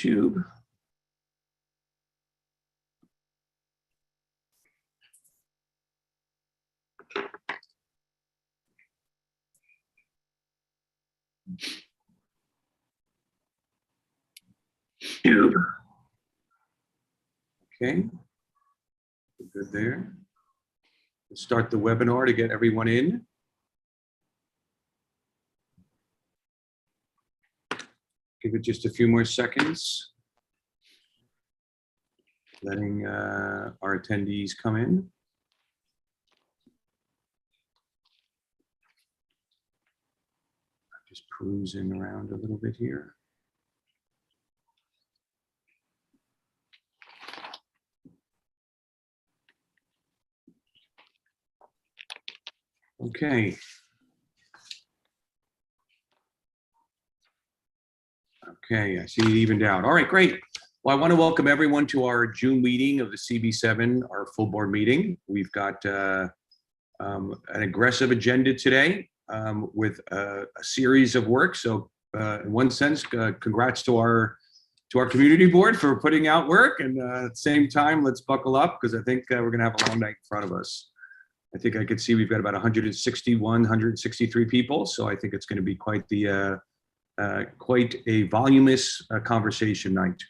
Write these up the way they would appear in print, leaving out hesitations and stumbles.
YouTube. Okay, we're good there. Let's start the webinar to get everyone in. Give it just a few more seconds. Letting our attendees come in. Just perusing around a little bit here. Okay. Okay, I see it evened out. All right, great. Well, I want to welcome everyone to our June meeting of the CB7, our full board meeting. We've got an aggressive agenda today with a series of work. So in one sense, congrats to our community board for putting out work. And at the same time, let's buckle up because I think we're going to have a long night in front of us. I think I could see we've got about 161, 163 people. So I think it's going to be quite a voluminous conversation night.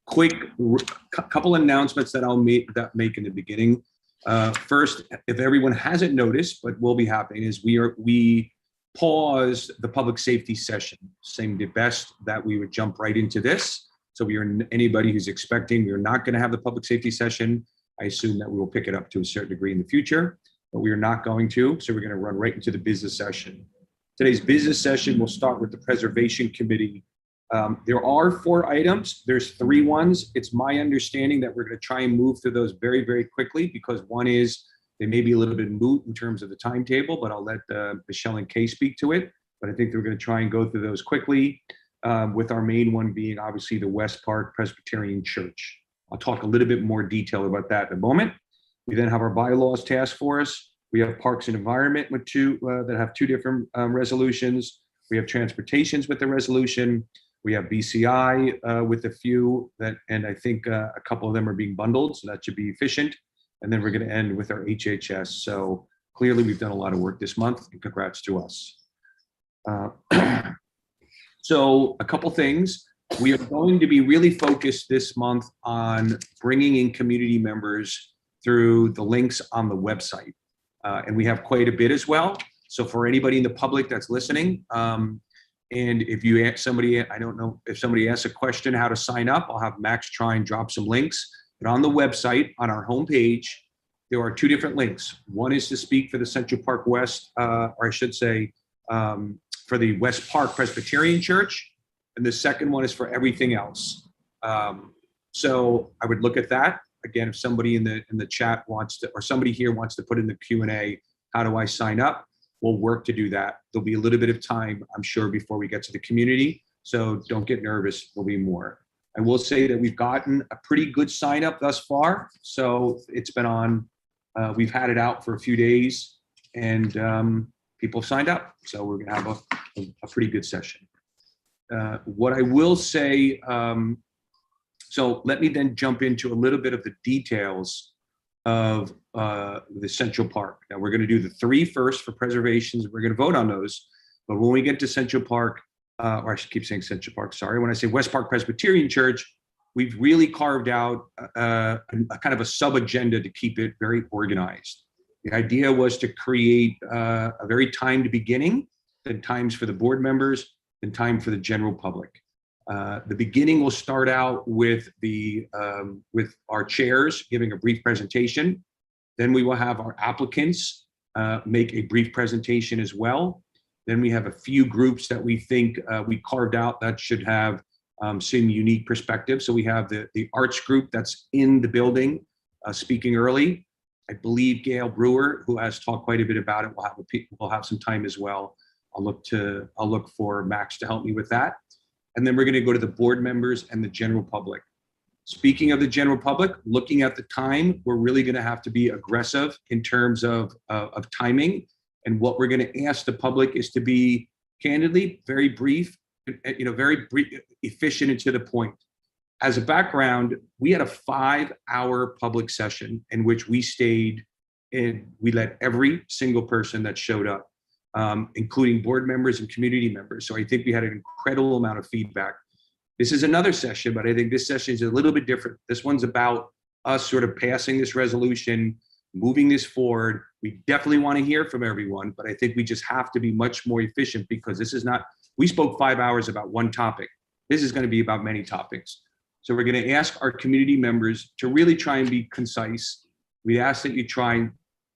Quick couple announcements that I'll make in the beginning. First, if everyone hasn't noticed, but will be happening, is we paused the public safety session, saying the best that we would jump right into this. So anybody who's expecting we're not going to have the public safety session, I assume that we will pick it up to a certain degree in the future, but we are not going to. So we're going to run right into the business session. Today's business session will start with the preservation committee. There are 4 items. There's 3 ones. It's my understanding that we're going to try and move through those very, very quickly because one is they may be a little bit moot in terms of the timetable, but I'll let Michelle and Kay speak to it. But I think we're going to try and go through those quickly, with our main one being obviously the West Park Presbyterian Church. I'll talk a little bit more detail about that in a moment. We then have our bylaws task force. We have Parks and Environment with 2 that have 2 different resolutions. We have transportations with the resolution. We have BCI with a few that, and I think a couple of them are being bundled, so that should be efficient. And then we're going to end with our HHS. So clearly we've done a lot of work this month, and congrats to us. So a couple things. We are going to be really focused this month on bringing in community members through the links on the website. And we have quite a bit as well. So for anybody in the public that's listening, and if you ask somebody, I don't know, if somebody asks a question how to sign up, I'll have Max try and drop some links. But on the website, on our homepage, there are 2 different links. One is to speak for the Central Park West, or I should say, for the West Park Presbyterian Church. And the second one is for everything else. So I would look at that. Again, if somebody in the chat wants to, or somebody here wants to put in the Q&A, how do I sign up? We'll work to do that. There'll be a little bit of time, I'm sure, before we get to the community. So don't get nervous, there'll be more. I will say that we've gotten a pretty good sign up thus far. So it's been on, we've had it out for a few days and people have signed up. So we're gonna have a pretty good session. What I will say, so let me then jump into a little bit of the details of the Central Park. Now we're going to do the 3 first for preservations. We're going to vote on those. But when we get to Central Park, or I should keep saying Central Park, sorry. When I say West Park Presbyterian Church, we've really carved out a kind of a sub-agenda to keep it very organized. The idea was to create a very timed beginning, then times for the board members, then time for the general public. The beginning will start out with our chairs giving a brief presentation. Then we will have our applicants make a brief presentation as well. Then we have a few groups that we think we carved out that should have some unique perspective. So we have the arts group that's in the building speaking early. I believe Gail Brewer, who has talked quite a bit about it, will have some time as well. I'll look for Max to help me with that. And then we're going to go to the board members and the general public. Speaking of the general public, looking at the time, we're really going to have to be aggressive in terms of timing. And what we're going to ask the public is to be candidly very brief very brief, efficient and to the point. As a background, we had a 5-hour public session in which we stayed and we let every single person that showed up, including board members and community members. So I think we had an incredible amount of feedback. This is another session, but I think this session is a little bit different. This one's about us sort of passing this resolution, moving this forward. We definitely want to hear from everyone, but I think we just have to be much more efficient because this is not, we spoke 5 hours about one topic. This is going to be about many topics. So we're going to ask our community members to really try and be concise. We ask that you try and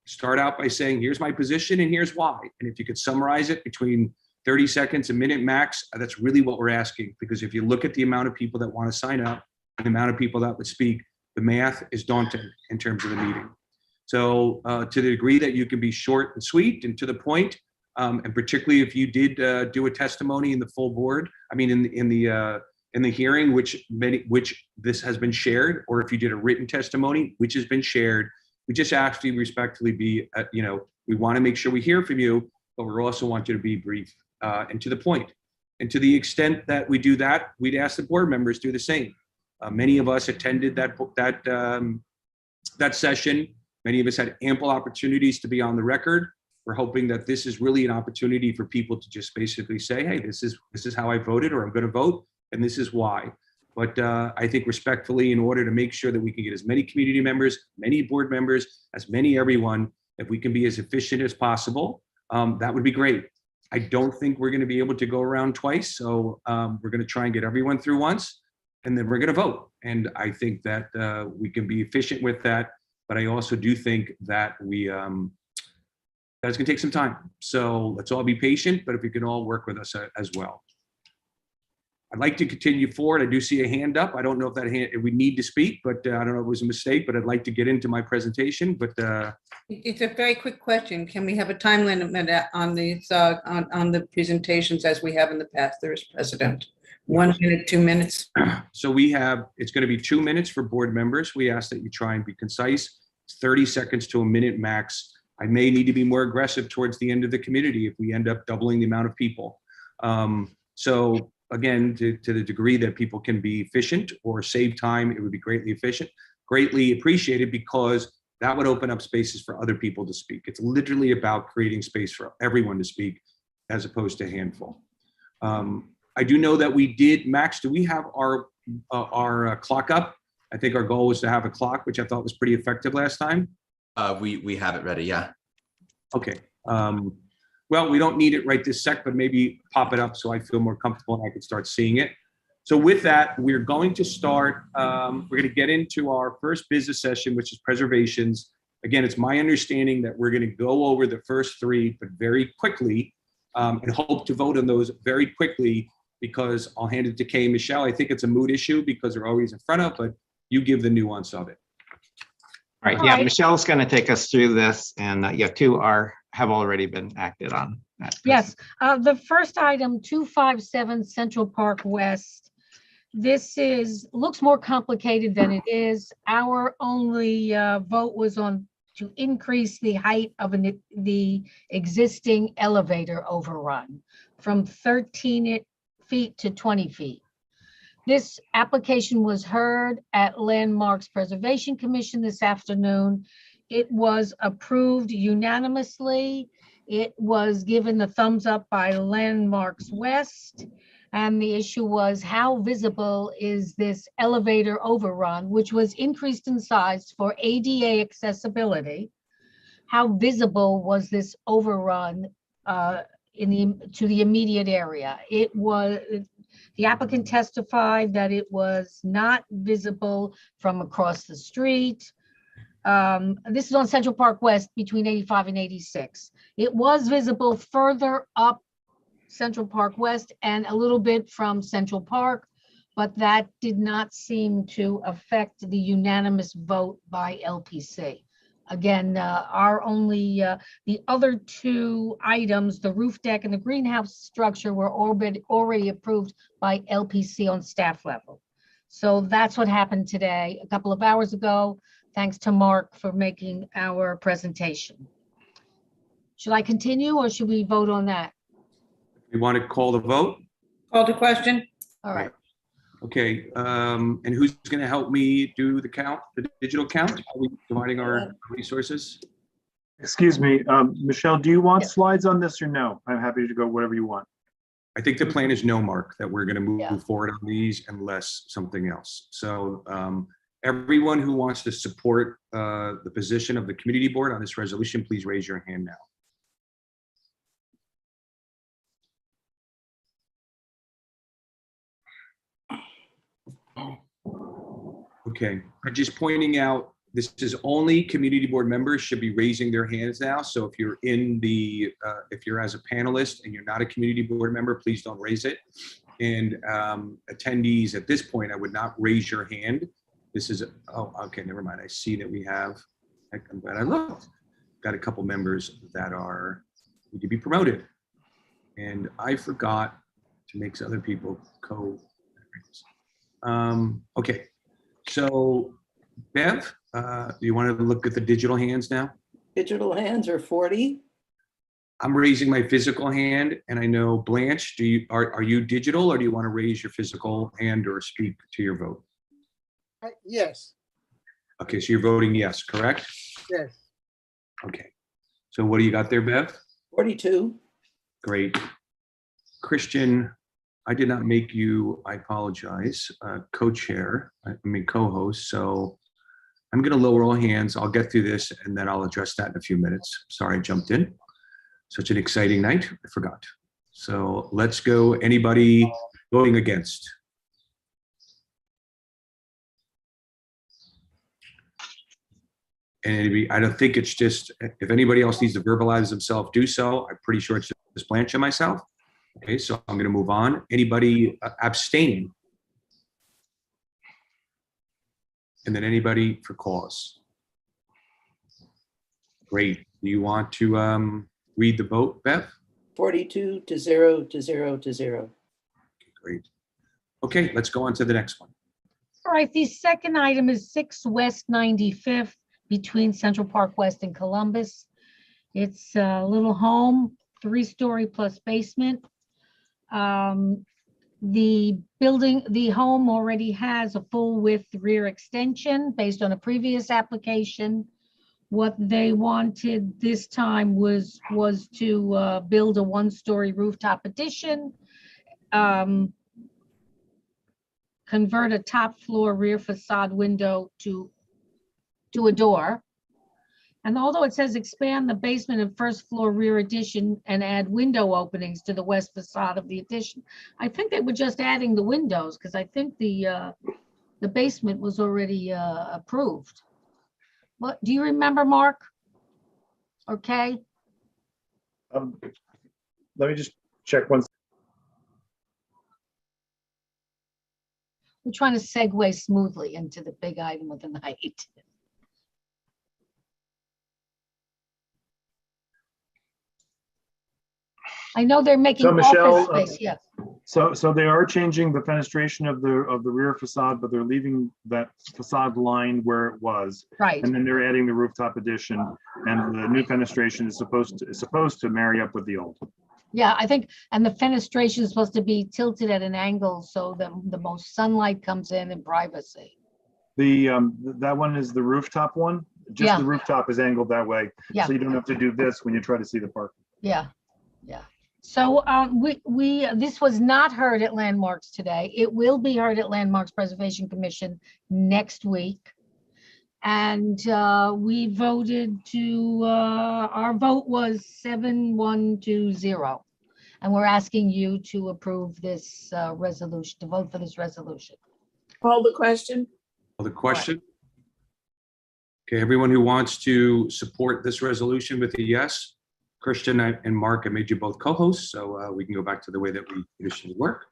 start out by saying, here's my position and here's why. And if you could summarize it between 30 seconds, a minute max, that's really what we're asking. Because if you look at the amount of people that want to sign up, and the amount of people that would speak, the math is daunting in terms of the meeting. So to the degree that you can be short and sweet and to the point, and particularly if you did do a testimony in the full board, I mean, in the hearing, which this has been shared, or if you did a written testimony, which has been shared, we just ask you respectfully be, we want to make sure we hear from you, but we also want you to be brief and to the point. And to the extent that we do that, we'd ask the board members do the same. Many of us attended that session. Many of us had ample opportunities to be on the record. We're hoping that this is really an opportunity for people to just basically say, hey, this is how I voted, or I'm going to vote, and this is why. But I think respectfully, in order to make sure that we can get as many community members, many board members, as many everyone, if we can be as efficient as possible, that would be great. I don't think we're going to be able to go around twice. So we're going to try and get everyone through once, and then we're going to vote. And I think that we can be efficient with that. But I also do think that that's going to take some time. So let's all be patient, but if we can all work with us as well. I'd like to continue forward. I do see a hand up. I don't know if that hand, if we need to speak, but I don't know if it was a mistake, but I'd like to get into my presentation. But it's a very quick question. Can we have a time limit on these on the presentations as we have in the past? There is precedent. 1 minute, 2 minutes. So it's going to be 2 minutes for board members. We ask that you try and be concise. It's 30 seconds to a minute max. I may need to be more aggressive towards the end of the community if we end up doubling the amount of people. So again, to the degree that people can be efficient or save time, it would be greatly appreciated, because that would open up spaces for other people to speak. It's literally about creating space for everyone to speak as opposed to a handful. I do know that we did, Max, do we have our clock up? I think our goal was to have a clock, which I thought was pretty effective last time. We have it ready, yeah. Okay. Well, we don't need it right this sec, but maybe pop it up so I feel more comfortable and I can start seeing it. So with that, we're going to start, we're going to get into our first business session, which is preservations. Again, it's my understanding that we're going to go over the first three, but very quickly, and hope to vote on those very quickly, because I'll hand it to Kay and Michelle. I think it's a mood issue because they're always in front of, but you give the nuance of it. All right, yeah, Michelle's going to take us through this, and two have already been acted on. Yes, the first item, 257 Central Park West. This looks more complicated than it is. Our only vote was on to increase the height of the existing elevator overrun from 13 feet to 20 feet. This application was heard at Landmarks Preservation Commission this afternoon. It was approved unanimously. It was given the thumbs up by Landmarks West. And the issue was, how visible is this elevator overrun, which was increased in size for ADA accessibility? How visible was this overrun to the immediate area? The applicant testified that it was not visible from across the street. This is on Central Park West between 85 and 86. It was visible further up Central Park West and a little bit from Central Park, but that did not seem to affect the unanimous vote by LPC. Again, the other two items, the roof deck and the greenhouse structure, were already approved by LPC on staff level. So that's what happened today, a couple of hours ago. Thanks to Mark for making our presentation. Should I continue or should we vote on that? We want to call the vote? Call to question? All right. Okay, and who's going to help me do the count, the digital count? Are we dividing our resources? Excuse me, Michelle, do you want Yeah. slides on this or no? I'm happy to go whatever you want. I think the plan is no, Mark, that we're going to Yeah. move forward on these unless something else. So everyone who wants to support the position of the community board on this resolution, please raise your hand now. Okay, I'm just pointing out, this is only community board members should be raising their hands now. So if you're in the, if you're as a panelist and you're not a community board member, please don't raise it. And attendees at this point, I would not raise your hand. This is, oh, okay, never mind. I see that we have, I'm glad I looked. Got a couple members that are, need to be promoted. And I forgot to make other people okay, so Bev, do you want to look at the digital hands now? Digital hands are 40. I'm raising my physical hand, and I know Blanche, are you digital, or do you want to raise your physical hand or speak to your vote? Yes, Okay, so you're voting yes, correct? yes. Okay. So what do you got there, Bev? 42. Great. Christian, I did not make you, I apologize, co-chair, I mean co-host, so I'm going to lower all hands. I'll get through this, and then I'll address that in a few minutes. Sorry I jumped in. Such an exciting night, I forgot. So let's go. Anybody voting against? And anybody, I don't think it's just, if anybody else needs to verbalize themselves, do so. I'm pretty sure it's just Blanche and myself. Okay, so I'm going to move on. Anybody abstain? And then anybody for cause? Great. Do you want to read the vote, Bev? 42 to 0 to 0 to 0. Great. Okay, let's go on to the next one. All right, the second item is 6 West 95th between Central Park West and Columbus. It's a little home, 3-story plus basement. The building, the home already has a full width rear extension based on a previous application. What they wanted this time was to build a 1-story rooftop addition, convert a top floor rear facade window to a door. And although it says expand the basement and first floor rear addition and add window openings to the west facade of the addition, I think they were just adding the windows because I think the basement was already approved. What, do you remember, Mark? Okay, Let me just check one. we're trying to segue smoothly into the big item of the night. I know they're making So, Michelle, office space, yeah. So they are changing the fenestration of the rear facade, but they're leaving that facade line where it was. Right, And then they're adding the rooftop addition, and the new fenestration is supposed to marry up with the old. yeah, I think, and the fenestration is supposed to be tilted at an angle so that the most sunlight comes in and privacy. That one is the rooftop one. Just Yeah. the rooftop is angled that way. Yeah. So you don't have to do this when you try to see the park. Yeah, yeah. So this was not heard at Landmarks today. It will be heard at Landmarks Preservation Commission next week. And we voted to, our vote was 7-1-2-0. And we're asking you to approve this resolution, to vote for this resolution. Call the question. Other question? Okay, everyone who wants to support this resolution with a yes. Christian and Mark, I made you both co-hosts, so we can go back to the way that we traditionally work.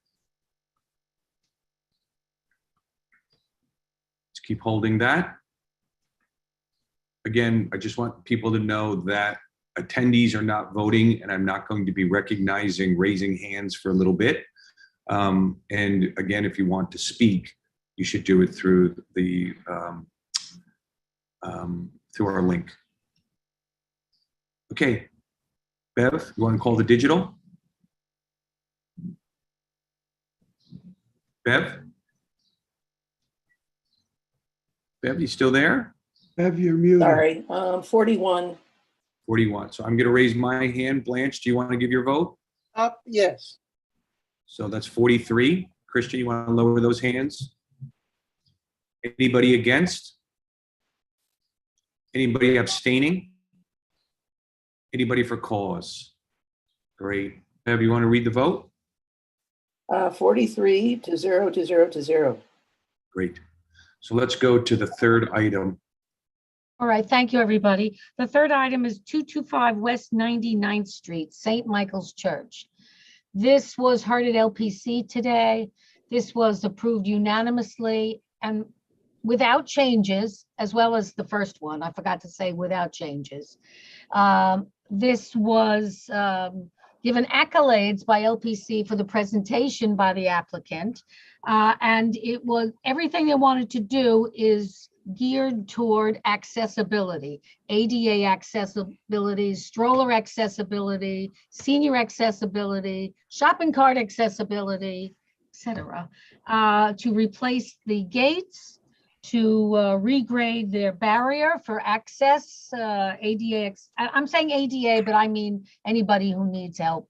Let's keep holding that. Again, I just want people to know that attendees are not voting, and I'm not going to be recognizing raising hands for a little bit. And again, if you want to speak, you should do it through the through our link. Okay, Bev, you want to call the digital? Bev? Bev, you still there? Bev, you're muted. Sorry, 41. 41. So I'm going to raise my hand. Blanche, do you want to give your vote? Up, yes. So that's 43. Christian, you want to lower those hands? Anybody against? Anybody abstaining? Anybody for cause? Great. Bev, you want to read the vote? 43 to 0 to 0 to 0. Great. So let's go to the third item. All right, thank you, everybody. The third item is 225 West 99th Street, St. Michael's Church. This was heard at LPC today. This was approved unanimously and without changes, as well as the first one. I forgot to say without changes. This was given accolades by LPC for the presentation by the applicant. And it was, everything they wanted to do is geared toward accessibility, ADA accessibility, stroller accessibility, senior accessibility, shopping cart accessibility, etc. To replace the gates, to regrade their barrier for access, ADA. I'm saying ADA, but I mean anybody who needs help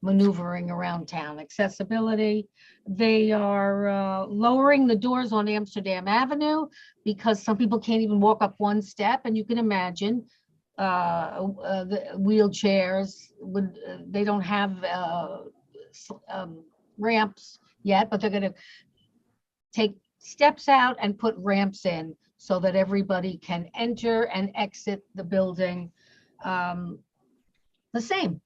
maneuvering around town. Accessibility. They are lowering the doors on Amsterdam Avenue because some people can't even walk up one step, and you can imagine the wheelchairs would. They don't have ramps yet, but they're going to take steps out and put ramps in so that everybody can enter and exit the building the same.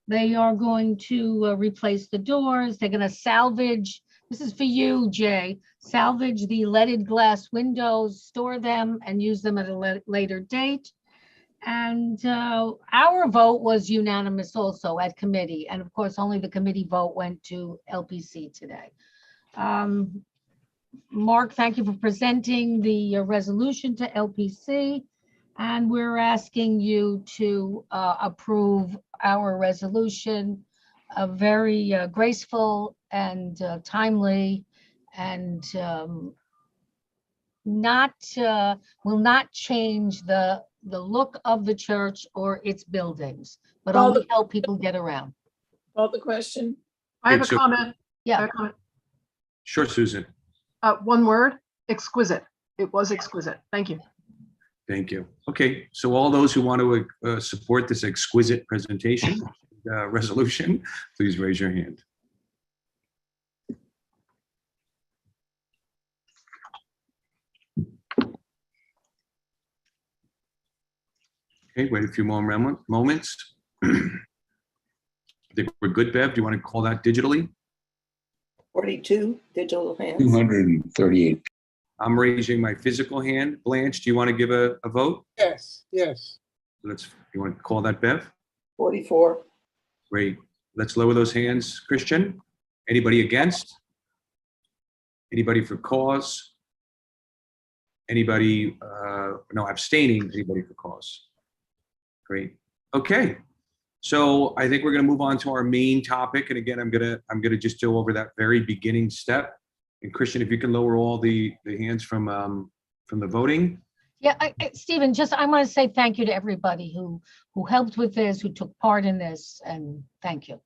They are going to replace the doors. They're going to salvage, this is for you, Jay, salvage the leaded glass windows, store them and use them at a later date. And our vote was unanimous also at committee. And of course, only the committee vote went to LPC today. Mark, thank you for presenting the resolution to LPC. And we're asking you to approve our resolution, a very graceful and timely, and will not change the look of the church or its buildings, but Well, only help people get around. Call the question. I have a So- comment. I Yeah. have a comment. Sure, Susan. One word, exquisite. It was exquisite. Thank you. Thank you. Okay, so all those who want to support this exquisite presentation, resolution, please raise your hand. Okay, wait a few more moments. I think we're good, Bev. Do you want to call that digitally? 42 digital hands. 238. I'm raising my physical hand. Blanche, do you want to give a vote? Yes, yes. You want to call that, Bev? 44. Great. Let's lower those hands. Christian, anybody against? Anybody for cause? Anybody, no, abstaining? Anybody for cause? Great. Okay. So I think we're going to move on to our main topic. And again, I'm gonna just go over that very beginning step. And Christian, if you can lower all the hands from the voting. Yeah, Stephen, I want to say thank you to everybody who helped with this, who took part in this, and thank you.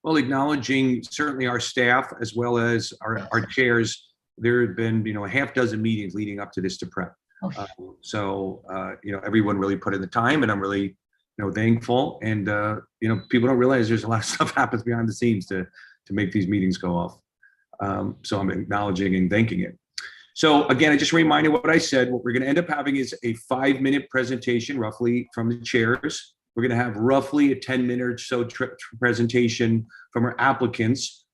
Well, acknowledging certainly our staff as well as our chairs. There have been, a half dozen meetings leading up to this to prep. Okay. Everyone really put in the time, and I'm really, thankful. And people don't realize there's a lot of stuff happens behind the scenes to make these meetings go off. So I'm acknowledging and thanking it. So again, I just reminded what I said. What we're going to end up having is a 5-minute presentation, roughly, from the chairs. We're going to have roughly a 10-minute or so presentation from our applicants.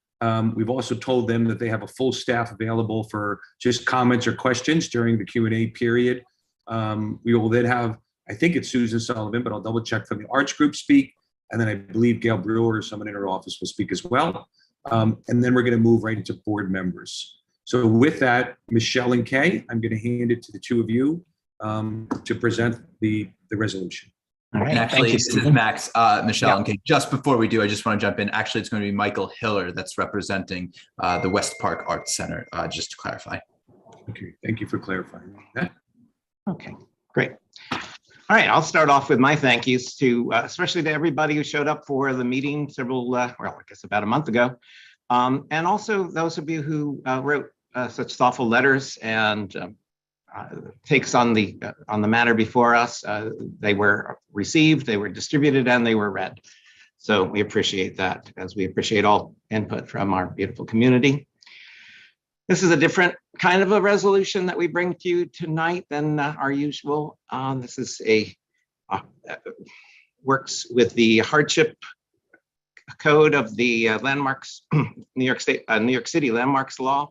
We've also told them that they have a full staff available for just comments or questions during the Q&A period. We will then have, I think it's Susan Sullivan, but I'll double check, from the arts group speak. And then I believe Gail Brewer or someone in her office will speak as well. And then we're going to move right into board members. So with that, Michelle and Kay, I'm going to hand it to the two of you to present the resolution. All right, And thank actually, you, this is Stephen. Max, Michelle, Yeah. okay, just before we do, I just want to jump in. Actually, it's going to be Michael Hiller that's representing the West Park Arts Center, just to clarify. Okay, thank you for clarifying that. Okay, great. All right, I'll start off with my thank yous to, especially to everybody who showed up for the meeting several, well, I guess about a month ago. And also those of you who wrote such thoughtful letters and takes on the matter before us. They were received, they were distributed, and they were read. So we appreciate that, as we appreciate all input from our beautiful community. This is a different kind of a resolution that we bring to you tonight than our usual. This is works with the hardship code of the landmarks, New York City landmarks law.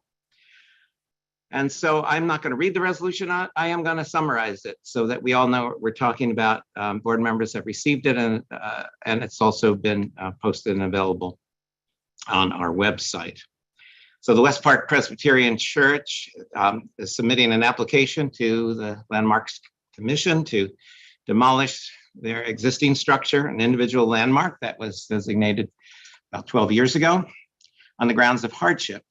And so I'm not going to read the resolution. I am going to summarize it so that we all know what we're talking about. Board members have received it, and it's also been posted and available on our website. So the West Park Presbyterian Church is submitting an application to the Landmarks Commission to demolish their existing structure, an individual landmark that was designated about 12 years ago on the grounds of hardship,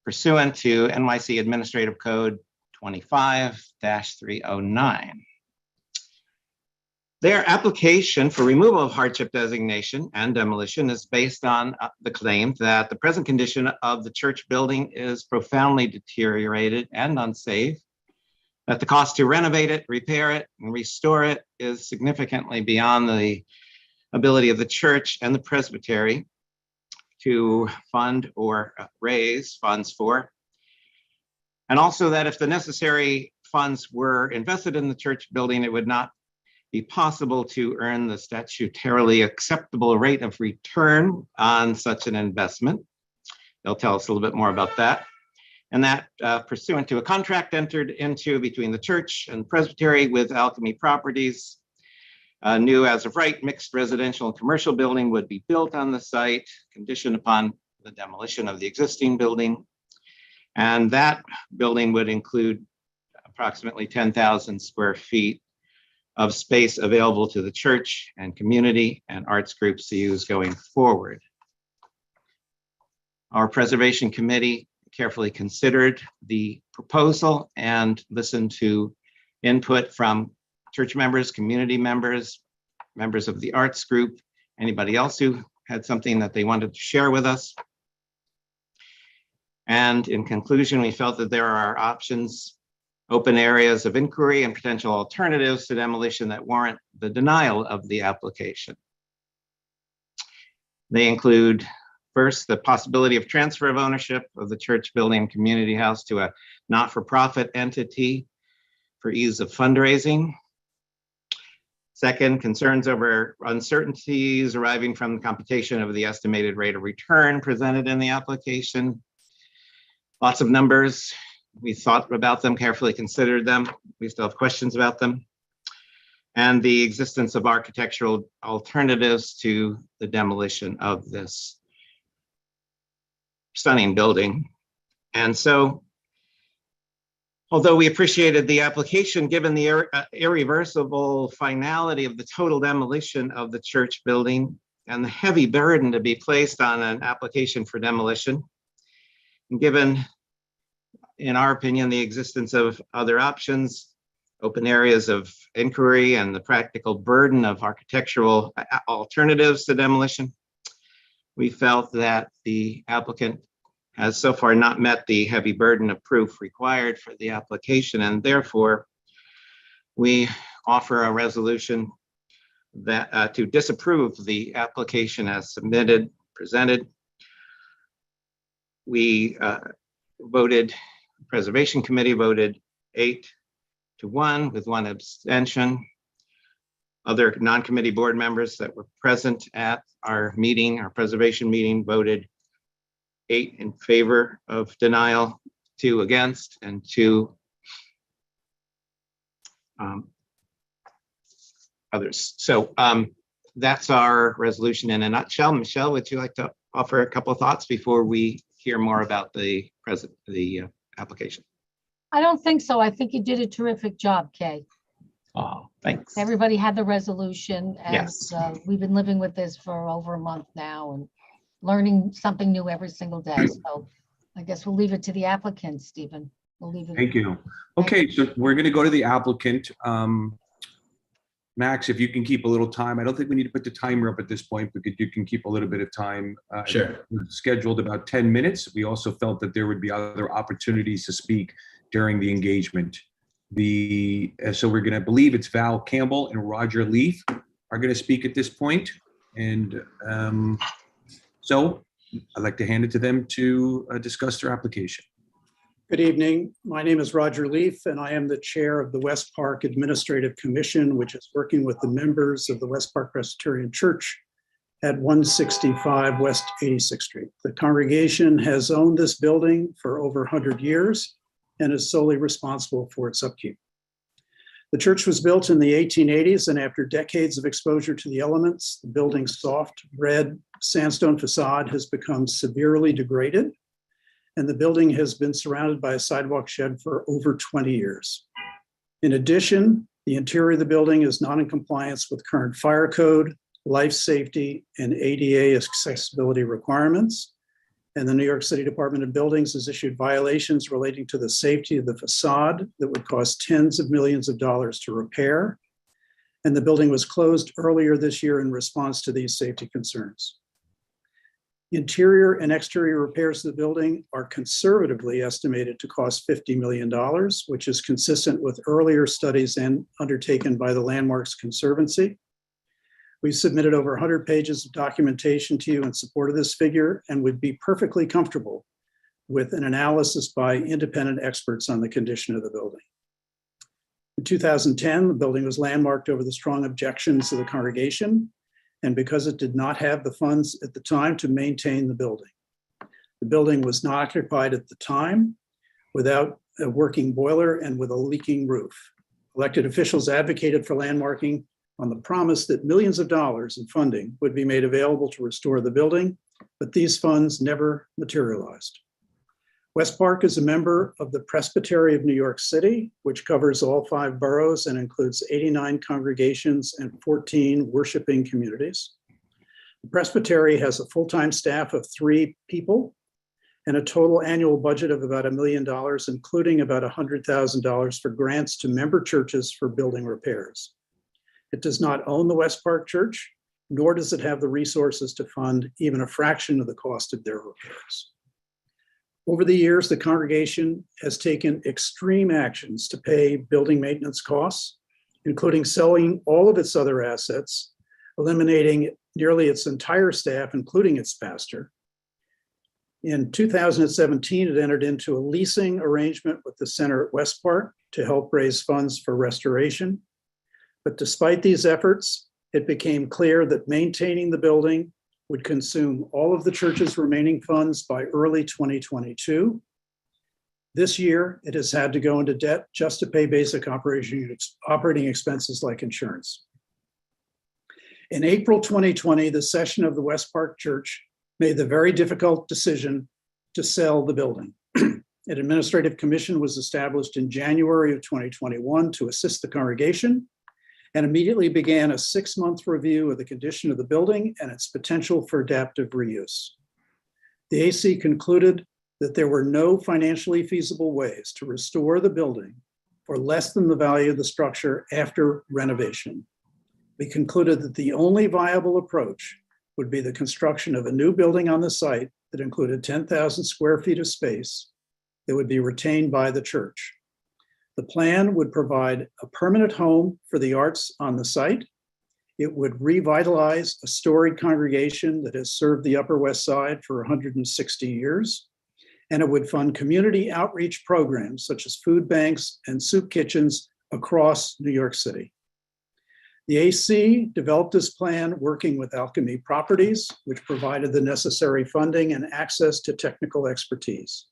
pursuant to NYC Administrative Code 25-309. Their application for removal of hardship designation and demolition is based on the claim that the present condition of the church building is profoundly deteriorated and unsafe, that the cost to renovate it, repair it, and restore it is significantly beyond the ability of the church and the presbytery to fund or raise funds for. And also that if the necessary funds were invested in the church building, it would not be possible to earn the statutorily acceptable rate of return on such an investment. They'll tell us a little bit more about that. And that pursuant to a contract entered into between the church and presbytery with Alchemy Properties, a new as of right mixed residential and commercial building would be built on the site, conditioned upon the demolition of the existing building. And that building would include approximately 10,000 square feet of space available to the church and community and arts groups to use going forward. Our preservation committee carefully considered the proposal and listened to input from church members, community members, members of the arts group, anybody else who had something that they wanted to share with us. And in conclusion, we felt that there are options, open areas of inquiry and potential alternatives to demolition that warrant the denial of the application. They include, first, the possibility of transfer of ownership of the church building and community house to a not-for-profit entity for ease of fundraising. Second, concerns over uncertainties arising from the computation of the estimated rate of return presented in the application. Lots of numbers. We thought about them, carefully considered them. We still have questions about them. And the existence of architectural alternatives to the demolition of this stunning building. And so, although we appreciated the application, given the irreversible finality of the total demolition of the church building and the heavy burden to be placed on an application for demolition, and given, in our opinion, the existence of other options, open areas of inquiry, and the practical burden of architectural alternatives to demolition, we felt that the applicant has so far not met the heavy burden of proof required for the application, and therefore we offer a resolution that to disapprove the application as submitted, presented. We voted, Preservation Committee voted 8-1 with 1 abstention. Other non-committee board members that were present at our meeting, our preservation meeting, voted 8 in favor of denial, 2 against, and 2 others. So that's our resolution in a nutshell. Michelle, would you like to offer a couple of thoughts before we hear more about the application? I don't think so. I think you did a terrific job, Kay. Oh, thanks. Everybody had the resolution, and Yes. we've been living with this for over a month now and learning something new every single day. So I guess we'll leave it to the applicant, Stephen. We'll leave it. Thank you. Okay, so we're going to go to the applicant. Max, if you can keep a little time, I don't think we need to put the timer up at this point, because you can keep a little bit of time. Sure. We've scheduled about 10 minutes. We also felt that there would be other opportunities to speak during the engagement. So we're going to believe it's Val Campbell and Roger Leaf are going to speak at this point. And so I'd like to hand it to them to discuss their application. Good evening. My name is Roger Leaf, and I am the chair of the West Park Administrative Commission, which is working with the members of the West Park Presbyterian Church at 165 West 86th Street. The congregation has owned this building for over 100 years and is solely responsible for its upkeep. The church was built in the 1880s, and after decades of exposure to the elements, the building's soft red sandstone facade has become severely degraded, and the building has been surrounded by a sidewalk shed for over 20 years. In addition, the interior of the building is not in compliance with current fire code, life safety, and ADA accessibility requirements. And the New York City Department of Buildings has issued violations relating to the safety of the facade that would cost tens of millions of dollars to repair. And the building was closed earlier this year in response to these safety concerns. Interior and exterior repairs to the building are conservatively estimated to cost $50 million, which is consistent with earlier studies and undertaken by the Landmarks Conservancy. We've submitted over 100 pages of documentation to you in support of this figure and would be perfectly comfortable with an analysis by independent experts on the condition of the building. In 2010, the building was landmarked over the strong objections of the congregation, and because it did not have the funds at the time to maintain the building. The building was not occupied at the time, without a working boiler and with a leaking roof. Elected officials advocated for landmarking on the promise that millions of dollars in funding would be made available to restore the building, but these funds never materialized. West Park is a member of the Presbytery of New York City, which covers all 5 boroughs and includes 89 congregations and 14 worshiping communities. The Presbytery has a full-time staff of 3 people and a total annual budget of about $1 million, including about $100,000 for grants to member churches for building repairs. It does not own the West Park Church, nor does it have the resources to fund even a fraction of the cost of their repairs. Over the years, the congregation has taken extreme actions to pay building maintenance costs, including selling all of its other assets, eliminating nearly its entire staff, including its pastor. In 2017, it entered into a leasing arrangement with the center at West Park to help raise funds for restoration. But despite these efforts, it became clear that maintaining the building would consume all of the church's remaining funds by early 2022. This year, it has had to go into debt just to pay basic operating expenses like insurance. In April 2020, the session of the West Park Church made the very difficult decision to sell the building. An administrative commission was established in January of 2021 to assist the congregation, and immediately began a 6-month review of the condition of the building and its potential for adaptive reuse. The AC concluded that there were no financially feasible ways to restore the building for less than the value of the structure after renovation. We concluded that the only viable approach would be the construction of a new building on the site that included 10,000 square feet of space that would be retained by the church. The plan would provide a permanent home for the arts on the site. It would revitalize a storied congregation that has served the Upper West Side for 160 years. And it would fund community outreach programs such as food banks and soup kitchens across New York City. The AC developed this plan working with Alchemy Properties, which provided the necessary funding and access to technical expertise.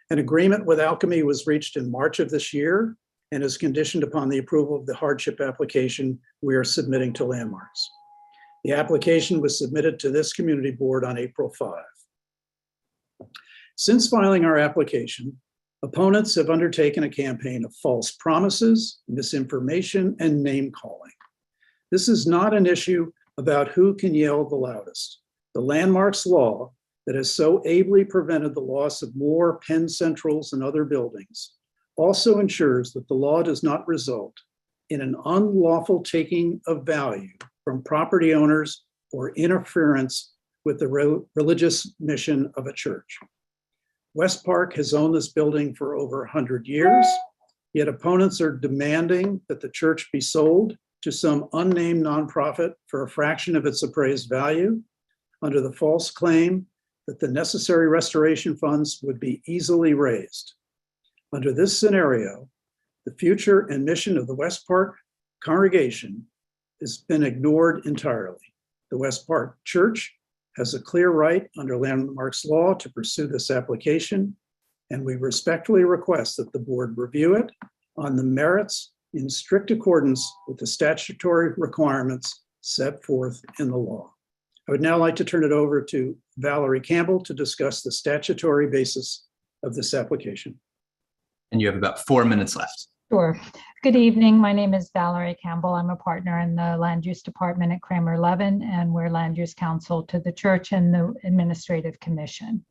An agreement with Alchemy was reached in March of this year and is conditioned upon the approval of the hardship application we are submitting to Landmarks. The application was submitted to this community board on April 5. Since filing our application, Opponents have undertaken a campaign of false promises, misinformation, and name calling. This is not an issue about who can yell the loudest. The landmarks law that has so ably prevented the loss of more Penn Centrals and other buildings also ensures that the law does not result in an unlawful taking of value from property owners or interference with the religious mission of a church. West Park has owned this building for over 100 years, yet opponents are demanding that the church be sold to some unnamed nonprofit for a fraction of its appraised value under the false claim that the necessary restoration funds would be easily raised. Under this scenario, the future and mission of the West Park congregation has been ignored entirely. The West Park Church has a clear right under landmarks law to pursue this application, and we respectfully request that the board review it on the merits in strict accordance with the statutory requirements set forth in the law. I would now like to turn it over to Valerie Campbell to discuss the statutory basis of this application. And you have about 4 minutes left. Sure. Good evening. My name is Valerie Campbell. I'm a partner in the Land Use Department at Kramer Levin, and we're Land Use Counsel to the Church and the Administrative Commission.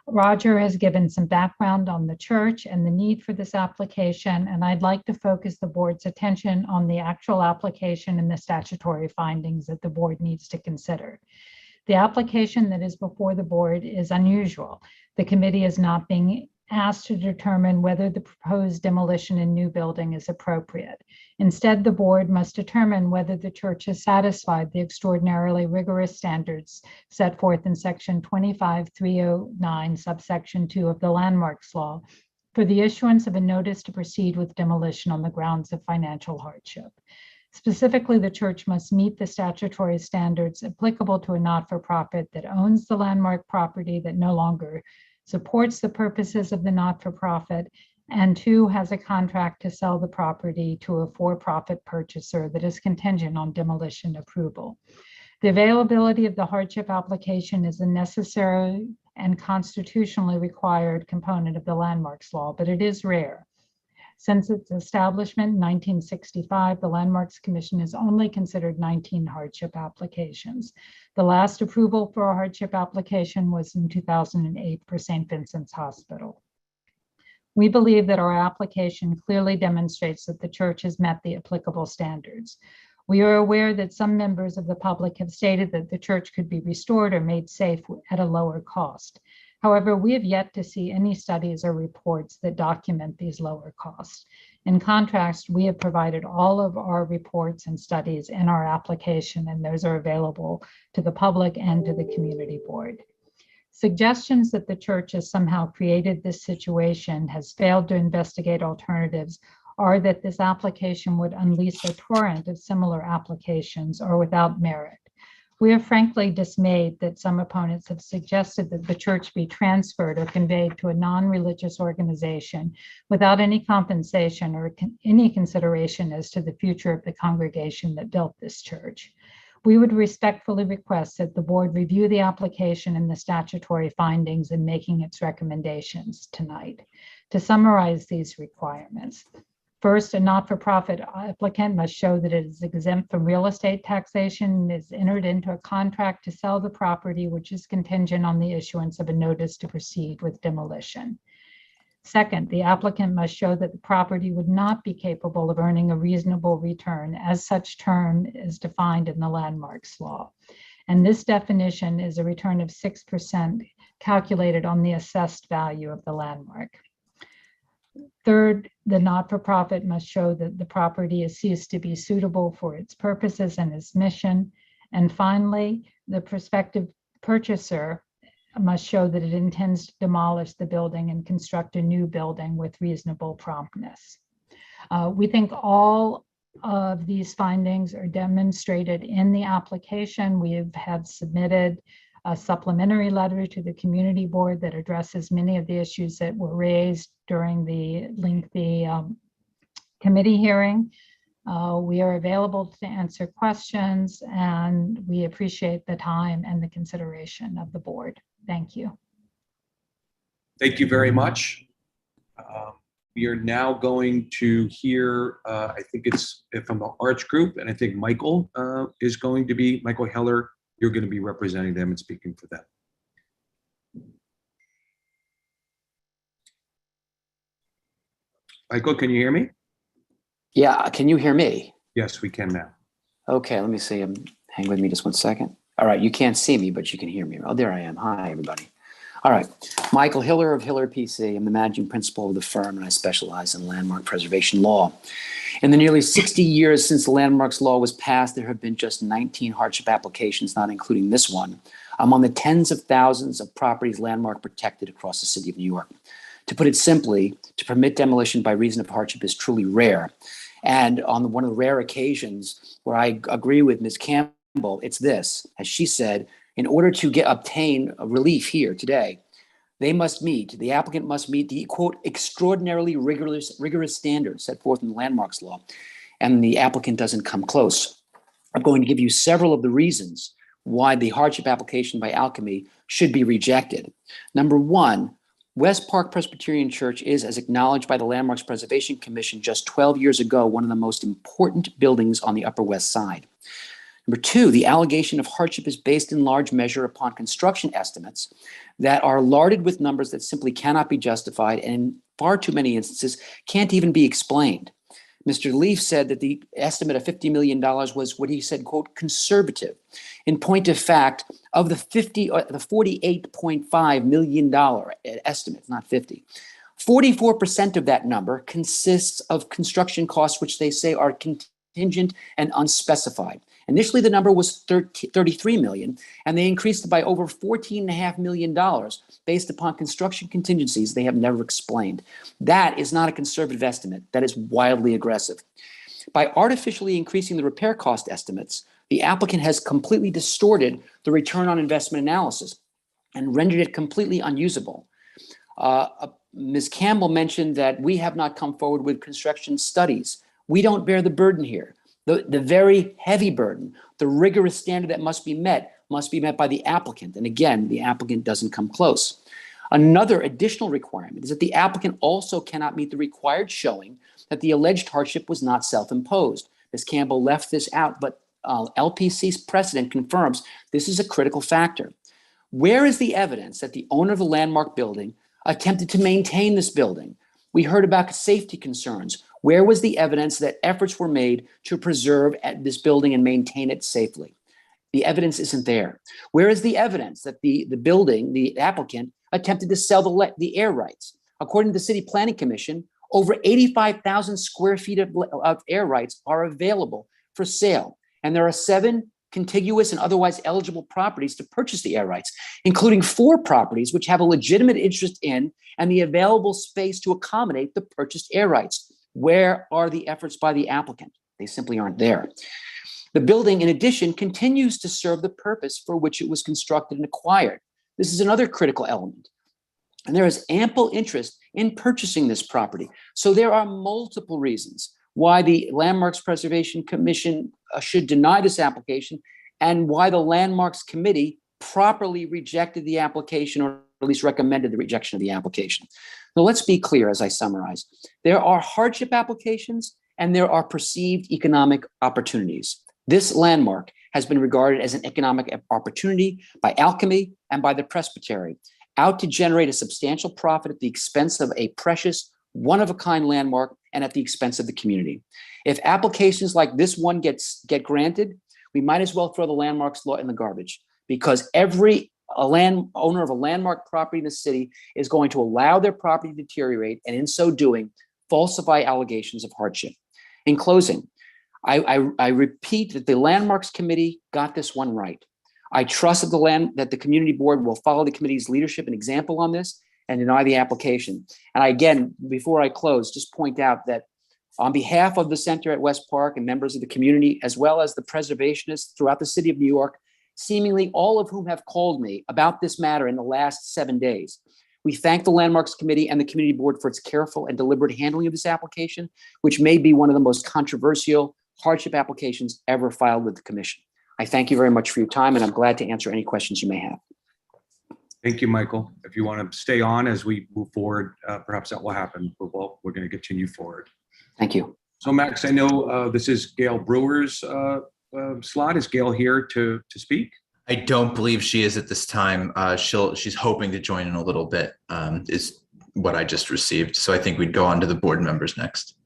Roger has given some background on the church and the need for this application, and I'd like to focus the board's attention on the actual application and the statutory findings that the board needs to consider. The application that is before the board is unusual. The committee is not being asked to determine whether the proposed demolition and new building is appropriate. Instead, the board must determine whether the church has satisfied the extraordinarily rigorous standards set forth in section 25309, subsection 2 of the landmarks law for the issuance of a notice to proceed with demolition on the grounds of financial hardship. Specifically, the church must meet the statutory standards applicable to a not-for-profit that owns the landmark property that no longer supports the purposes of the not-for-profit, and 2, has a contract to sell the property to a for-profit purchaser that is contingent on demolition approval. The availability of the hardship application is a necessary and constitutionally required component of the landmarks law, but it is rare. Since its establishment in 1965, the Landmarks Commission has only considered 19 hardship applications. The last approval for a hardship application was in 2008 for St. Vincent's Hospital. We believe that our application clearly demonstrates that the church has met the applicable standards. We are aware that some members of the public have stated that the church could be restored or made safe at a lower cost. However, we have yet to see any studies or reports that document these lower costs. In contrast, we have provided all of our reports and studies in our application, and those are available to the public and to the community board. Suggestions that the church has somehow created this situation, has failed to investigate alternatives, or that this application would unleash a torrent of similar applications are without merit. We are frankly dismayed that some opponents have suggested that the church be transferred or conveyed to a non-religious organization without any compensation or any consideration as to the future of the congregation that built this church. We would respectfully request that the board review the application and the statutory findings in making its recommendations tonight. To summarize these requirements, first, a not-for-profit applicant must show that it is exempt from real estate taxation and is entered into a contract to sell the property, which is contingent on the issuance of a notice to proceed with demolition. Second, the applicant must show that the property would not be capable of earning a reasonable return, as such term is defined in the landmarks law. And this definition is a return of 6% calculated on the assessed value of the landmark. Third, the not-for-profit must show that the property has ceased to be suitable for its purposes and its mission. And finally, the prospective purchaser must show that it intends to demolish the building and construct a new building with reasonable promptness. We think all of these findings are demonstrated in the application. We have submitted a supplementary letter to the community board that addresses many of the issues that were raised during the lengthy committee hearing. We are available to answer questions, and we appreciate the time and the consideration of the board. Thank you. Thank you very much. We are now going to hear, I think it's from the Arts Group, and I think Michael is going to be, Michael Heller, you're going to be representing them and speaking for them. Michael, can you hear me? Yeah, can you hear me? Yes, we can now. Okay, let me see. Hang with me just one second. All right, you can't see me, but you can hear me. Oh, there I am. Hi, everybody. All right, Michael Hiller of Hiller PC. I'm the managing principal of the firm, and I specialize in landmark preservation law. In the nearly 60 years since the landmarks law was passed, there have been just 19 hardship applications, not including this one, among the tens of thousands of properties landmark protected across the city of New York. To put it simply, to permit demolition by reason of hardship is truly rare. And on one of the rare occasions where I agree with Ms. Campbell, it's this, as she said, in order to obtain a relief here today, the applicant must meet the, quote, extraordinarily rigorous standards set forth in the landmarks law, and the applicant doesn't come close. I'm going to give you several of the reasons why the hardship application by Alchemy should be rejected. Number one, West Park Presbyterian Church is, as acknowledged by the Landmarks Preservation Commission just 12 years ago, one of the most important buildings on the Upper West Side. Number two, the allegation of hardship is based in large measure upon construction estimates that are larded with numbers that simply cannot be justified and in far too many instances can't even be explained. Mr. Leaf said that the estimate of $50 million was what he said, quote, conservative. In point of fact, of the $48.5 million estimate, not 50, 44% of that number consists of construction costs, which they say are contingent and unspecified. Initially, the number was 33 million, and they increased it by over $14.5 million based upon construction contingencies they have never explained. That is not a conservative estimate. That is wildly aggressive. By artificially increasing the repair cost estimates, the applicant has completely distorted the return on investment analysis and rendered it completely unusable. Ms. Campbell mentioned that we have not come forward with construction studies. We don't bear the burden here. The very heavy burden, the rigorous standard that must be met by the applicant. And again, the applicant doesn't come close. Another additional requirement is that the applicant also cannot meet the required showing that the alleged hardship was not self-imposed. Ms. Campbell left this out, but LPC's precedent confirms this is a critical factor. Where is the evidence that the owner of the landmark building attempted to maintain this building? We heard about safety concerns. Where was the evidence that efforts were made to preserve this building and maintain it safely? The evidence isn't there. Where is the evidence that the applicant attempted to sell the air rights? According to the City Planning Commission, over 85,000 square feet of air rights are available for sale. And there are 7 contiguous and otherwise eligible properties to purchase the air rights, including 4 properties which have a legitimate interest in and the available space to accommodate the purchased air rights. Where are the efforts by the applicant? They simply aren't there. The building, in addition, continues to serve the purpose for which it was constructed and acquired. This is another critical element. And there is ample interest in purchasing this property. So there are multiple reasons why the Landmarks Preservation Commission should deny this application and why the Landmarks Committee properly rejected the application, or at least recommended the rejection of the application. Now, let's be clear as I summarize. There are hardship applications and there are perceived economic opportunities. This landmark has been regarded as an economic opportunity by Alchemy and by the Presbytery, out to generate a substantial profit at the expense of a precious, one-of-a-kind landmark and at the expense of the community. If applications like this one get granted, we might as well throw the landmarks law in the garbage, because every owner of a landmark property in the city is going to allow their property to deteriorate, and in so doing, falsify allegations of hardship. In closing, I repeat that the Landmarks Committee got this one right. I trust that the community board will follow the committee's leadership and example on this and deny the application. And again, before I close, just point out that on behalf of the Center at West Park and members of the community, as well as the preservationists throughout the city of New York, seemingly all of whom have called me about this matter in the last 7 days, we thank the Landmarks Committee and the Community Board for its careful and deliberate handling of this application, which may be one of the most controversial hardship applications ever filed with the Commission. I thank you very much for your time, and I'm glad to answer any questions you may have. Thank you, Michael. If you want to stay on as we move forward, perhaps that will happen, but we're going to continue forward. Thank you. So Max, I know this is Gail Brewer's slot. Is Gail here to speak? I don't believe she is at this time. She's hoping to join in a little bit, is what I just received. So I think we'd go on to the board members next.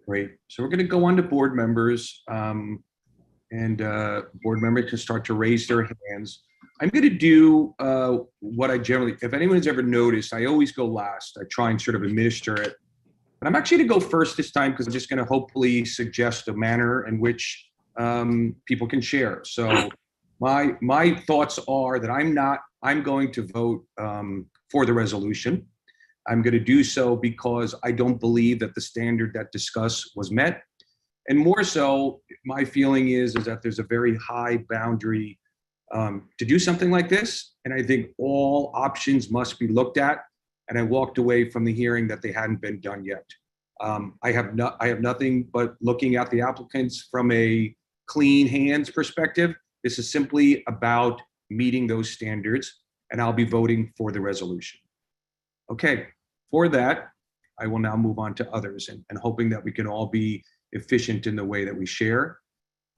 Great. So we're going to go on to board members, and board members can start to raise their hands. I'm going to do what I generally, if anyone has ever noticed, I always go last. I try and sort of administer it. But I'm actually going to go first this time because I'm just going to hopefully suggest a manner in which people can share. So my thoughts are that I'm going to vote for the resolution. I'm going to do so because I don't believe that the standard that discussed was met. And more so, my feeling is that there's a very high boundary to do something like this. And I think all options must be looked at. And I walked away from the hearing that they hadn't been done yet. I have nothing but looking at the applicants from a clean hands perspective. This is simply about meeting those standards, and I'll be voting for the resolution. Okay, for that, I will now move on to others and hoping that we can all be efficient in the way that we share.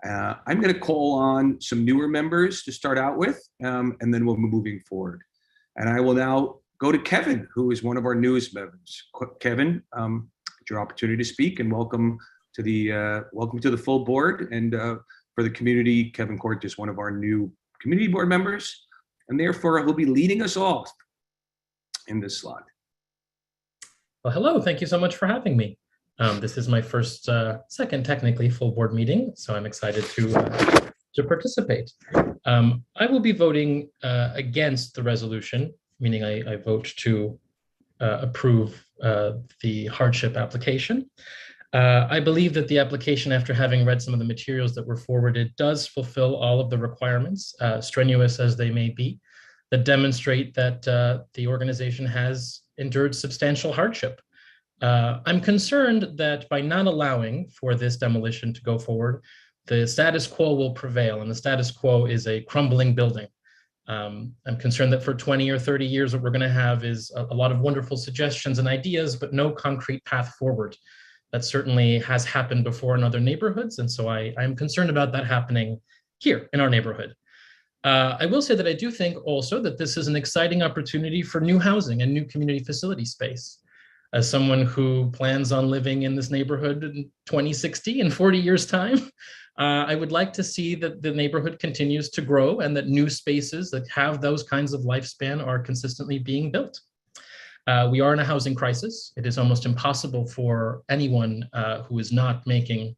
I'm going to call on some newer members to start out with, and then we'll be moving forward. And I will now go to Kevin, who is one of our newest members. Kevin, it's your opportunity to speak, and welcome to the full board. And for the community, Kevin Court is one of our new community board members, and therefore he'll be leading us off in this slot. Well, hello. Thank you so much for having me. This is my second technically full board meeting, so I'm excited to participate. I will be voting against the resolution, meaning I vote to approve the hardship application. I believe that the application, after having read some of the materials that were forwarded, does fulfill all of the requirements, strenuous as they may be, that demonstrate that the organization has endured substantial hardship. I'm concerned that by not allowing for this demolition to go forward, the status quo will prevail, and the status quo is a crumbling building. I'm concerned that for 20 or 30 years, what we're going to have is a lot of wonderful suggestions and ideas, but no concrete path forward. That certainly has happened before in other neighborhoods, and so I'm concerned about that happening here in our neighborhood. I will say that I do think also that this is an exciting opportunity for new housing and new community facility space. As someone who plans on living in this neighborhood in 2060, in 40 years' time, I would like to see that the neighborhood continues to grow and that new spaces that have those kinds of lifespan are consistently being built. We are in a housing crisis. It is almost impossible for anyone who is not making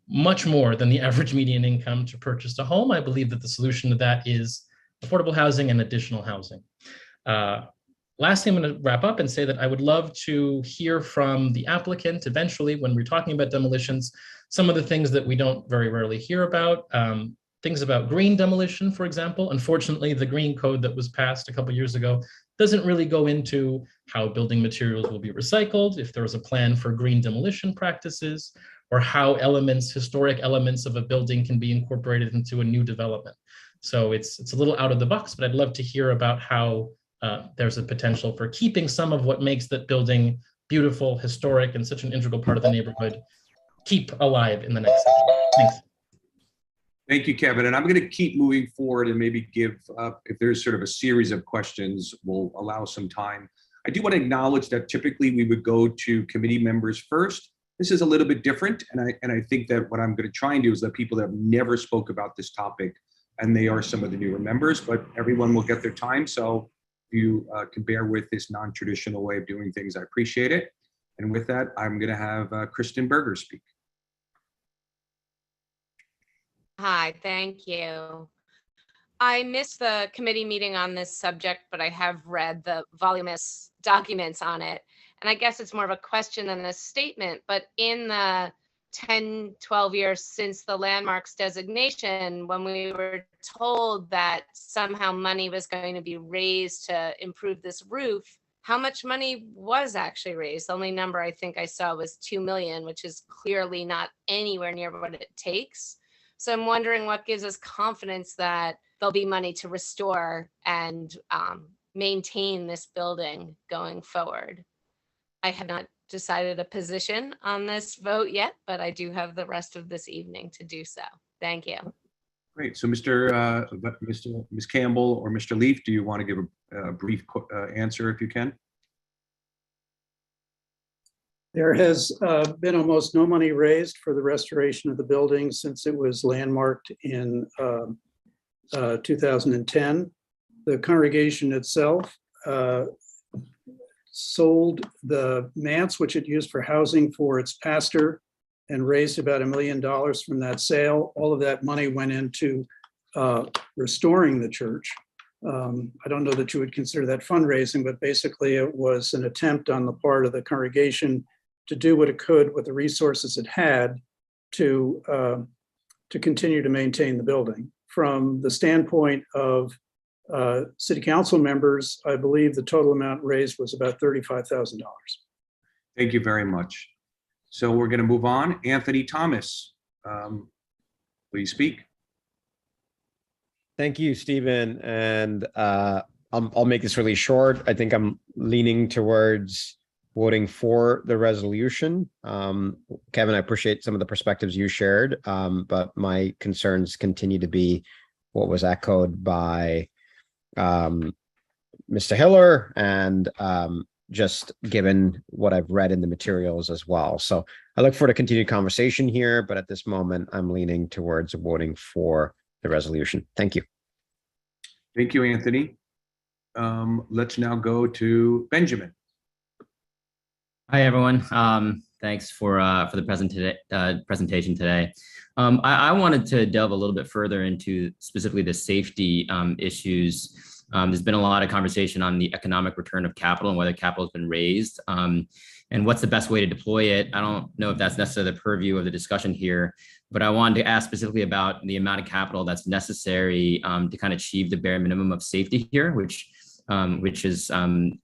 much more than the average median income to purchase a home. I believe that the solution to that is affordable housing and additional housing. Lastly, I'm going to wrap up and say that I would love to hear from the applicant eventually when we're talking about demolitions, some of the things that we don't very rarely hear about, things about green demolition, for example. Unfortunately, the green code that was passed a couple of years ago doesn't really go into how building materials will be recycled, if there was a plan for green demolition practices, or how historic elements of a building can be incorporated into a new development. So it's a little out of the box, but I'd love to hear about how there's a potential for keeping some of what makes that building beautiful, historic, and such an integral part of the neighborhood keep alive in the next section. Thanks. Thank you, Kevin. And I'm going to keep moving forward and maybe give, if there's sort of a series of questions, we'll allow some time. I do want to acknowledge that typically we would go to committee members first. This is a little bit different. And I think that what I'm going to try and do is let people that have never spoke about this topic, and they are some of the newer members, but everyone will get their time. So if you can bear with this non-traditional way of doing things, I appreciate it. And with that, I'm going to have Kristen Berger speak. Hi, thank you. I missed the committee meeting on this subject, but I have read the voluminous documents on it. And I guess it's more of a question than a statement, but in the 10, 12 years since the landmarks designation, when we were told that somehow money was going to be raised to improve this roof, how much money was actually raised? The only number I think I saw was 2 million, which is clearly not anywhere near what it takes. So I'm wondering what gives us confidence that there'll be money to restore and maintain this building going forward. I have not decided a position on this vote yet, but I do have the rest of this evening to do so. Thank you. Great. So Ms. Campbell or Mr. Leaf, do you want to give a brief answer if you can? There has been almost no money raised for the restoration of the building since it was landmarked in 2010. The congregation itself sold the manse, which it used for housing for its pastor, and raised about $1 million from that sale. All of that money went into restoring the church. I don't know that you would consider that fundraising, but basically it was an attempt on the part of the congregation to do what it could with the resources it had to continue to maintain the building. From the standpoint of city council members, I believe the total amount raised was about $35,000. Thank you very much. So we're going to move on. Anthony Thomas, please speak. Thank you, Stephen. And I'll make this really short. I think I'm leaning towards voting for the resolution. Kevin, I appreciate some of the perspectives you shared, but my concerns continue to be what was echoed by Mr. Hiller and just given what I've read in the materials as well. So I look forward to continued conversation here, but at this moment, I'm leaning towards voting for the resolution. Thank you. Thank you, Anthony. Let's now go to Benjamin. Hi, everyone. Thanks for the presentation today. I wanted to delve a little bit further into specifically the safety issues. There's been a lot of conversation on the economic return of capital and whether capital has been raised and what's the best way to deploy it. I don't know if that's necessarily the purview of the discussion here, but I wanted to ask specifically about the amount of capital that's necessary to kind of achieve the bare minimum of safety here, which is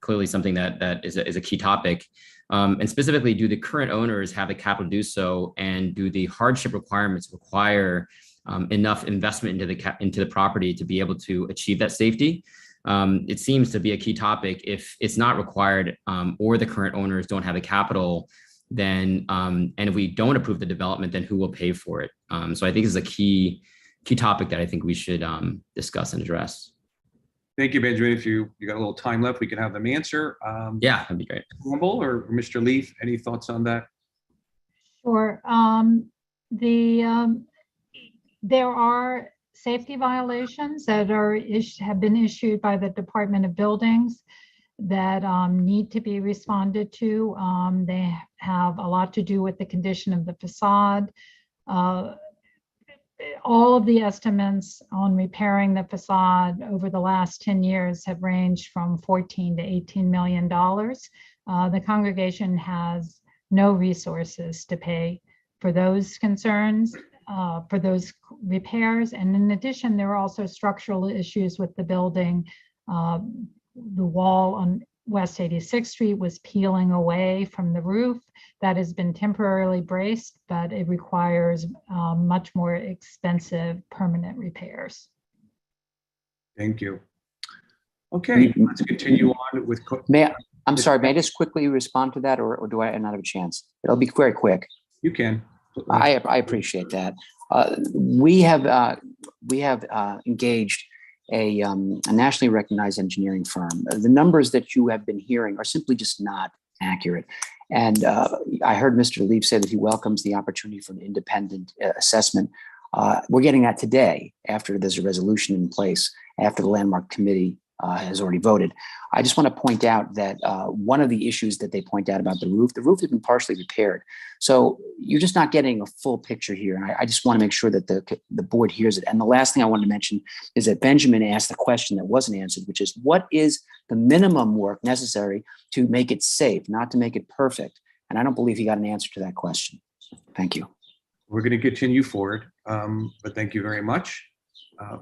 clearly something that is a key topic. And specifically, do the current owners have the capital to do so, and do the hardship requirements require enough investment into the property to be able to achieve that safety? It seems to be a key topic. If it's not required or the current owners don't have the capital, then and if we don't approve the development, then who will pay for it? So I think this is a key topic that I think we should discuss and address. Thank you, Benjamin. If you got a little time left, we can have them answer. Yeah, that'd be great. Campbell or Mr. Leaf, any thoughts on that? Sure. There are safety violations that have been issued by the Department of Buildings that need to be responded to. They have a lot to do with the condition of the facade. All of the estimates on repairing the facade over the last 10 years have ranged from $14 to $18 million. The congregation has no resources to pay for those concerns, for those repairs. And in addition, there are also structural issues with the building. The wall on West 86th Street was peeling away from the roof. That has been temporarily braced, but it requires much more expensive permanent repairs. Thank you. Okay, let's continue on with. I'm sorry, may I just quickly respond to that, or do I not have a chance? It'll be very quick. You can. I appreciate that. We have engaged a nationally recognized engineering firm. The numbers that you have been hearing are simply just not accurate. And I heard Mr. Leaf say that he welcomes the opportunity for an independent assessment. We're getting that today after there's a resolution in place, after the Landmark Committee has already voted. I just want to point out that one of the issues that they point out about the roof has been partially repaired. So you're just not getting a full picture here. And I just want to make sure that the board hears it. And the last thing I wanted to mention is that Benjamin asked the question that wasn't answered, which is what is the minimum work necessary to make it safe, not to make it perfect? And I don't believe he got an answer to that question. Thank you. We're going to continue forward, but thank you very much.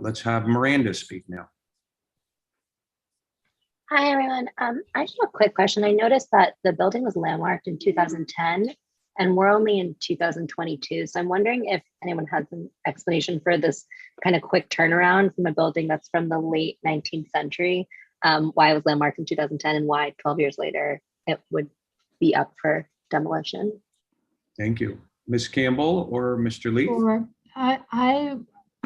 Let's have Miranda speak now. Hi, everyone. I just have a quick question. I noticed that the building was landmarked in 2010, and we're only in 2022. So I'm wondering if anyone has an explanation for this kind of quick turnaround from a building that's from the late 19th century. why it was landmarked in 2010 and why 12 years later it would be up for demolition. Thank you. Ms. Campbell or Mr. Leaf? Sure.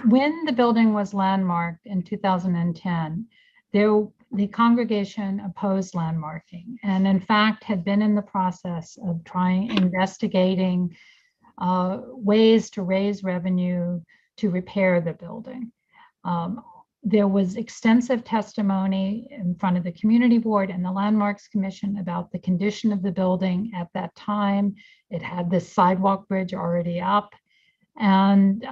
When the building was landmarked in 2010, the congregation opposed landmarking and in fact had been in the process of investigating ways to raise revenue to repair the building. There was extensive testimony in front of the community board and the Landmarks Commission about the condition of the building at that time. It had this sidewalk bridge already up. And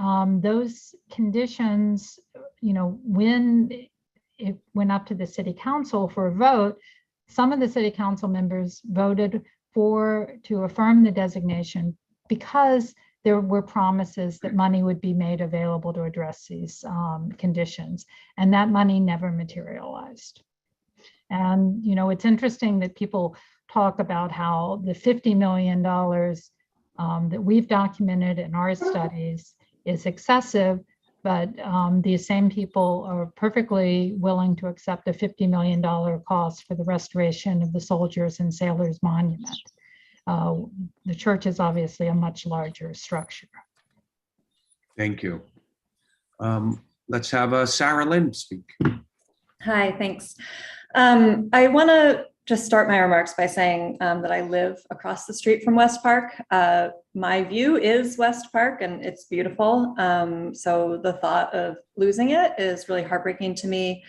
those conditions, when it went up to the city council for a vote, some of the city council members voted to affirm the designation because there were promises that money would be made available to address these conditions, and that money never materialized. And, it's interesting that people talk about how the $50 million that we've documented in our studies is excessive, but these same people are perfectly willing to accept a $50 million cost for the restoration of the Soldiers and Sailors Monument. The church is obviously a much larger structure. Thank you. Let's have Sarah Lynn speak. Hi, thanks. I want to just start my remarks by saying that I live across the street from West Park. My view is West Park and it's beautiful. So the thought of losing it is really heartbreaking to me.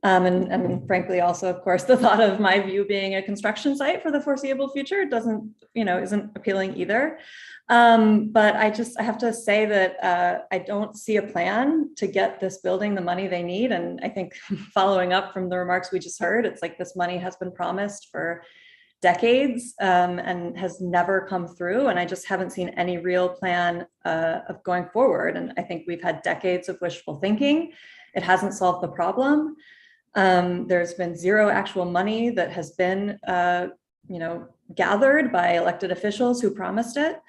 And frankly, also, of course, the thought of my view being a construction site for the foreseeable future isn't appealing either. But I have to say that I don't see a plan to get this building the money they need. And I think following up from the remarks we just heard, it's like this money has been promised for decades and has never come through. And I just haven't seen any real plan of going forward. And I think we've had decades of wishful thinking. It hasn't solved the problem. There's been zero actual money that has been, gathered by elected officials who promised it.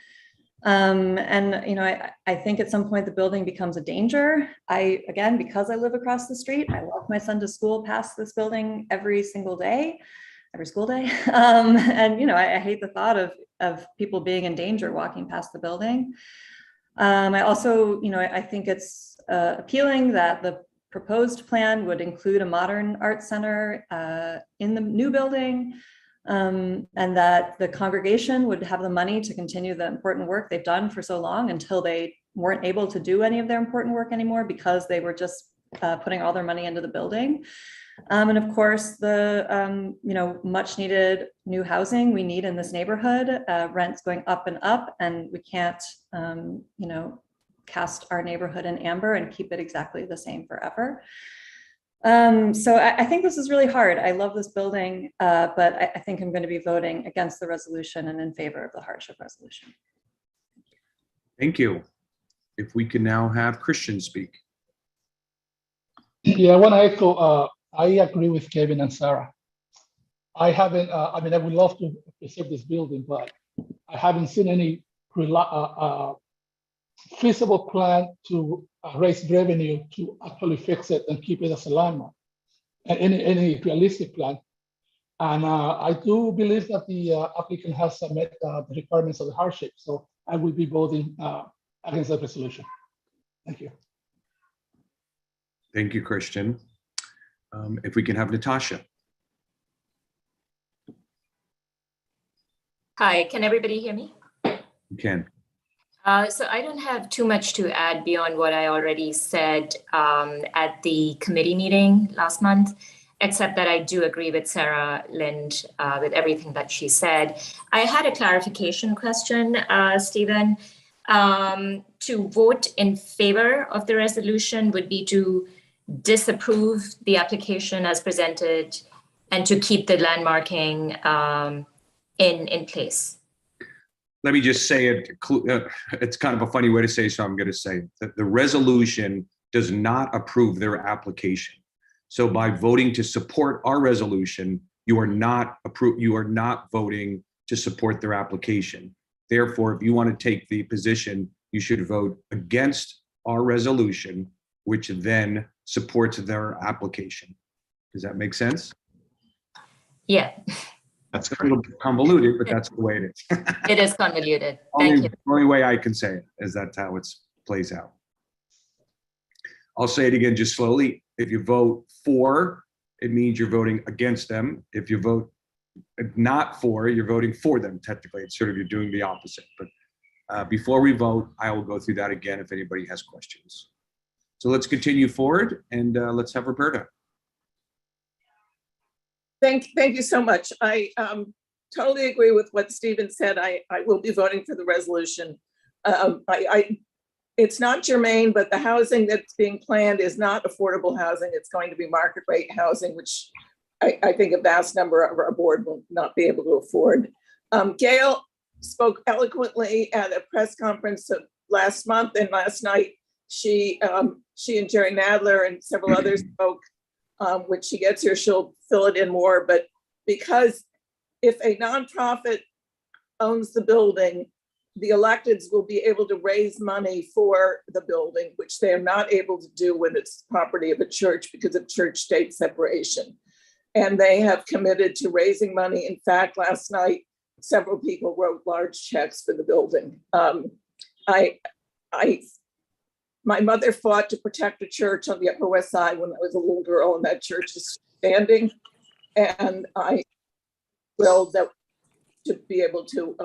I think at some point the building becomes a danger. Because I live across the street, I walk my son to school past this building every school day. I hate the thought of people being in danger walking past the building. I also, I think it's appealing that the proposed plan would include a modern art center in the new building, and that the congregation would have the money to continue the important work they've done for so long until they weren't able to do any of their important work anymore because they were just putting all their money into the building. And of course, the much needed new housing we need in this neighborhood. Rents going up and up, and we can't cast our neighborhood in amber and keep it exactly the same forever. So I think this is really hard. I love this building, but I think I'm going to be voting against the resolution and in favor of the hardship resolution. Thank you. If we can now have Christian speak. Yeah, I want to echo, I agree with Kevin and Sarah. I haven't, I would love to preserve this building, but I haven't seen any feasible plan to raise revenue to actually fix it and keep it as a landmark, and any realistic plan. And I do believe that the applicant has met the requirements of the hardship. So I will be voting against that resolution. Thank you. Thank you, Christian. If we can have Natasha. Hi, can everybody hear me? You can. So I don't have too much to add beyond what I already said at the committee meeting last month, except that I do agree with Sarah Lind with everything that she said. I had a clarification question, Stephen. To vote in favor of the resolution would be to disapprove the application as presented and to keep the landmarking in place. Let me just say it, it's kind of a funny way to say, so I'm going to say that the resolution does not approve their application. So by voting to support our resolution, you are not voting to support their application. Therefore, if you want to take the position, you should vote against our resolution, which then supports their application. Does that make sense? Yeah, That's It's a little bit convoluted, but that's the way it is. it is convoluted. Thank Only, you. only way I can say it is that's how it plays out. I'll say it again just slowly. If you vote for, it means you're voting against them. If you vote not for, you're voting for them. Technically, it's sort of you're doing the opposite. But before we vote, I will go through that again if anybody has questions. So let's continue forward and let's have Roberta. Thank you so much. I totally agree with what Stephen said. I will be voting for the resolution. It's not germane, but the housing that's being planned is not affordable housing. It's going to be market rate housing, which I think a vast number of our board will not be able to afford. Gail spoke eloquently at a press conference last month, and last night she and Jerry Nadler and several others spoke. When she gets here, she'll fill it in more. But because if a nonprofit owns the building, the electeds will be able to raise money for the building, which they are not able to do when it's property of a church because of church-state separation. And they have committed to raising money. In fact, last night, several people wrote large checks for the building. My mother fought to protect a church on the Upper West Side when I was a little girl, and that church is standing. And I will to be able to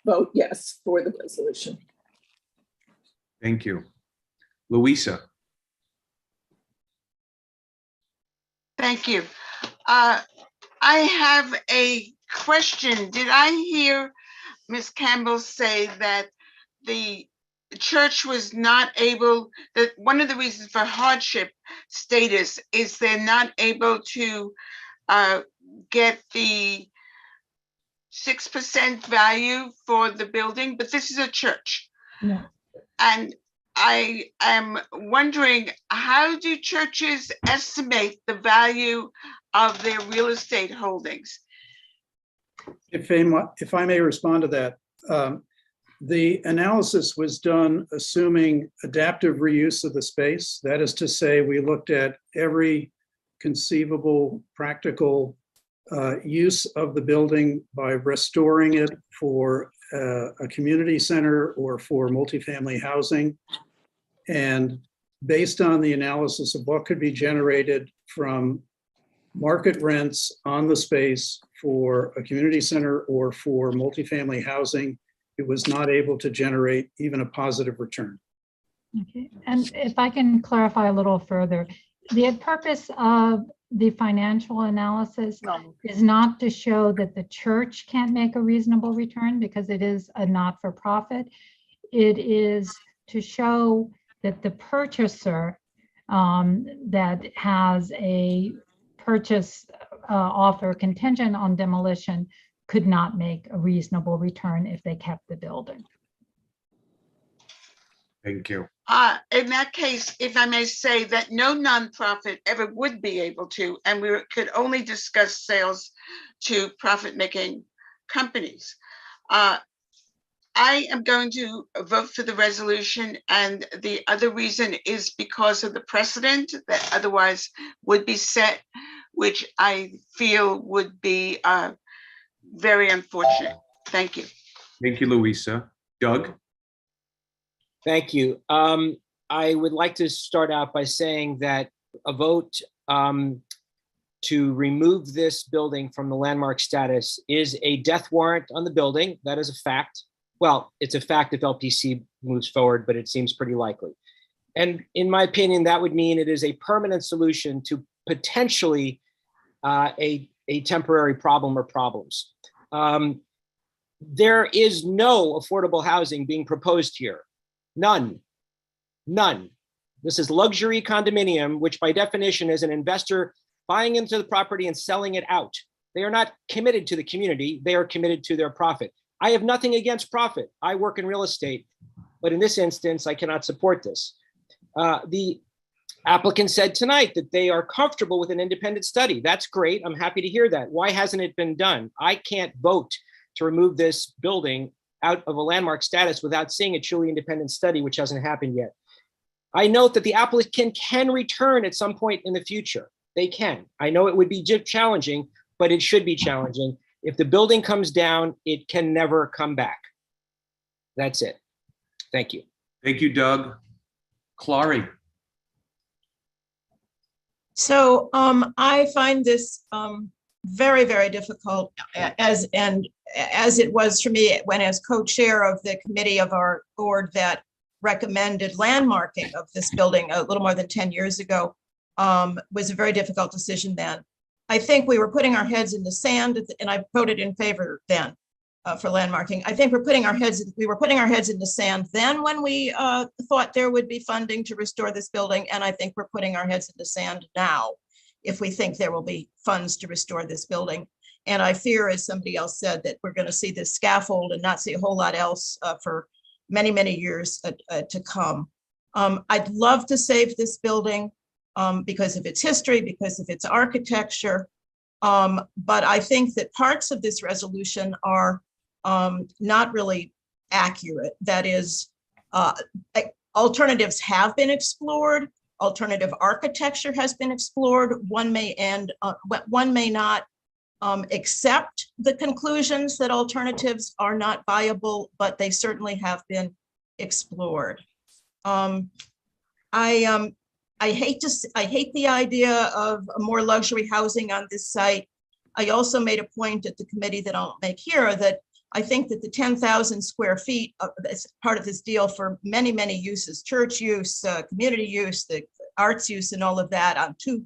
vote yes for the resolution. Thank you. Louisa. Thank you. I have a question. Did I hear Ms. Campbell say that the church was not able, that one of the reasons for hardship status is they're not able to get the 6% value for the building, but this is a church. No. And I am wondering, how do churches estimate the value of their real estate holdings? If I may respond to that, the analysis was done assuming adaptive reuse of the space. That is to say, we looked at every conceivable practical use of the building by restoring it for a community center or for multifamily housing. And based on the analysis of what could be generated from market rents on the space for a community center or for multifamily housing, it was not able to generate even a positive return. Okay, and if I can clarify a little further, the purpose of the financial analysis is not to show that the church can't make a reasonable return because it is a not-for-profit. It is to show that the purchaser that has a purchase offer contingent on demolition could not make a reasonable return if they kept the building. Thank you. In that case, if I may say that no nonprofit ever would be able to, and we could only discuss sales to profit-making companies. I am going to vote for the resolution, and the other reason is because of the precedent that otherwise would be set, which I feel would be very unfortunate. Thank you. Thank you, Louisa. Doug? Thank you. I would like to start out by saying that a vote to remove this building from the landmark status is a death warrant on the building. That is a fact. Well, it's a fact if LPC moves forward, but it seems pretty likely. And in my opinion, that would mean it is a permanent solution to potentially a temporary problem or problems. There is no affordable housing being proposed here. None. This is luxury condominium, which by definition is an investor buying into the property and selling it out. They are not committed to the community. They are committed to their profit. I have nothing against profit. I work in real estate, but in this instance, I cannot support this. The applicant said tonight that they are comfortable with an independent study. That's great. I'm happy to hear that. Why hasn't it been done? I can't vote to remove this building out of a landmark status without seeing a truly independent study, which hasn't happened yet. I note that the applicant can return at some point in the future. They can. I know it would be challenging, but it should be challenging. If the building comes down, it can never come back. That's it. Thank you. Thank you, Doug. Clary. So I find this very, very difficult as it was for me when as co-chair of the committee of our board that recommended landmarking of this building a little more than 10 years ago. Was a very difficult decision then. I think we were putting our heads in the sand, and I voted in favor then for landmarking. I think we were putting our heads in the sand then when we thought there would be funding to restore this building, and I think we're putting our heads in the sand now if we think there will be funds to restore this building. And I fear, as somebody else said, that we're going to see this scaffold and not see a whole lot else for many, many years to come. I'd love to save this building because of its history, because of its architecture. But I think that parts of this resolution are not really accurate. That is, alternatives have been explored. Alternative architecture has been explored. One may not accept the conclusions that alternatives are not viable, but they certainly have been explored. I hate the idea of more luxury housing on this site. I also made a point at the committee that I'll make here that I think that the 10,000 square feet as part of this deal for many, many uses, church use, community use, the arts use and all of that on two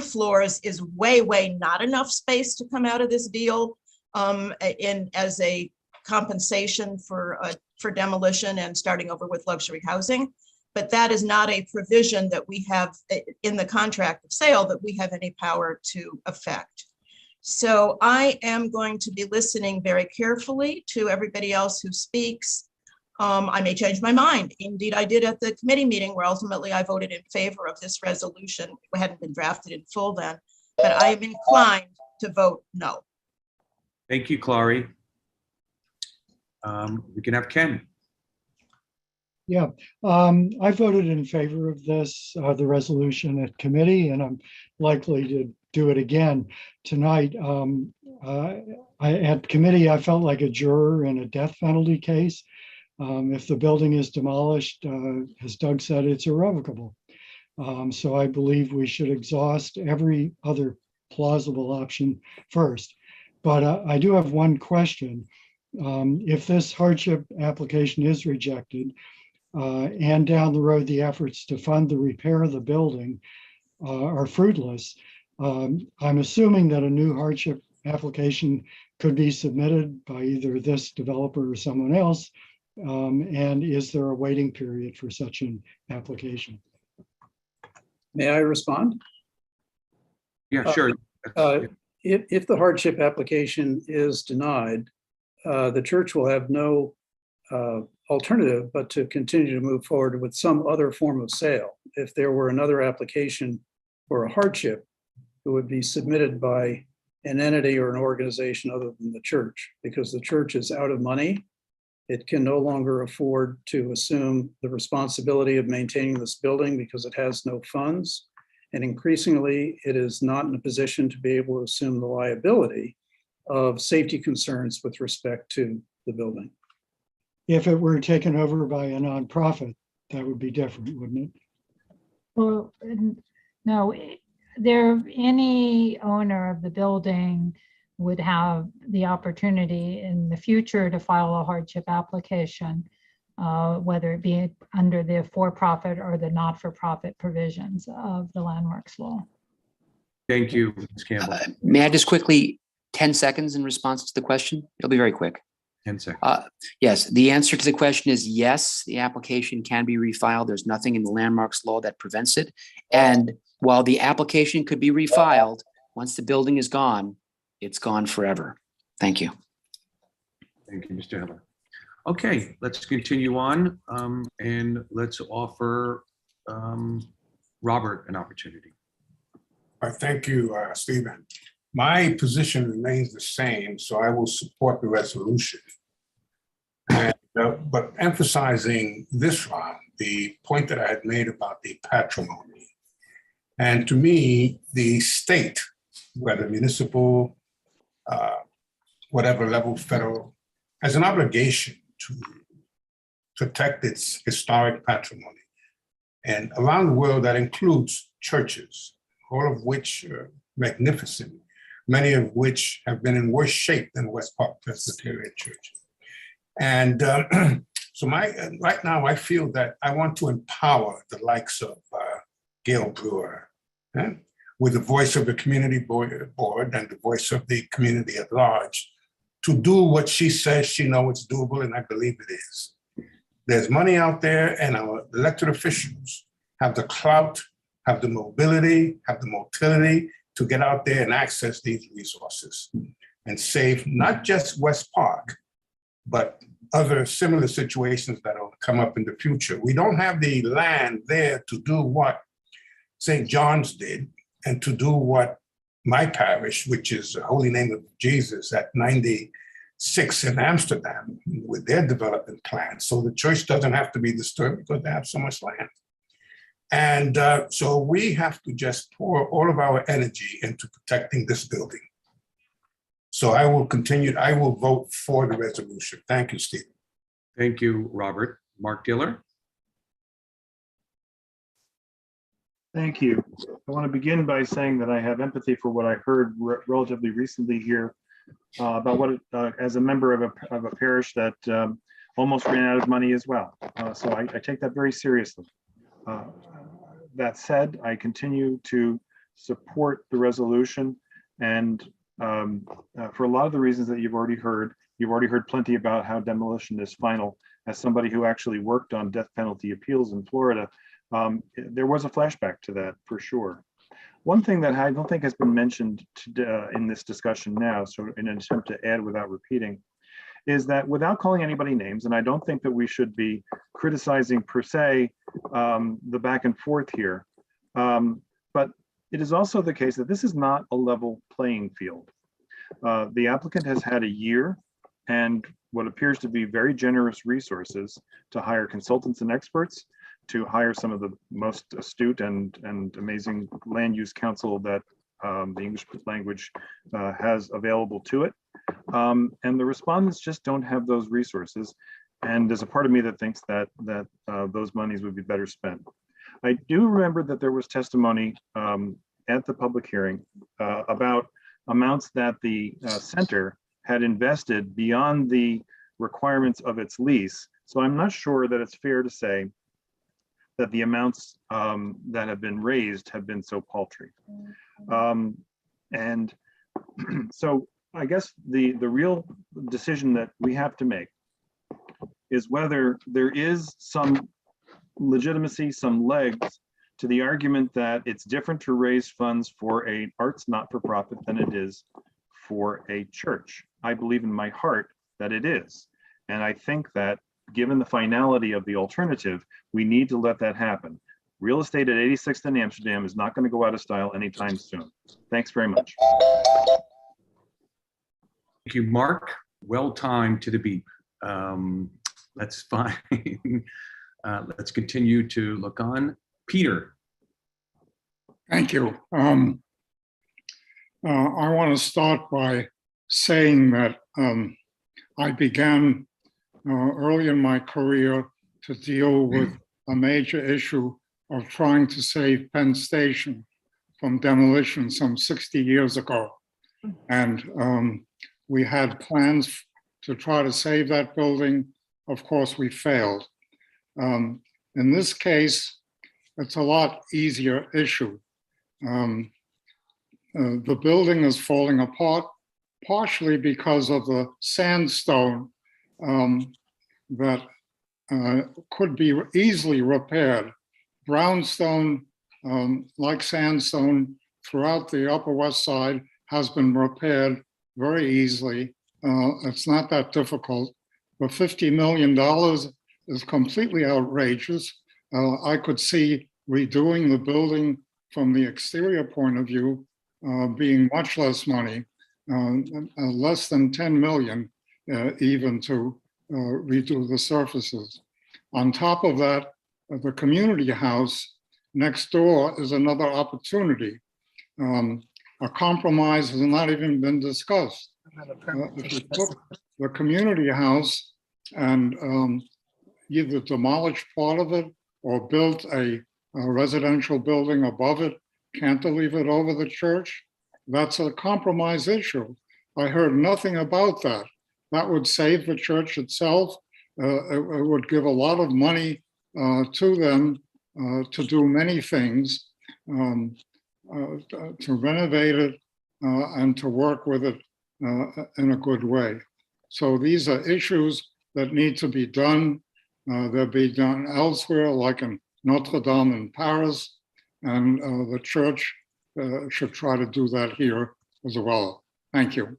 floors is way not enough space to come out of this deal as a compensation for demolition and starting over with luxury housing. But that is not a provision that we have in the contract of sale that we have any power to affect. So I am going to be listening very carefully to everybody else who speaks. I may change my mind. Indeed, I did at the committee meeting where ultimately I voted in favor of this resolution. It hadn't been drafted in full then, but I am inclined to vote no. Thank you, Clary. We can have Ken. Yeah, I voted in favor of this, the resolution at committee, and I'm likely to do it again tonight. At committee, I felt like a juror in a death penalty case. If the building is demolished, as Doug said, it's irrevocable. So I believe we should exhaust every other plausible option first. But I do have one question. If this hardship application is rejected, and down the road, the efforts to fund the repair of the building are fruitless, I'm assuming that a new hardship application could be submitted by either this developer or someone else. And is there a waiting period for such an application? May I respond? Yeah, sure. If the hardship application is denied, the church will have no alternative but to continue to move forward with some other form of sale. If there were another application for a hardship, it would be submitted by an entity or an organization other than the church, because the church is out of money. It can no longer afford to assume the responsibility of maintaining this building because it has no funds. And increasingly, it is not in a position to be able to assume the liability of safety concerns with respect to the building. If it were taken over by a nonprofit, that would be different, wouldn't it? Well, no, any owner of the building would have the opportunity in the future to file a hardship application, whether it be under the for-profit or the not-for-profit provisions of the landmarks law. Thank you, Ms. Campbell. May I just quickly, 10 seconds in response to the question? It'll be very quick. 10 seconds. Yes, the answer to the question is yes, the application can be refiled. There's nothing in the landmarks law that prevents it. And while the application could be refiled, once the building is gone, it's gone forever. Thank you. Thank you, Mr. Heller. Okay, let's continue on and let's offer Robert an opportunity. Thank you, Stephen. My position remains the same, so I will support the resolution. And, but emphasizing this one, the point that I had made about the patrimony. And to me, the state, whether municipal, whatever level, federal, has an obligation to protect its historic patrimony. And around the world, that includes churches, all of which are magnificent, many of which have been in worse shape than West Park Presbyterian Church. And so right now, I feel that I want to empower the likes of Gail Brewer, with the voice of the community board and the voice of the community at large, to do what she says she knows it's doable, and I believe it is. There's money out there, and our elected officials have the clout, have the mobility, have the motility to get out there and access these resources and save not just West Park, but other similar situations that will come up in the future. We don't have the land there to do what St. John's did and to do what my parish, which is the Holy Name of Jesus at 96 in Amsterdam, with their development plan. So the church doesn't have to be disturbed because they have so much land. And so we have to just pour all of our energy into protecting this building. So I will continue, I will vote for the resolution. Thank you, Stephen. Thank you, Robert. Mark Diller. Thank you. I want to begin by saying that I have empathy for what I heard relatively recently here about what, as a member of a parish that almost ran out of money as well. So I take that very seriously. That said, I continue to support the resolution, and for a lot of the reasons that you've already heard plenty about how demolition is final. As somebody who actually worked on death penalty appeals in Florida, there was a flashback to that for sure. One thing that I don't think has been mentioned in this discussion now, so in an attempt to add without repeating, is that without calling anybody names, and I don't think that we should be criticizing per se the back and forth here, but it is also the case that this is not a level playing field. The applicant has had a year and what appears to be very generous resources to hire consultants and experts, to hire some of the most astute and amazing land use counsel that the English language has available to it. And the respondents just don't have those resources. And there's a part of me that thinks that those monies would be better spent. I do remember that there was testimony at the public hearing about amounts that the center had invested beyond the requirements of its lease. So I'm not sure that it's fair to say that the amounts that have been raised have been so paltry. And so I guess the real decision that we have to make is whether there is some legitimacy, some legs to the argument that it's different to raise funds for an arts not-for-profit than it is for a church. I believe in my heart that it is. And I think that given the finality of the alternative, we need to let that happen. Real estate at 86th and Amsterdam is not going to go out of style anytime soon. Thanks very much. Thank you, Mark. Well timed to the beep. That's fine. Let's continue to look on. Peter. Thank you. I want to start by saying that I began early in my career to deal with a major issue of trying to save Penn Station from demolition some 60 years ago. And we had plans to try to save that building. Of course, we failed. In this case, it's a lot easier issue. The building is falling apart, partially because of the sandstone that could be easily repaired. Brownstone, like sandstone, throughout the Upper West Side has been repaired very easily. It's not that difficult. But $50 million is completely outrageous. I could see redoing the building from the exterior point of view being much less money, less than 10 million even to redo the surfaces. On top of that, the community house next door is another opportunity. A compromise has not even been discussed. If you took the community house and either demolish part of it or built a residential building above it, cantilever it over the church, that's a compromise issue. I heard nothing about that. That would save the church itself. It would give a lot of money to them to do many things, to renovate it and to work with it in a good way. So these are issues that need to be done. They'll be done elsewhere, like in Notre Dame in Paris, and the church should try to do that here as well. Thank you.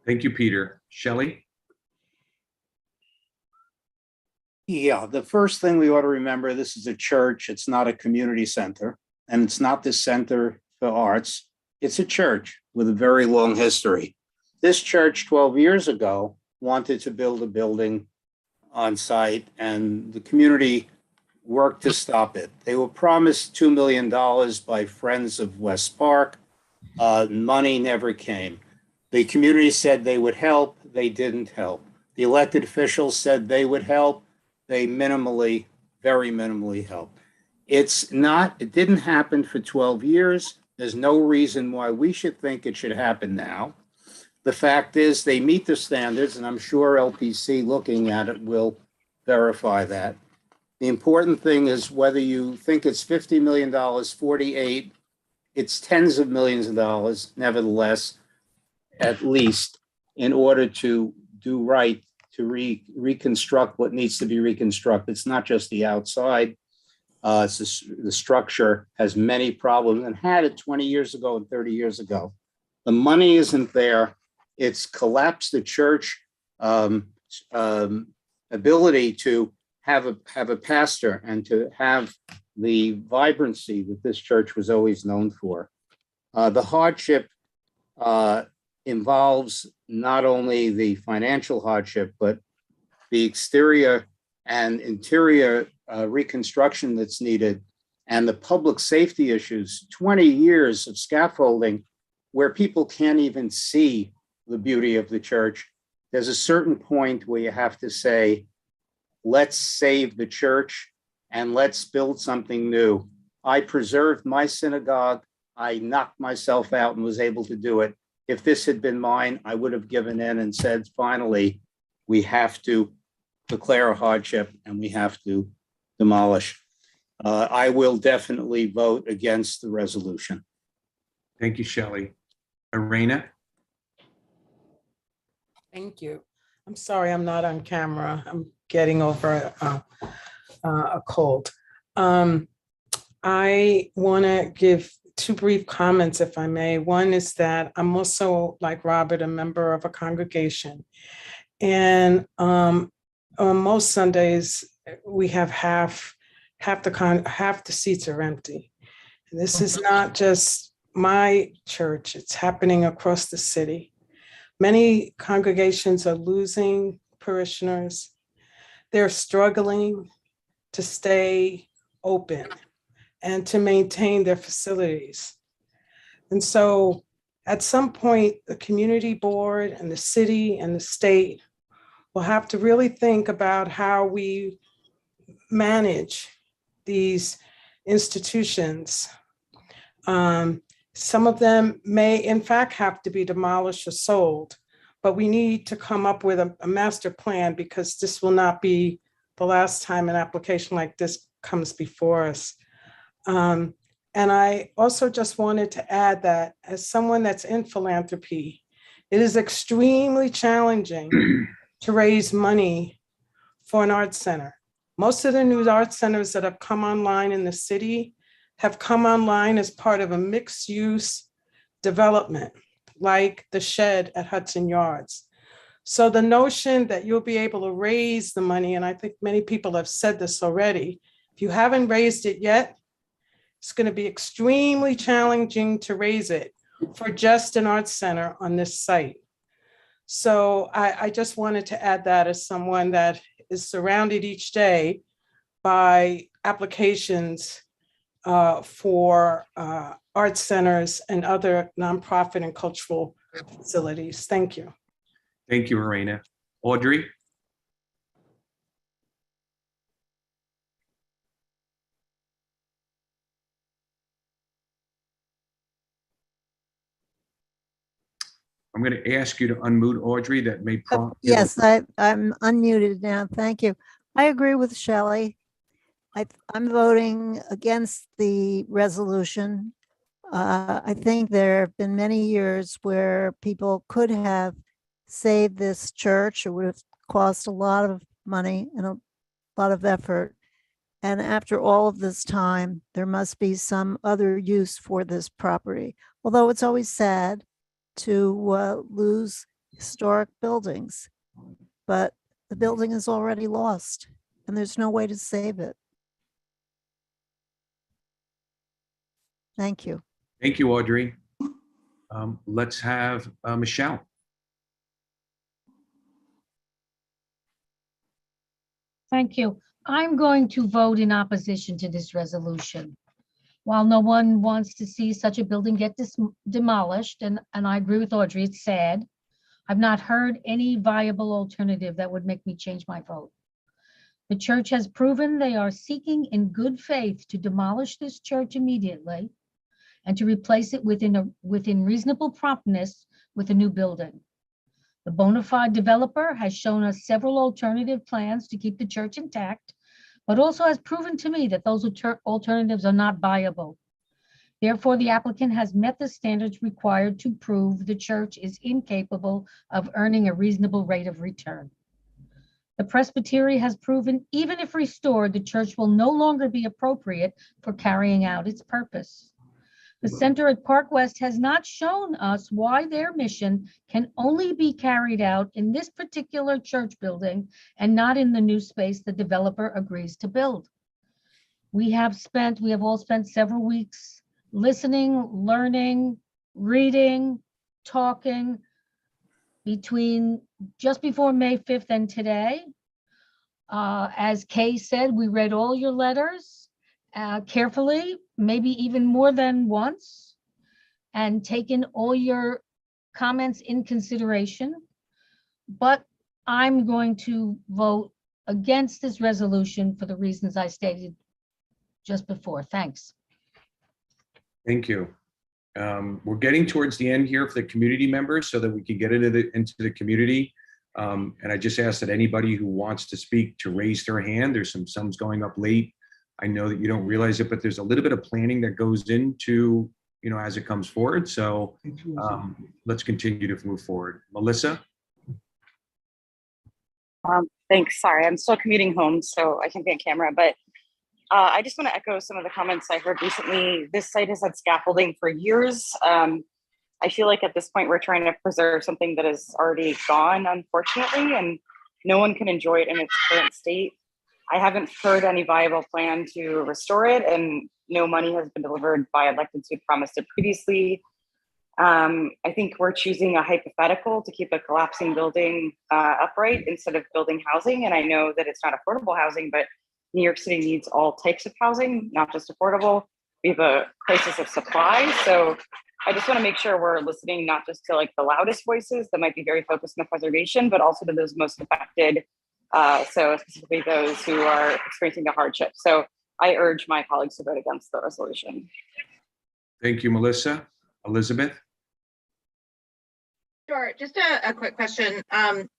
Thank you, Peter. Shelley? Yeah, the first thing we ought to remember, this is a church. It's not a community center, and it's not the center for arts. It's a church with a very long history. This church 12 years ago wanted to build a building on site, and the community worked to stop it. They were promised $2 million by Friends of West Park. Money never came. The community said they would help. They didn't help. The elected officials said they would help. They minimally, very minimally helped. It didn't happen for 12 years. There's no reason why we should think it should happen now. The fact is they meet the standards, and I'm sure LPC looking at it will verify that. The important thing is whether you think it's $50 million, 48, it's tens of millions of dollars, nevertheless, at least, in order to do right, to reconstruct what needs to be reconstructed. It's not just the outside. The structure has many problems and had it 20 years ago and 30 years ago. The money isn't there. It's collapsed the church ability to have a pastor and to have the vibrancy that this church was always known for. The hardship involves not only the financial hardship, but the exterior and interior reconstruction that's needed, and the public safety issues. 20 years of scaffolding where people can't even see the beauty of the church. There's a certain point where you have to say, let's save the church and let's build something new. I preserved my synagogue. I knocked myself out and was able to do it. If this had been mine, I would have given in and said, finally, we have to declare a hardship and we have to demolish. I will definitely vote against the resolution. Thank you, Shelley. Irena? Thank you. I'm sorry I'm not on camera. I'm getting over a cold. I want to give two brief comments, if I may. One is that I'm also, like Robert, a member of a congregation. And on most Sundays, we have half the seats are empty. And this is not just my church, it's happening across the city. Many congregations are losing parishioners. They're struggling to stay open and to maintain their facilities. And so at some point, the community board and the city and the state will have to really think about how we manage these institutions. Some of them may in fact have to be demolished or sold, but we need to come up with a master plan, because this will not be the last time an application like this comes before us. And I also just wanted to add that as someone that's in philanthropy, it is extremely challenging to raise money for an arts center. Most of the new arts centers that have come online in the city have come online as part of a mixed use development, like the shed at Hudson Yards. So the notion that you'll be able to raise the money, and I think many people have said this already, if you haven't raised it yet, it's going to be extremely challenging to raise it for just an arts center on this site. So I just wanted to add that as someone that is surrounded each day by applications for art centers and other nonprofit and cultural facilities. Thank you. Thank you, Lorena. Audrey? I'm going to ask you to unmute Audrey. That may prompt you. Yes, I'm unmuted now. Thank you. I agree with Shelley. I'm voting against the resolution. I think there have been many years where people could have saved this church. It would have cost a lot of money and a lot of effort. And after all of this time, there must be some other use for this property. Although it's always sad to lose historic buildings, but the building is already lost and there's no way to save it. Thank you. Thank you, Audrey. Let's have Michelle. Thank you. I'm going to vote in opposition to this resolution. While no one wants to see such a building get demolished, and I agree with Audrey, it's sad, I've not heard any viable alternative that would make me change my vote. The church has proven they are seeking in good faith to demolish this church immediately and to replace it within reasonable promptness with a new building. The bona fide developer has shown us several alternative plans to keep the church intact, but also has proven to me that those alternatives are not viable. Therefore, the applicant has met the standards required to prove the church is incapable of earning a reasonable rate of return. The presbytery has proven, even if restored, the church will no longer be appropriate for carrying out its purpose. The center at Park West has not shown us why their mission can only be carried out in this particular church building and not in the new space the developer agrees to build. We have all spent several weeks listening, learning, reading, talking between just before May 5th and today. As Kay said, we read all your letters carefully, maybe even more than once, and taken all your comments in consideration. But I'm going to vote against this resolution for the reasons I stated just before. Thanks. Thank you. We're getting towards the end here for the community members so that we can get into the community. And I just ask that anybody who wants to speak to raise their hand. There's some going up late. I know that you don't realize it, but there's a little bit of planning that goes into, as it comes forward. So let's continue to move forward. Melissa? Thanks. Sorry, I'm still commuting home, so I can't be on camera, but I just want to echo some of the comments I heard recently. This site has had scaffolding for years. I feel like at this point, we're trying to preserve something that is already gone, unfortunately, and no one can enjoy it in its current state. I haven't heard any viable plan to restore it, and no money has been delivered by electeds who promised it previously. I think we're choosing a hypothetical to keep a collapsing building upright instead of building housing. And I know that it's not affordable housing, but New York City needs all types of housing, not just affordable. We have a crisis of supply. So I just want to make sure we're listening not just to like the loudest voices that might be very focused on the preservation, but also to those most affected. So specifically those who are experiencing the hardship. So I urge my colleagues to vote against the resolution. Thank you, Melissa. Elizabeth? Sure. Just a quick question.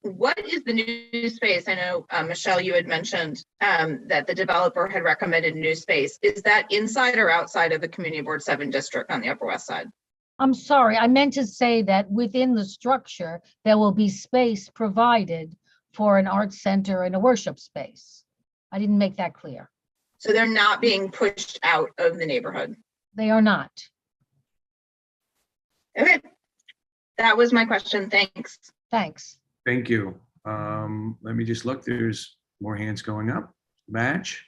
What is the new space? I know, Michelle, you had mentioned that the developer had recommended new space. Is that inside or outside of the Community Board 7 district on the Upper West Side? I'm sorry, I meant to say that within the structure, there will be space provided for an art center and a worship space. I didn't make that clear. So they're not being pushed out of the neighborhood? They are not. Okay, that was my question. Thanks. Thanks. Thank you. Let me just look. There's more hands going up. Madge?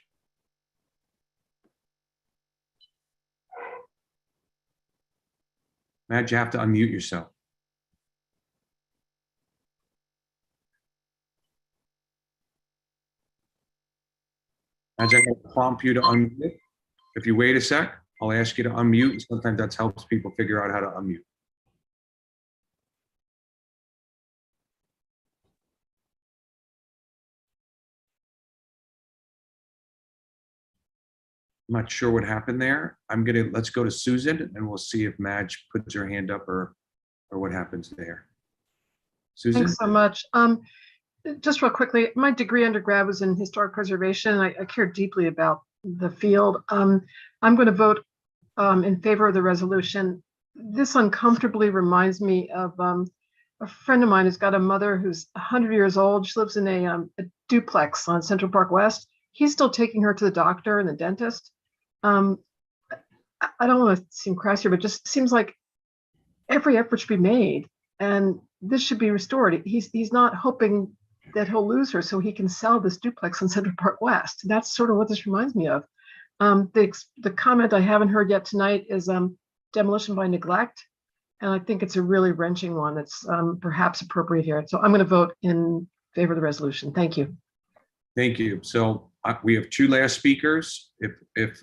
Madge, you have to unmute yourself. Madge, I can prompt you to unmute. If you wait a sec, I'll ask you to unmute. Sometimes that helps people figure out how to unmute. I'm not sure what happened there. Let's go to Susan and we'll see if Madge puts her hand up or what happens there. Susan? Thanks so much. Just real quickly, my degree undergrad was in historic preservation. I care deeply about the field. I'm going to vote in favor of the resolution. This uncomfortably reminds me of a friend of mine who's got a mother who's 100 years old. She lives in a duplex on Central Park West. He's still taking her to the doctor and the dentist. I don't want to seem crass here, but just seems like every effort should be made and this should be restored. He's not hoping that he'll lose her so he can sell this duplex on Central Park West. That's sort of what this reminds me of. The comment I haven't heard yet tonight is demolition by neglect. And I think it's a really wrenching one that's perhaps appropriate here. So I'm going to vote in favor of the resolution. Thank you. Thank you. So we have two last speakers. If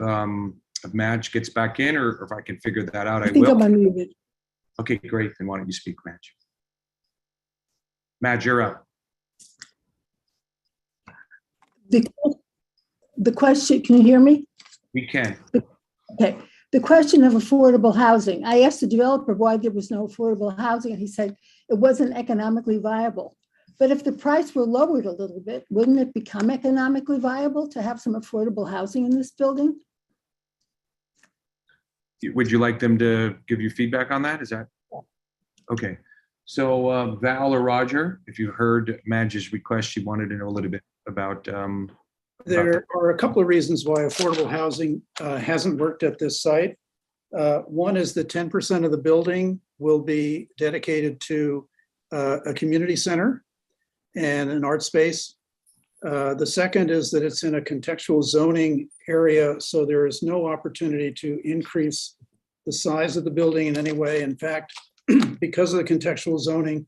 Madge gets back in, or if I can figure that out, I think will. I'm unmuted. Okay, great. Then why don't you speak, Madge? Madge, you're up. The question, can you hear me? We can. Okay. The question of affordable housing. I asked the developer why there was no affordable housing, and he said it wasn't economically viable. But if the price were lowered a little bit, wouldn't it become economically viable to have some affordable housing in this building? Would you like them to give you feedback on that? Is that okay? So Val or Roger, if you heard Madge's request, she wanted to know a little bit about. There are a couple of reasons why affordable housing hasn't worked at this site. One is that 10% of the building will be dedicated to a community center and an art space. The second is that it's in a contextual zoning area, so there is no opportunity to increase the size of the building in any way. In fact, because of the contextual zoning,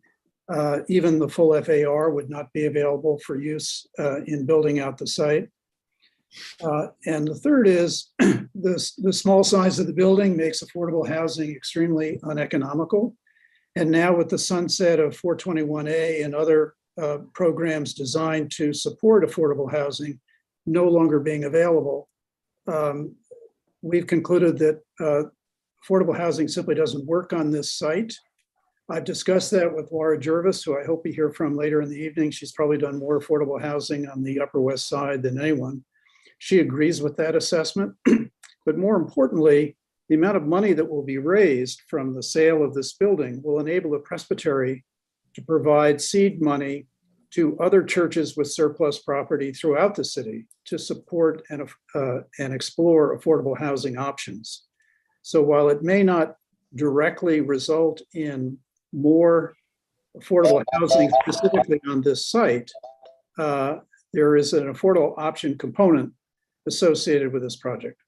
even the full FAR would not be available for use in building out the site. And the third is the small size of the building makes affordable housing extremely uneconomical. And now with the sunset of 421A and other programs designed to support affordable housing no longer being available, we've concluded that affordable housing simply doesn't work on this site. I've discussed that with Laura Jervis, who I hope we hear from later in the evening. She's probably done more affordable housing on the Upper West Side than anyone. She agrees with that assessment. But more importantly, the amount of money that will be raised from the sale of this building will enable the presbytery to provide seed money to other churches with surplus property throughout the city to support and explore affordable housing options. So while it may not directly result in more affordable housing specifically on this site, there is an affordable option component associated with this project.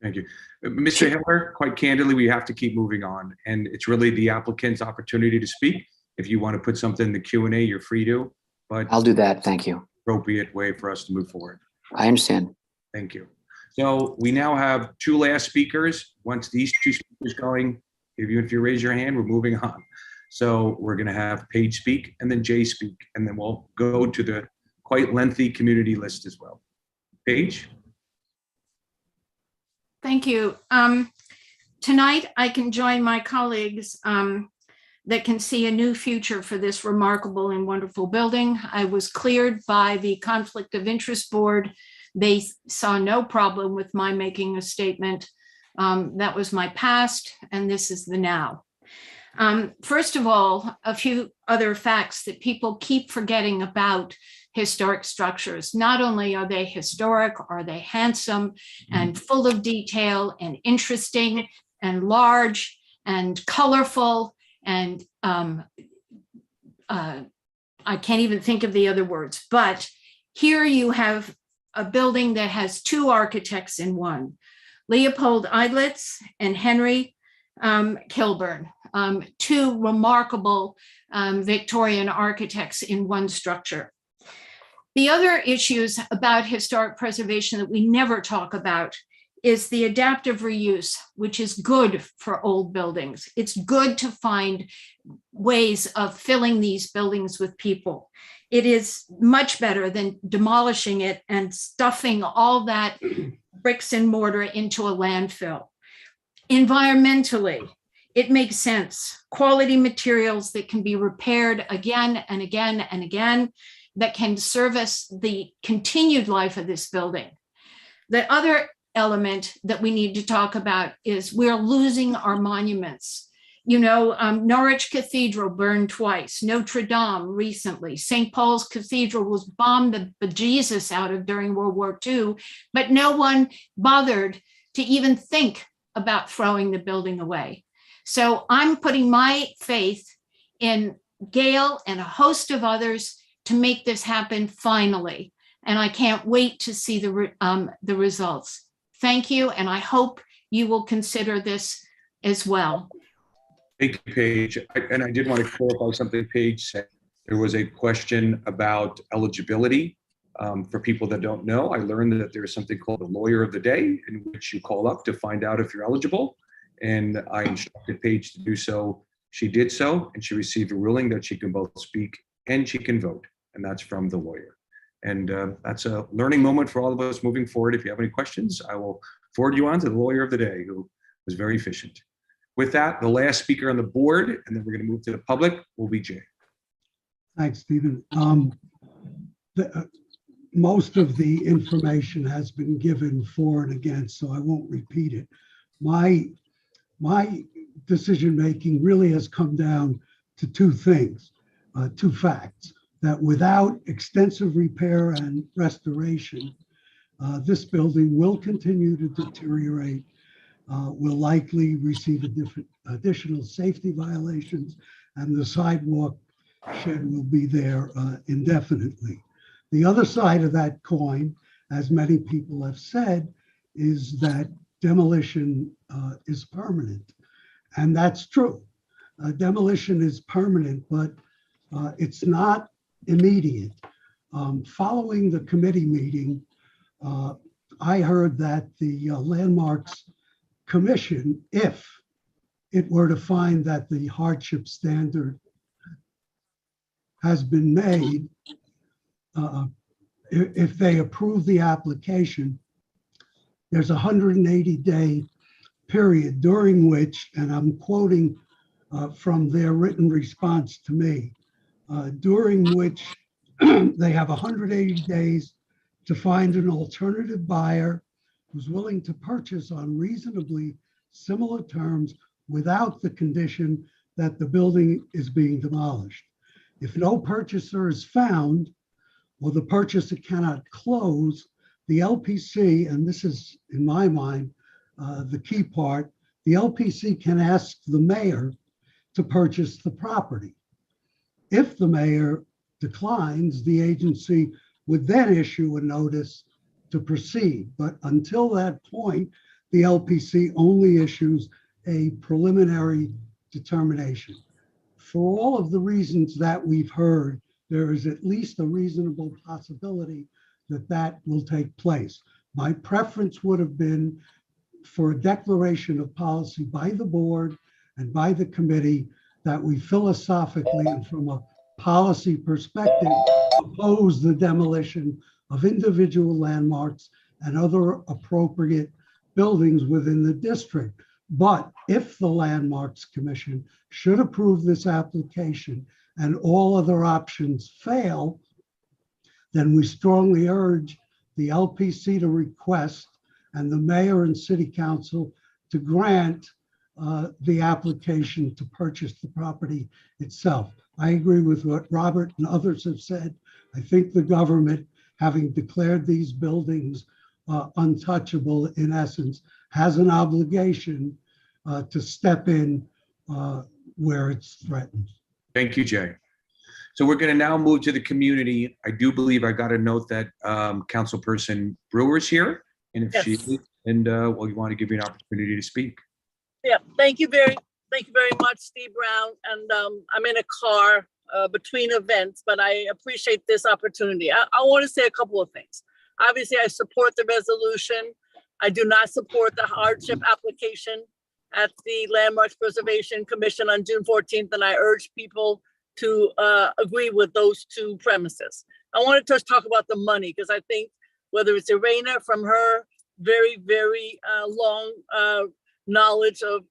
Thank you. Mr. Hitler, quite candidly, we have to keep moving on, and it's really the applicant's opportunity to speak. If you want to put something in the Q&A, you're free to, but I'll do that. Thank you. Appropriate way for us to move forward. I understand. Thank you. So we now have two last speakers. Once these two speakers going, if you raise your hand, we're moving on. So we're going to have Paige speak and then Jay speak, and then we'll go to the quite lengthy community list as well. Paige? Thank you. Tonight, I can join my colleagues that can see a new future for this remarkable and wonderful building. I was cleared by the Conflict of Interest Board. They saw no problem with my making a statement. That was my past, and this is the now. First of all, a few other facts that people keep forgetting about historic structures. Not only are they historic, are they handsome and full of detail and interesting and large and colorful and I can't even think of the other words, but here you have a building that has two architects in one, Leopold Eidlitz and Henry Kilburn, two remarkable Victorian architects in one structure. The other issues about historic preservation that we never talk about is the adaptive reuse, which is good for old buildings. It's good to find ways of filling these buildings with people. It is much better than demolishing it and stuffing all that bricks and mortar into a landfill. Environmentally, it makes sense. Quality materials that can be repaired again and again and again, that can service the continued life of this building. The other element that we need to talk about is we're losing our monuments. You know, Norwich Cathedral burned twice, Notre Dame recently, St. Paul's Cathedral was bombed the bejesus out of during World War II, but no one bothered to even think about throwing the building away. So I'm putting my faith in Gail and a host of others to make this happen finally. And I can't wait to see the results. Thank you, and I hope you will consider this as well. Thank you, Paige. And I did want to clarify something Paige said. There was a question about eligibility. For people that don't know, I learned that there's something called the lawyer of the day, in which you call up to find out if you're eligible. And I instructed Paige to do so. She did so, and she received a ruling that she can both speak and she can vote. And that's from the lawyer. And that's a learning moment for all of us moving forward. If you have any questions, I will forward you on to the lawyer of the day, who was very efficient. With that, the last speaker on the board, and then we're going to move to the public, will be Jay. Thanks, Stephen. Most of the information has been given for and against, so I won't repeat it. My decision-making really has come down to two things, two facts: that without extensive repair and restoration, this building will continue to deteriorate, will likely receive additional safety violations, and the sidewalk shed will be there indefinitely. The other side of that coin, as many people have said, is that demolition is permanent. And that's true. Demolition is permanent, but it's not immediate. Following the committee meeting, I heard that the Landmarks Commission, if it were to find that the hardship standard has been made, if they approve the application, there's a 180-day period during which, and I'm quoting from their written response to me, during which they have 180 days to find an alternative buyer who's willing to purchase on reasonably similar terms without the condition that the building is being demolished. If no purchaser is found, or the purchaser cannot close, the LPC, and this is in my mind the key part, the LPC can ask the mayor to purchase the property. If the mayor declines, the agency would then issue a notice to proceed. But until that point, the LPC only issues a preliminary determination. For all of the reasons that we've heard, there is at least a reasonable possibility that that will take place. My preference would have been for a declaration of policy by the board and by the committee that we philosophically and from a policy perspective oppose the demolition of individual landmarks and other appropriate buildings within the district. But if the Landmarks Commission should approve this application and all other options fail, then we strongly urge the LPC to request and the mayor and city council to grant the application to purchase the property itself. I agree with what Robert and others have said. I think the government, having declared these buildings untouchable in essence, has an obligation to step in where it's threatened. Thank you, Jay. So we're going to now move to the community. I do believe I got a note that Councilperson Brewer's here, and if she is, and well, you want to give you an opportunity to speak. Yeah, thank you very much, Steve Brown. And I'm in a car between events, but I appreciate this opportunity. I want to say a couple of things. Obviously, I support the resolution. I do not support the hardship application at the Landmarks Preservation Commission on June 14th, and I urge people to agree with those two premises. I wanted to talk about the money, because I think whether it's Irena from her very, very long knowledge of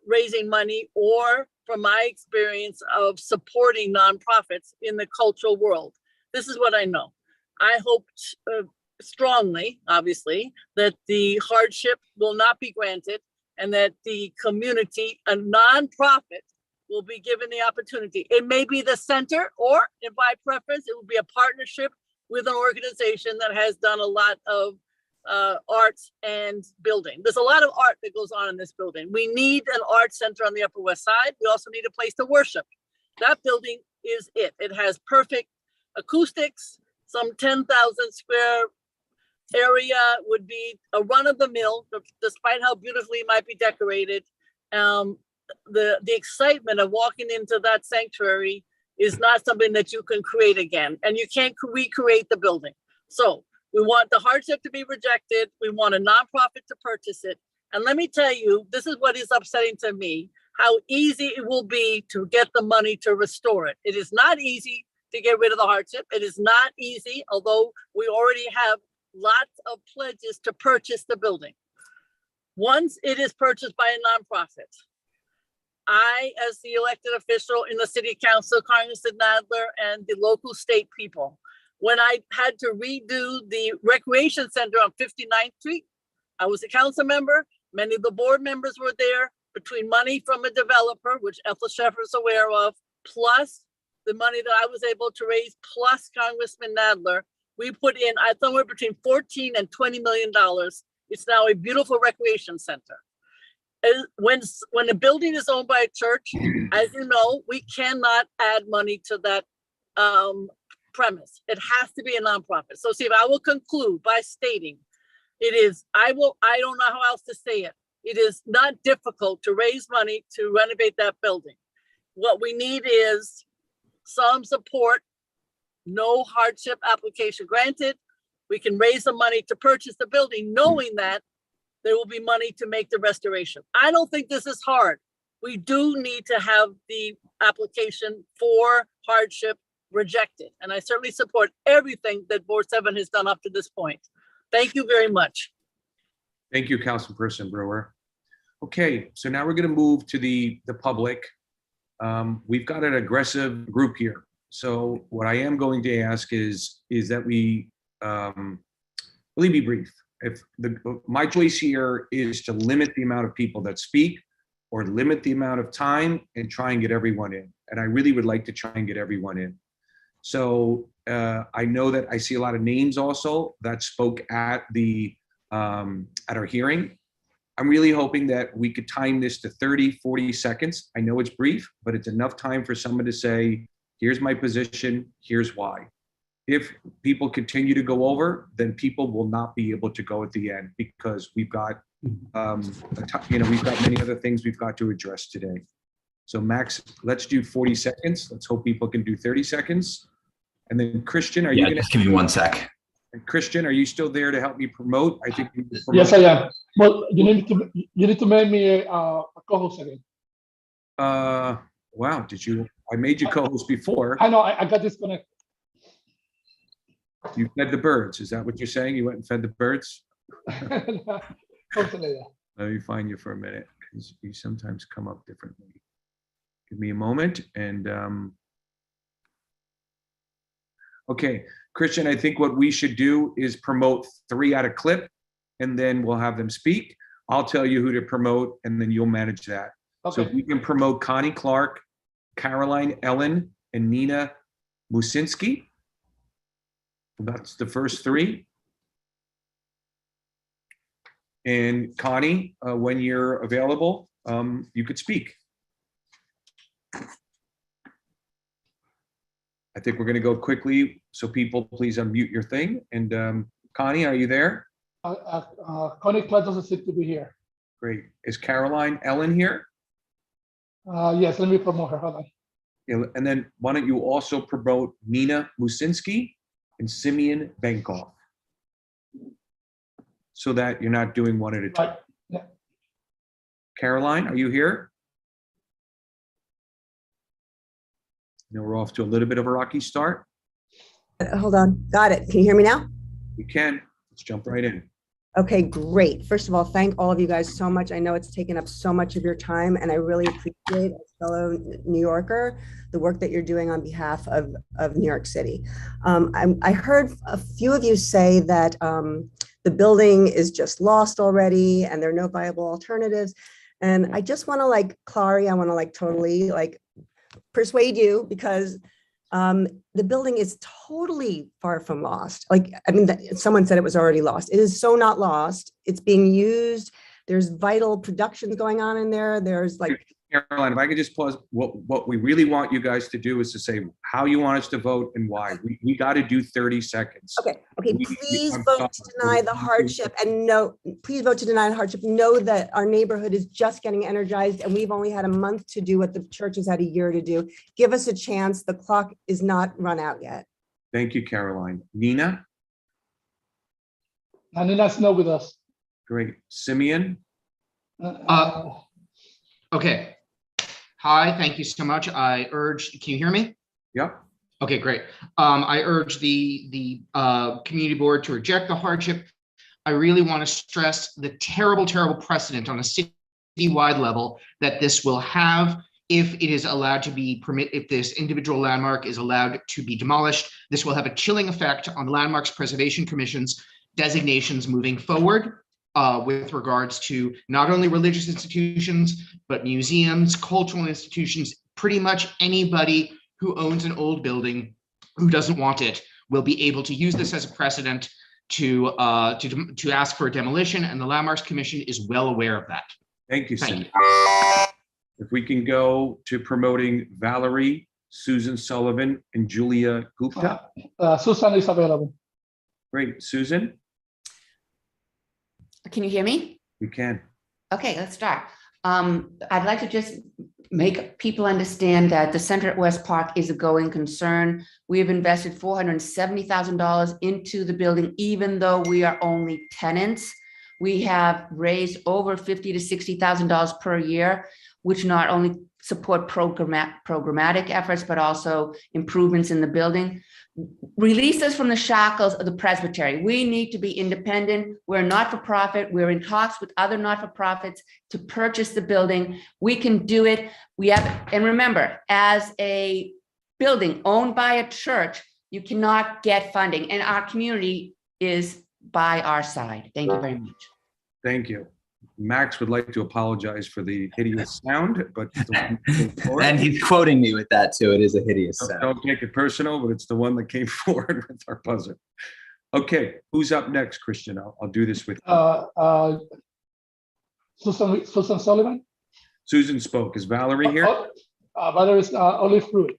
raising money, or from my experience of supporting nonprofits in the cultural world, this is what I know. I hope strongly, obviously, that the hardship will not be granted, and that the community, a nonprofit, will be given the opportunity. It may be the center, or if by preference, it will be a partnership with an organization that has done a lot of arts and building. There's a lot of art that goes on in this building. We need an art center on the Upper West Side. We also need a place to worship. That building is it. It has perfect acoustics. Some 10,000 square area would be a run of the mill, despite how beautifully it might be decorated. The excitement of walking into that sanctuary is not something that you can create again, and you can't recreate the building. So we want the hardship to be rejected. We want a nonprofit to purchase it. And let me tell you, this is what is upsetting to me, how easy it will be to get the money to restore it. It is not easy to get rid of the hardship. It is not easy, although we already have lots of pledges to purchase the building. Once it is purchased by a nonprofit, I, as the elected official in the city council, Congressman Nadler, and the local state people, when I had to redo the recreation center on 59th Street, I was a council member. Many of the board members were there. Between money from a developer, which Ethel Sheffer is aware of, plus the money that I was able to raise, plus Congressman Nadler, we put in somewhere between $14 and $20 million. It's now a beautiful recreation center. And when a building is owned by a church, as you know, we cannot add money to that premise. It has to be a nonprofit. So Steve, I will conclude by stating I don't know how else to say it. It is not difficult to raise money to renovate that building. What we need is some support, no hardship application granted. We can raise the money to purchase the building, knowing that there will be money to make the restoration. I don't think this is hard. We do need to have the application for hardship rejected. And I certainly support everything that Board 7 has done up to this point. Thank you very much. Thank you, Councilperson Brewer. Okay, so now we're going to move to the public. We've got an aggressive group here. So what I am going to ask is that we really be brief. My choice here is to limit the amount of people that speak, or limit the amount of time and try and get everyone in. And I really would like to try and get everyone in. So I know that I see a lot of names also that spoke at our hearing. I'm really hoping that we could time this to 30, 40 seconds. I know it's brief, but it's enough time for someone to say, here's my position, here's why. If people continue to go over, then people will not be able to go at the end, because we've got, we've got many other things we've got to address today. So Max, let's do 40 seconds. Let's hope people can do 30 seconds. And then Christian, are you gonna— just give me 1 sec. And Christian, are you still there to help me promote? I think. Yes, I am. Well, you need to make me a co-host again. Wow, I made you co-host before. I know, I got disconnected. You fed the birds. Is that what you're saying? You went and fed the birds? Let me find you for a minute, because you sometimes come up differently. Give me a moment. And okay, Christian, I think what we should do is promote 3 at a clip, and then we'll have them speak. I'll tell you who to promote, and then you'll manage that. Okay. So if we can promote Connie Clark, Caroline Ellen, and Nina Musinski. That's the first 3. And Connie, when you're available, you could speak. I think we're going to go quickly, so people please unmute your thing. And Connie, are you there? Connie Clark doesn't seem to be here. Great. Is Caroline Ellen here? Yes, let me promote her. Hold on. Yeah, and then why don't you also promote Nina Musinski and Simeon Benkoff? so that you're not doing one at a time. Right. Yeah. Caroline, are you here? Now we're off to a little bit of a rocky start. Hold on. Got it. Can you hear me now? We can. Let's jump right in. Okay, great. First of all, thank all of you guys so much. I know it's taken up so much of your time, and I really appreciate, as a fellow New Yorker, the work that you're doing on behalf of New York City. I heard a few of you say that the building is just lost already and there are no viable alternatives. And I just want to Clary, I want to totally persuade you, because the building is totally far from lost. Someone said it was already lost. It is so not lost. It's being used. There's vital productions going on in there. There's Caroline, if I could just pause, what we really want you guys to do is to say how you want us to vote and why. We got to do 30 seconds. Okay, please vote to deny the hardship, and please vote to deny the hardship. Know that our neighborhood is just getting energized, and we've only had a month to do what the church has had a year to do. Give us a chance. The clock is not run out yet. Thank you, Caroline. Nina? Nina's not with us. Great. Simeon? Okay. Hi, thank you so much. I urge, can you hear me? Yep. Okay, great. I urge the community board to reject the hardship. I really want to stress the terrible, terrible precedent on a citywide level that this will have if it is allowed to be if this individual landmark is allowed to be demolished. This will have a chilling effect on the Landmarks Preservation Commission's designations moving forward. With regards to not only religious institutions, but museums, cultural institutions, pretty much anybody who owns an old building who doesn't want it will be able to use this as a precedent to ask for a demolition, and the Landmarks Commission is well aware of that. Thank you, Simeon. If we can go to promoting Valerie, Susan Sullivan, and Julia Gupta. Susan is available. Great. Susan? Can you hear me? We can. Okay, let's start. I'd like to just make people understand that the Center at West Park is a going concern. We have invested $470,000 into the building, even though we are only tenants. We have raised over $50,000 to $60,000 per year, which not only support programmatic efforts, but also improvements in the building. Release us from the shackles of the presbytery. We need to be independent. We're not-for-profit. We're in talks with other not-for-profits to purchase the building. We can do it. And remember, as a building owned by a church, you cannot get funding, and our community is by our side. Thank you very much. Thank you. Max would like to apologize for the hideous sound, but and he's quoting me with that too. It is a hideous sound. Don't take it personal, but it's the one that came forward with our buzzer. Okay, who's up next, Christian? I'll do this with Susan Sullivan. Susan spoke. Is Valerie here? Valerie's Olive Fruit.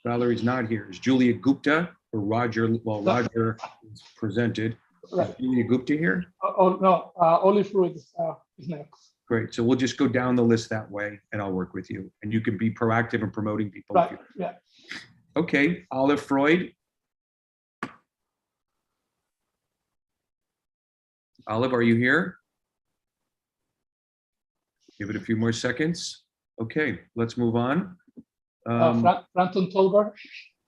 Valerie's not here. Is Julia Gupta or Roger? Well, Roger is presented. Is Julia Gupta here? No, Olive Fruit is next. Great. So we'll just go down the list that way, and I'll work with you. And you can be proactive in promoting people. Right. Yeah. Okay. Olive Freud. Olive, are you here? Give it a few more seconds. Okay, let's move on. Frampton Tolbert.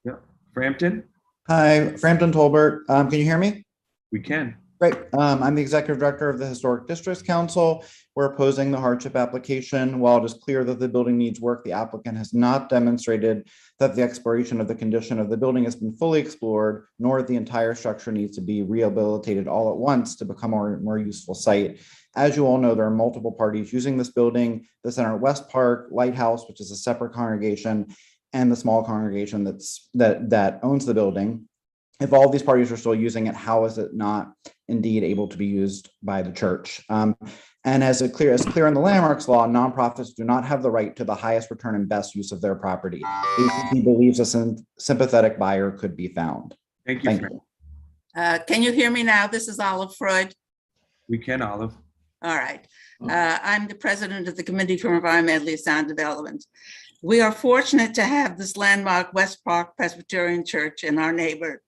Yeah, Frampton. Hi, Frampton Tolbert. Can you hear me? We can. Great. I'm the Executive Director of the Historic Districts Council. We're opposing the hardship application. While it is clear that the building needs work, the applicant has not demonstrated that the exploration of the condition of the building has been fully explored, nor the entire structure needs to be rehabilitated all at once to become a more useful site. As you all know, there are multiple parties using this building: the Center at West Park, Lighthouse, which is a separate congregation, and the small congregation that owns the building. If all of these parties are still using it, how is it not indeed able to be used by the church? And as clear in the landmarks law, nonprofits do not have the right to the highest return and best use of their property. ACC believes a sympathetic buyer could be found. Thank you. Can you hear me now? This is Olive Freud. We can, Olive. All right. I'm the president of the Committee for Environmentally Sound Development. We are fortunate to have this landmark West Park Presbyterian Church in our neighborhood.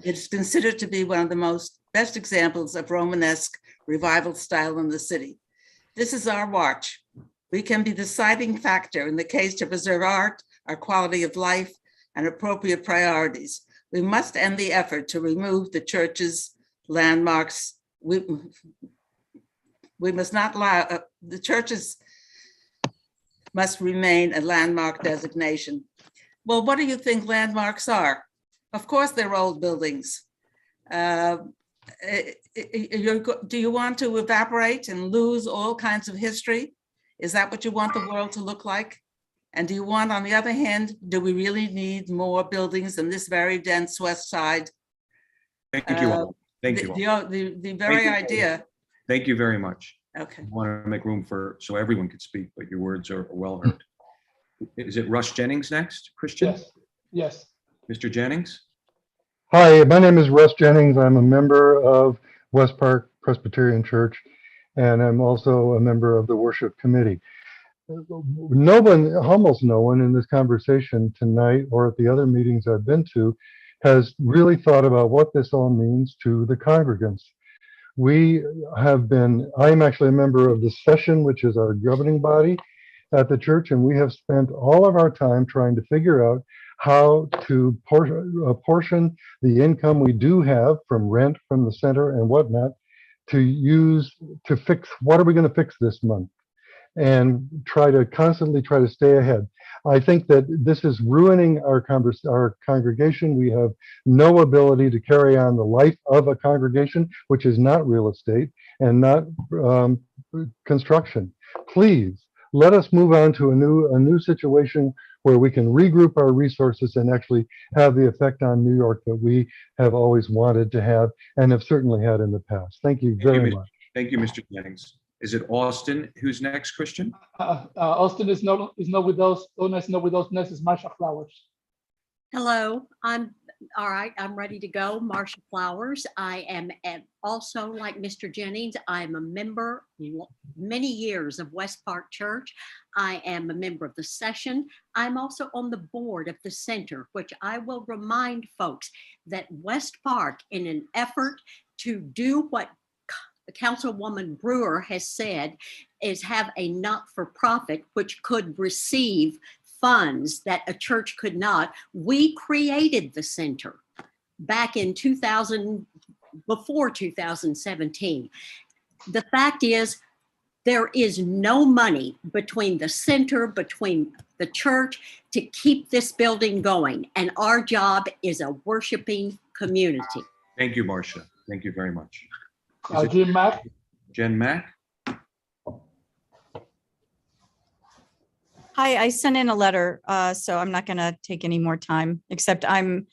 It's considered to be one of the best examples of Romanesque revival style in the city. This is our watch. We can be the deciding factor in the case to preserve art, our quality of life, and appropriate priorities. We must end the effort to remove the church's landmarks. We must not allow, the churches must remain a landmark designation. Well, what do you think landmarks are? Of course, they're old buildings. Do you want to evaporate and lose all kinds of history? Is that what you want the world to look like? And do you want, on the other hand, do we really need more buildings in this very dense west side? Thank you all. Thank you all. The very idea. Thank you very much. Okay. I want to make room so everyone could speak, but your words are well heard. Is it Russ Jennings next, Christian? Yes. Yes. Mr. Jennings? Hi, my name is Russ Jennings. I'm a member of West Park Presbyterian Church, and I'm also a member of the worship committee. No one, almost no one in this conversation tonight or at the other meetings I've been to has really thought about what this all means to the congregants. I'm actually a member of the session, which is our governing body at the church, and we have spent all of our time trying to figure out how to portion the income we do have from rent from the center and whatnot to use to fix, what are we going to fix this month? And constantly try to stay ahead. I think that this is ruining our congregation. We have no ability to carry on the life of a congregation, which is not real estate and not construction. Please let us move on to a new situation where we can regroup our resources and actually have the effect on New York that we have always wanted to have and have certainly had in the past. Thank you very much. Thank you, Mr. Jennings. Is it Austin? Who's next, Christian? Austin is not with us. Donna is not with us. Next is Marsha Flowers. Hello, I'm all right. I'm ready to go. Marsha Flowers. I am also, like Mr. Jennings, I'm a member many years of West Park Church. I am a member of the session. I'm also on the board of the center, which I will remind folks that West Park, in an effort to do what Councilwoman Brewer has said, is have a not-for-profit which could receive funds that a church could not. We created the center back in before 2017. The fact is, there is no money between the center, between the church to keep this building going. And our job is a worshiping community. Thank you, Marsha. Thank you very much. Jen Mack. Jen Mack. Hi, I sent in a letter, so I'm not going to take any more time, except I'm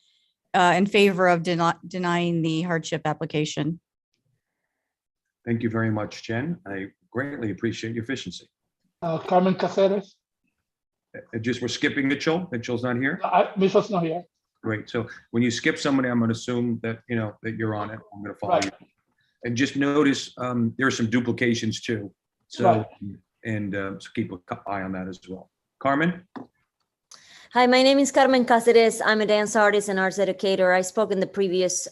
in favor of denying the hardship application. Thank you very much, Jen. I greatly appreciate your efficiency. Carmen Caceres. We're skipping Mitchell. Mitchell's not here? Mitchell's not here. Great. So when you skip somebody, I'm going to assume that, that you're on it. I'm going to follow Right. you. And just notice there are some duplications too. So, Right. So keep an eye on that as well. Carmen? Hi, my name is Carmen Cáceres. I'm a dance artist and arts educator. I spoke in the previous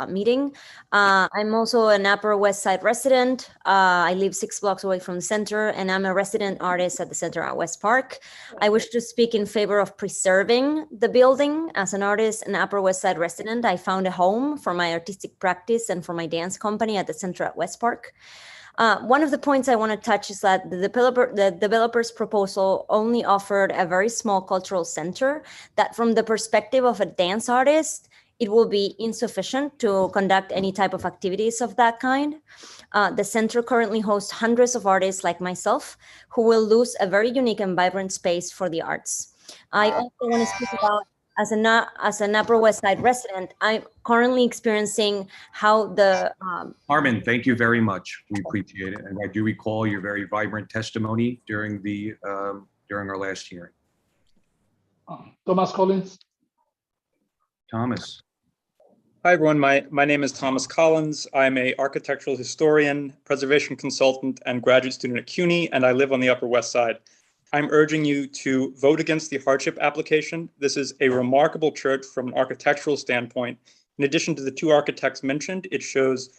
meeting. I'm also an Upper West Side resident. I live 6 blocks away from the center, and I'm a resident artist at the center at West Park. I wish to speak in favor of preserving the building. As an artist and Upper West Side resident, I found a home for my artistic practice and for my dance company at the center at West Park. One of the points I want to touch is that the developer's proposal only offered a very small cultural center that, from the perspective of a dance artist, it will be insufficient to conduct any type of activities of that kind. The center currently hosts hundreds of artists like myself who will lose a very unique and vibrant space for the arts. I also want to speak about, as an Upper West Side resident, I'm currently experiencing how the Carmen, thank you very much. We appreciate it. And I do recall your very vibrant testimony during our last hearing. Thomas Collins. Thomas. Hi, everyone. My name is Thomas Collins. I'm an architectural historian, preservation consultant, and graduate student at CUNY, and I live on the Upper West Side. I'm urging you to vote against the hardship application. This is a remarkable church from an architectural standpoint. In addition to the 2 architects mentioned, it shows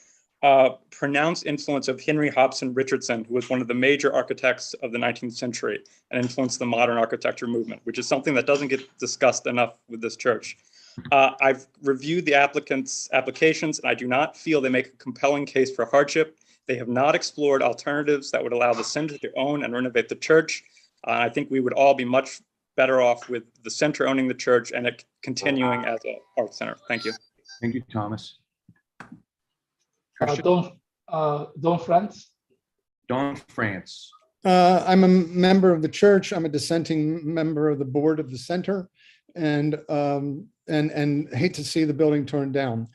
pronounced influence of Henry Hobson Richardson, who was one of the major architects of the 19th century and influenced the modern architecture movement, which is something that doesn't get discussed enough with this church. I've reviewed the applicants' applications, and I do not feel they make a compelling case for hardship. They have not explored alternatives that would allow the center to own and renovate the church. I think we would all be much better off with the center owning the church and it continuing as an art center. Thank you. Thank you, Thomas. Don France. Don France. I'm a member of the church. I'm a dissenting member of the board of the center, and hate to see the building torn down.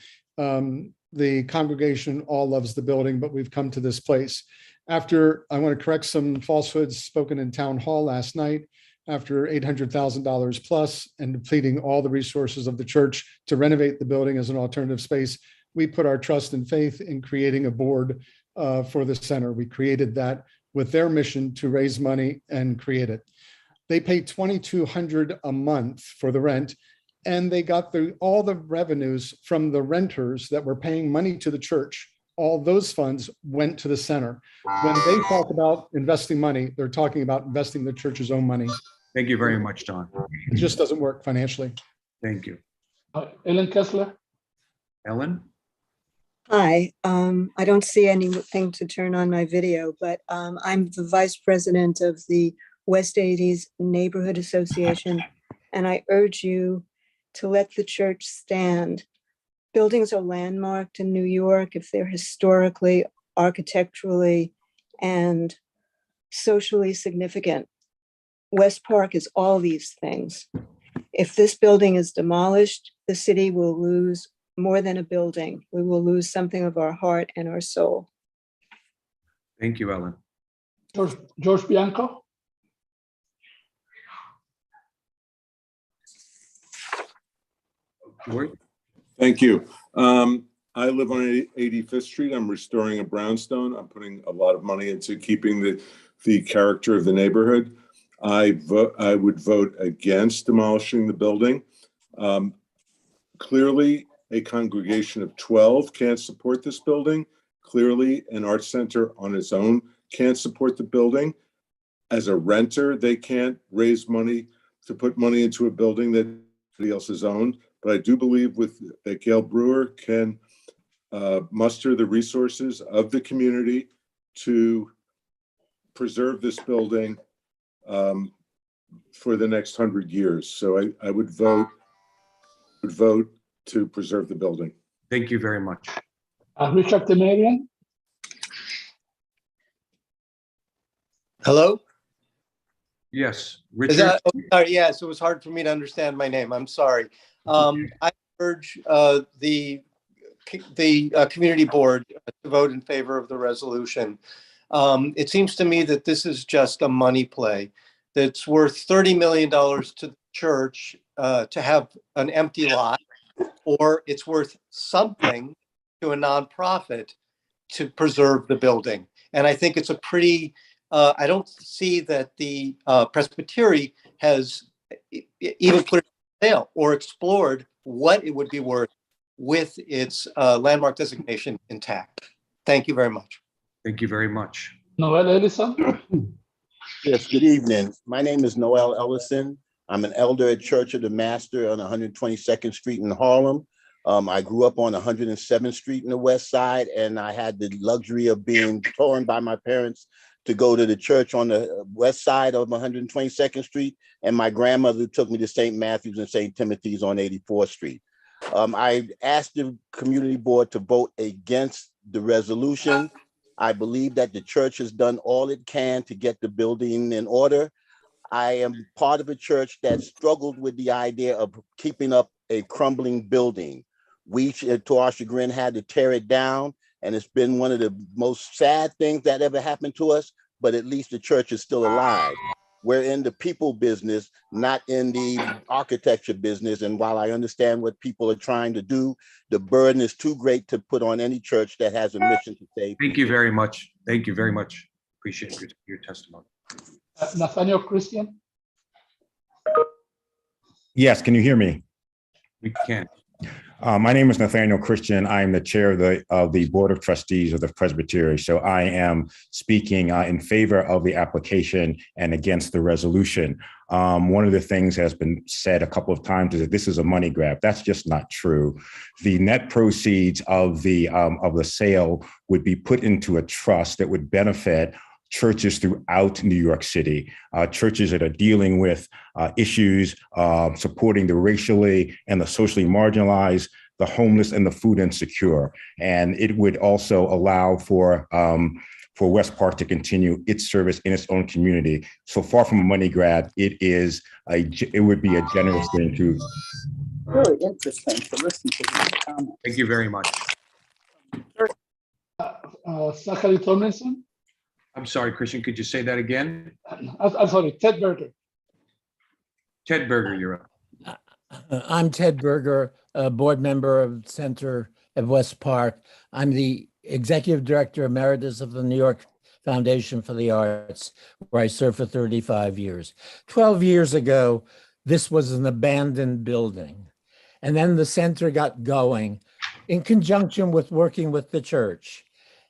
The congregation all loves the building, but we've come to this place. After, I want to correct some falsehoods spoken in town hall last night, after $800,000 plus and depleting all the resources of the church to renovate the building as an alternative space, we put our trust and faith in creating a board for the center. We created that with their mission to raise money and create it. They pay $2,200 a month for the rent, and they got all the revenues from the renters that were paying money to the church. All those funds went to the center. When they talk about investing money, they're talking about investing the church's own money. Thank you very much, Don. It just doesn't work financially. Thank you. Ellen Kessler. Ellen? Hi, I don't see anything to turn on my video, but I'm the vice president of the West 80s Neighborhood Association, and I urge you to let the church stand. Buildings are landmarked in New York if they're historically, architecturally, and socially significant. West Park is all these things. If this building is demolished, the city will lose more than a building. We will lose something of our heart and our soul. Thank you, Ellen. George Bianco. George? Thank you. I live on 85th Street. I'm restoring a brownstone. I'm putting a lot of money into keeping the character of the neighborhood. I would vote against demolishing the building. Clearly, a congregation of 12 can't support this building. Clearly, an art center on its own can't support the building. As a renter, they can't raise money to put money into a building that somebody else has owned. But I do believe that Gail Brewer can muster the resources of the community to preserve this building for the next 100 years. So I would vote to preserve the building. Thank you very much. Richard Temerian. Hello? Yes, Is Richard. sorry, yes, it was hard for me to understand my name. I'm sorry. I urge the community board to vote in favor of the resolution. It seems to me that this is just a money play. That's worth $30 million to the church to have an empty lot, or it's worth something to a nonprofit to preserve the building. And I think it's a pretty, I don't see that the Presbytery has even put it on sale or explored what it would be worth with its landmark designation intact. Thank you very much. Thank you very much. Noel Ellison. Yes, good evening. My name is Noel Ellison. I'm an elder at Church of the Master on 122nd Street in Harlem. I grew up on 107th Street in the West Side, and I had the luxury of being torn by my parents to go to the church on the west side of 122nd Street, and my grandmother took me to St. Matthew's and St. Timothy's on 84th Street. I asked the community board to vote against the resolution. I believe that the church has done all it can to get the building in order. I am part of a church that struggled with the idea of keeping up a crumbling building. We, to our chagrin, had to tear it down, and it's been one of the most sad things that ever happened to us, but at least the church is still alive. We're in the people business, not in the architecture business. And while I understand what people are trying to do, the burden is too great to put on any church that has a mission to save. Thank you very much. Thank you very much. Appreciate your testimony. Nathaniel Christian. Yes, can you hear me? We can. My name is Nathaniel Christian. I am the chair of the Board of Trustees of the Presbytery. So I am speaking in favor of the application and against the resolution. One of the things has been said a couple of times is that this is a money grab. That's just not true. The net proceeds of the sale would be put into a trust that would benefit churches throughout New York City, churches that are dealing with issues supporting the racially and the socially marginalized, the homeless and the food insecure. And it would also allow for West Park to continue its service in its own community. So far from a money grab, it would be a generous thing to. Really interesting to listen to these comments. Thank you very much. Zachary Tomlinson. I'm sorry, Christian, could you say that again? I'm sorry, Ted Berger. Ted Berger, you're up. I'm Ted Berger, a board member of Center at West Park. I'm the Executive Director Emeritus of the New York Foundation for the Arts, where I served for 35 years. 12 years ago, this was an abandoned building. And then the center got going in conjunction with working with the church.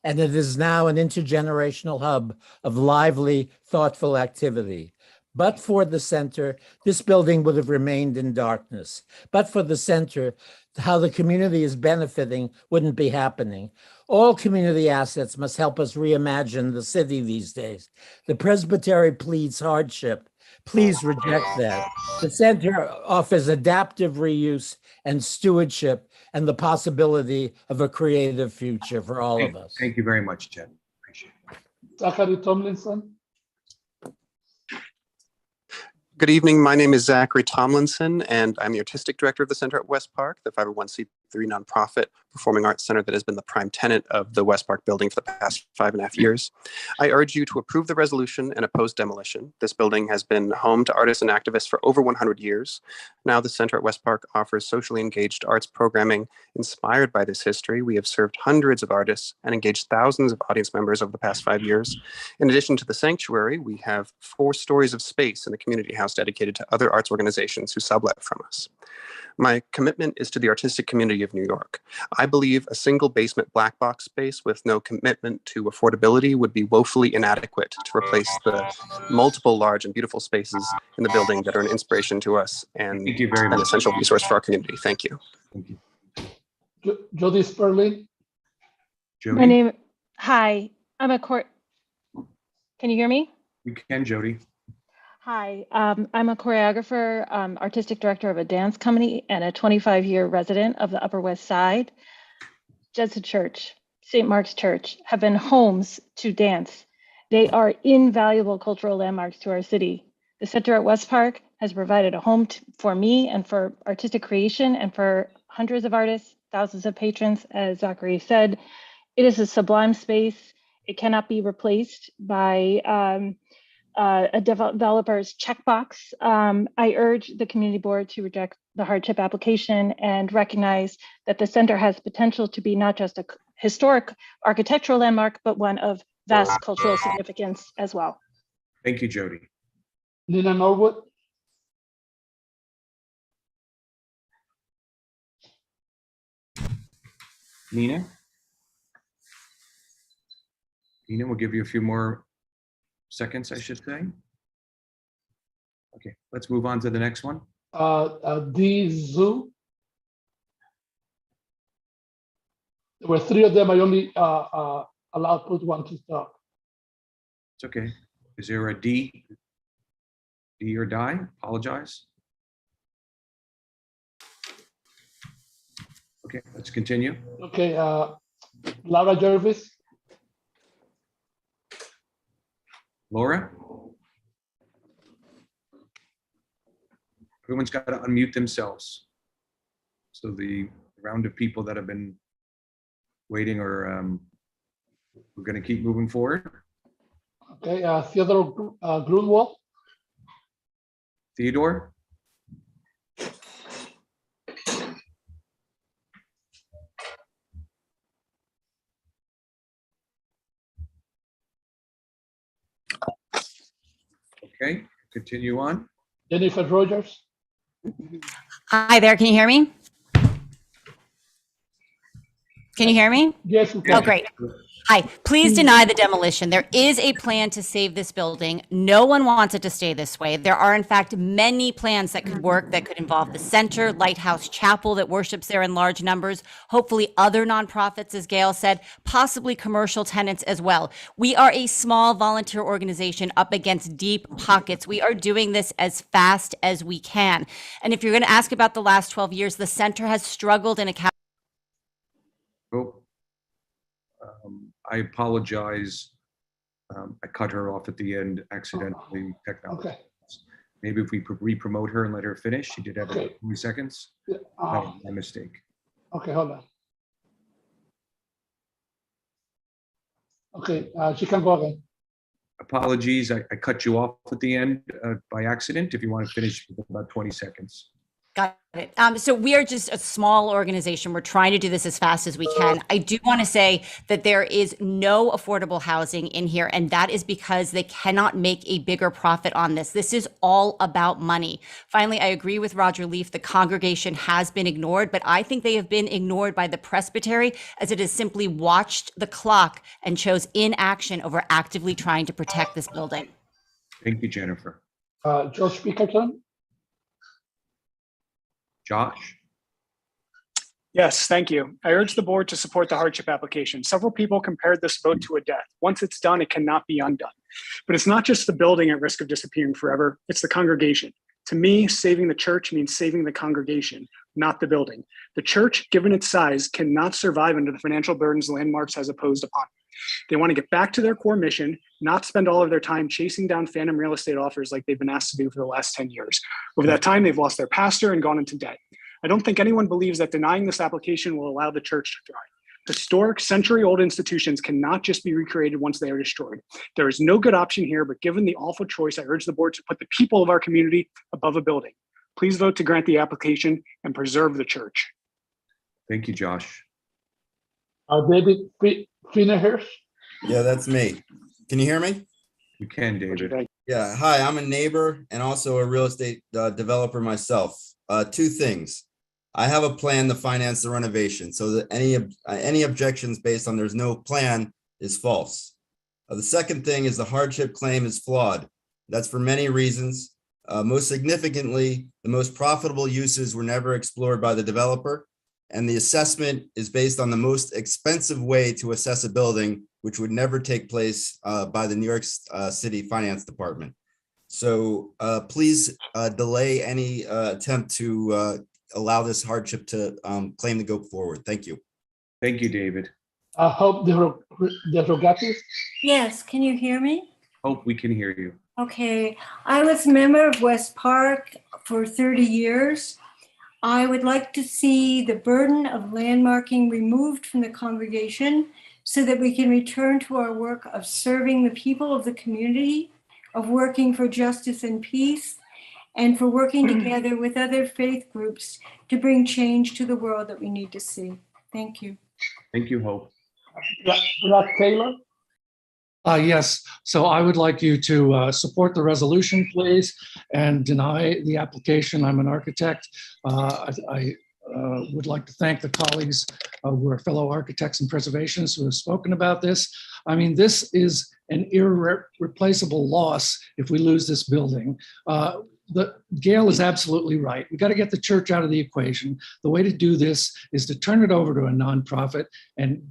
And it is now an intergenerational hub of lively, thoughtful activity. But for the center, this building would have remained in darkness. But for the center, how the community is benefiting wouldn't be happening. All community assets must help us reimagine the city these days. The Presbytery pleads hardship. Please reject that. The center offers adaptive reuse and stewardship and the possibility of a creative future for all of us. Thank you very much, Ted. Appreciate it. Zachary Tomlinson. Good evening. My name is Zachary Tomlinson, and I'm the Artistic Director of the Center at West Park, the 501c3 nonprofit performing arts center that has been the prime tenant of the West Park building for the past 5.5 years. I urge you to approve the resolution and oppose demolition. This building has been home to artists and activists for over 100 years. Now the Center at West Park offers socially engaged arts programming inspired by this history. We have served hundreds of artists and engaged thousands of audience members over the past 5 years. In addition to the sanctuary, we have 4 stories of space in the community house dedicated to other arts organizations who sublet from us. My commitment is to the artistic community of New York. I believe a single basement black box space with no commitment to affordability would be woefully inadequate to replace the multiple large and beautiful spaces in the building that are an inspiration to us and an essential resource for our community. Thank you. Thank you. Jody Sperling. Jody? Hi, I'm a court. Can you hear me? You can, Jody. Hi, I'm a choreographer, artistic director of a dance company, and a 25-year resident of the Upper West Side. Jesuit Church, St. Mark's Church have been homes to dance. They are invaluable cultural landmarks to our city. The Center at West Park has provided a home for me and for artistic creation and for hundreds of artists, thousands of patrons, as Zachary said. It is a sublime space. It cannot be replaced by a developer's checkbox. I urge the community board to reject the hardship application and recognize that the center has potential to be not just a historic architectural landmark, but one of vast cultural significance as well. Thank you, Jody. Nina Norwood. Nina? Nina, we'll give you a few more seconds, I should say. Okay, let's move on to the next one. D Zoo. There were 3 of them. I only allowed put 1 to talk. It's okay. Is there a D? D or die? Apologize. Okay, let's continue. Okay, Laura Jervis. Laura? Everyone's got to unmute themselves. So the round of people that have been waiting are, we're going to keep moving forward. Okay, Theodore Grunwald. Theodore? Okay, continue on. Jennifer Rogers. Hi there, can you hear me? Can you hear me? Yes, we Oh, can. great. Hi, please deny the demolition. There is a plan to save this building. No one wants it to stay this way. There are, in fact, many plans that could work that could involve the center, Lighthouse Chapel that worships there in large numbers, hopefully other nonprofits, as Gail said, possibly commercial tenants as well. We are a small volunteer organization up against deep pockets. We are doing this as fast as we can. And if you're going to ask about the last 12 years, the center has struggled in a I apologize. I cut her off at the end accidentally. Technology. Okay. Maybe if we could re-promote her and let her finish. She did have about 20 seconds. Yeah, That was my mistake. okay, hold on. Okay, she can go again. Apologies, I cut you off at the end by accident. If you want to finish with about 20 seconds. Got it. So we are just a small organization. We're trying to do this as fast as we can. I do want to say that there is no affordable housing in here, and that is because they cannot make a bigger profit on this. This is all about money. Finally, I agree with Roger Leaf. The congregation has been ignored, but I think they have been ignored by the presbytery as it has simply watched the clock and chose inaction over actively trying to protect this building. Thank you, Jennifer. George Pickerton. Josh? Yes, thank you. I urge the board to support the hardship application. Several people compared this vote to a death. Once it's done, it cannot be undone. But it's not just the building at risk of disappearing forever, it's the congregation. To me, saving the church means saving the congregation, not the building. The church, given its size, cannot survive under the financial burdens Landmarks has imposed upon it. They want to get back to their core mission, not spend all of their time chasing down phantom real estate offers like they've been asked to do for the last 10 years. Over that time, they've lost their pastor and gone into debt. I don't think anyone believes that denying this application will allow the church to thrive. Historic, century-old institutions cannot just be recreated once they are destroyed. There is no good option here, but given the awful choice, I urge the board to put the people of our community above a building. Please vote to grant the application and preserve the church. Thank you, Josh. David Finnerhurst. Yeah, that's me. Can you hear me? You can, David. Yeah, hi, I'm a neighbor and also a real estate developer myself. Two things. I have a plan to finance the renovation, so that any objections based on there's no plan is false. The second thing is the hardship claim is flawed. That's for many reasons. Most significantly, the most profitable uses were never explored by the developer, and the assessment is based on the most expensive way to assess a building, which would never take place by the New York City Finance Department. So please delay any attempt to allow this hardship to claim to go forward. Thank you. Thank you, David. I hope the Rogatis. Yes, can you hear me? Hope we can hear you. Okay, I was a member of West Park for 30 years. I would like to see the burden of landmarking removed from the congregation so that we can return to our work of serving the people of the community, of working for justice and peace, and for working together with other faith groups to bring change to the world that we need to see. Thank you. Thank you, Hope. Black Taylor. Yes, so I would like you to support the resolution, please, and deny the application. I'm an architect. I would like to thank the colleagues who are fellow architects and preservationists who have spoken about this. I mean, this is an irreplaceable loss if we lose this building. Gail is absolutely right. We got to get the church out of the equation. The way to do this is to turn it over to a nonprofit and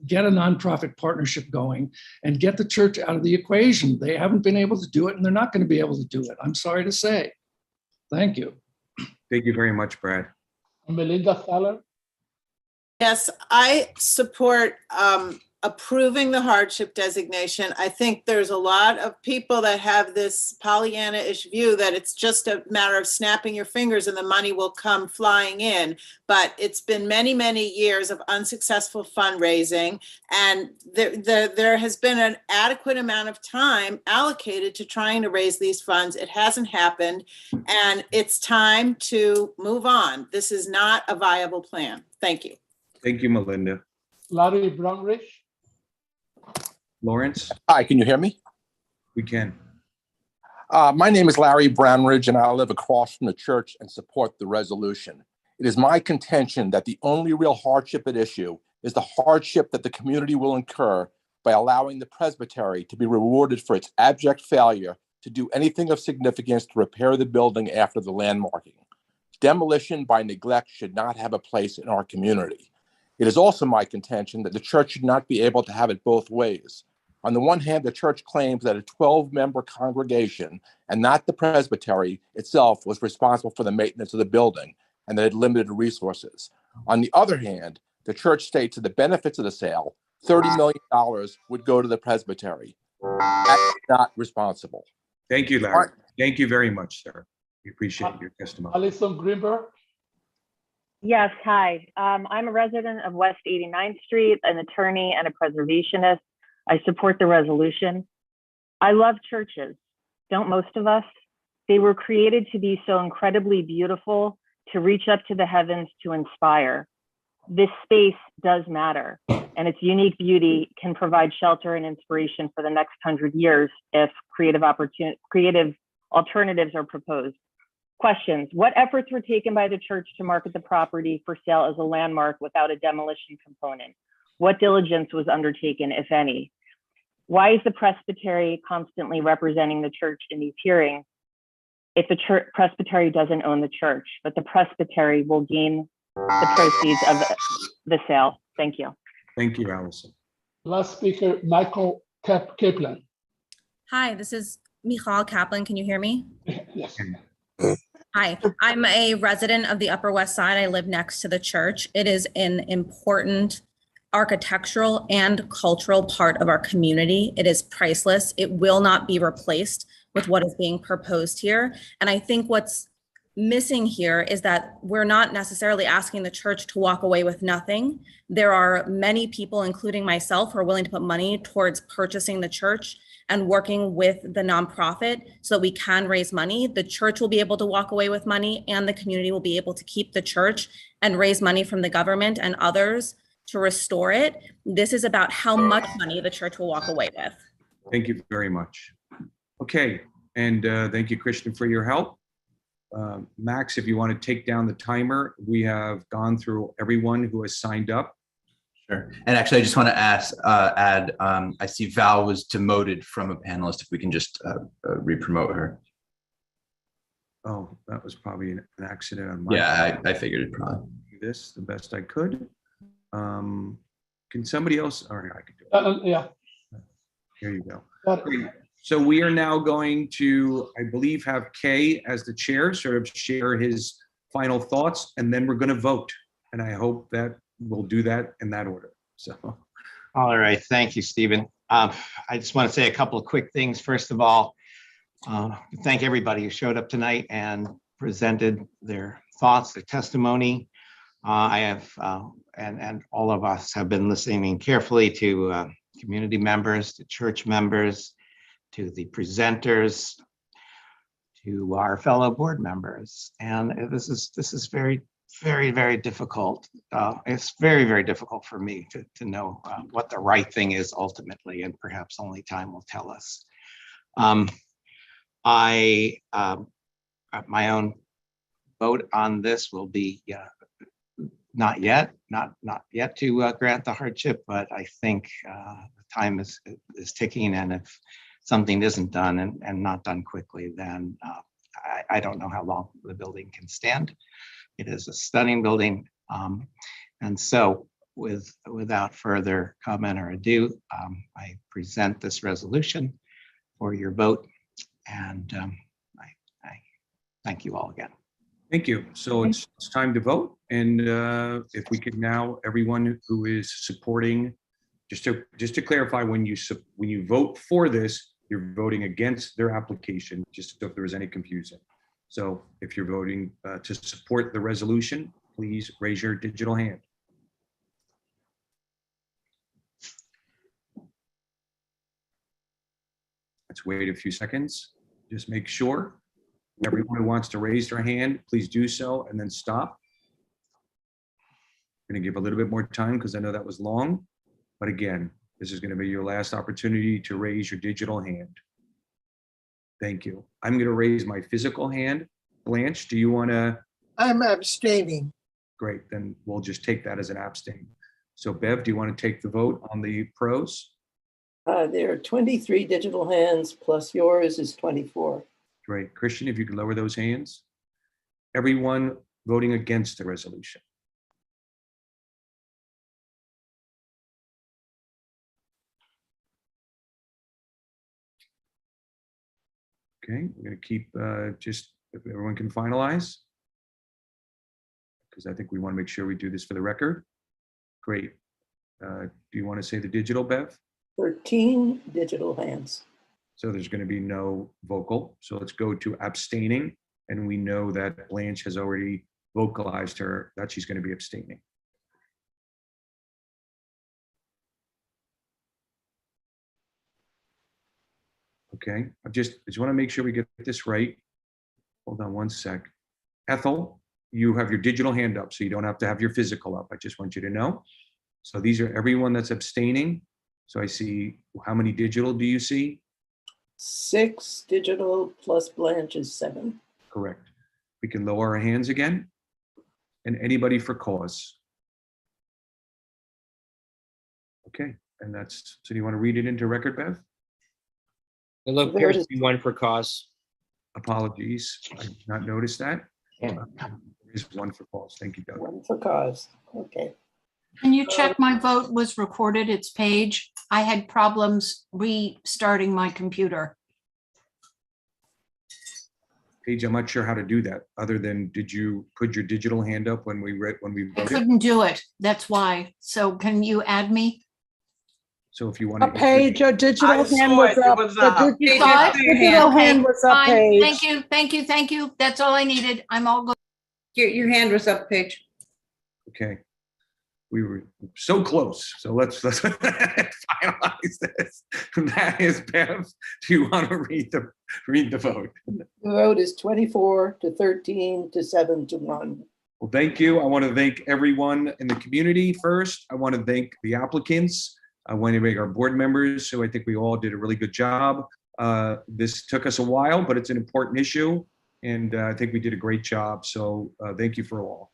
get a nonprofit partnership going and get the church out of the equation. They haven't been able to do it, and they're not going to be able to do it. I'm sorry to say. Thank you. Thank you very much, Brad. Melinda Thaler. Yes, I support approving the hardship designation. I think there's a lot of people that have this Pollyanna-ish view that it's just a matter of snapping your fingers and the money will come flying in. But it's been many, many years of unsuccessful fundraising, and there has been an adequate amount of time allocated to trying to raise these funds. It hasn't happened, and it's time to move on. This is not a viable plan. Thank you. Thank you, Melinda. Larry Brownrich. Lawrence? Hi, can you hear me? We can. My name is Larry Brownridge, and I live across from the church and support the resolution. It is my contention that the only real hardship at issue is the hardship that the community will incur by allowing the presbytery to be rewarded for its abject failure to do anything of significance to repair the building after the landmarking. Demolition by neglect should not have a place in our community. It is also my contention that the church should not be able to have it both ways. On the one hand, the church claims that a 12-member congregation and not the presbytery itself was responsible for the maintenance of the building and that it had limited resources. On the other hand, the church states that the benefits of the sale, $30 million, would go to the presbytery. That is not responsible. Thank you, Larry. Thank you very much, sir. We appreciate your testimony. Alison Greenberg. Yes, hi. I'm a resident of West 89th Street, an attorney and a preservationist. I support the resolution. I love churches. Don't most of us? They were created to be so incredibly beautiful, to reach up to the heavens, to inspire. This space does matter, and its unique beauty can provide shelter and inspiration for the next 100 years if creative alternatives are proposed. Questions: what efforts were taken by the church to market the property for sale as a landmark without a demolition component? What diligence was undertaken, if any? Why is the presbytery constantly representing the church in these hearings if the presbytery doesn't own the church, but the presbytery will gain the proceeds of the sale? Thank you. Thank you, Allison. Last speaker, Michael Kaplan. Hi, this is Michal Kaplan. Can you hear me? Yes. Hi, I'm a resident of the Upper West Side. I live next to the church. It is an important architectural and cultural part of our community. It is priceless. It will not be replaced with what is being proposed here. And I think what's missing here is that we're not necessarily asking the church to walk away with nothing. There are many people, including myself, who are willing to put money towards purchasing the church and working with the nonprofit so that we can raise money. The church will be able to walk away with money, and the community will be able to keep the church and raise money from the government and others to restore it. This is about how much money the church will walk away with. Thank you very much. Okay, and thank you, Christian, for your help. Max, if you want to take down the timer, we have gone through everyone who has signed up. Sure. And actually, I just want to add, I see Val was demoted from a panelist. If we can just re-promote her. Oh, that was probably an accident on my Yeah, I figured it probably. Do this the best I could. Can somebody else? All right, I can do it. Yeah. Here you go. Great. So we are now going to, I believe, have Kay as the chair sort of share his final thoughts, and then we're going to vote. And I hope that we'll do that in that order. So. All right. Thank you, Stephen. I just want to say a couple of quick things. First of all, thank everybody who showed up tonight and presented their thoughts, their testimony. I have, and all of us have been listening carefully to community members, to church members, to the presenters, to our fellow board members. And this is very, very, very difficult. It's very, very difficult for me to know what the right thing is ultimately, and perhaps only time will tell us. My own vote on this will be not yet to grant the hardship, but I think the time is ticking, and if something isn't done and not done quickly, then I don't know how long the building can stand. It is a stunning building. And so without further comment or ado, I present this resolution for your vote. And I thank you all again. Thank you. So it's time to vote. And if we could now, everyone who is supporting, just to clarify, when you vote for this, you're voting against their application, just so if there was any confusion. So if you're voting to support the resolution, please raise your digital hand. Let's wait a few seconds. Just make sure. Everyone who wants to raise their hand, please do so and then stop. I'm going to give a little bit more time because I know that was long. But again, this is going to be your last opportunity to raise your digital hand. Thank you. I'm going to raise my physical hand. Blanche, do you want to? I'm abstaining. Great, then we'll just take that as an abstain. So Bev, do you want to take the vote on the pros? There are 23 digital hands plus yours is 24. Great. Christian, if you could lower those hands. Everyone voting against the resolution. Okay, we're going to keep just if everyone can finalize, because I think we want to make sure we do this for the record. Great. Do you want to say the digital, Bev? 13 digital hands. So there's going to be no vocal. So let's go to abstaining. And we know that Blanche has already vocalized her that she's going to be abstaining. Okay, I just want to make sure we get this right. Hold on one sec. Ethel, you have your digital hand up, so you don't have to have your physical up. I just want you to know. So these are everyone that's abstaining. So I see, how many digital do you see? 6 digital plus Blanche is 7. Correct. We can lower our hands again. And anybody for cause? Okay, and that's, so do you want to read it into record, Bev? It appears to be 1 for cause. Apologies, I did not notice that. There is 1 for cause. Thank you, Doug. 1 for cause. Okay. Can you check my vote was recorded? It's Paige. I had problems restarting my computer. Paige, I'm not sure how to do that, other than, did you put your digital hand up when we I voted? couldn't do it. That's why. So can you add me? So if you want to. Paige, your digital I hand saw was it. It up. was The up. digital hand was up, Fine. Paige. Thank you. Thank you. Thank you. That's all I needed. I'm all good. Your hand was up, Paige. Okay. We were so close. So let's finalize this. That is Bev. Do you want to read the vote? The vote is 24 to 13 to 7 to 1. Well, thank you. I want to thank everyone in the community first. I want to thank the applicants. I want to thank our board members, who I think we all did a really good job. This took us a while, but it's an important issue, and I think we did a great job. So thank you for all.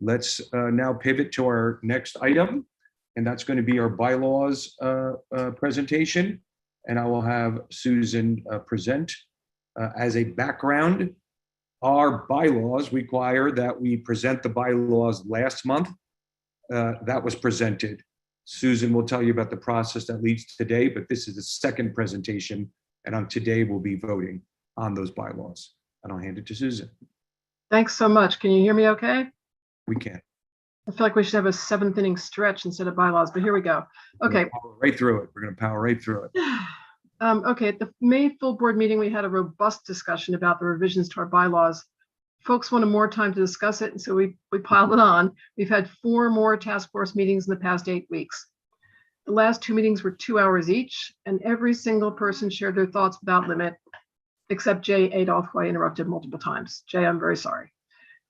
Let's now pivot to our next item, and that's going to be our bylaws presentation. And I will have Susan present. As a background, our bylaws require that we present the bylaws last month. That was presented. Susan will tell you about the process that leads to today, but this is the second presentation, and on today we'll be voting on those bylaws. And I'll hand it to Susan. Thanks so much. Can you hear me okay? We can. I feel like we should have a 7th inning stretch instead of bylaws, but here we go. Okay. Right through it. We're going to power right through it. Okay, at the May full board meeting, we had a robust discussion about the revisions to our bylaws. Folks wanted more time to discuss it, and so we piled it on. We've had 4 more task force meetings in the past 8 weeks. The last 2 meetings were 2 hours each, and every single person shared their thoughts without limit, except Jay Adolph, who I interrupted multiple times. Jay, I'm very sorry.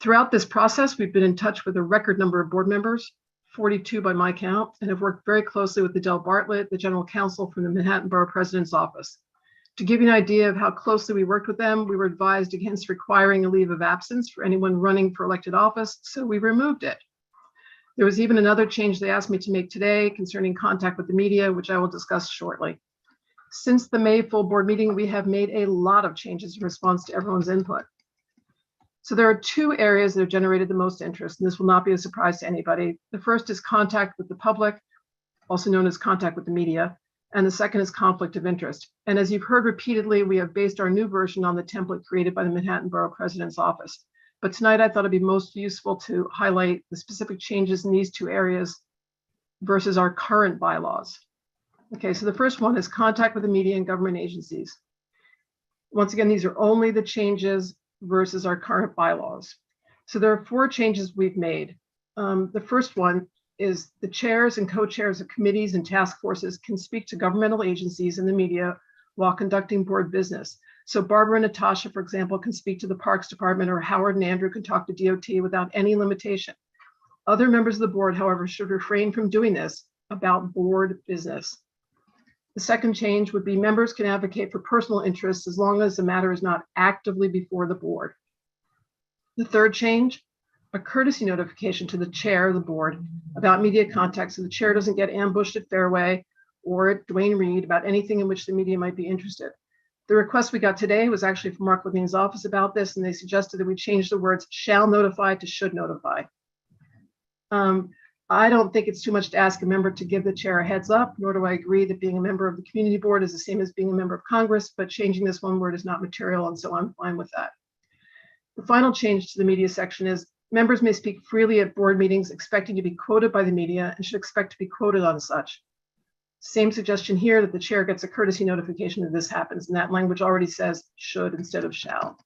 Throughout this process, we've been in touch with a record number of board members, 42 by my count, and have worked very closely with Adele Bartlett, the general counsel from the Manhattan Borough President's Office. To give you an idea of how closely we worked with them, we were advised against requiring a leave of absence for anyone running for elected office, so we removed it. There was even another change they asked me to make today concerning contact with the media, which I will discuss shortly. Since the May full board meeting, we have made a lot of changes in response to everyone's input. So there are 2 areas that have generated the most interest, and this will not be a surprise to anybody. The first is contact with the public, also known as contact with the media, and the second is conflict of interest. And as you've heard repeatedly, we have based our new version on the template created by the Manhattan Borough President's Office. But tonight I thought it'd be most useful to highlight the specific changes in these 2 areas versus our current bylaws. Okay, so the first one is contact with the media and government agencies. Once again, these are only the changes versus our current bylaws. So there are 4 changes we've made. The first one is the chairs and co-chairs of committees and task forces can speak to governmental agencies and the media while conducting board business. So Barbara and Natasha, for example, can speak to the Parks Department, or Howard and Andrew can talk to DOT without any limitation. Other members of the board, however, should refrain from doing this about board business. The second change would be members can advocate for personal interests as long as the matter is not actively before the board. The third change, a courtesy notification to the chair of the board about media contact so the chair doesn't get ambushed at Fairway or at Dwayne Reed about anything in which the media might be interested. The request we got today was actually from Mark Levine's office about this, and they suggested that we change the words shall notify to should notify. I don't think it's too much to ask a member to give the chair a heads up, nor do I agree that being a member of the community board is the same as being a member of Congress, but changing this one word is not material, and so I'm fine with that. The final change to the media section is members may speak freely at board meetings expecting to be quoted by the media and should expect to be quoted on such. Same suggestion here that the chair gets a courtesy notification that this happens, and that language already says should instead of shall.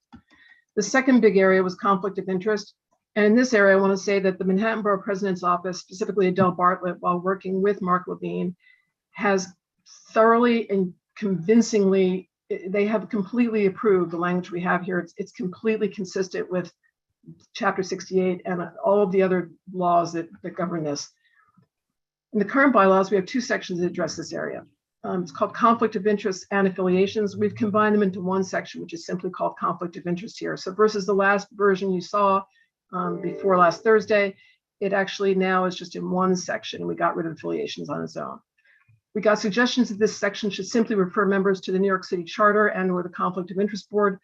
The second big area was conflict of interest. And in this area, I want to say that the Manhattan Borough President's Office, specifically Adele Bartlett, while working with Mark Levine, has thoroughly and convincingly, they have completely approved the language we have here. It's completely consistent with Chapter 68 and all of the other laws that govern this. In the current bylaws, we have two sections that address this area. It's called conflict of interest and affiliations. We've combined them into one section, which is simply called conflict of interest here. So versus the last version you saw, before last Thursday, it actually now is just in one section. We got rid of affiliations on its own. We got suggestions that this section should simply refer members to the New York City Charter and or the Conflict of Interest Board.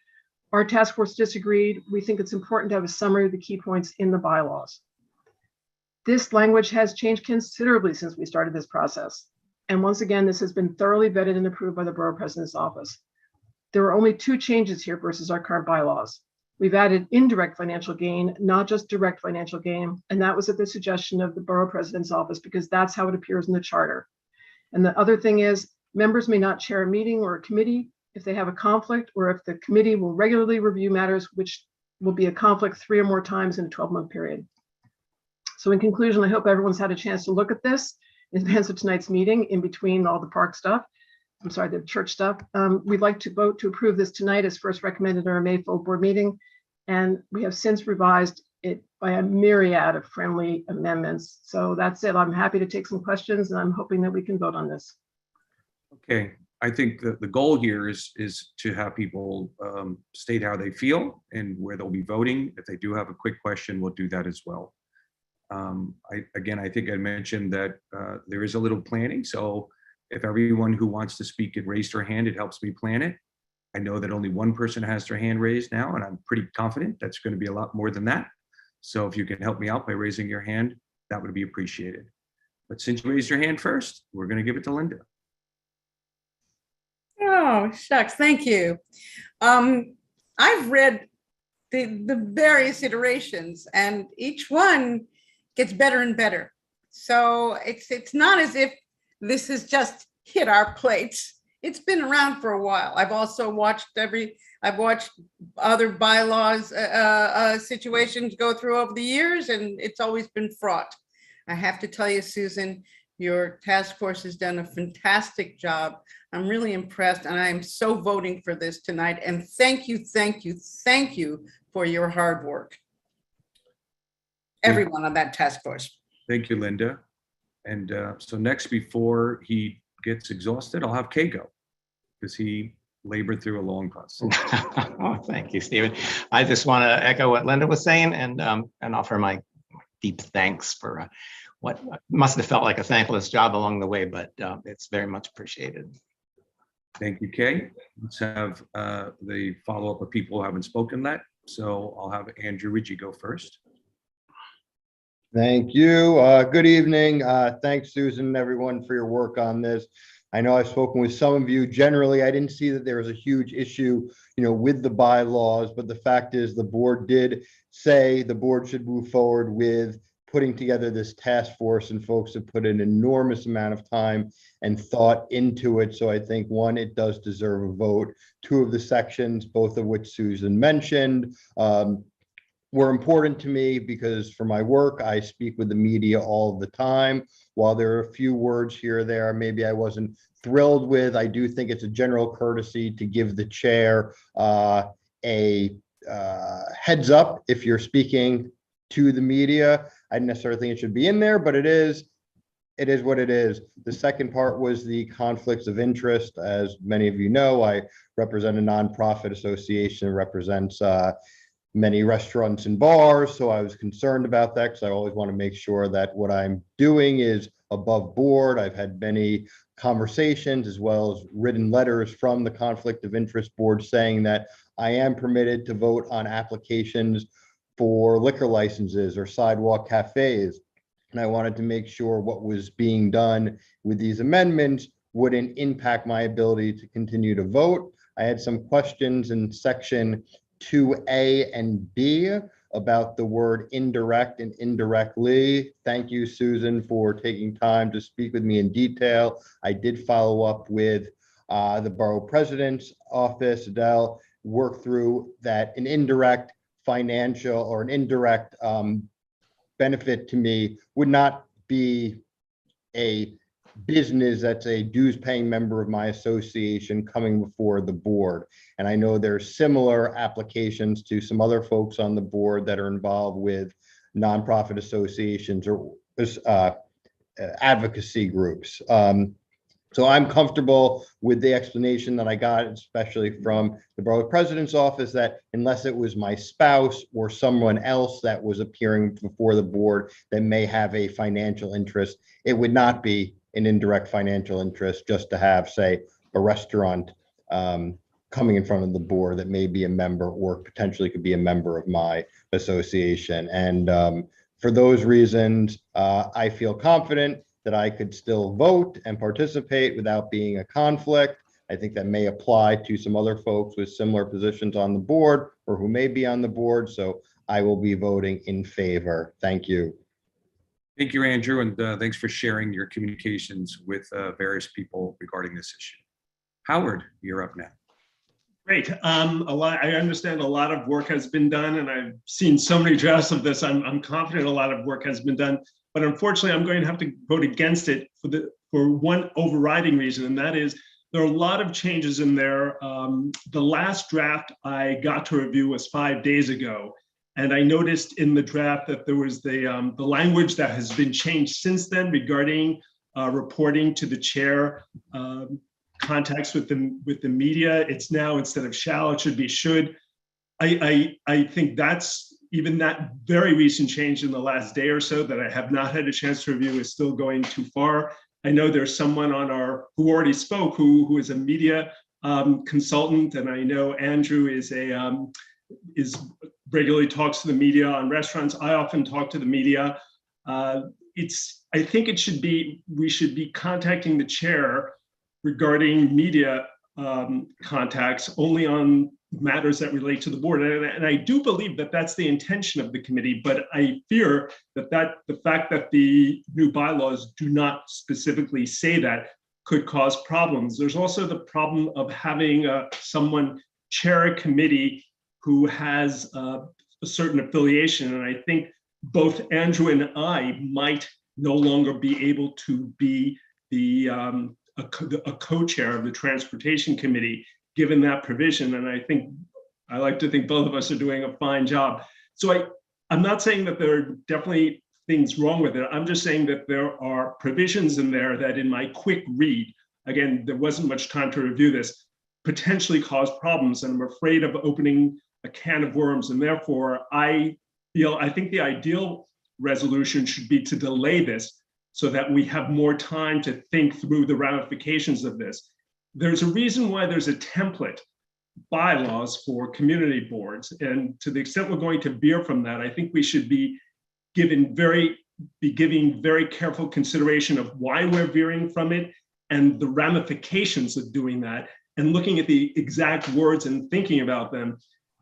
Our task force disagreed. We think it's important to have a summary of the key points in the bylaws. This language has changed considerably since we started this process. And once again, this has been thoroughly vetted and approved by the Borough President's Office. There are only two changes here versus our current bylaws. We've added indirect financial gain, not just direct financial gain. And that was at the suggestion of the Borough President's Office because that's how it appears in the charter. And the other thing is members may not chair a meeting or a committee if they have a conflict or if the committee will regularly review matters which will be a conflict 3 or more times in a 12-month period. So in conclusion, I hope everyone's had a chance to look at this in advance of tonight's meeting in between all the park stuff. I'm sorry, the church stuff. We'd like to vote to approve this tonight as first recommended in our May full board meeting. And we have since revised it by a myriad of friendly amendments. So that's it. I'm happy to take some questions and I'm hoping that we can vote on this. Okay, I think that the goal here is to have people state how they feel and where they'll be voting. If they do have a quick question, we'll do that as well. I think I mentioned that there is a little planning. So if everyone who wants to speak could raise their hand, it helps me plan it. I know that only one person has their hand raised now, and I'm pretty confident that's going to be a lot more than that. So if you can help me out by raising your hand, that would be appreciated. But since you raised your hand first, we're going to give it to Linda. Oh, shucks, thank you. I've read the various iterations and each one gets better and better. So it's not as if this has just hit our plates. It's been around for a while. I've also watched I've watched other bylaws situations go through over the years, and it's always been fraught. I have to tell you, Susan, your task force has done a fantastic job. I'm really impressed, and I am so voting for this tonight. And thank you for your hard work. Everyone on that task force. Thank you, Linda. And so next, before he gets exhausted, I'll have Kay go because he labored through a long process. Oh, thank you, Stephen. I just want to echo what Linda was saying and offer my deep thanks for what must have felt like a thankless job along the way, but it's very much appreciated. Thank you, Kay. Let's have the follow-up of people who haven't spoken yet. So I'll have Andrew Ritchie go first. Thank you. Good evening. Thanks, Susan, and everyone for your work on this. I know I've spoken with some of you. Generally, I didn't see that there was a huge issue, with the bylaws, but the fact is the board did say the board should move forward with putting together this task force, and folks have put an enormous amount of time and thought into it. So I think, one, it does deserve a vote. Two of the sections, both of which Susan mentioned, were important to me because for my work, I speak with the media all the time. While there are a few words here or there maybe I wasn't thrilled with, I do think it's a general courtesy to give the chair a heads up if you're speaking to the media. I didn't necessarily think it should be in there, but it is what it is. The second part was the conflicts of interest. As many of you know, I represent a nonprofit association that represents many restaurants and bars. So I was concerned about that because I always want to make sure that what I'm doing is above board. I've had many conversations as well as written letters from the Conflict of Interest Board saying that I am permitted to vote on applications for liquor licenses or sidewalk cafes. And I wanted to make sure what was being done with these amendments wouldn't impact my ability to continue to vote. I had some questions in section 2A and B about the word indirect and indirectly. Thank you, Susan, for taking time to speak with me in detail. I did follow up with the borough president's office, Adele, work through that an indirect financial or an indirect benefit to me would not be a business that's a dues paying member of my association coming before the board. And I know there's similar applications to some other folks on the board that are involved with nonprofit associations or advocacy groups. So I'm comfortable with the explanation that I got, especially from the borough president's office, that unless it was my spouse or someone else that was appearing before the board that may have a financial interest, it would not be an indirect financial interest just to have, say, a restaurant coming in front of the board that may be a member or potentially could be a member of my association. And for those reasons, I feel confident that I could still vote and participate without being a conflict. I think that may apply to some other folks with similar positions on the board or who may be on the board. So I will be voting in favor. Thank you. Thank you, Andrew, and thanks for sharing your communications with various people regarding this issue. Howard, you're up now. Great. I understand a lot of work has been done, and I've seen so many drafts of this. I'm confident a lot of work has been done, but unfortunately, I'm going to have to vote against it for one overriding reason, and that is there are a lot of changes in there. The last draft I got to review was 5 days ago, and I noticed in the draft that there was the language that has been changed since then regarding reporting to the chair. Contacts with the media. It's now, instead of shall, it should be should. I think that's, even that very recent change in the last day or so that I have not had a chance to review is still going too far. I know there's someone on who already spoke who is a media consultant, and I know Andrew is regularly talks to the media on restaurants. I often talk to the media. I think we should be contacting the chair regarding media contacts only on matters that relate to the board. And I do believe that that's the intention of the committee, but I fear that the fact that the new bylaws do not specifically say that could cause problems. There's also the problem of having someone chair a committee who has a certain affiliation. And I think both Andrew and I might no longer be able to be a co-chair of the Transportation Committee, given that provision. And I like to think both of us are doing a fine job. So I'm not saying that there are definitely things wrong with it. I'm just saying that there are provisions in there that, in my quick read, again, there wasn't much time to review this, potentially cause problems. And I'm afraid of opening a can of worms. And therefore, I think the ideal resolution should be to delay this so that we have more time to think through the ramifications of this. There's a reason why there's a template bylaws for community boards. And to the extent we're going to veer from that, I think we should be giving very careful consideration of why we're veering from it and the ramifications of doing that, and looking at the exact words and thinking about them.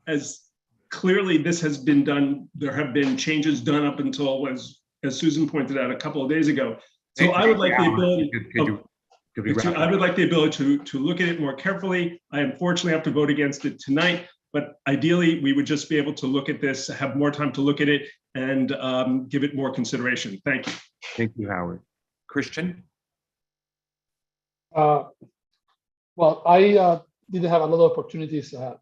As clearly this has been done, there have been changes done up until, as Susan pointed out a couple of days ago. So I would like the ability to look at it more carefully. I unfortunately have to vote against it tonight, but ideally we would just be able to look at this, have more time to look at it, and give it more consideration. Thank you. Thank you, Howard. Christian? Well, I didn't have a lot of opportunities to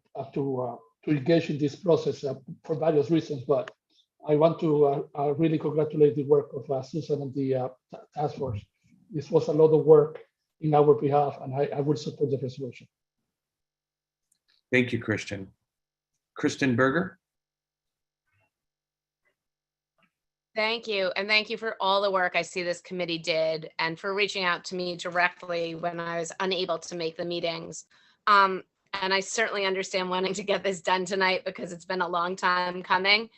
engage in this process for various reasons, but I want to really congratulate the work of Susan and the task force. This was a lot of work in our behalf, and I would support the resolution. Thank you, Christian. Kristen Berger? Thank you. And thank you for all the work I see this committee did and for reaching out to me directly when I was unable to make the meetings. And I certainly understand wanting to get this done tonight because it's been a long time coming.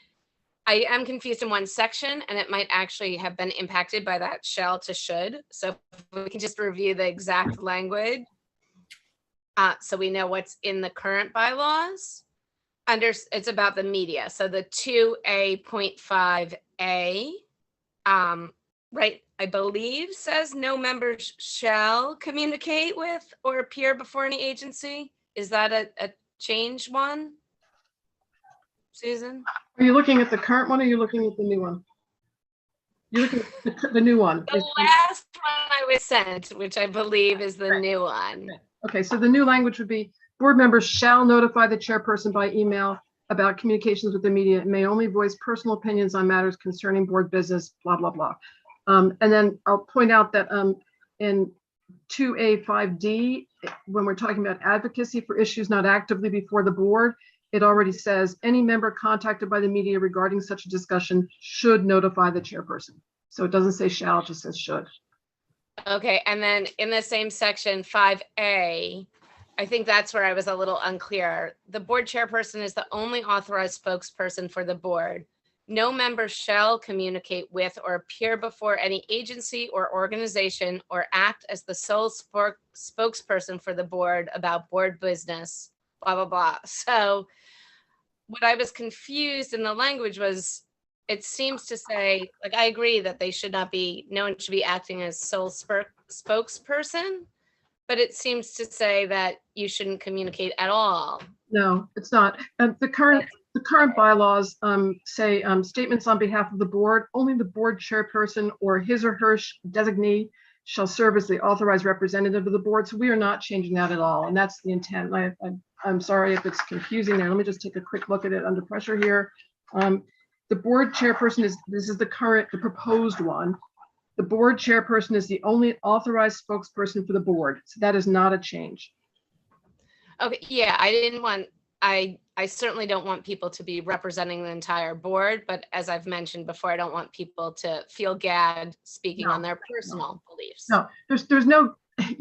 I am confused in one section and it might actually have been impacted by that shall to should. So if we can just review the exact language so we know what's in the current bylaws. It's about the media. So the 2A.5A, right, I believe says no members shall communicate with or appear before any agency. Is that a change one? Susan? Are you looking at the current one or are you looking at the new one? You're looking at the new one. The last one I was sent, which I believe is the new one. Okay, so the new language would be board members shall notify the chairperson by email about communications with the media and may only voice personal opinions on matters concerning board business, blah, blah, blah. And then I'll point out that in 2A.5D, when we're talking about advocacy for issues not actively before the board, it already says any member contacted by the media regarding such a discussion should notify the chairperson. So it doesn't say shall, it just says should. Okay, and then in the same section 5A, I think that's where I was a little unclear. The board chairperson is the only authorized spokesperson for the board. No member shall communicate with or appear before any agency or organization or act as the sole spokesperson for the board about board business, blah, blah, blah. So what I was confused in the language was, it seems to say, like, I agree that they should not be, no one should be acting as sole spokesperson, but it seems to say that you shouldn't communicate at all. No, it's not. The current bylaws say statements on behalf of the board, only the board chairperson or his or her designee shall serve as the authorized representative of the board. So we are not changing that at all. And that's the intent. I'm sorry if it's confusing there. Let me just take a quick look at it under pressure here. The board chairperson this is the proposed one. The board chairperson is the only authorized spokesperson for the board. So that is not a change. Okay, yeah, I certainly don't want people to be representing the entire board, but as I've mentioned before, I don't want people to feel gagged speaking on their personal beliefs. No, there's no,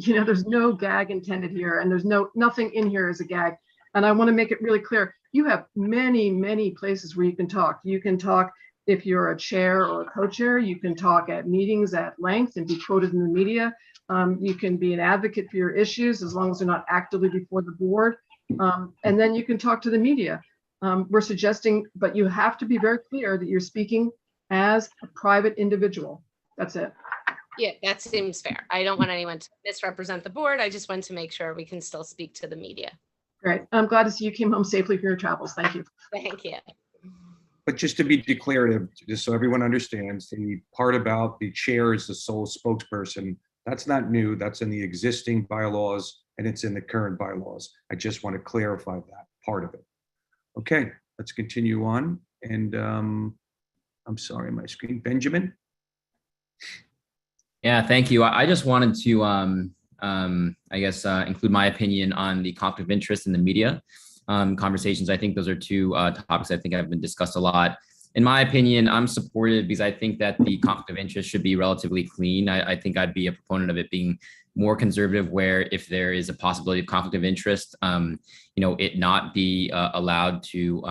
there's no gag intended here, and there's nothing in here as a gag. And I want to make it really clear. You have many, many places where you can talk. You can talk if you're a chair or a co-chair. You can talk at meetings at length and be quoted in the media. You can be an advocate for your issues as long as they're not actively before the board. And then you can talk to the media. We're suggesting, but you have to be very clear that you're speaking as a private individual. That's it. Yeah, that seems fair. I don't want anyone to misrepresent the board. I just want to make sure we can still speak to the media. Great. I'm glad to see you came home safely from your travels. Thank you. Thank you. But just to be declarative, just so everyone understands, the part about the chair is the sole spokesperson, that's not new. That's in the existing bylaws and it's in the current bylaws. I just want to clarify that part of it. Okay, let's continue on. And I'm sorry, my screen, Benjamin. Yeah, thank you. I just wanted to, I guess, include my opinion on the conflict of interest in the media conversations. I think those are two topics I think have been discussed a lot. In my opinion, I'm supportive because I think that the conflict of interest should be relatively clean. I think I'd be a proponent of it being more conservative, where if there is a possibility of conflict of interest, it not be allowed to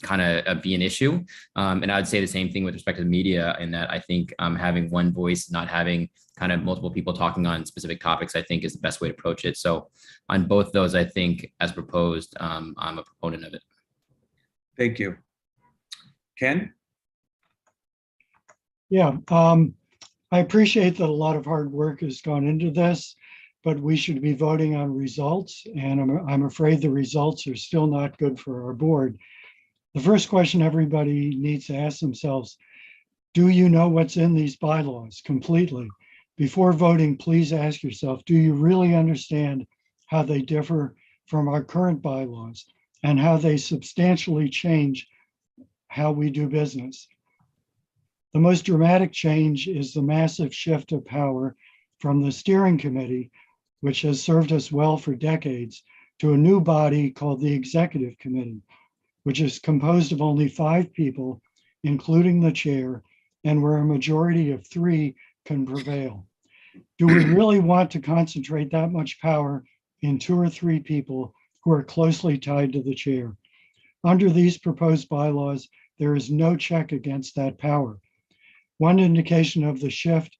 kind of be an issue. And I'd say the same thing with respect to the media, in that I think having one voice, not having kind of multiple people talking on specific topics, I think is the best way to approach it. So on both those, I think as proposed, I'm a proponent of it. Thank you. Ken? Yeah, I appreciate that a lot of hard work has gone into this, but we should be voting on results, and I'm afraid the results are still not good for our board. The first question everybody needs to ask themselves, do you know what's in these bylaws completely? Before voting, please ask yourself, do you really understand how they differ from our current bylaws and how they substantially change how we do business? The most dramatic change is the massive shift of power from the steering committee, which has served us well for decades, to a new body called the executive committee, which is composed of only 5 people, including the chair, and where a majority of 3 can prevail. Do we really want to concentrate that much power in 2 or 3 people who are closely tied to the chair? Under these proposed bylaws, there is no check against that power. One indication of the shift: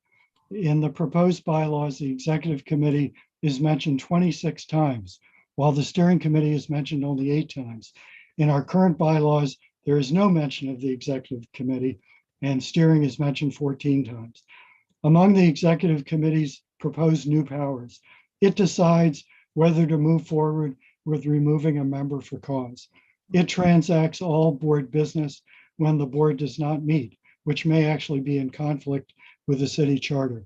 in the proposed bylaws, the executive committee is mentioned 26 times, while the steering committee is mentioned only 8 times. In our current bylaws, there is no mention of the executive committee, and steering is mentioned 14 times. Among the executive committee's proposed new powers, it decides whether to move forward with removing a member for cause. It transacts all board business when the board does not meet, which may actually be in conflict with the city charter.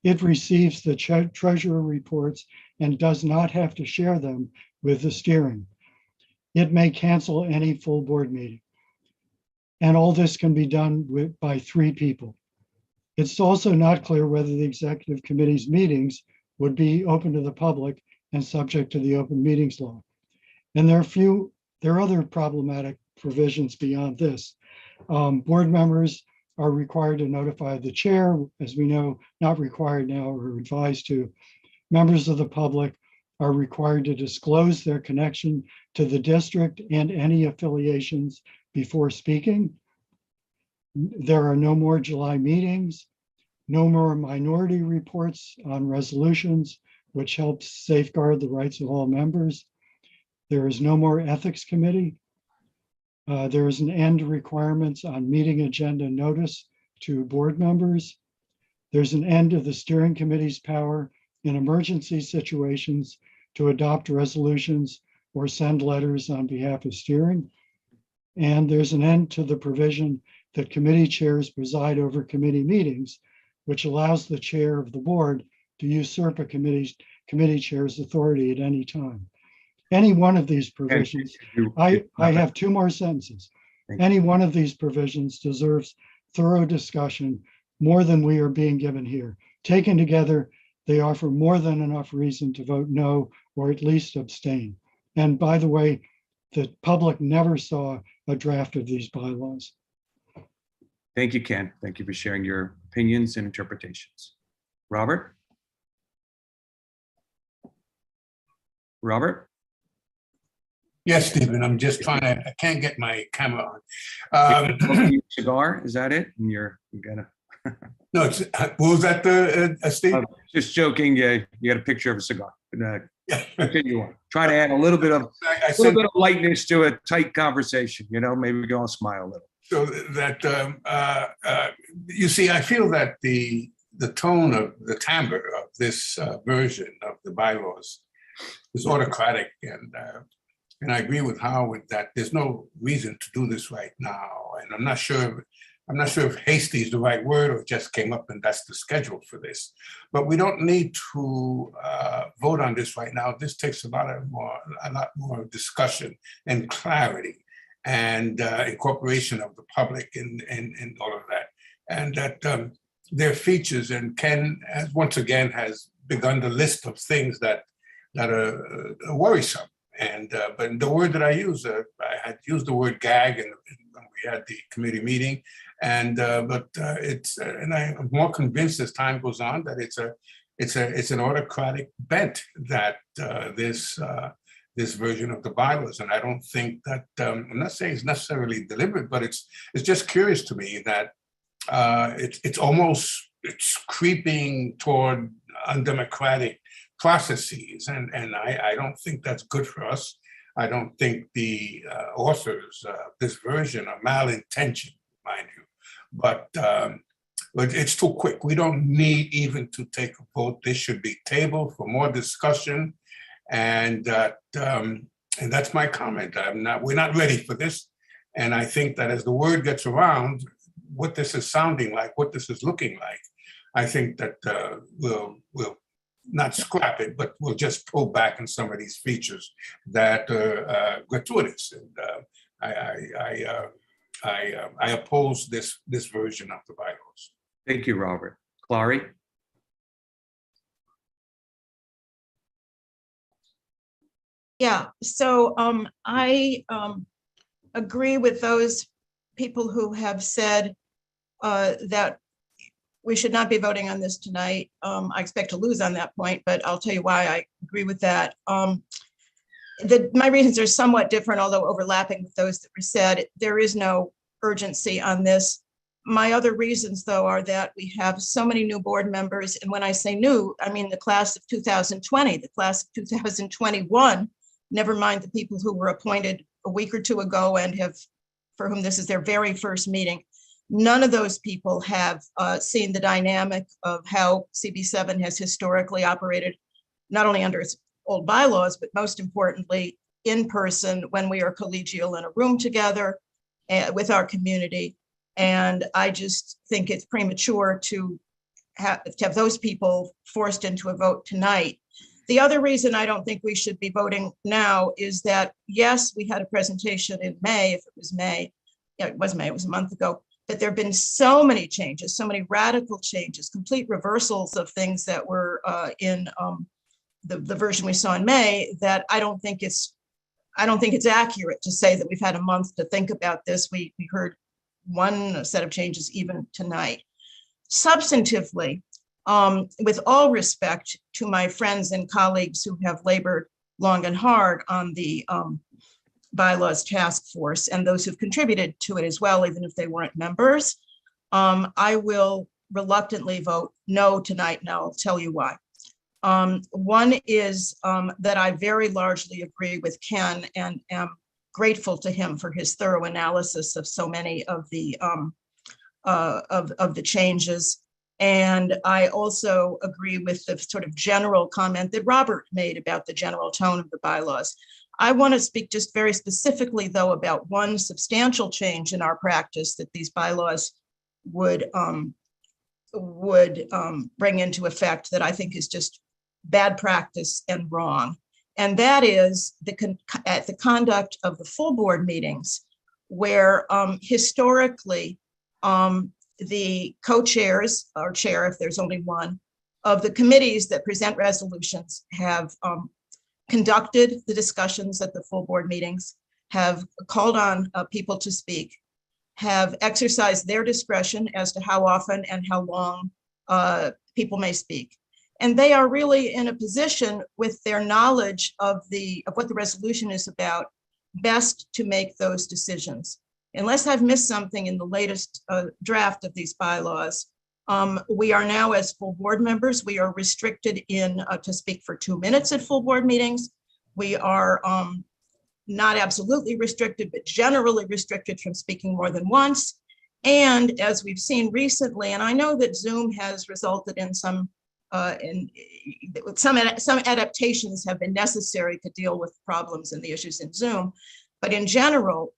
It receives the treasurer reports and does not have to share them with the steering. It may cancel any full board meeting. And all this can be done by 3 people. It's also not clear whether the executive committee's meetings would be open to the public and subject to the open meetings law. And there are other problematic provisions beyond this. Board members are required to notify the chair, as we know, not required now or advised to. Members of the public are required to disclose their connection to the district and any affiliations before speaking. There are no more July meetings, no more minority reports on resolutions, which helps safeguard the rights of all members. There is no more ethics committee. There is an end to requirements on meeting agenda notice to board members. There's an end to the steering committee's power in emergency situations to adopt resolutions or send letters on behalf of steering. And there's an end to the provision that committee chairs preside over committee meetings, which allows the chair of the board to usurp a committee chair's authority at any time. Any one of these provisions, I have 2 more sentences. Any one of these provisions deserves thorough discussion, more than we are being given here. Taken together, they offer more than enough reason to vote no, or at least abstain. And by the way, the public never saw a draft of these bylaws. Thank you, Ken. Thank you for sharing your opinions and interpretations. Robert? Robert? Yes, Stephen, I'm just trying to, I can't get my camera on. Cigar, is that it? And you're gonna. No, it's, what was that, Steve? Just joking. Yeah, you got a picture of a cigar. Continue on. Try to add a little bit of lightness to a tight conversation. You know, maybe we can all smile a little. So that you see, I feel that the tone of the timbre of this version of the bylaws is autocratic, and I agree with Howard that there's no reason to do this right now. And I'm not sure if hasty is the right word or just came up and that's the schedule for this. But we don't need to vote on this right now. This takes a lot more discussion and clarity and incorporation of the public and all of that. And that there are features, and Ken once again has begun the list of things that are worrisome. And but the word that I used, I had used the word gag, and we had the committee meeting, and and I'm more convinced as time goes on that it's an autocratic bent that this version of the bylaws, and I don't think that I'm not saying it's necessarily deliberate, but it's just curious to me that it's creeping toward undemocratic processes, and I don't think that's good for us. I don't think the authors of this version are malintentioned, mind you, but it's too quick. We don't need even to take a vote. This should be tabled for more discussion, and that's my comment. We're not ready for this, and I think that as the word gets around, what this is sounding like, what this is looking like, I think that we'll not scrap it, but we'll just pull back on some of these features that are gratuitous. And I oppose this version of the bylaws. Thank you, Robert. Clary? Yeah, so I agree with those people who have said that we should not be voting on this tonight. I expect to lose on that point, but I'll tell you why I agree with that. My reasons are somewhat different, although overlapping with those that were said. There is no urgency on this. My other reasons, though, are that we have so many new board members. And when I say new, I mean the class of 2020, the class of 2021, never mind the people who were appointed a week or two ago and for whom this is their very first meeting. None of those people have seen the dynamic of how CB7 has historically operated, not only under its old bylaws, but most importantly, in person when we are collegial in a room together with our community. And I just think it's premature to have those people forced into a vote tonight. The other reason I don't think we should be voting now is that, yes, we had a presentation in May, if it was May. Yeah, it was May, it was a month ago. But there have been so many changes, so many radical changes, complete reversals of things that were in the version we saw in May, that I don't think it's accurate to say that we've had a month to think about this. We heard one set of changes even tonight. Substantively, with all respect to my friends and colleagues who have labored long and hard on the bylaws task force and those who've contributed to it as well, even if they weren't members, I will reluctantly vote no tonight, and I'll tell you why. One is that I very largely agree with Ken and am grateful to him for his thorough analysis of so many of the changes. And I also agree with the sort of general comment that Robert made about the general tone of the bylaws. I want to speak just very specifically, though, about one substantial change in our practice that these bylaws would bring into effect that I think is just bad practice and wrong. And that is the conduct of the full board meetings, where historically the co-chairs or chair, if there's only one, of the committees that present resolutions have conducted the discussions at the full board meetings, have called on people to speak, have exercised their discretion as to how often and how long people may speak. And they are really in a position with their knowledge of what the resolution is about, best to make those decisions. Unless I've missed something in the latest draft of these bylaws, we are now, as full board members, we are restricted to speak for 2 minutes at full board meetings. We are not absolutely restricted, but generally restricted from speaking more than once. And as we've seen recently, and I know that Zoom has resulted in some adaptations have been necessary to deal with problems and the issues in Zoom. But in general,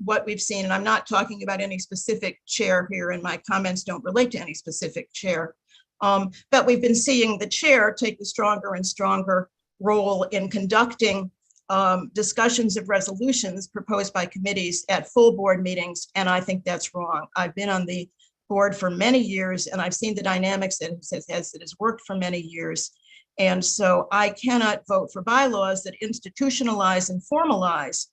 what we've seen, and I'm not talking about any specific chair here, and my comments don't relate to any specific chair, but we've been seeing the chair take a stronger and stronger role in conducting discussions of resolutions proposed by committees at full board meetings, and I think that's wrong. I've been on the board for many years, and I've seen the dynamics that it has worked for many years. And so I cannot vote for bylaws that institutionalize and formalize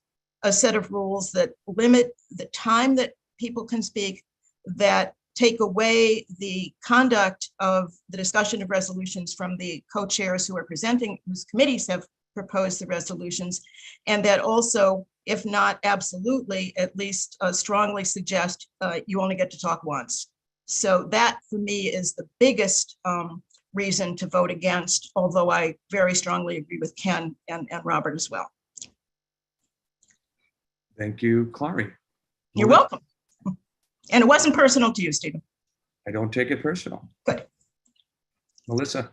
a set of rules that limit the time that people can speak, that take away the conduct of the discussion of resolutions from the co-chairs who are presenting, whose committees have proposed the resolutions, and that also, if not absolutely, at least strongly suggest you only get to talk once. So that for me is the biggest reason to vote against, although I very strongly agree with Ken and Robert as well. Thank you, Clary. You're welcome. And it wasn't personal to you, Stephen. I don't take it personal. Good. Melissa.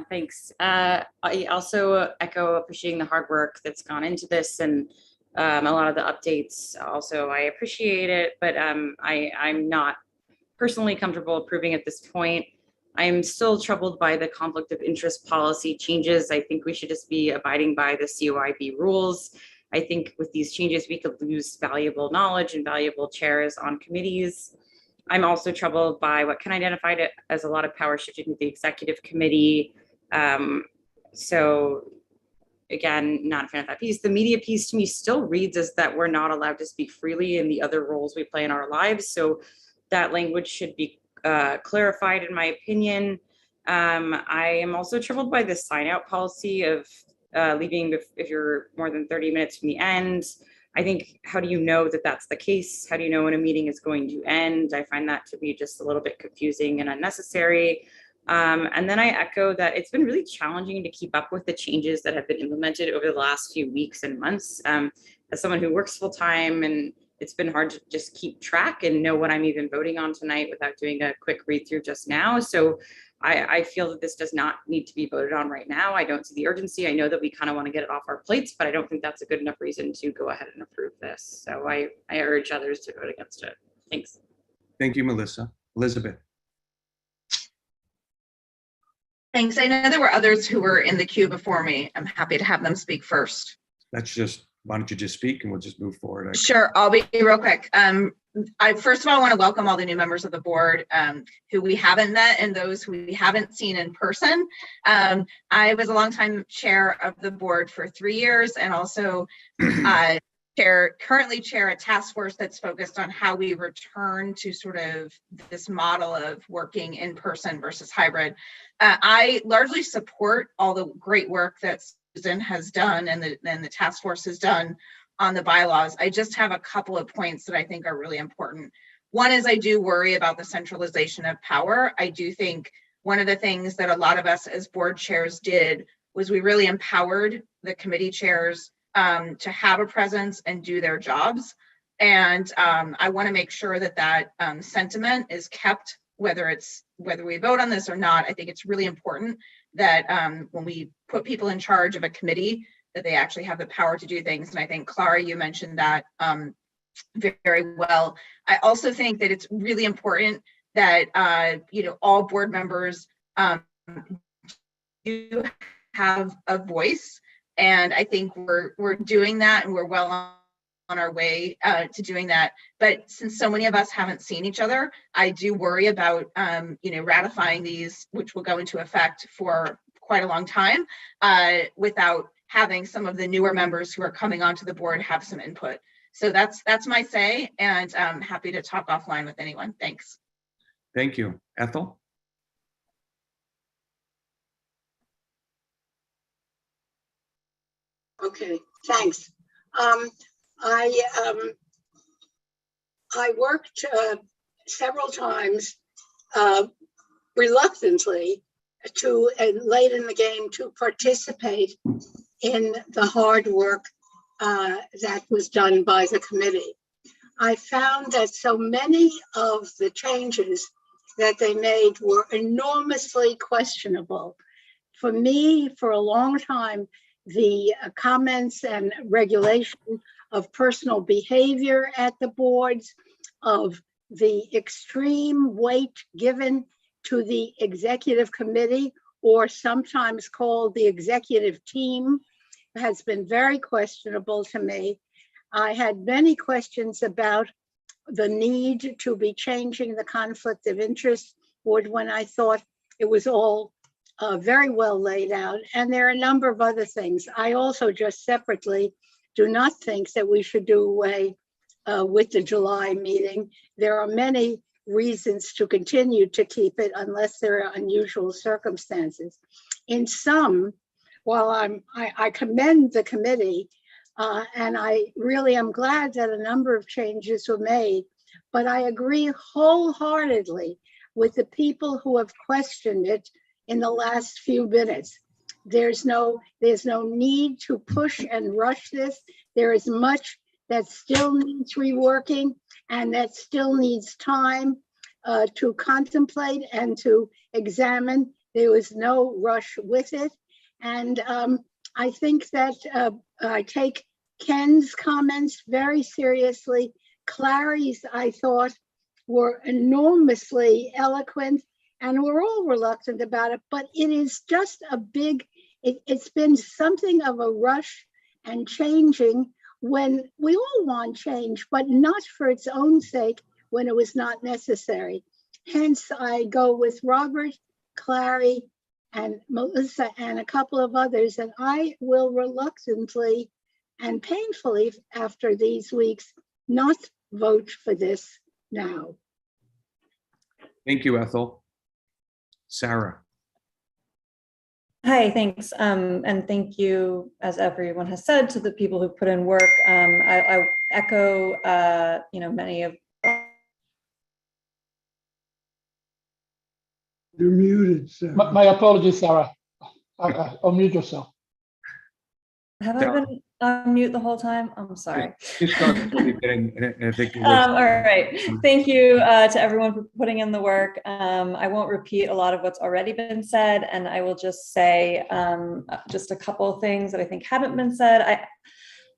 Thanks. I also echo appreciating the hard work that's gone into this, and a lot of the updates also, I appreciate it, but I'm not personally comfortable approving at this point. I'm still troubled by the conflict of interest policy changes. I think we should just be abiding by the COIB rules. I think with these changes, we could lose valuable knowledge and valuable chairs on committees. I'm also troubled by what can identify as a lot of power shifting to the executive committee. So again, not a fan of that piece. The media piece to me still reads as that we're not allowed to speak freely in the other roles we play in our lives. So that language should be clarified, in my opinion. I am also troubled by the sign out policy of leaving if you're more than 30 minutes from the end. I think, how do you know that that's the case? How do you know when a meeting is going to end? I find that to be just a little bit confusing and unnecessary. And then I echo that it's been really challenging to keep up with the changes that have been implemented over the last few weeks and months. As someone who works full time, and it's been hard to just keep track and know what I'm even voting on tonight without doing a quick read through just now. So I feel that this does not need to be voted on right now. I don't see the urgency. I know that we kind of want to get it off our plates, but I don't think that's a good enough reason to go ahead and approve this. So I urge others to vote against it. Thanks. Thank you, Melissa. Elizabeth. Thanks. I know there were others who were in the queue before me. I'm happy to have them speak first. That's just, why don't you just speak and we'll just move forward. Sure, I'll be real quick. I first of all want to welcome all the new members of the board who we haven't met and those who we haven't seen in person. I was a longtime chair of the board for 3 years and also currently chair a task force that's focused on how we return to sort of this model of working in person versus hybrid. I largely support all the great work that Susan has done and the task force has done on the bylaws. I just have a couple of points that I think are really important. One is I do worry about the centralization of power. I do think one of the things that a lot of us as board chairs did was we really empowered the committee chairs to have a presence and do their jobs. And I want to make sure that that sentiment is kept, whether we vote on this or not. I think it's really important that when we put people in charge of a committee, that they actually have the power to do things. And I think, Clara, you mentioned that very well. I also think that it's really important that all board members do have a voice. And I think we're doing that, and we're well on our way to doing that. But since so many of us haven't seen each other, I do worry about ratifying these, which will go into effect for quite a long time, without having some of the newer members who are coming onto the board have some input. So that's my say, and I'm happy to talk offline with anyone. Thanks. Thank you. Ethel? Okay, thanks. I worked several times reluctantly late in the game to participate in the hard work that was done by the committee. I found that so many of the changes that they made were enormously questionable. For me, for a long time, the comments and regulation of personal behavior at the boards, of the extreme weight given to the executive committee, or sometimes called the executive team, has been very questionable to me. I had many questions about the need to be changing the conflict of interest board when I thought it was all very well laid out. And there are a number of other things. I also just separately do not think that we should do away with the July meeting. There are many reasons to continue to keep it unless there are unusual circumstances. In some, while I commend the committee, and I really am glad that a number of changes were made, but I agree wholeheartedly with the people who have questioned it in the last few minutes. There's no need to push and rush this. There is much that still needs reworking and that still needs time to contemplate and to examine. There was no rush with it. And I think that I take Ken's comments very seriously. Clary's, I thought, were enormously eloquent, and we're all reluctant about it, but it is just a big, it's been something of a rush and changing when we all want change, but not for its own sake when it was not necessary. Hence, I go with Robert, Clary, and Melissa and a couple of others that I will reluctantly and painfully after these weeks not vote for this now. Thank you, Ethel. Sarah. Hi, thanks. And thank you, as everyone has said, to the people who put in work. I echo, many of. You're muted, Sarah. My apologies, Sarah. Unmute yourself. Have I been on mute the whole time? I'm sorry. All right. Thank you to everyone for putting in the work. I won't repeat a lot of what's already been said, and I will just say just a couple of things that I think haven't been said.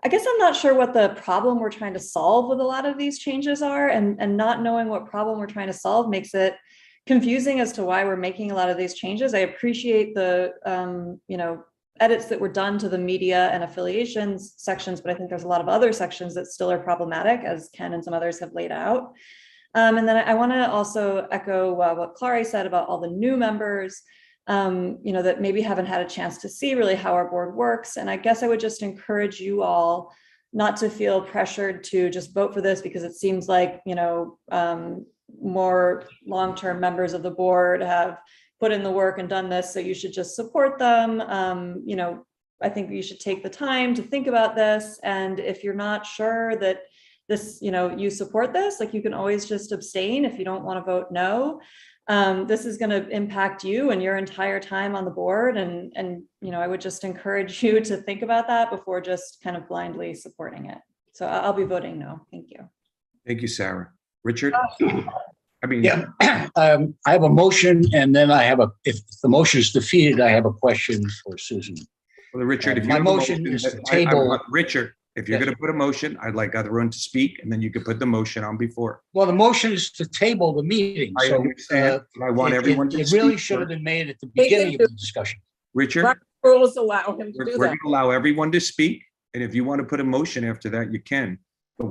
I guess I'm not sure what the problem we're trying to solve with a lot of these changes are, and not knowing what problem we're trying to solve makes it confusing as to why we're making a lot of these changes. I appreciate the edits that were done to the media and affiliations sections, but I think there's a lot of other sections that still are problematic, as Ken and some others have laid out. And then I want to also echo what Clary said about all the new members, that maybe haven't had a chance to see really how our board works. And I guess I would just encourage you all not to feel pressured to just vote for this because it seems like, more long-term members of the board have put in the work and done this, so you should just support them. I think you should take the time to think about this, and if you're not sure that this, you support this, like, you can always just abstain if you don't want to vote no. This is going to impact you and your entire time on the board, and I would just encourage you to think about that before just kind of blindly supporting it. So I'll be voting no. Thank you. Thank you, Sarah. Richard? Yeah, I have a motion, and then if the motion is defeated, I have a question for Susan. Well, Richard, if my you motion is to table. Richard, if you're going to put a motion, I'd like everyone to speak, and then you could put the motion on before. Well, the motion is to table the meeting. I understand, but I want everyone to It speak really should have been made at the beginning of the discussion. Richard? Rules allow him to We're do going that. to allow everyone to speak, and if you want to put a motion after that, you can. But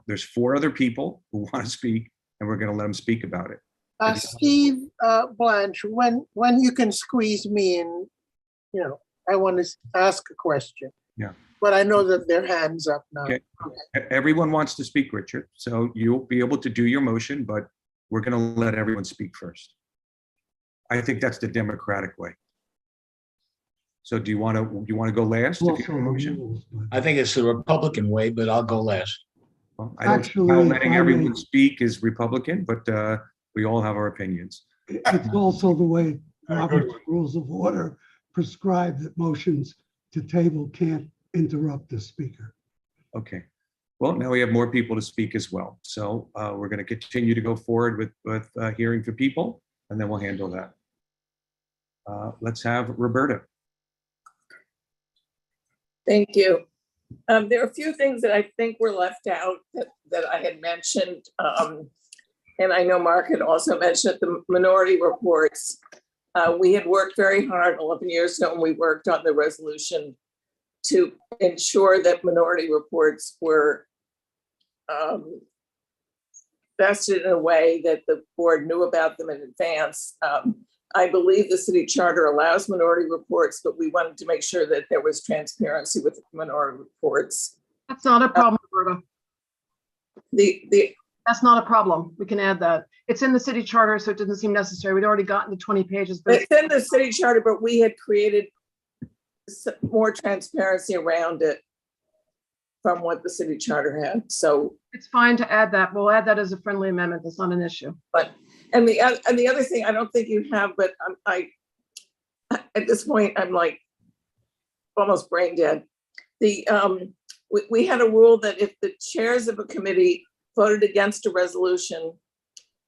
there's 4 other people who want to speak, and we're going to let them speak about it. Steve Blanche, when you can squeeze me in, I want to ask a question. Yeah. But I know that their hands up now. Okay. Everyone wants to speak, Richard, so you'll be able to do your motion, but we're going to let everyone speak first. I think that's the democratic way. So do you want to go last? If you have a motion? I think it's the Republican way, but I'll go last. Well, I don't know how letting everyone speak is Republican, but we all have our opinions. It's also the way Robert's Rules of Order prescribe that motions to table can't interrupt the speaker. Okay. Well, now we have more people to speak as well. So we're going to continue to go forward with hearing from people, and then we'll handle that. Let's have Roberta. Thank you. There are a few things that I think were left out that I had mentioned. And I know Mark had also mentioned the minority reports. We had worked very hard 11 years ago when we worked on the resolution to ensure that minority reports were vested in a way that the board knew about them in advance. I believe the city charter allows minority reports, but we wanted to make sure that there was transparency with minority reports. That's not a problem, Roberta. That's not a problem. We can add that. It's in the city charter, so it doesn't seem necessary. We'd already gotten the 20 pages. But it's in the city charter, but we had created more transparency around it from what the city charter had. So it's fine to add that. We'll add that as a friendly amendment. That's not an issue. And the other thing, I don't think you have, but at this point, I'm like almost brain dead. We had a rule that if the chairs of a committee voted against a resolution,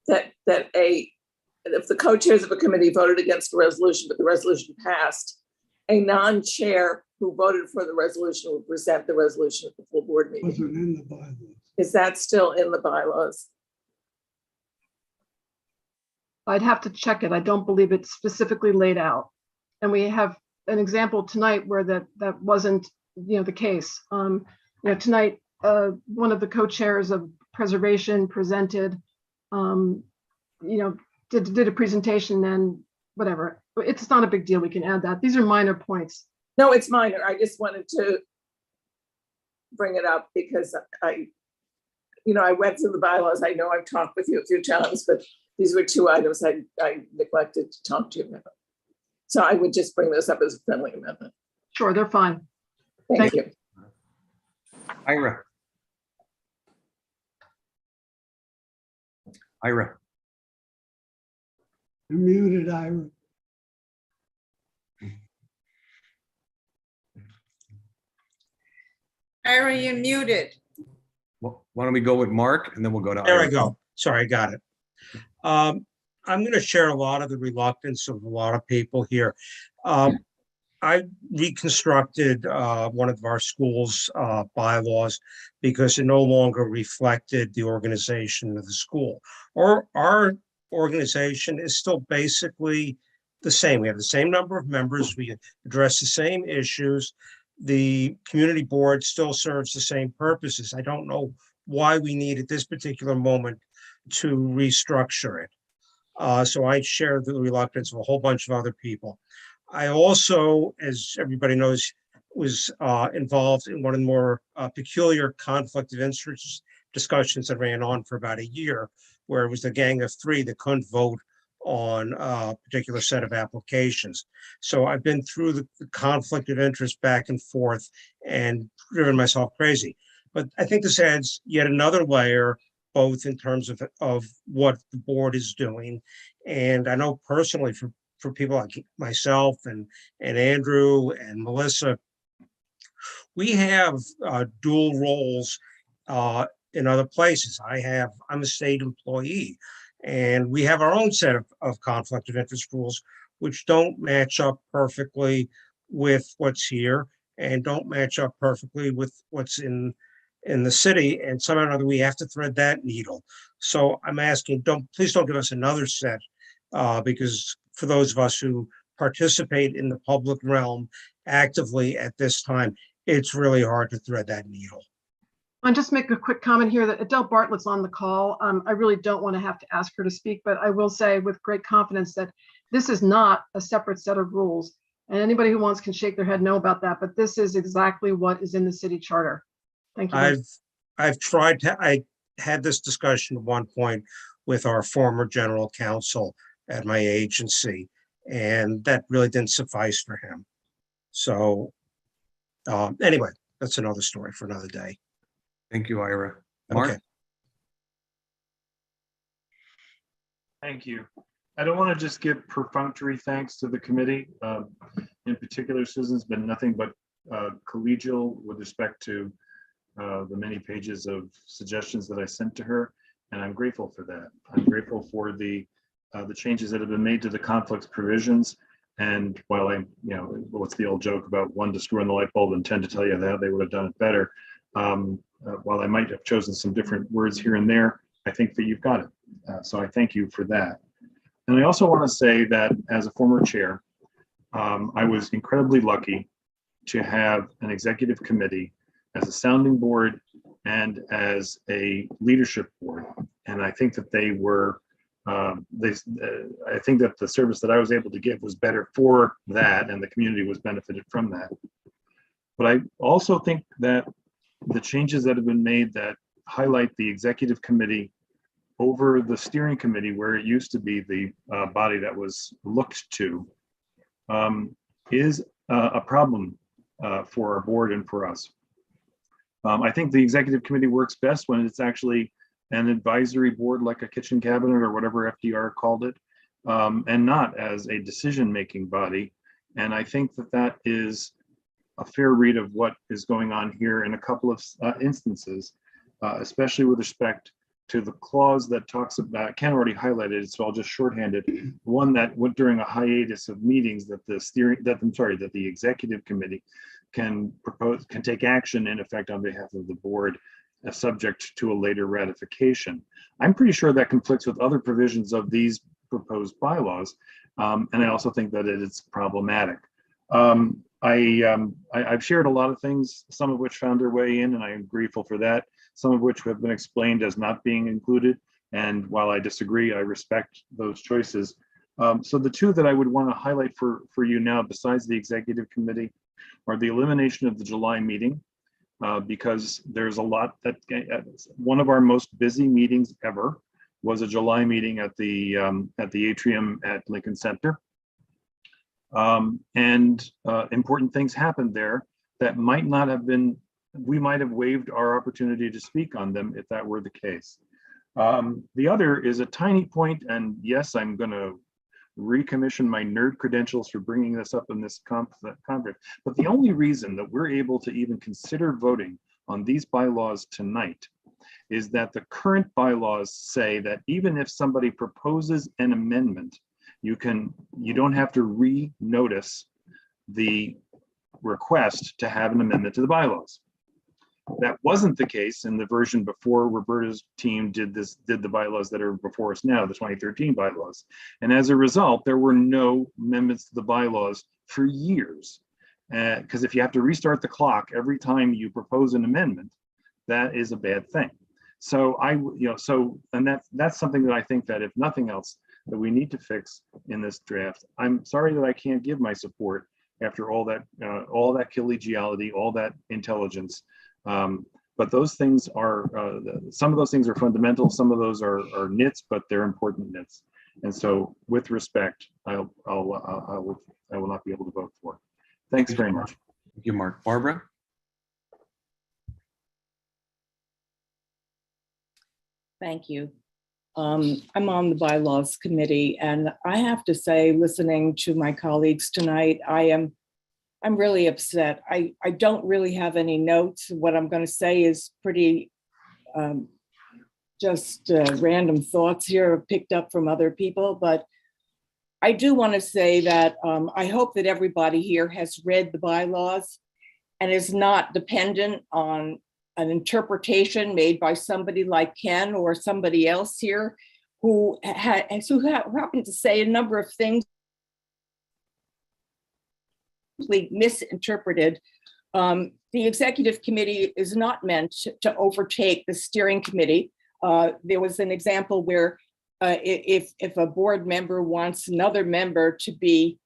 if the co-chairs of a committee voted against a resolution, but the resolution passed, a non-chair who voted for the resolution would present the resolution at the full board meeting. Wasn't in the bylaws. Is that still in the bylaws? I'd have to check it. I don't believe it's specifically laid out. And we have an example tonight where that wasn't, the case. Tonight, one of the co-chairs of preservation presented, did a presentation, and whatever. It's not a big deal. We can add that. These are minor points. No, it's minor. I just wanted to bring it up because I went through the bylaws. I know I've talked with you a few times, but these were two items I neglected to talk to you about. So I would just bring those up as a friendly amendment. Sure, they're fine. Thank you. Ira. Ira. You're muted, Ira. Ira, you're muted. Well, why don't we go with Mark and then we'll go to There Ira. I go. Sorry, I got it. I'm going to share a lot of the reluctance of a lot of people here. I reconstructed one of our school's bylaws because it no longer reflected the organization of the school. Or our organization is still basically the same. We have the same number of members. We address the same issues. The community board still serves the same purposes. I don't know why we need at this particular moment to restructure it. So I share the reluctance of a whole bunch of other people. I also, as everybody knows, was involved in one of the more peculiar conflict of interest discussions that ran on for about a year, where it was the gang of three that couldn't vote on a particular set of applications. So I've been through the conflict of interest back and forth and driven myself crazy. But I think this adds yet another layer, both in terms of what the board is doing. And I know personally for people like myself and Andrew and Melissa, we have dual roles in other places. I'm a state employee, and we have our own set of conflict of interest rules, which don't match up perfectly with what's here and don't match up perfectly with what's in the city. And somehow or another, we have to thread that needle. So I'm asking, please don't give us another set, because for those of us who participate in the public realm actively at this time, it's really hard to thread that needle. I'll just make a quick comment here that Adele Bartlett's on the call. I really don't want to have to ask her to speak, but I will say with great confidence that this is not a separate set of rules. And anybody who wants can shake their head no about that, but this is exactly what is in the city charter. Thank you. I had this discussion at one point with our former general counsel at my agency, and that really didn't suffice for him. So anyway, that's another story for another day. Thank you, Ira. Mark? Okay. Thank you. I don't want to just give perfunctory thanks to the committee. In particular, Susan's been nothing but collegial with respect to the many pages of suggestions that I sent to her, and I'm grateful for that. I'm grateful for the changes that have been made to the conflicts provisions. And while what's the old joke about one to screw in the light bulb and 10 to tell you how they would have done it better. While I might have chosen some different words here and there, I think that you've got it. So I thank you for that. And I also want to say that as a former chair, I was incredibly lucky to have an executive committee as a sounding board and as a leadership board. And I think that they were, I think that the service that I was able to give was better for that, and the community was benefited from that. But I also think that the changes that have been made that highlight the executive committee over the steering committee, where it used to be the body that was looked to, is a problem for our board and for us. I think the executive committee works best when it's actually an advisory board like a kitchen cabinet or whatever FDR called it, and not as a decision-making body. And I think that that is a fair read of what is going on here in a couple of instances, especially with respect to the clause that talks about, Ken already highlighted it, so I'll just shorthand it. One that went during a hiatus of meetings that the executive committee can take action in effect on behalf of the board, subject to a later ratification. I'm pretty sure that conflicts with other provisions of these proposed bylaws, and I also think that it is problematic. I've shared a lot of things, some of which found their way in, and I am grateful for that. Some of which have been explained as not being included. And while I disagree, I respect those choices. So the two that I would want to highlight for you now, besides the executive committee, are the elimination of the July meeting, because there's a lot that one of our most busy meetings ever was a July meeting at the atrium at Lincoln Center. Important things happened there that might not have been, we might have waived our opportunity to speak on them if that were the case. The other is a tiny point, and yes, I'm going to recommission my nerd credentials for bringing this up in this conference. But the only reason that we're able to even consider voting on these bylaws tonight is that the current bylaws say that even if somebody proposes an amendment, you don't have to re-notice the request to have an amendment to the bylaws. That wasn't the case in the version before Roberta's team did the bylaws that are before us now, the 2013 bylaws. And as a result, there were no amendments to the bylaws for years. Because if you have to restart the clock every time you propose an amendment, that is a bad thing. So that's something that I think that if nothing else, that we need to fix in this draft. I'm sorry that I can't give my support after all that collegiality, all that intelligence. But those things are, some of those things are fundamental, some of those are nits, but they're important nits. And so with respect, I will not be able to vote for it. Thanks very much. Thank you, Mark. Barbara? Thank you. I'm on the bylaws committee, and I have to say, listening to my colleagues tonight, I'm really upset. I don't really have any notes. What I'm going to say is pretty just random thoughts here picked up from other people, but I do want to say that I hope that everybody here has read the bylaws and is not dependent on an interpretation made by somebody like Ken or somebody else here who happened to say a number of things misinterpreted. The executive committee is not meant to overtake the steering committee. There was an example where if a board member wants another member to be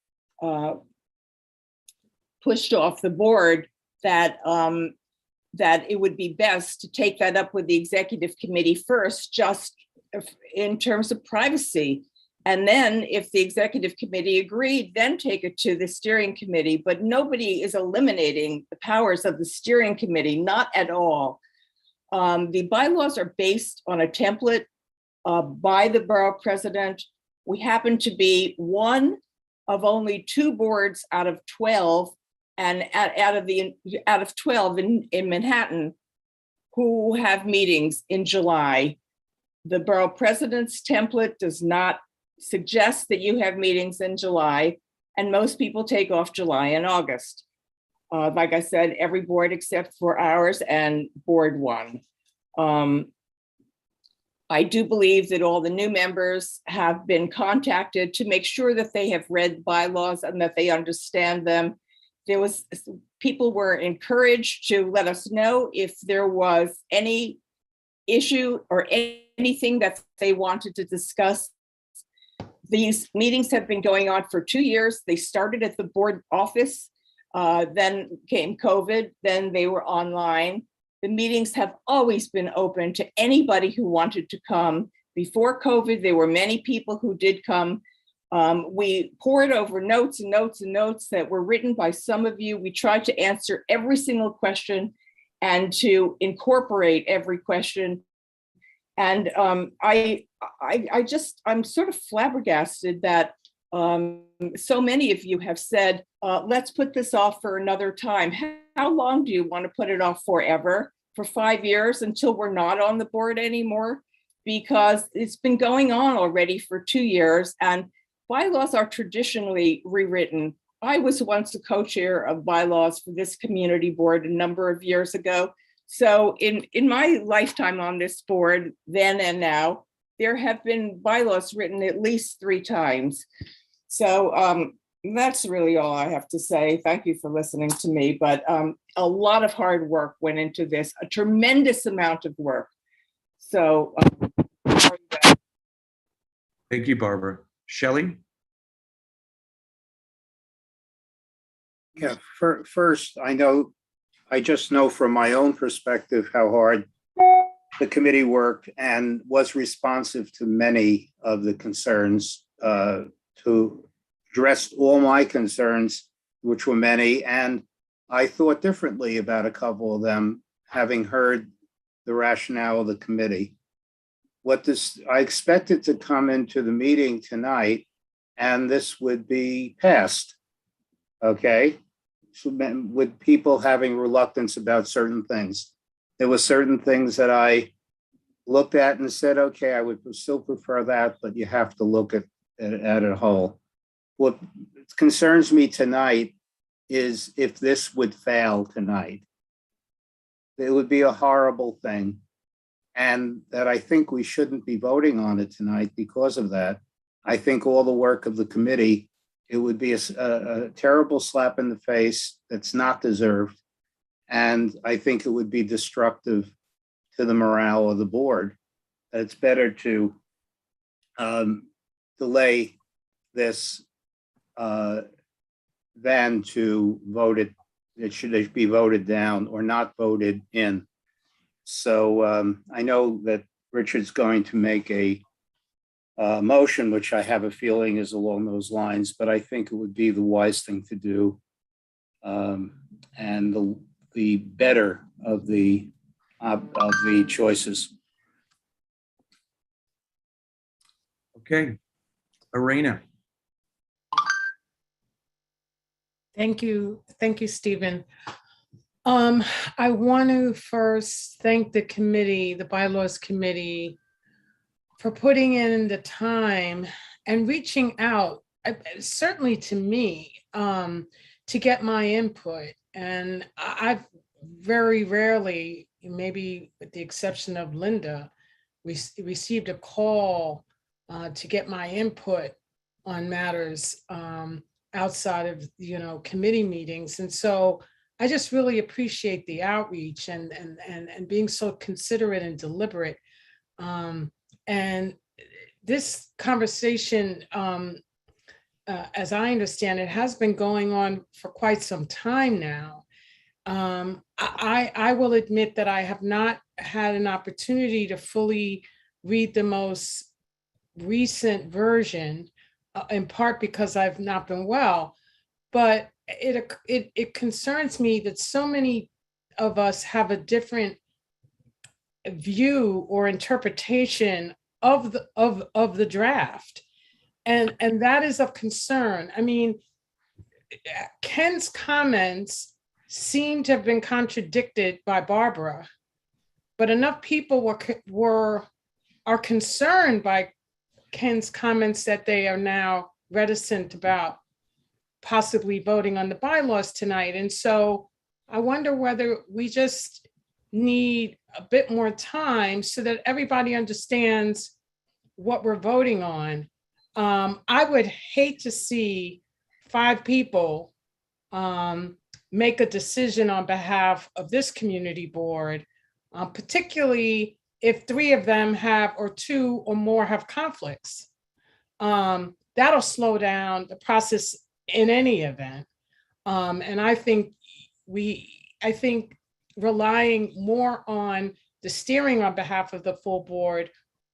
pushed off the board, that it would be best to take that up with the executive committee first, just in terms of privacy. And then if the executive committee agreed, then take it to the steering committee. But nobody is eliminating the powers of the steering committee, not at all. The bylaws are based on a template by the borough president. We happen to be one of only 2 boards out of 12 and out of 12 in Manhattan who have meetings in July. The borough president's template does not suggest that you have meetings in July, and most people take off July and August. Like I said, every board except for ours and board 1. I do believe that all the new members have been contacted to make sure that they have read bylaws and that they understand them. People were encouraged to let us know if there was any issue or anything that they wanted to discuss. These meetings have been going on for 2 years. They started at the board office, then came COVID, then they were online. The meetings have always been open to anybody who wanted to come. Before COVID, there were many people who did come. We poured over notes and notes and notes that were written by some of you. We tried to answer every single question and to incorporate every question. And I'm sort of flabbergasted that so many of you have said, let's put this off for another time. How long do you want to put it off forever? For 5 years until we're not on the board anymore? Because it's been going on already for 2 years, and bylaws are traditionally rewritten. I was once a co-chair of bylaws for this community board a number of years ago. So in my lifetime on this board, then and now, there have been bylaws written at least 3 times. So that's really all I have to say. Thank you for listening to me, but a lot of hard work went into this, a tremendous amount of work. So thank you, Barbara. Shelley? Yeah, first, I just know from my own perspective how hard the committee worked and was responsive to many of the concerns, to address all my concerns, which were many, and I thought differently about a couple of them, having heard the rationale of the committee. I expected to come into the meeting tonight and this would be passed, okay? So, with people having reluctance about certain things. There were certain things that I looked at and said, okay, I would still prefer that, but you have to look at it whole. What concerns me tonight is if this would fail tonight, it would be a horrible thing. And that I think we shouldn't be voting on it tonight because of that. I think all the work of the committee, it would be a terrible slap in the face that's not deserved. And I think it would be destructive to the morale of the board. It's better to delay this than to vote it. It should be voted down or not voted in. So I know that Richard's going to make a motion, which I have a feeling is along those lines, but I think it would be the wise thing to do, and the better of the choices. Okay, Arena. Thank you, Stephen. I want to first thank the committee, the bylaws committee, for putting in the time and reaching out, certainly to me, to get my input. And I've very rarely, maybe with the exception of Linda, received a call to get my input on matters outside of, committee meetings. And so I just really appreciate the outreach and being so considerate and deliberate. And this conversation, as I understand it, has been going on for quite some time now. I will admit that I have not had an opportunity to fully read the most recent version, in part because I've not been well, but it concerns me that so many of us have a different view or interpretation of the draft, and that is of concern. I mean, Ken's comments seem to have been contradicted by Barbara, but enough people are concerned by Ken's comments that they are now reticent about possibly voting on the bylaws tonight. And so I wonder whether we just need a bit more time so that everybody understands what we're voting on. I would hate to see 5 people make a decision on behalf of this community board, particularly if 3 of them have, or 2 or more have conflicts. That'll slow down the process in any event. And I think relying more on the steering on behalf of the full board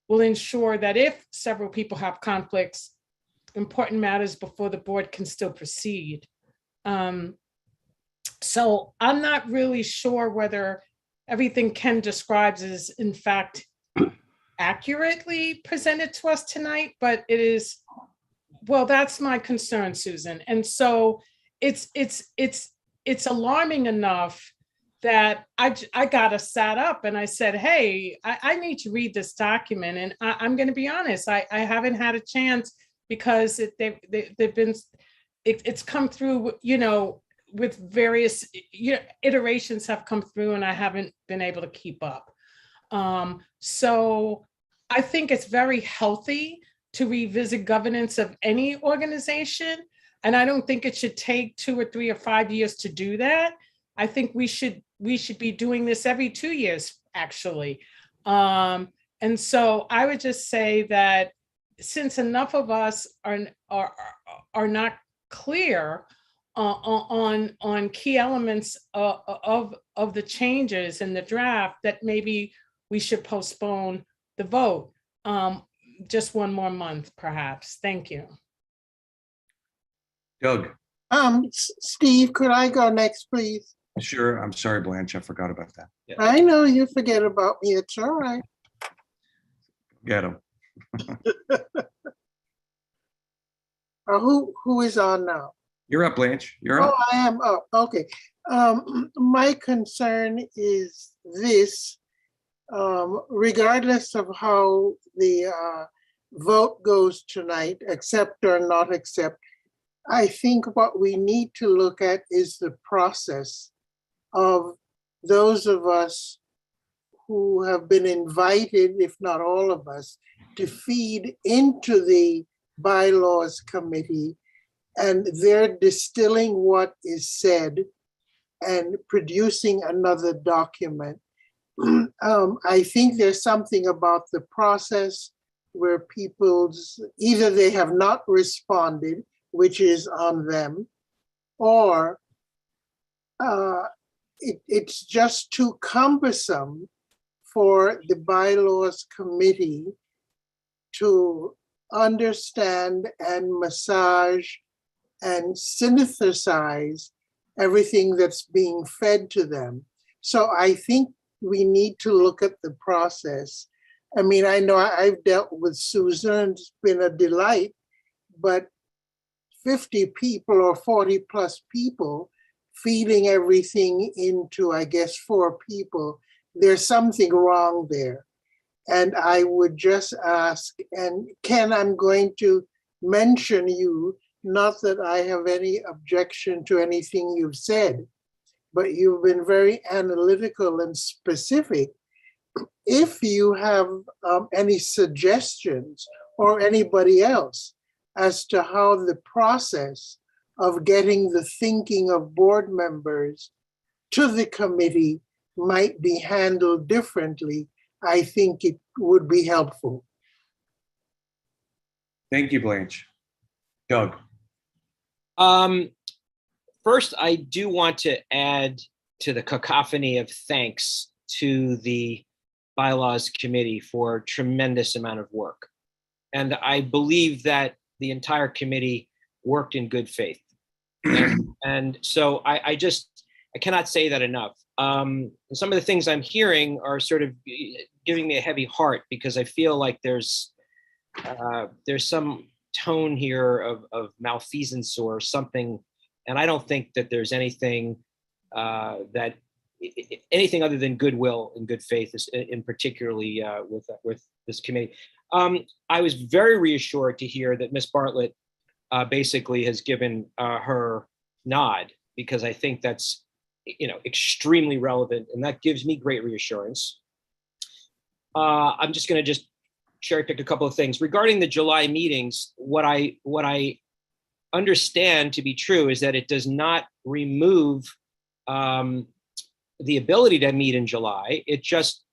will ensure that if several people have conflicts, important matters before the board can still proceed. So I'm not really sure whether everything Ken describes is in fact accurately presented to us tonight, but it is, well, that's my concern, Susan. And so it's alarming enough that I got us sat up and I said, hey, I need to read this document. And I'm going to be honest, I haven't had a chance because it's come through, with various iterations have come through and I haven't been able to keep up. So I think it's very healthy to revisit governance of any organization. And I don't think it should take 2 or 3 or 5 years to do that. I think we should be doing this every 2 years, actually. And so I would just say that since enough of us are not clear on key elements of the changes in the draft, that maybe we should postpone the vote just one more month, perhaps. Thank you. Doug, Steve, could I go next, please? sure. I'm sorry, Blanche, I forgot about that. I know you forget about me. It's all right. Get him. Who is on now? You're up, Blanche. You're Oh, up. I am up. Okay. My concern is this, regardless of how the vote goes tonight, accept or not accept, I think what we need to look at is the process of those of us who have been invited, if not all of us, to feed into the bylaws committee, and they're distilling what is said and producing another document. I think there's something about the process where people's, either they have not responded, which is on them, or it's just too cumbersome for the bylaws committee to understand and massage and synthesize everything that's being fed to them. So I think we need to look at the process. I mean, I know I've dealt with Susan, it's been a delight, but 50 people or 40 plus people feeding everything into, I guess, 4 people, there's something wrong there. And I would just ask, and Ken, I'm going to mention you, not that I have any objection to anything you've said, but you've been very analytical and specific. If you have any suggestions, or anybody else, as to how the process of getting the thinking of board members to the committee might be handled differently, I think it would be helpful. Thank you, Blanche. Doug. First, I do want to add to the cacophony of thanks to the bylaws committee for a tremendous amount of work. And I believe that the entire committee worked in good faith. And so I cannot say that enough. Some of the things I'm hearing are sort of giving me a heavy heart, because I feel like there's some tone here of malfeasance or something. And I don't think that there's anything anything other than goodwill and good faith, in particularly with this committee. I was very reassured to hear that Ms. Bartlett basically has given her nod, because I think that's extremely relevant, and that gives me great reassurance. I'm just going to cherry pick a couple of things regarding the July meetings. What I understand to be true is that it does not remove the ability to meet in July. It just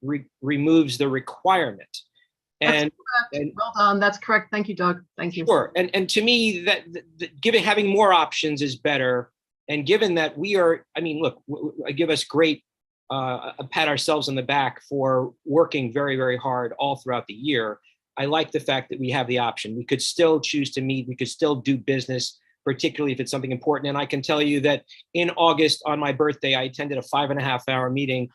removes the requirement. And, well done. That's correct. Thank you, Doug. Thank you. Sure. And to me, that having more options is better. And given that we are, I mean, look, give us great, pat ourselves on the back for working very, very hard all throughout the year. I like the fact that we have the option. We could still choose to meet. We could still do business, particularly if it's something important. And I can tell you that in August, on my birthday, I attended a 5.5-hour meeting.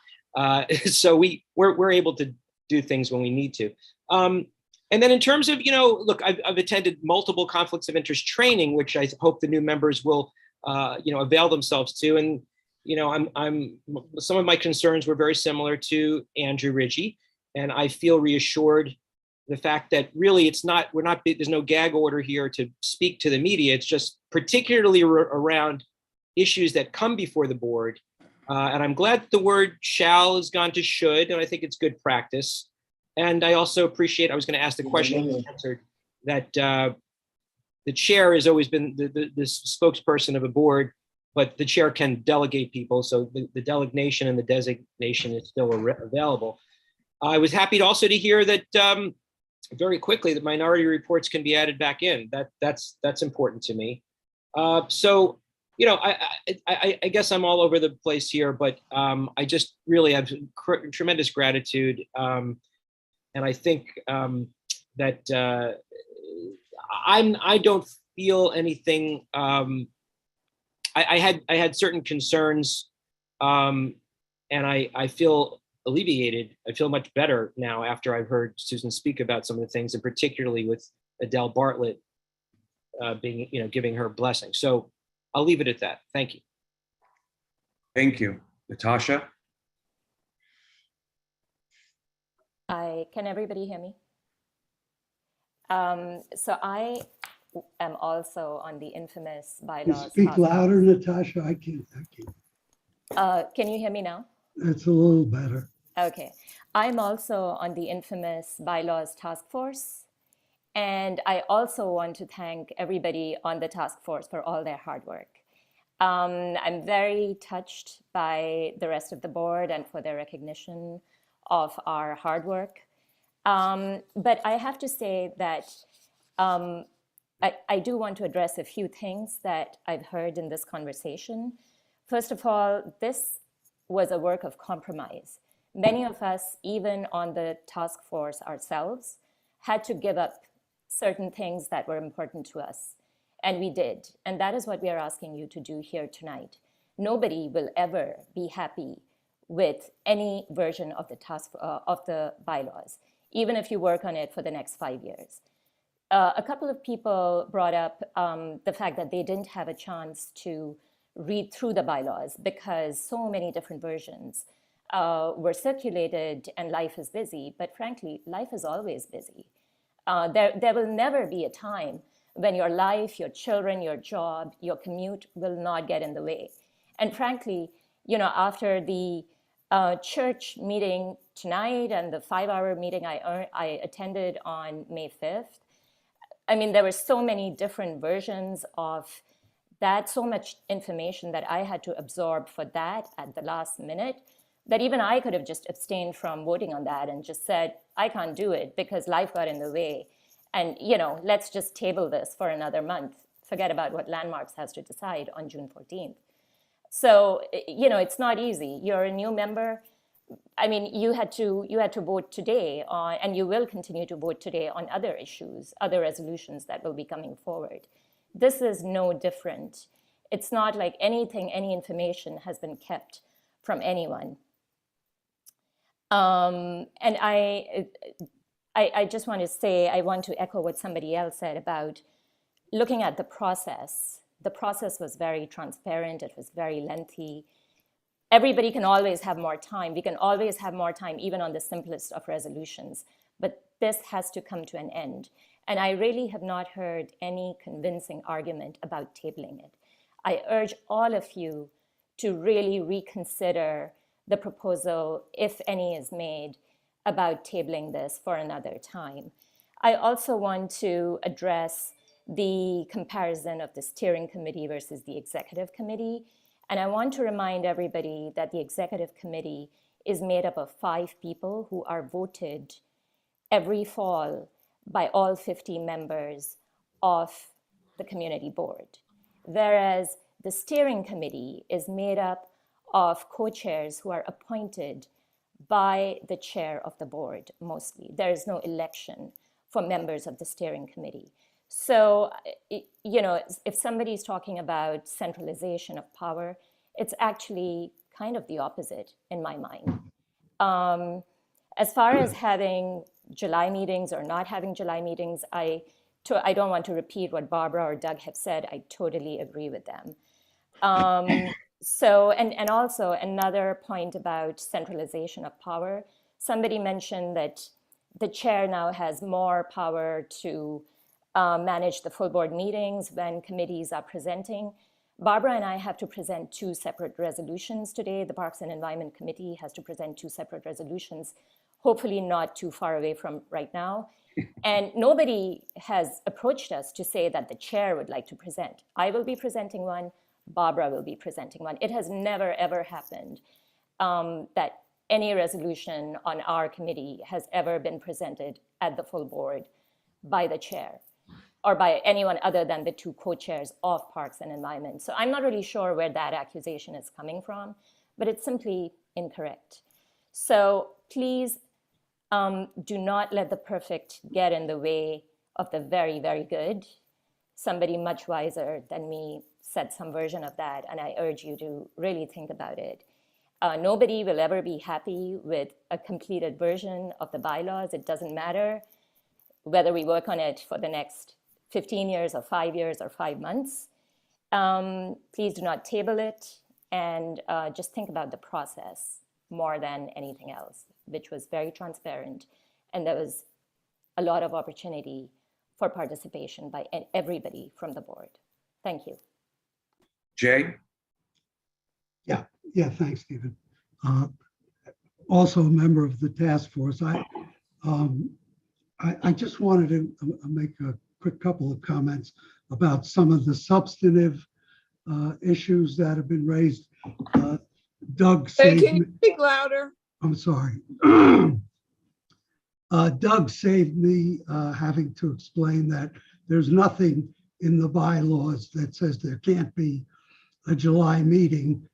So we're able to do things when we need to. And then in terms of, look, I've attended multiple conflicts of interest training, which I hope the new members will, avail themselves to. And, I'm some of my concerns were very similar to Andrew Ridgie, and I feel reassured the fact that really there's no gag order here to speak to the media. It's just particularly around issues that come before the board. And I'm glad that the word shall has gone to should, and I think it's good practice. And I also appreciate, I was going to ask the question answered, that the chair has always been the spokesperson of a board, but the chair can delegate people. So the delegation and the designation is still available. I was happy also to hear that very quickly that minority reports can be added back in. That's important to me. So I guess I'm all over the place here, but I just really have tremendous gratitude. And I think that I don't feel anything. I had certain concerns, and I feel alleviated. I feel much better now after I've heard Susan speak about some of the things, and particularly with Adele Bartlett being, giving her blessing. So I'll leave it at that. Thank you. Thank you. Natasha? Can everybody hear me? So I am also on the infamous bylaws. Speak louder, Natasha. I can't. Can you hear me now? It's a little better. Okay. I'm also on the infamous bylaws task force. And I also want to thank everybody on the task force for all their hard work. I'm very touched by the rest of the board and for their recognition of our hard work. But I have to say that I do want to address a few things that I've heard in this conversation. First of all, this was a work of compromise. Many of us, even on the task force ourselves, had to give up certain things that were important to us. And we did. And that is what we are asking you to do here tonight. Nobody will ever be happy with any version of the bylaws, even if you work on it for the next 5 years. A couple of people brought up the fact that they didn't have a chance to read through the bylaws because so many different versions were circulated and life is busy. But frankly, life is always busy. There will never be a time when your life, your children, your job, your commute will not get in the way. And frankly, after the church meeting tonight and the 5-hour meeting I attended on May 5th, I mean, there were so many different versions of that, so much information that I had to absorb for that at the last minute, that even I could have just abstained from voting on that and just said, I can't do it because life got in the way. And, let's just table this for another month. Forget about what Landmarks has to decide on June 14th. So, it's not easy. You're a new member. I mean, you had to vote today on, and you will continue to vote today on other issues, other resolutions that will be coming forward. This is no different. It's not like any information has been kept from anyone. And I just want to say, I want to echo what somebody else said about looking at the process. The process was very transparent. It was very lengthy. Everybody can always have more time. We can always have more time, even on the simplest of resolutions. But this has to come to an end. And I really have not heard any convincing argument about tabling it. I urge all of you to really reconsider the proposal, if any is made, about tabling this for another time. I also want to address the comparison of the steering committee versus the executive committee. And I want to remind everybody that the executive committee is made up of 5 people who are voted every fall by all 50 members of the community board. Whereas the steering committee is made up of co-chairs who are appointed by the chair of the board mostly. There is no election for members of the steering committee. So, if somebody's talking about centralization of power, it's actually kind of the opposite in my mind. As far as having July meetings or not having July meetings, I don't want to repeat what Barbara or Doug have said. I totally agree with them. So, and also another point about centralization of power. Somebody mentioned that the chair now has more power to manage the full board meetings when committees are presenting. Barbara and I have to present 2 separate resolutions today. The Parks and Environment Committee has to present 2 separate resolutions, hopefully not too far away from right now. And nobody has approached us to say that the chair would like to present. I will be presenting one, Barbara will be presenting one. It has never, ever happened that any resolution on our committee has ever been presented at the full board by the chair. or by anyone other than the two co-chairs of Parks and Environment. So I'm not really sure where that accusation is coming from, but it's simply incorrect. So please do not let the perfect get in the way of the very, very good. Somebody much wiser than me said some version of that, and I urge you to really think about it. Nobody will ever be happy with a completed version of the bylaws. It doesn't matter whether we work on it for the next 15 years or 5 years or 5 months. Please do not table it, and just think about the process more than anything else, which was very transparent, and there was a lot of opportunity for participation by everybody from the board. Thank you. Jay? Yeah, thanks, Stephen. Also a member of the task force. I just wanted to make a quick couple of comments about some of the substantive issues that have been raised. Doug Hey, saved can you speak louder? I'm sorry. Doug saved me having to explain that there's nothing in the bylaws that says there can't be a July meeting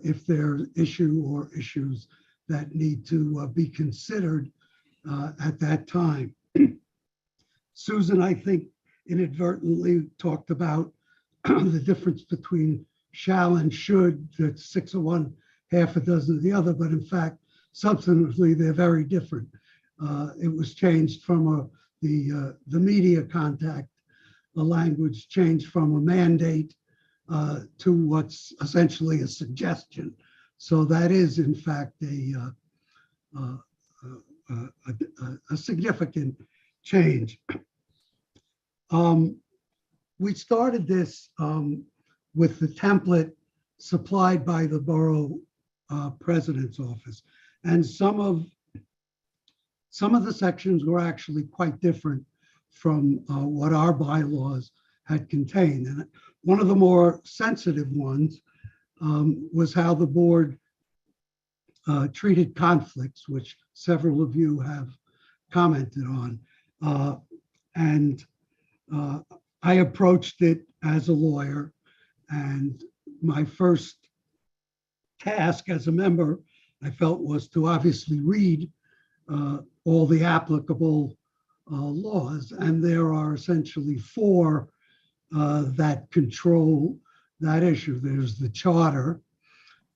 if there's issue or issues that need to be considered at that time. Susan, I think, inadvertently talked about the difference between shall and should, that's 6 of one, half a dozen of the other, but in fact, substantively, they're very different. It was changed from the media contact, the language changed from a mandate to what's essentially a suggestion. So that is, in fact, a significant change. We started this with the template supplied by the borough president's office, and some of the sections were actually quite different from what our bylaws had contained. And one of the more sensitive ones was how the board treated conflicts, which several of you have commented on. I approached it as a lawyer, and my first task as a member, I felt, was to obviously read all the applicable laws, and there are essentially 4 that control that issue. There's the charter,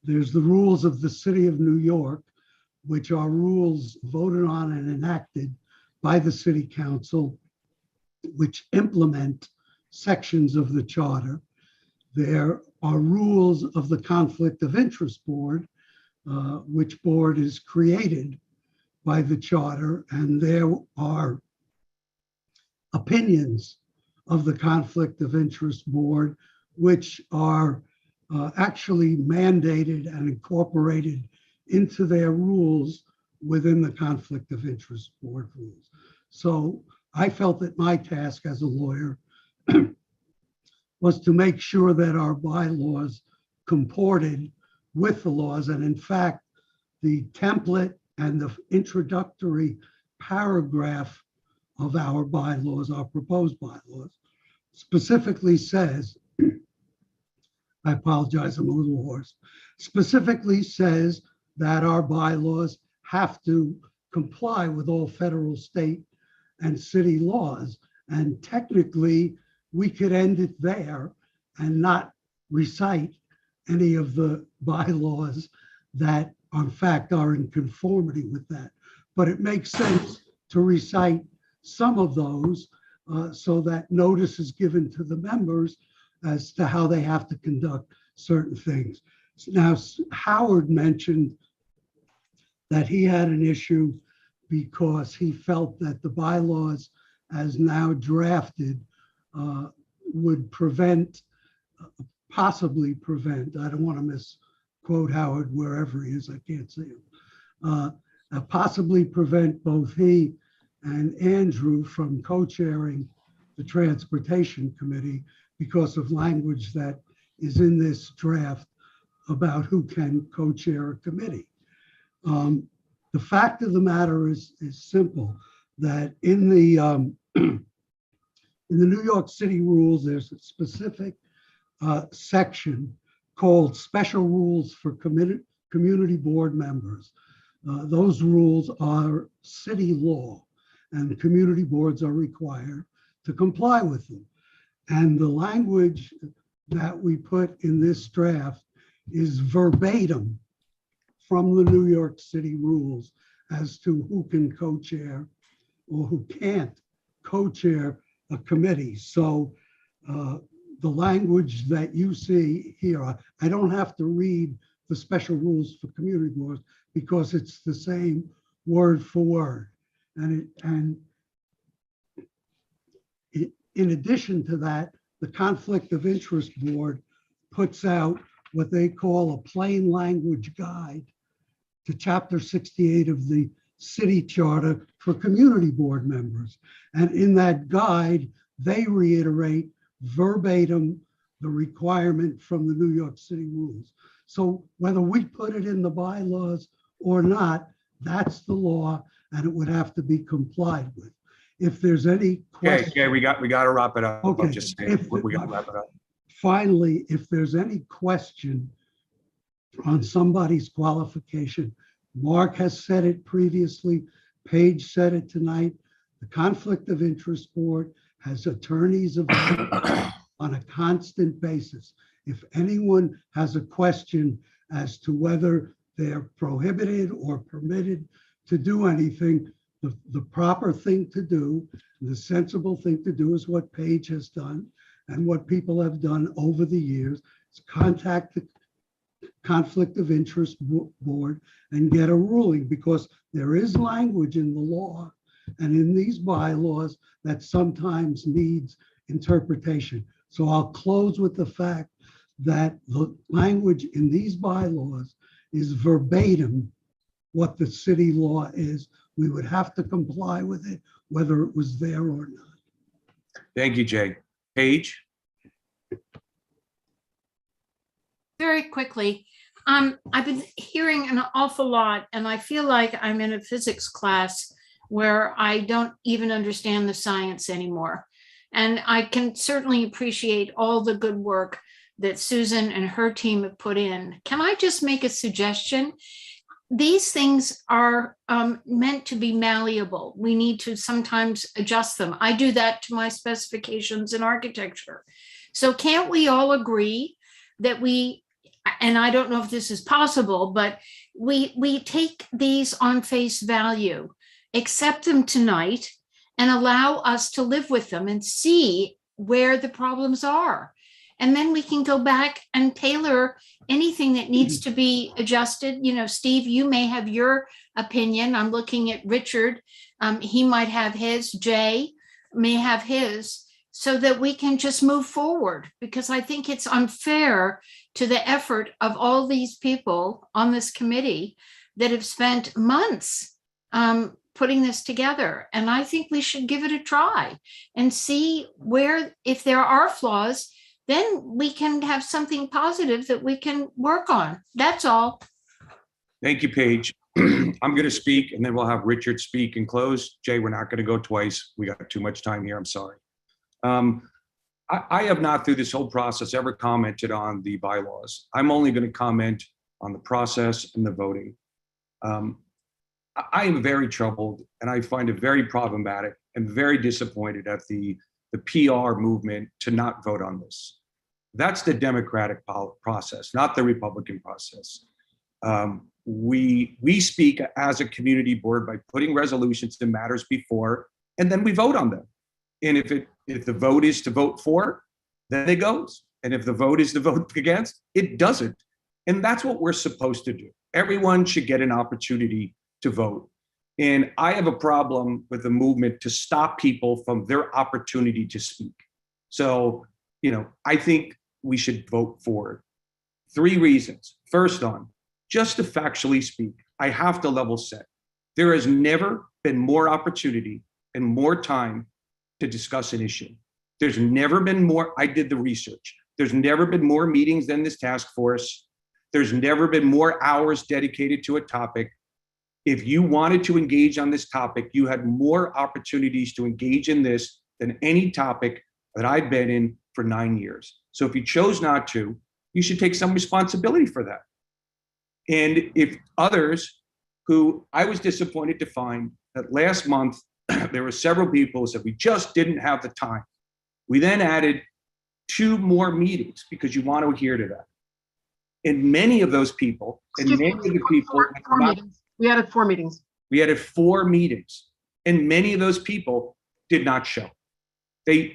there's the rules of the city of New York, which are rules voted on and enacted by the city council, which implement sections of the charter. There are rules of the Conflict of Interest Board, which board is created by the charter, and there are opinions of the Conflict of Interest Board, which are actually mandated and incorporated into their rules within the Conflict of Interest Board rules. So I felt that my task as a lawyer was to make sure that our bylaws comported with the laws. And in fact, the template and the introductory paragraph of our bylaws, our proposed bylaws, specifically says, I apologize, I'm a little hoarse, specifically says that our bylaws have to comply with all federal, state, and city laws. And technically, we could end it there and not recite any of the bylaws that, in fact, are in conformity with that. But it makes sense to recite some of those so that notice is given to the members as to how they have to conduct certain things. Now, Howard mentioned that he had an issue because he felt that the bylaws as now drafted would prevent, possibly prevent, I don't want to misquote Howard wherever he is, I can't see him, possibly prevent both he and Andrew from co-chairing the Transportation Committee because of language that is in this draft about who can co-chair a committee. The fact of the matter is simple, that in the In the New York City rules, there's a specific section called Special Rules for Community Board Members. Those rules are city law, and community boards are required to comply with them. And the language that we put in this draft is verbatim from the New York City rules as to who can co-chair or who can't co-chair a committee. So the language that you see here, I don't have to read the special rules for community boards because it's the same word for word. And in addition to that, the Conflict of Interest Board puts out what they call a plain language guide to Chapter 68 of the City Charter for community board members. And in that guide, they reiterate verbatim the requirement from the New York City rules. So whether we put it in the bylaws or not, that's the law, and it would have to be complied with. If there's any question. Okay, we got to wrap it up. Okay. I'm just saying, we got to wrap it up. Finally, if there's any question on somebody's qualification, Mark has said it previously, Paige said it tonight, the Conflict of Interest Board has attorneys available on a constant basis. If anyone has a question as to whether they're prohibited or permitted to do anything, the proper thing to do, the sensible thing to do is what Paige has done and what people have done over the years, is contact the Conflict of Interest Board and get a ruling, because there is language in the law and in these bylaws that sometimes needs interpretation. So I'll close with the fact that the language in these bylaws is verbatim what the city law is. We would have to comply with it, whether it was there or not. Thank you, Jay. Paige? Very quickly, I've been hearing an awful lot, and I feel like I'm in a physics class where I don't even understand the science anymore. And I can certainly appreciate all the good work that Susan and her team have put in. Can I just make a suggestion? These things are meant to be malleable. We need to sometimes adjust them. I do that to my specifications in architecture. So can't we all agree that we, and I don't know if this is possible, but we take these on face value, accept them tonight, and allow us to live with them and see where the problems are. And then we can go back and tailor anything that needs to be adjusted. You know, Steve, you may have your opinion. I'm looking at Richard. He might have his. Jay may have his, so that we can just move forward, because I think it's unfair to the effort of all these people on this committee that have spent months putting this together. And I think we should give it a try and see where, if there are flaws, then we can have something positive that we can work on. That's all. Thank you, Paige. I'm going to speak, and then we'll have Richard speak and close. Jay, we're not going to go twice. We got too much time here. I'm sorry. I have not, through this whole process, ever commented on the bylaws. I'm only going to comment on the process and the voting. I am very troubled, and I find it very problematic and very disappointed at the PR movement to not vote on this. That's the Democratic process, not the Republican process. We speak as a community board by putting resolutions that matters before, and then we vote on them. And if the vote is to vote for, then it goes. And if the vote is to vote against, it doesn't. And that's what we're supposed to do. Everyone should get an opportunity to vote. And I have a problem with the movement to stop people from their opportunity to speak. So, I think we should vote for it. 3 reasons. First on, just to factually speak, I have to level set. There has never been more opportunity and more time to discuss an issue. There's never been more, I did the research. There's never been more meetings than this task force. There's never been more hours dedicated to a topic. If you wanted to engage on this topic, you had more opportunities to engage in this than any topic that I've been in for 9 years. So if you chose not to, you should take some responsibility for that. And if others who I was disappointed to find that last month, there were several people who said, we just didn't have the time. We then added 2 more meetings because you want to adhere to that. And many of those people, and many of the people, We added 4 meetings. we added 4 meetings, and many of those people did not show.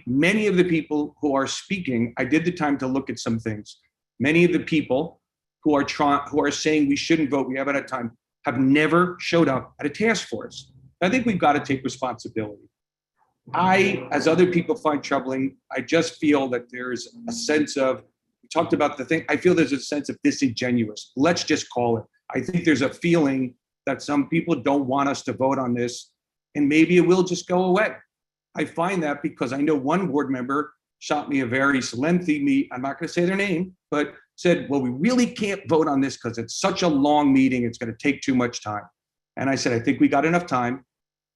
Many of the people who are speaking, I did the time to look at some things. Many of the people who are saying we shouldn't vote, we haven't had time, have never showed up at a task force. I think we've got to take responsibility. As other people find troubling, I just feel that there's a sense of, we talked about the thing, I feel there's a sense of disingenuous. Let's just call it. I think there's a feeling that some people don't want us to vote on this, and maybe it will just go away. I find that because I know one board member shot me a very lengthy I'm not going to say their name, but said, well, we really can't vote on this because it's such a long meeting, it's going to take too much time. And I said, I think we got enough time.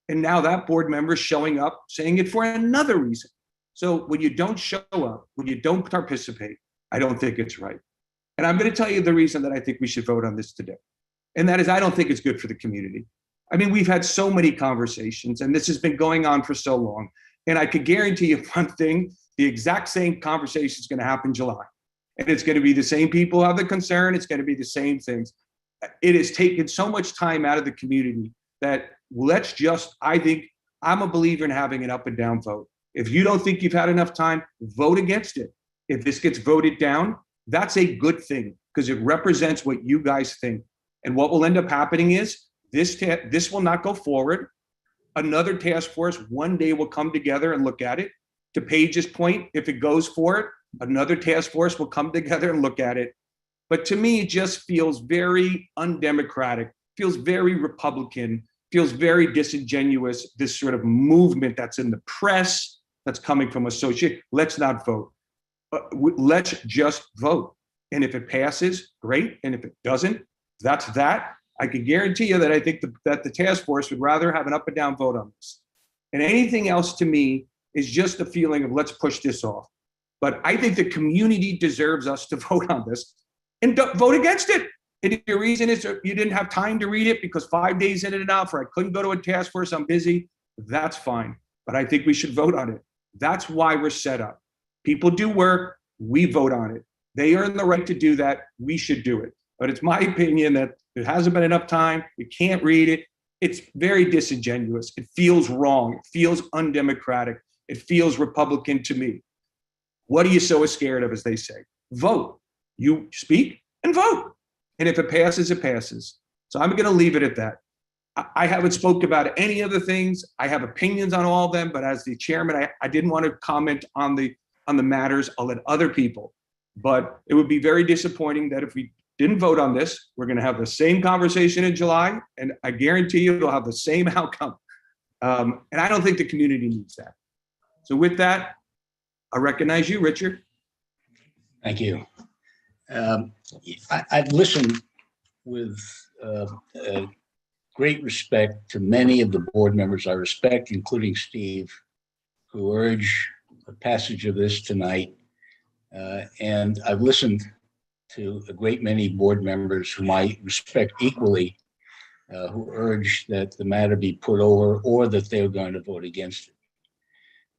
And now that board member is showing up, saying it for another reason. So when you don't show up, when you don't participate, I don't think it's right. And I'm going to tell you the reason that I think we should vote on this today. And that is, I don't think it's good for the community. I mean, we've had so many conversations, and this has been going on for so long. And I could guarantee you one thing, the exact same conversation is going to happen in July. And it's going to be the same people who have the concern. It's going to be the same things. It has taken so much time out of the community that I think I'm a believer in having an up and down vote. If you don't think you've had enough time, vote against it. If this gets voted down, that's a good thing because it represents what you guys think. And what will end up happening is this will not go forward. Another task force one day will come together and look at it. To Paige's point, if it goes for it, another task force will come together and look at it. But to me, it just feels very undemocratic, feels very Republican, feels very disingenuous, this sort of movement that's in the press, that's coming from associate. Let's not vote. Let's just vote. And if it passes, great. And if it doesn't, that's that. I can guarantee you that I think that the task force would rather have an up and down vote on this. And anything else to me is just a feeling of let's push this off. But I think the community deserves us to vote on this and vote against it. And if your reason is you didn't have time to read it because 5 days isn't enough, or I couldn't go to a task force, I'm busy, that's fine. But I think we should vote on it. That's why we're set up. People do work, we vote on it. They earn the right to do that, we should do it. But it's my opinion that there hasn't been enough time, you can't read it. It's very disingenuous. It feels wrong, it feels undemocratic, it feels Republican to me. What are you so scared of, as they say? Vote. You speak and vote. And if it passes, it passes. So I'm going to leave it at that. I haven't spoke about any of the things. I have opinions on all of them, but as the chairman, I didn't want to comment on the matters. I'll let other people. But it would be very disappointing that if we didn't vote on this, we're going to have the same conversation in July, and I guarantee you it'll have the same outcome. And I don't think the community needs that. So with that, I recognize you, Richard. Thank you. I've listened with great respect to many of the board members I respect, including Steve, who urge the passage of this tonight. And I've listened to a great many board members whom I respect equally, who urge that the matter be put over or that they're going to vote against it.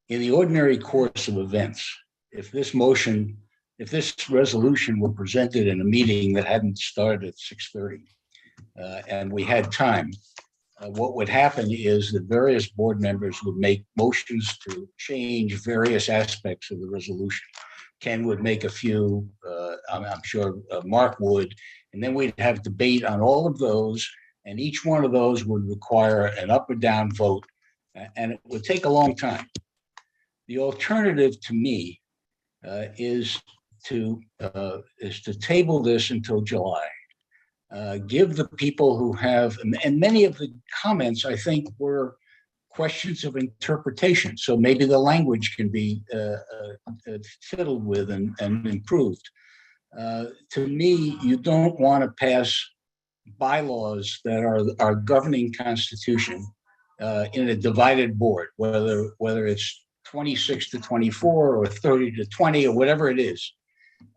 In the ordinary course of events, if this resolution were presented in a meeting that hadn't started at 6:30 and we had time, what would happen is that various board members would make motions to change various aspects of the resolution. Ken would make a few, I'm sure Mark would, and then we'd have debate on all of those, and each one of those would require an up or down vote, and it would take a long time. The alternative to me is to table this until July. Give the people who have, and many of the comments I think were questions of interpretation. So maybe the language can be fiddled with and improved. To me, you don't want to pass bylaws that are our governing constitution in a divided board, whether it's 26 to 24 or 30 to 20 or whatever it is.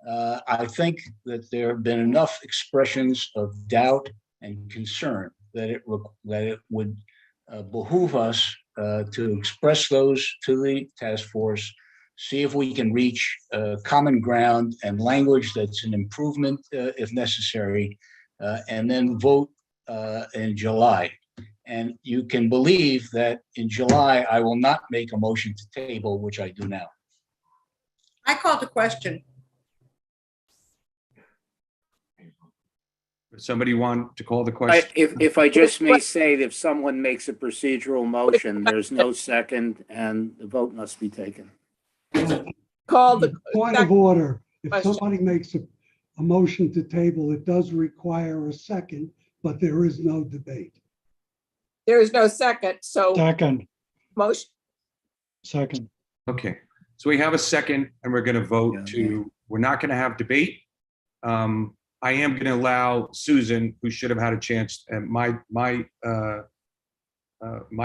I think that there have been enough expressions of doubt and concern that it would behoove us to express those to the task force, see if we can reach common ground and language that's an improvement if necessary, and then vote in July. And you can believe that in July, I will not make a motion to table, which I do now. I called the question. Somebody want to call the question? If I just may say that if someone makes a procedural motion, there's no second and the vote must be taken. Call the Point of order. If question. somebody makes a motion to table, it does require a second, but there is no debate. There is no second, so Second, motion, second. Okay, so we have a second and we're going to vote to, we're not going to have debate. I am going to allow Susan, who should have had a chance, and my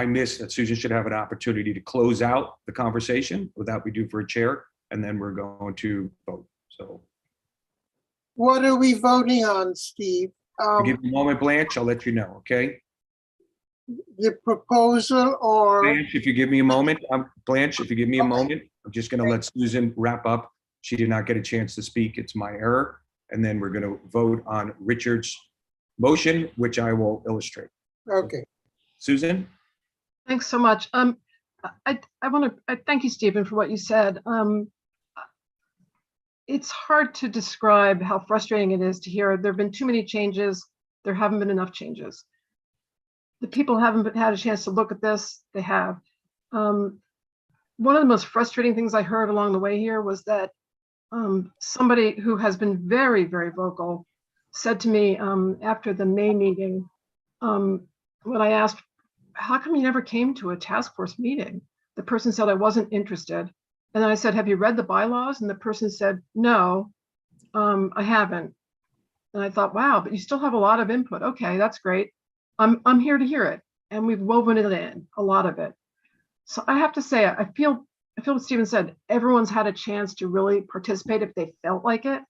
miss that Susan should have an opportunity to close out the conversation without we do for a chair, and then we're going to vote. So What are we voting on, Steve? I'll give you a moment, Blanche, I'll let you know, okay? The proposal or? Blanche, if you give me a moment, Blanche, if you give me a moment, I'm just going to let Susan wrap up. She did not get a chance to speak. It's my error. And then we're going to vote on Richard's motion, which I will illustrate. Okay. Susan? Thanks so much. I want to thank you, Stephen, for what you said. It's hard to describe how frustrating it is to hear there have been too many changes. There haven't been enough changes. The people haven't had a chance to look at this. They have. One of the most frustrating things I heard along the way here was that somebody who has been very, very vocal said to me after the May meeting, when I asked, how come you never came to a task force meeting? The person said, I wasn't interested. And then I said, have you read the bylaws? And the person said, no, I haven't. And I thought, wow, but you still have a lot of input. Okay, that's great. I'm here to hear it. And we've woven it in, a lot of it. So I have to say, I feel what Stephen said, everyone's had a chance to really participate if they felt like it.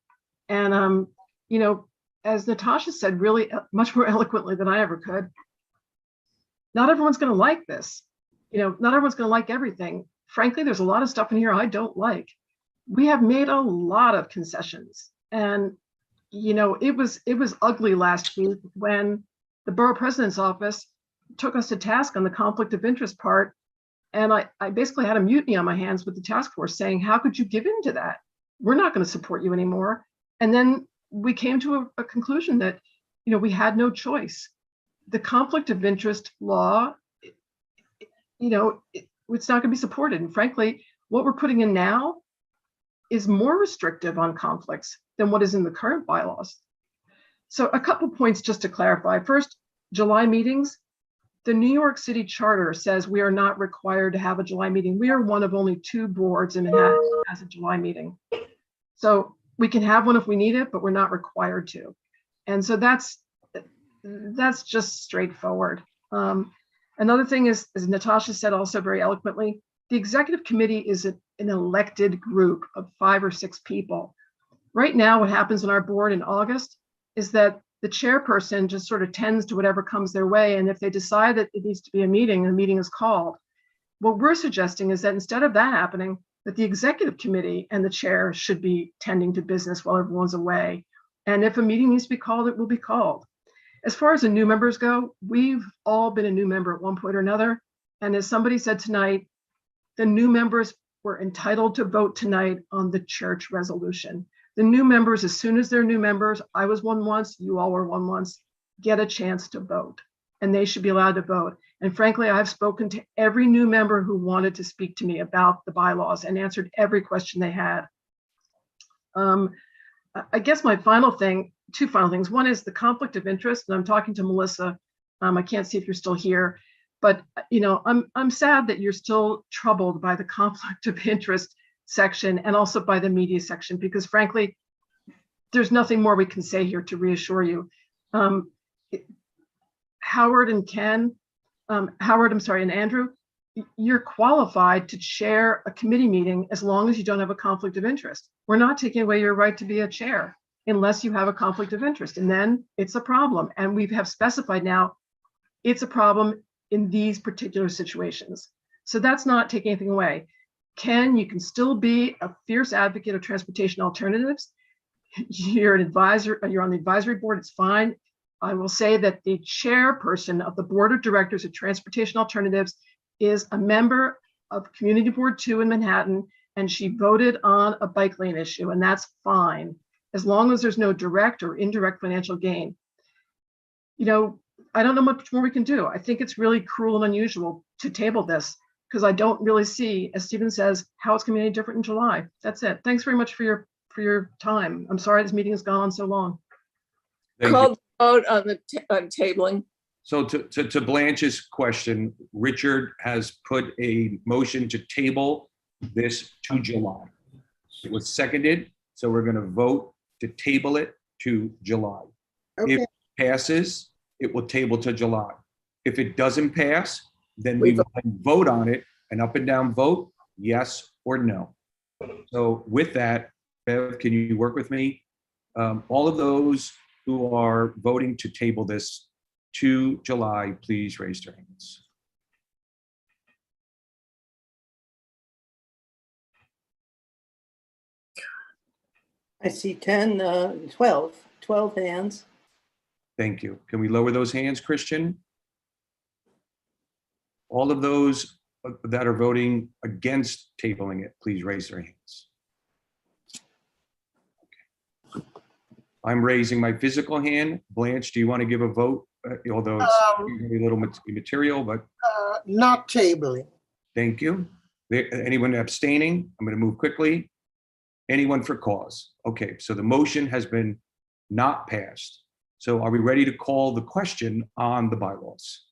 And, you know, as Natasha said, really much more eloquently than I ever could, not everyone's going to like this. You know, not everyone's going to like everything. Frankly, there's a lot of stuff in here I don't like. We have made a lot of concessions. And, you know, it was ugly last week when the borough president's office took us to task on the conflict of interest part. And I basically had a mutiny on my hands with the task force saying, how could you give in to that? We're not going to support you anymore. And then we came to a conclusion that, you know, we had no choice. The conflict of interest law, you know, it's not going to be supported. And frankly, what we're putting in now is more restrictive on conflicts than what is in the current bylaws. So a couple points just to clarify. First, July meetings. The New York City Charter says we are not required to have a July meeting. We are one of only 2 boards in Manhattan that has a July meeting. So we can have one if we need it, but we're not required to. And so that's just straightforward. Another thing is, as Natasha said also very eloquently, the executive committee is an elected group of 5 or 6 people. Right now, what happens on our board in August is that the chairperson just sort of tends to whatever comes their way. And if they decide that it needs to be a meeting, the meeting is called. What we're suggesting is that instead of that happening, that the executive committee and the chair should be tending to business while everyone's away. And if a meeting needs to be called, it will be called. As far as the new members go, we've all been a new member at one point or another. And as somebody said tonight, the new members were entitled to vote tonight on the church resolution. The new members, as soon as they're new members, I was one once, you all were one once, get a chance to vote, and they should be allowed to vote. And frankly, I've spoken to every new member who wanted to speak to me about the bylaws and answered every question they had. I guess my final thing, 2 final things. One is the conflict of interest, and I'm talking to Melissa. I can't see if you're still here, but you know, I'm sad that you're still troubled by the conflict of interest section and also by the media section, because frankly, there's nothing more we can say here to reassure you. Howard and Andrew, you're qualified to chair a committee meeting as long as you don't have a conflict of interest. We're not taking away your right to be a chair unless you have a conflict of interest, and then it's a problem. And we have specified now it's a problem in these particular situations. So that's not taking anything away. Ken, you can still be a fierce advocate of transportation alternatives. You're an advisor, you're on the advisory board, it's fine. I will say that the chairperson of the board of directors of Transportation Alternatives is a member of Community Board 2 in Manhattan, and she voted on a bike lane issue, and that's fine, as long as there's no direct or indirect financial gain. You know, I don't know much more we can do. I think it's really cruel and unusual to table this, because I don't really see, as Stephen says, how it's going to be any different in July. That's it. Thanks very much for your time. I'm sorry this meeting has gone on so long. Call the vote on the on tabling. So to Blanche's question, Richard has put a motion to table this to July. It was seconded, so we're going to vote to table it to July. Okay. If it passes, it will table to July. If it doesn't pass, then we will vote on it, an up and down vote, yes or no. So with that, Bev, can you work with me? All of those who are voting to table this to July, please raise their hands. I see 10, 12 hands. Thank you. Can we lower those hands, Christian? All of those that are voting against tabling it, please raise their hands. Okay. I'm raising my physical hand. Blanche, do you want to give a vote? Although it's a little material, but. Not tabling. Thank you. Anyone abstaining? I'm going to move quickly. Anyone for cause? Okay, so the motion has been not passed. So are we ready to call the question on the bylaws?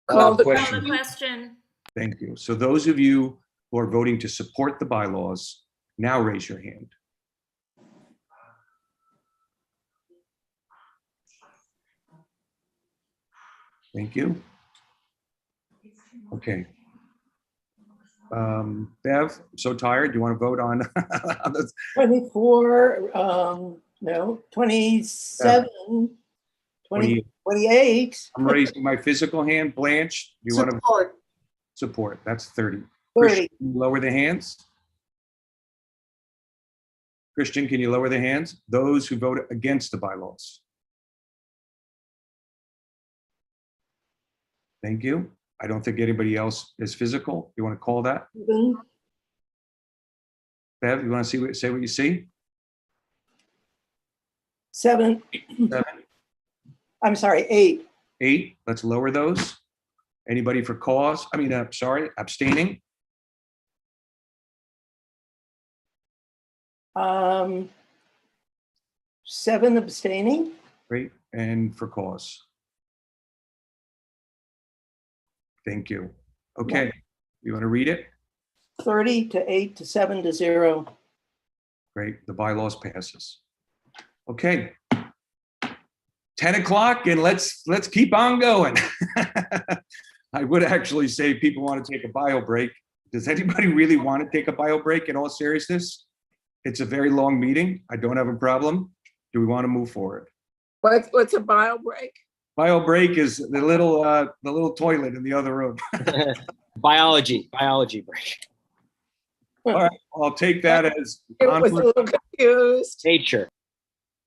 Call the question. Thank you. So those of you who are voting to support the bylaws, now raise your hand. Thank you. Okay. Bev, I'm so tired. Do you want to vote on, on this? 24, no, 27, 20, 28. I'm raising my physical hand. Blanche, do you want to Support. support? That's 30. 30. Christian, can you lower the hands? Christian, can you lower the hands? Those who vote against the bylaws. Thank you. I don't think anybody else is physical. You want to call that? Bev, you want to say what you see? 7. 7. I'm sorry, 8. 8. Let's lower those. Anybody for cause? I mean, sorry, abstaining? 7 abstaining. Great. And for cause? Thank you. Okay. You want to read it? 30 to 8 to 7 to 0. Great. The bylaws passes. Okay. 10 o'clock and let's keep on going. I would actually say people want to take a bio break. Does anybody really want to take a bio break in all seriousness? It's a very long meeting. I don't have a problem. Do we want to move forward? What's a bio break? Bio break is the little toilet in the other room. Biology break. All right, I'll take that as It was a little confused. Nature.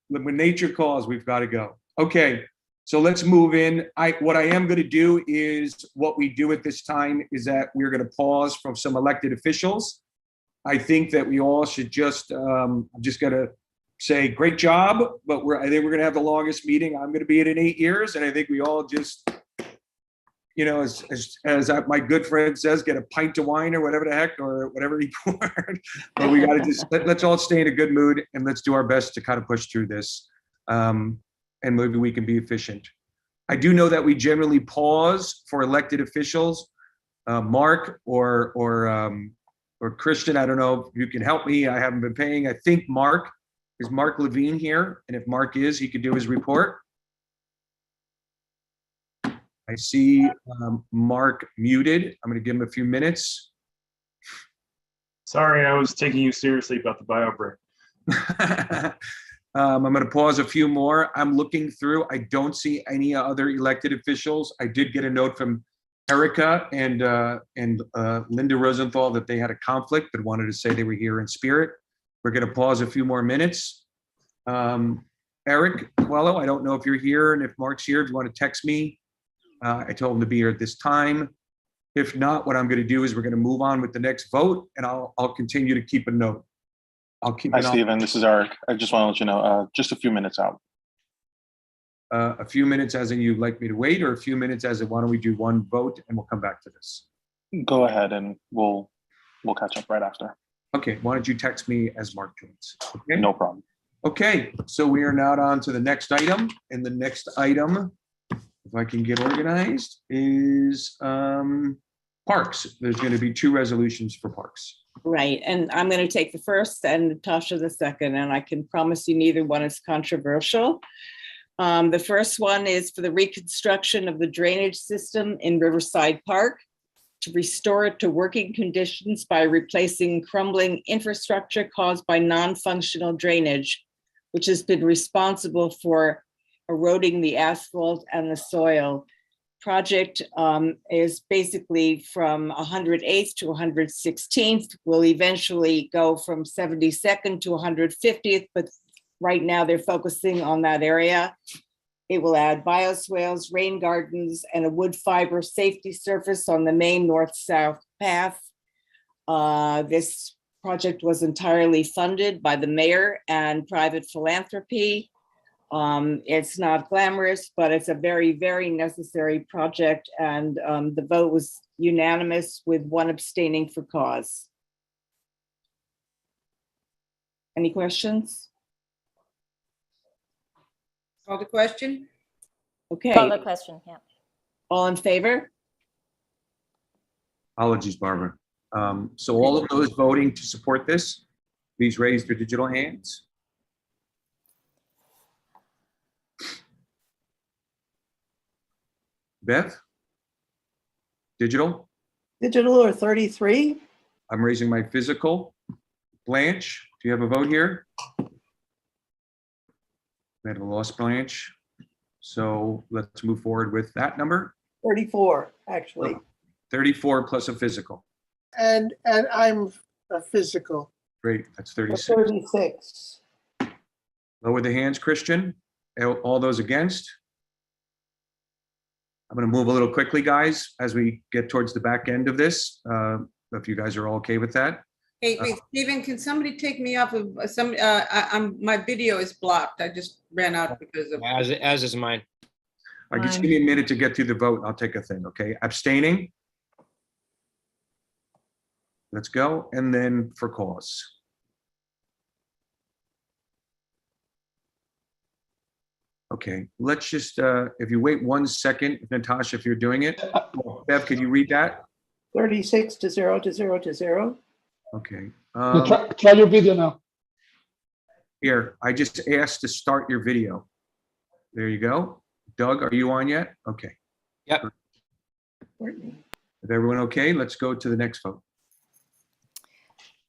When nature calls, we've got to go. Okay, so let's move in. What I am going to do is what we do at this time is that we're going to pause from some elected officials. I think that we all should just, I'm just going to say great job, but I think we're going to have the longest meeting. I'm going to be in 8 years, and I think we all just, you know, as my good friend says, get a pint of wine or whatever the heck, or whatever he poured. But we got to just let's all stay in a good mood and let's do our best to kind of push through this, and maybe we can be efficient. I do know that we generally pause for elected officials. Mark or Christian, I don't know if you can help me. I haven't been paying. I think Mark. Is Mark Levine here? And if Mark is, he could do his report. I see Mark muted. I'm going to give him a few minutes. Sorry, I was taking you seriously about the bio break. I'm going to pause a few more. I'm looking through. I don't see any other elected officials. I did get a note from Erica and Linda Rosenthal that they had a conflict but wanted to say they were here in spirit. We're going to pause a few more minutes. Eric Coelho, I don't know if you're here and if Mark's here, if you want to text me. I told him to be here at this time. If not, what I'm going to do is we're going to move on with the next vote, and I'll continue to keep a note. I'll keep. Hi, Stephen. This is Eric. I just want to let you know, just a few minutes out. A few minutes as in you'd like me to wait, or a few minutes as in why don't we do one vote and we'll come back to this? Go ahead and we'll catch up right after. Okay, why don't you text me as Mark joins? Okay? No problem. Okay, so we are now on to the next item, and the next item, if I can get organized, is parks. There's going to be 2 resolutions for parks. Right, and I'm going to take the first and Natasha the second, and I can promise you neither one is controversial. The first one is for the reconstruction of the drainage system in Riverside Park to restore it to working conditions by replacing crumbling infrastructure caused by non-functional drainage, which has been responsible for eroding the asphalt and the soil. Project is basically from 108th to 116th, will eventually go from 72nd to 150th, but right now they're focusing on that area. It will add bioswales, rain gardens, and a wood fiber safety surface on the main north-south path. This project was entirely funded by the mayor and private philanthropy. It's not glamorous, but it's a very, very necessary project, and the vote was unanimous with 1 abstaining for cause. Any questions? Call the question? Okay. Call the question, yeah. All in favor? Apologies, Barbara. So all of those voting to support this, please raise their digital hands. Beth? Digital? Digital or 33? I'm raising my physical. Blanche, do you have a vote here? We had a lost Blanche. So let's move forward with that number. 34, actually. 34 plus a physical. And I'm a physical. Great, that's 36. 36. Lower the hands, Christian. All those against? I'm going to move a little quickly, guys, as we get towards the back end of this. If you guys are all okay with that. Hey, Stephen, can somebody take me off of some, my video is blocked. I just ran out because of. As is mine. All right, just give me a minute to get through the vote. I'll take a thing, okay? Abstaining. Let's go. And then for cause. Okay, let's just, if you wait 1 second, Natasha, if you're doing it. Bev, could you read that? 36 to 0 to 0 to 0. Okay. Try your video now. Here, I just asked to start your video. There you go. Doug, are you on yet? Okay. Yep. Is everyone okay? Let's go to the next vote.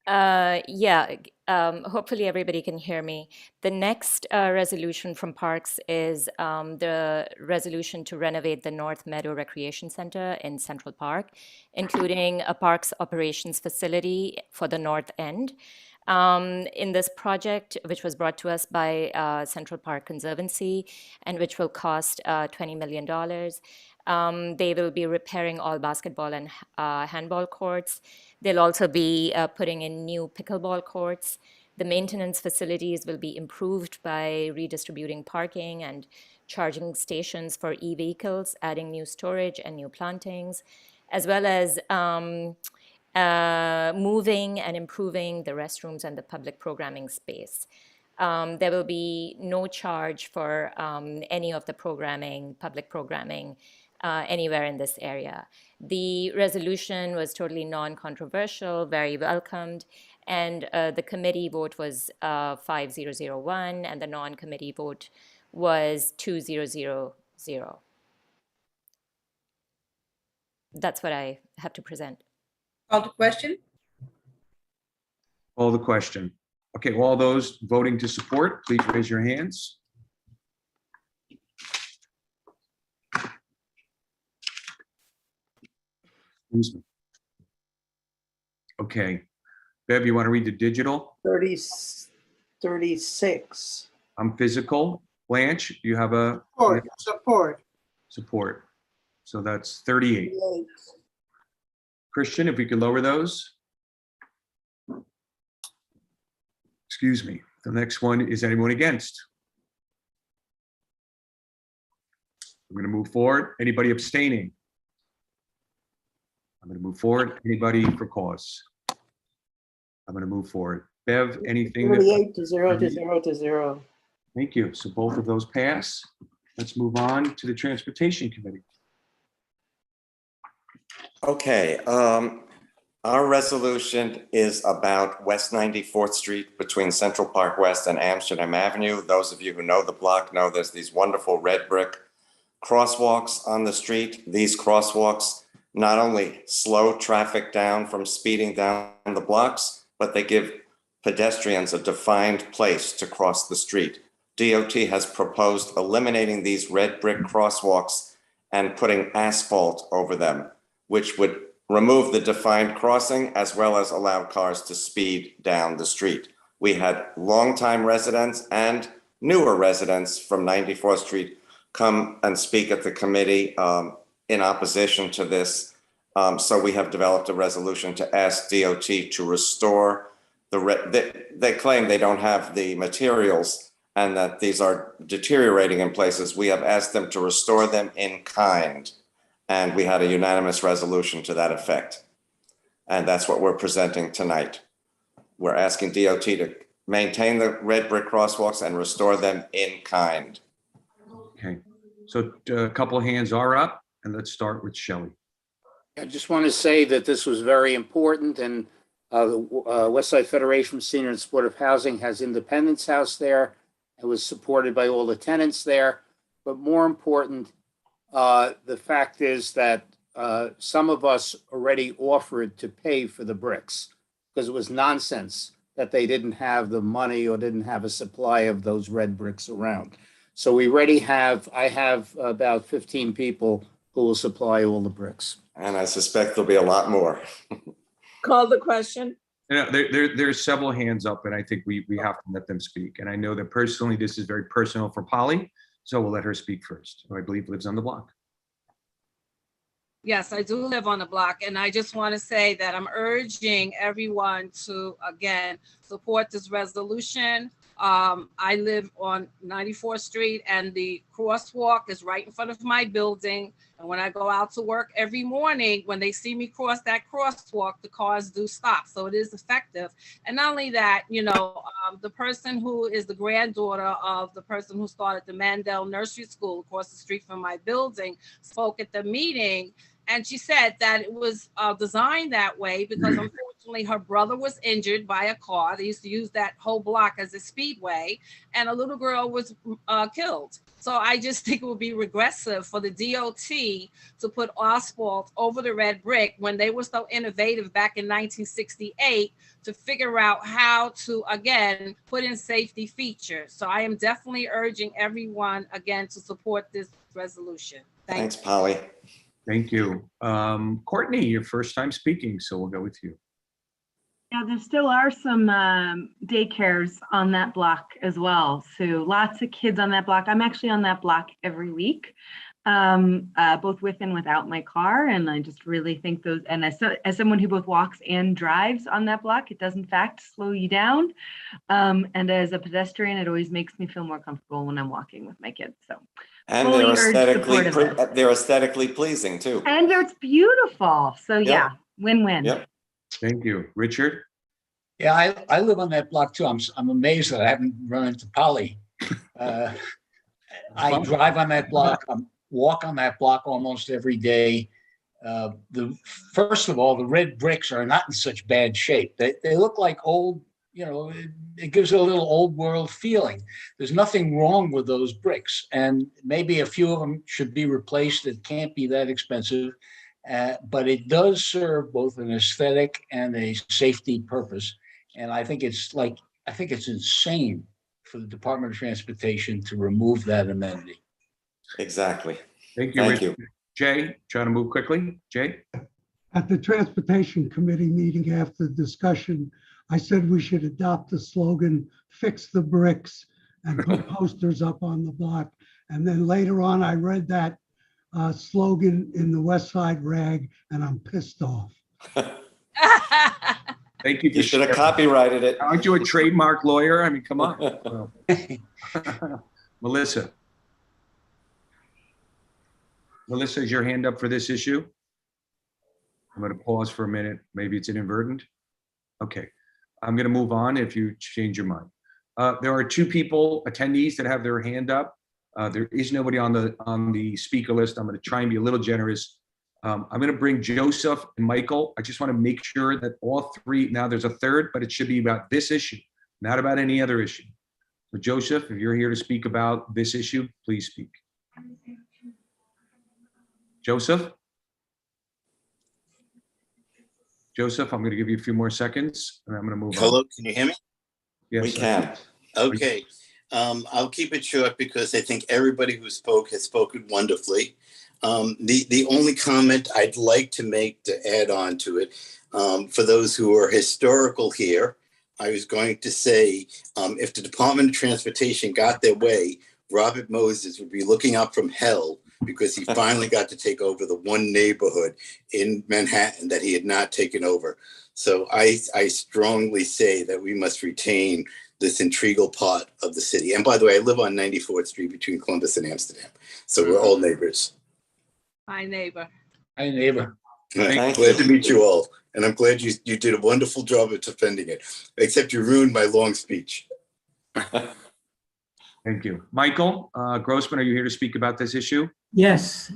Yeah, hopefully everybody can hear me. The next resolution from Parks is the resolution to renovate the North Meadow Recreation Center in Central Park, including a parks operations facility for the north end. In this project, which was brought to us by Central Park Conservancy and which will cost $20 million, they will be repairing all basketball and handball courts. They'll also be putting in new pickleball courts. The maintenance facilities will be improved by redistributing parking and charging stations for e-vehicles, adding new storage and new plantings, as well as moving and improving the restrooms and the public programming space. There will be no charge for any of the programming, public programming, anywhere in this area. The resolution was totally non-controversial, very welcomed, and the committee vote was 5001, and the non-committee vote was 2000. that's what I have to present. Call to question? Call the question. Okay, all those voting to support, please raise your hands. Excuse me. Okay. Bev, you want to read the digital? 36. I'm physical. Blanche, you have a Support. So that's 38. 38. Christian, if we could lower those. Excuse me. The next one is anyone against? I'm going to move forward. Anybody abstaining? I'm going to move forward. Anybody for cause? I'm going to move forward. Bev, anything? 38 to 0 to 0 to 0. Thank you. So both of those pass. Let's move on to the Transportation Committee. Okay, our resolution is about West 94th Street between Central Park West and Amsterdam Avenue. Those of you who know the block know there's these wonderful red brick crosswalks on the street. These crosswalks not only slow traffic down from speeding down the blocks, but they give pedestrians a defined place to cross the street. DOT has proposed eliminating these red brick crosswalks and putting asphalt over them, which would remove the defined crossing as well as allow cars to speed down the street. We had longtime residents and newer residents from 94th Street come and speak at the committee in opposition to this. So we have developed a resolution to ask DOT to restore they claim they don't have the materials and that these are deteriorating in places. We have asked them to restore them in kind. And we had a unanimous resolution to that effect. And that's what we're presenting tonight. We're asking DOT to maintain the red brick crosswalks and restore them in kind. Okay, so a couple of hands are up, and let's start with Shelley. I just want to say that this was very important, and the Westside Federation for Senior and Supportive Housing has Independence House there. It was supported by all the tenants there. But more important, the fact is that some of us already offered to pay for the bricks because it was nonsense that they didn't have the money or didn't have a supply of those red bricks around. So we already I have about 15 people who will supply all the bricks. And I suspect there'll be a lot more. Call the question. You know, there's several hands up, and I think we have to let them speak. And I know that personally, this is very personal for Polly, so we'll let her speak first, who I believe lives on the block. Yes, I do live on the block, and I just want to say that I'm urging everyone to, again, support this resolution. I live on 94th Street, and the crosswalk is right in front of my building. And when I go out to work every morning, when they see me cross that crosswalk, the cars do stop. So it is effective. And not only that, you know, the person who is the granddaughter of the person who started the Mandel Nursery School across the street from my building spoke at the meeting. And she said that it was designed that way because unfortunately her brother was injured by a car. They used to use that whole block as a speedway, and a little girl was killed. So I just think it would be regressive for the DOT to put asphalt over the red brick when they were so innovative back in 1968 to figure out how to, again, put in safety features. So I am definitely urging everyone, again, to support this resolution. Thanks, Polly. Thank you. Courtney, your first time speaking, so we'll go with you. Yeah, there still are some daycares on that block as well. So lots of kids on that block. I'm actually on that block every week, both with and without my car. And I just really think those, and as someone who both walks and drives on that block, it does in fact slow you down. And as a pedestrian, it always makes me feel more comfortable when I'm walking with my kids. So. And they're aesthetically pleasing too. And it's beautiful. So yeah, win-win. Yep. Thank you. Richard? Yeah, I live on that block too. I'm amazed that I haven't run into Polly. I drive on that block. I walk on that block almost every day. First of all, the red bricks are not in such bad shape. They look like old, you know, it gives it a little old world feeling. There's nothing wrong with those bricks, and maybe a few of them should be replaced. It can't be that expensive. but it does serve both an aesthetic and a safety purpose. And I think it's insane for the Department of Transportation to remove that amenity. Exactly. Thank you, Thank Rich. Jay, trying to move quickly. Jay? At the Transportation Committee meeting after the discussion, I said we should adopt the slogan, "Fix the bricks," and put posters up on the block. And then later on, I read that slogan in the West Side Rag, and I'm pissed off. Thank you. You should have copyrighted it. Aren't you a trademark lawyer? I mean, come on. Melissa. Melissa, is your hand up for this issue? I'm going to pause for a minute. Maybe it's inadvertent. Okay. I'm going to move on if you change your mind. There are two people, attendees, that have their hand up. There is nobody on the speaker list. I'm going to try and be a little generous. I'm going to bring Joseph and Michael. I just want to make sure that all three, now there's a third, but it should be about this issue, not about any other issue. So Joseph, if you're here to speak about this issue, please speak. Joseph? Joseph, I'm going to give you a few more seconds and I'm going to move on. Hello, can you hear me? Yes, we can. Okay. I'll keep it short because I think everybody who spoke has spoken wonderfully. The only comment I'd like to make to add on to it, for those who are historical here, I was going to say, if the Department of Transportation got their way, Robert Moses would be looking up from hell because he finally got to take over the one neighborhood in Manhattan that he had not taken over. So I strongly say that we must retain this integral part of the city. And by the way, I live on 94th Street between Columbus and Amsterdam. So we're all neighbors. Hi, neighbor. Hi, neighbor. I'm glad to meet you all. And I'm glad you did a wonderful job at defending it, except you ruined my long speech. Thank you. Michael Grossman, are you here to speak about this issue? Yes.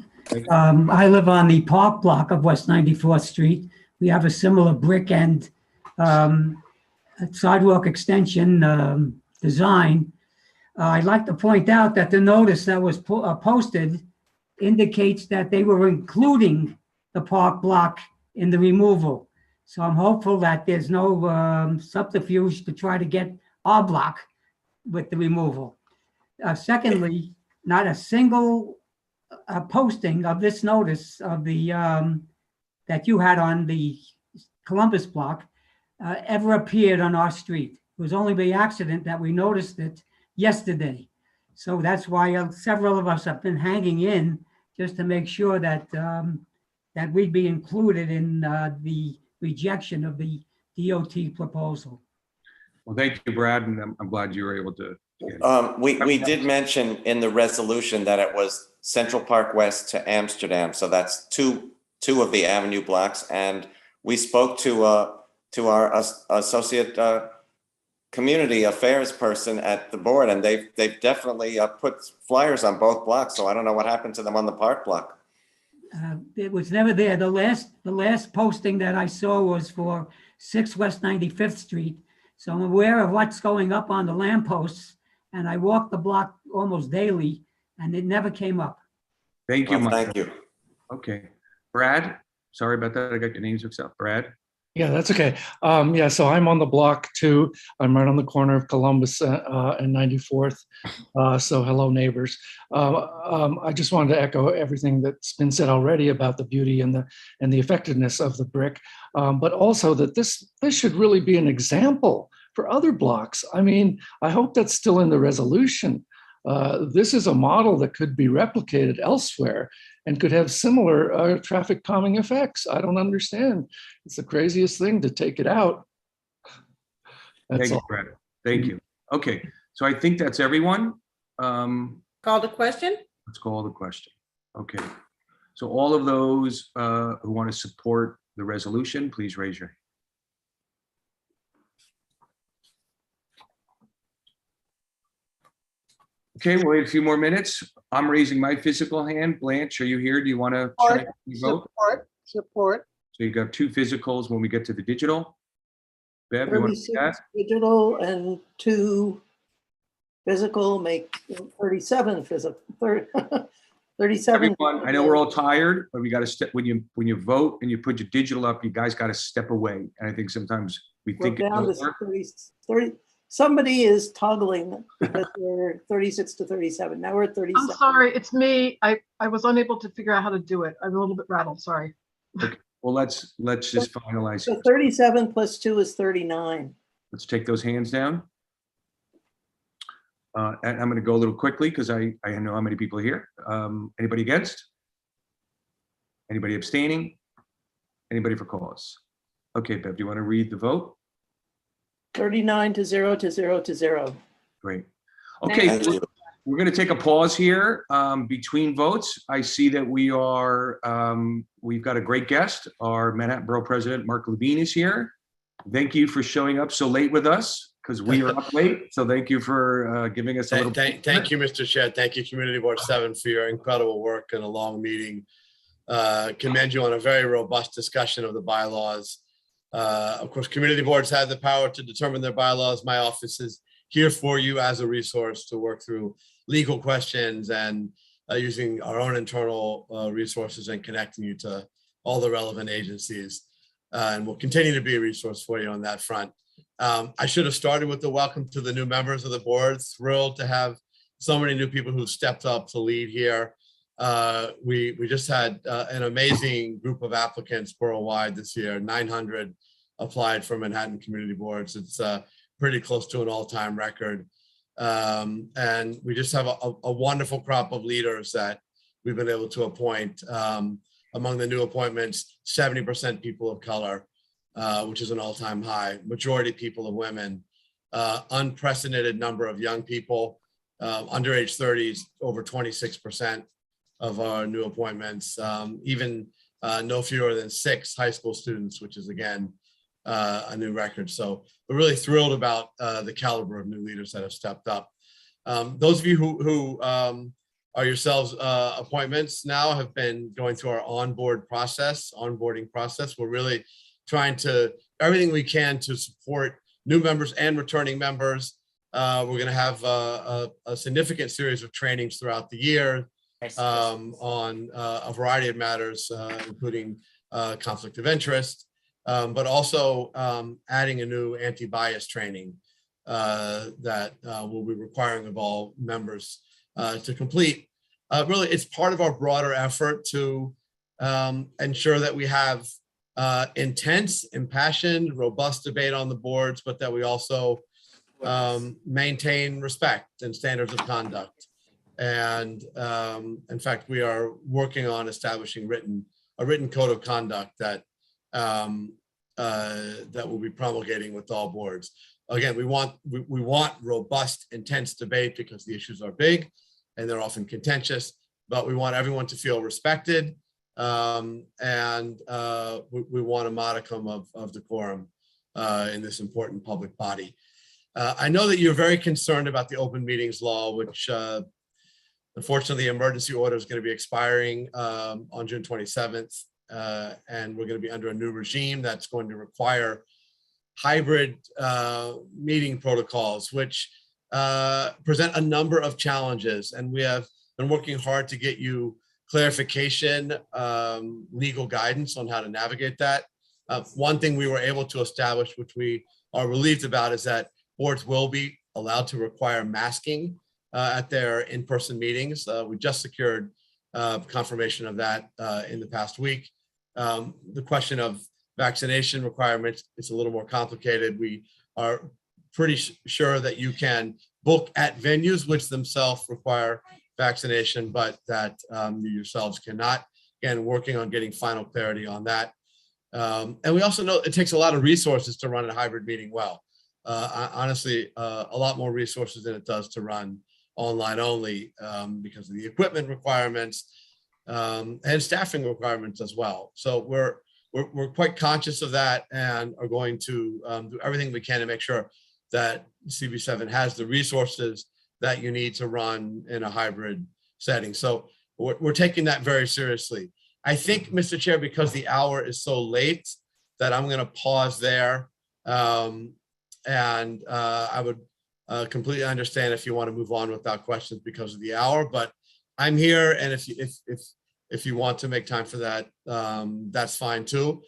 I live on the Park block of West 94th Street. We have a similar brick and sidewalk extension design. I'd like to point out that the notice that was posted indicates that they were including the Park block in the removal. So I'm hopeful that there's no subterfuge to try to get our block with the removal. Secondly, not a single posting of this notice of the that you had on the Columbus block ever appeared on our street. It was only by accident that we noticed it yesterday. So that's why several of us have been hanging in just to make sure that that we'd be included in the rejection of the DOT proposal. Well, thank you, Brad, and I'm glad you were able to. We did mention in the resolution that it was Central Park West to Amsterdam. So that's two of the Avenue blocks. And we spoke to our associate community affairs person at the board, and they've definitely put flyers on both blocks. So I don't know what happened to them on the Park block. It was never there. The last posting that I saw was for 6 West 95th Street. So I'm aware of what's going up on the lampposts, and I walk the block almost daily, and it never came up. Thank you, Well, Michael. thank you. Okay, Brad, sorry about that. I got your names mixed up. Brad? Yeah, that's okay. Yeah, so I'm on the block too. I'm right on the corner of Columbus and 94th. So hello, neighbors. I just wanted to echo everything that's been said already about the beauty and the effectiveness of the brick, but also that this should really be an example for other blocks. I mean, I hope that's still in the resolution. This is a model that could be replicated elsewhere and could have similar traffic calming effects. I don't understand. It's the craziest thing to take it out. That's Thank you, all. Brad. Thank you. Okay, so I think that's everyone. Call the question? Let's call the question. Okay, so all of those who want to support the resolution, please raise your hand. Okay, we'll wait a few more minutes. I'm raising my physical hand. Blanche, are you here? Do you want to vote? Support. So you got 2 physicals when we get to the digital. Bev, you want to 36 ask? digital and 2 physical make 37 physical. 37. Everyone, I know we're all tired, but we got to step, when you vote and you put your digital up, you guys got to step away. And I think sometimes we We're think it down to doesn't work. 30, somebody is toggling that they're 36 to 37. Now we're at 37. I'm sorry, it's me. I was unable to figure out how to do it. I'm a little bit rattled, sorry. Okay. Well, let's just finalize. So 37 plus 2 is 39. Let's take those hands down. And I'm going to go a little quickly because I know how many people are here. Anybody against? Anybody abstaining? Anybody for cause? Okay, Bev, do you want to read the vote? 39 to 0 to 0 to 0. Great. Okay, Thank you. we're going to take a pause here between votes. I see that we've got a great guest. Our Manhattan Borough President, Mark Levine, is here. Thank you for showing up so late with us, because we are up late. So thank you for giving us a little. Thank you, Mr. Chair. Thank you, Community Board 7, for your incredible work and a long meeting. Commend you on a very robust discussion of the bylaws. Of course, community boards have the power to determine their bylaws. My office is here for you as a resource to work through legal questions and using our own internal resources and connecting you to all the relevant agencies. And we'll continue to be a resource for you on that front. I should have started with the welcome to the new members of the board. Thrilled to have so many new people who've stepped up to lead here. We just had an amazing group of applicants borough-wide this year. 900 applied for Manhattan community boards. It's pretty close to an all-time record. And we just have a wonderful crop of leaders that we've been able to appoint. Among the new appointments, 70% people of color, which is an all-time high. Majority people of women, unprecedented number of young people, under age 30s, over 26% of our new appointments, even no fewer than 6 high school students, which is again a new record. So we're really thrilled about the caliber of new leaders that have stepped up. Those of you who are yourselves appointments now have been going through our onboarding process. We're really trying to everything we can to support new members and returning members. We're going to have a significant series of trainings throughout the year on a variety of matters, including conflict of interest, but also adding a new anti-bias training that we'll be requiring of all members to complete. Really, it's part of our broader effort to ensure that we have intense, impassioned, robust debate on the boards, but that we also maintain respect and standards of conduct. And in fact, we are working on establishing a written code of conduct that that we'll be promulgating with all boards. Again, we want robust, intense debate because the issues are big and they're often contentious, but we want everyone to feel respected, and we want a modicum of decorum in this important public body. I know that you're very concerned about the open meetings law, which unfortunately the emergency order is going to be expiring on June 27th, and we're going to be under a new regime that's going to require hybrid meeting protocols, which present a number of challenges, and we have been working hard to get you clarification, legal guidance on how to navigate that. One thing we were able to establish, which we are relieved about, is that boards will be allowed to require masking at their in-person meetings. We just secured confirmation of that in the past week. The question of vaccination requirements is a little more complicated. We are pretty sure that you can book at venues which themselves require vaccination, but that you yourselves cannot. Again, working on getting final clarity on that. And we also know it takes a lot of resources to run a hybrid meeting well. Honestly, a lot more resources than it does to run online only because of the equipment requirements and staffing requirements as well. So we're quite conscious of that and are going to do everything we can to make sure that CB7 has the resources that you need to run in a hybrid setting. So we're taking that very seriously. I think, Mr. Chair, because the hour is so late, that I'm going to pause there. And I would completely understand if you want to move on without questions because of the hour, but I'm here, and if you want to make time for that, that's fine too.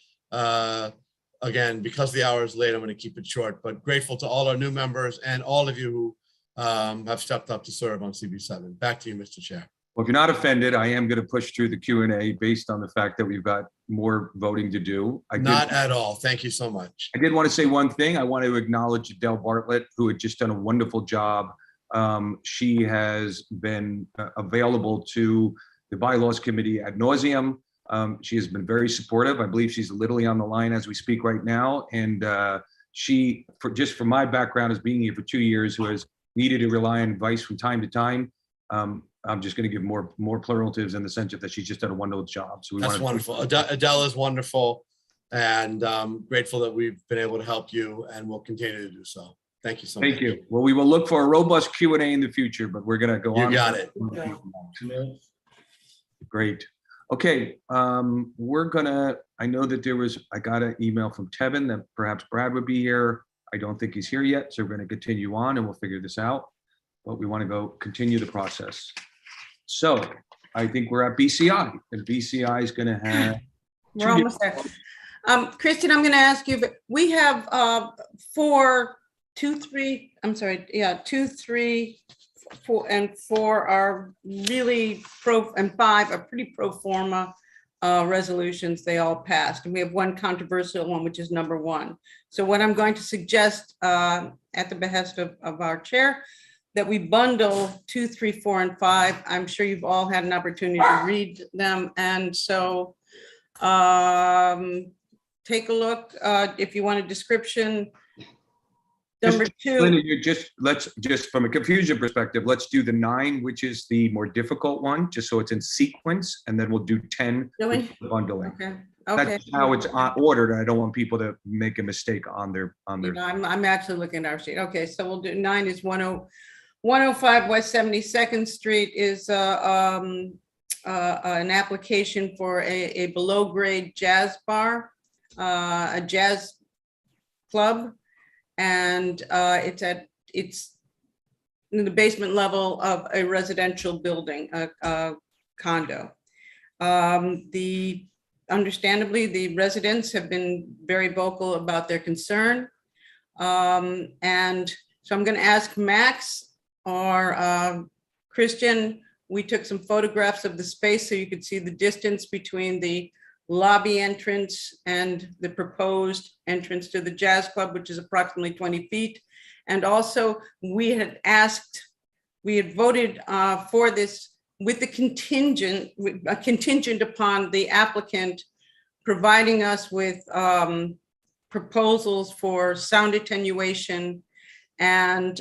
Again, because the hour is late, I'm going to keep it short, but grateful to all our new members and all of you who have stepped up to serve on CB7. Back to you, Mr. Chair. Well, if you're not offended, I am going to push through the Q&A based on the fact that we've got more voting to do. Not at all. Thank you so much. I did want to say one thing. I want to acknowledge Adele Bartlett, who had just done a wonderful job. She has been available to the bylaws committee ad nauseum. She has been very supportive. I believe she's literally on the line as we speak right now. And she, just from my background as being here for 2 years, who has needed to rely on advice from time to time, I'm just going to give more pluralatives in the sense of that she's just done a wonderful job. So that's wonderful. Adele is wonderful, and grateful that we've been able to help you, and we'll continue to do so. Thank you so much. Thank you. Well, we will look for a robust Q&A in the future, but we're going to go on. You got it. Great. Okay. We're going to, I know that I got an email from Tevin that perhaps Brad would be here. I don't think he's here yet, so we're going to continue on and we'll figure this out. But we want to continue the process. So I think we're at BCI, and BCI is going to have. We're almost there. Kristen, I'm going to ask you, but we have 2, 3 and 4 are really and 5 are pretty pro forma resolutions. They all passed, and we have one controversial one, which is number 1. So what I'm going to suggest at the behest of our chair, that we bundle 2, 3, 4, and 5. I'm sure you've all had an opportunity to read them. And so take a look if you want a description. Number 2. Linda, let's just from a confusion perspective, let's do the 9, which is the more difficult one, just so it's in sequence, and then we'll do 10 Really? bundling. Okay. That's how it's ordered. I don't want people to make a mistake on their. I'm actually looking at our sheet. Okay, so we'll do 9 is 105 West 72nd Street is an application for a below grade jazz bar, a jazz club, and it's in the basement level of a residential building, a condo. Understandably, the residents have been very vocal about their concern. And so I'm going to ask Max or Christian. We took some photographs of the space so you could see the distance between the lobby entrance and the proposed entrance to the jazz club, which is approximately 20 feet. And also we had voted for this with the contingent upon the applicant providing us with proposals for sound attenuation and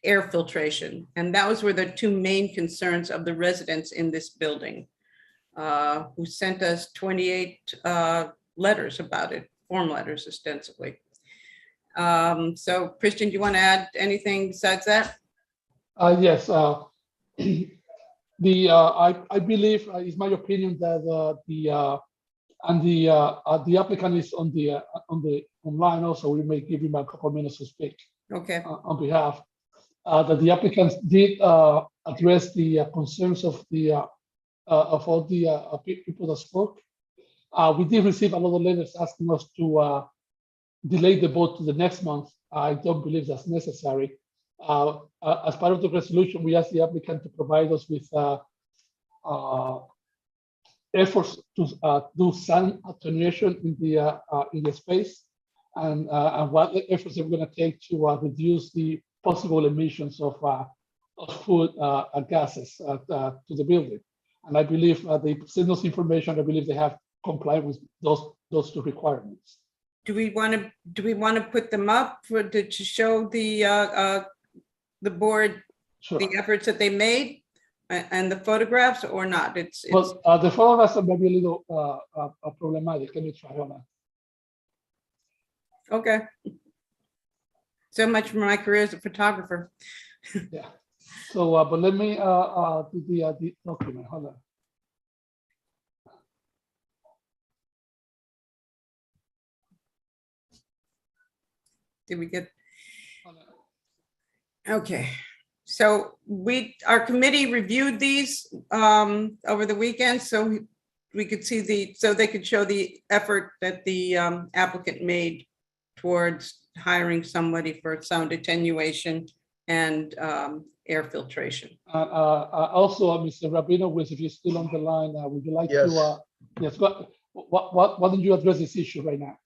air filtration. And those were the 2 main concerns of the residents in this building, who sent us 28 letters about it, form letters ostensibly. So Christian, do you want to add anything besides that? Yes. I believe it's my opinion that the applicant is on the online also. We may give him a couple of minutes to speak. Okay. On behalf that the applicants did address the concerns of all the people that spoke. We did receive a lot of letters asking us to delay the vote to the next month. I don't believe that's necessary. As part of the resolution, we asked the applicant to provide us with efforts to do sound attenuation in the space, and what efforts they're going to take to reduce the possible emissions of food gases to the building. And I believe they send us information. I believe they have complied with those 2 requirements. Do we want to put them up to show the board Sure. the efforts that they made and the photographs, or not? Well, the photographs are maybe a little problematic. Let me try on that. Okay. So much for my career as a photographer. Yeah. So, but let me do the document. Hold on. Did we get? Okay. So our committee reviewed these over the weekend, so we could see so they could show the effort that the applicant made towards hiring somebody for sound attenuation and air filtration. Also, Mr. Rabino, if you're still on the line, would you like Yes. to, yes, why don't you address this issue right now?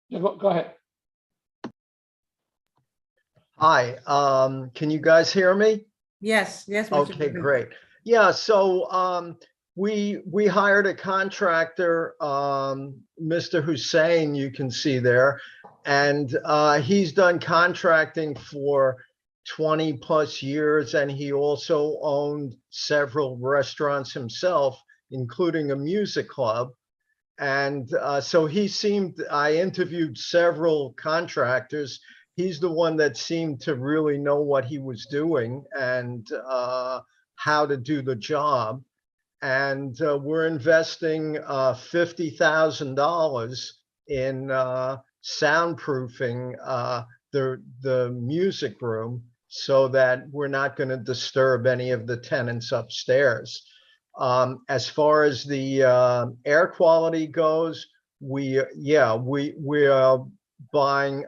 Yeah, go ahead. Hi, can you guys hear me? Yes, yes. Mr. Okay, Rabino. great. Yeah, so we hired a contractor, Mr. Hussein, you can see there, and he's done contracting for 20 plus years, and he also owned several restaurants himself, including a music club. And so I interviewed several contractors. He's the one that seemed to really know what he was doing and how to do the job. And we're investing $50,000 in soundproofing the music room so that we're not going to disturb any of the tenants upstairs. As far as the air quality goes, we are buying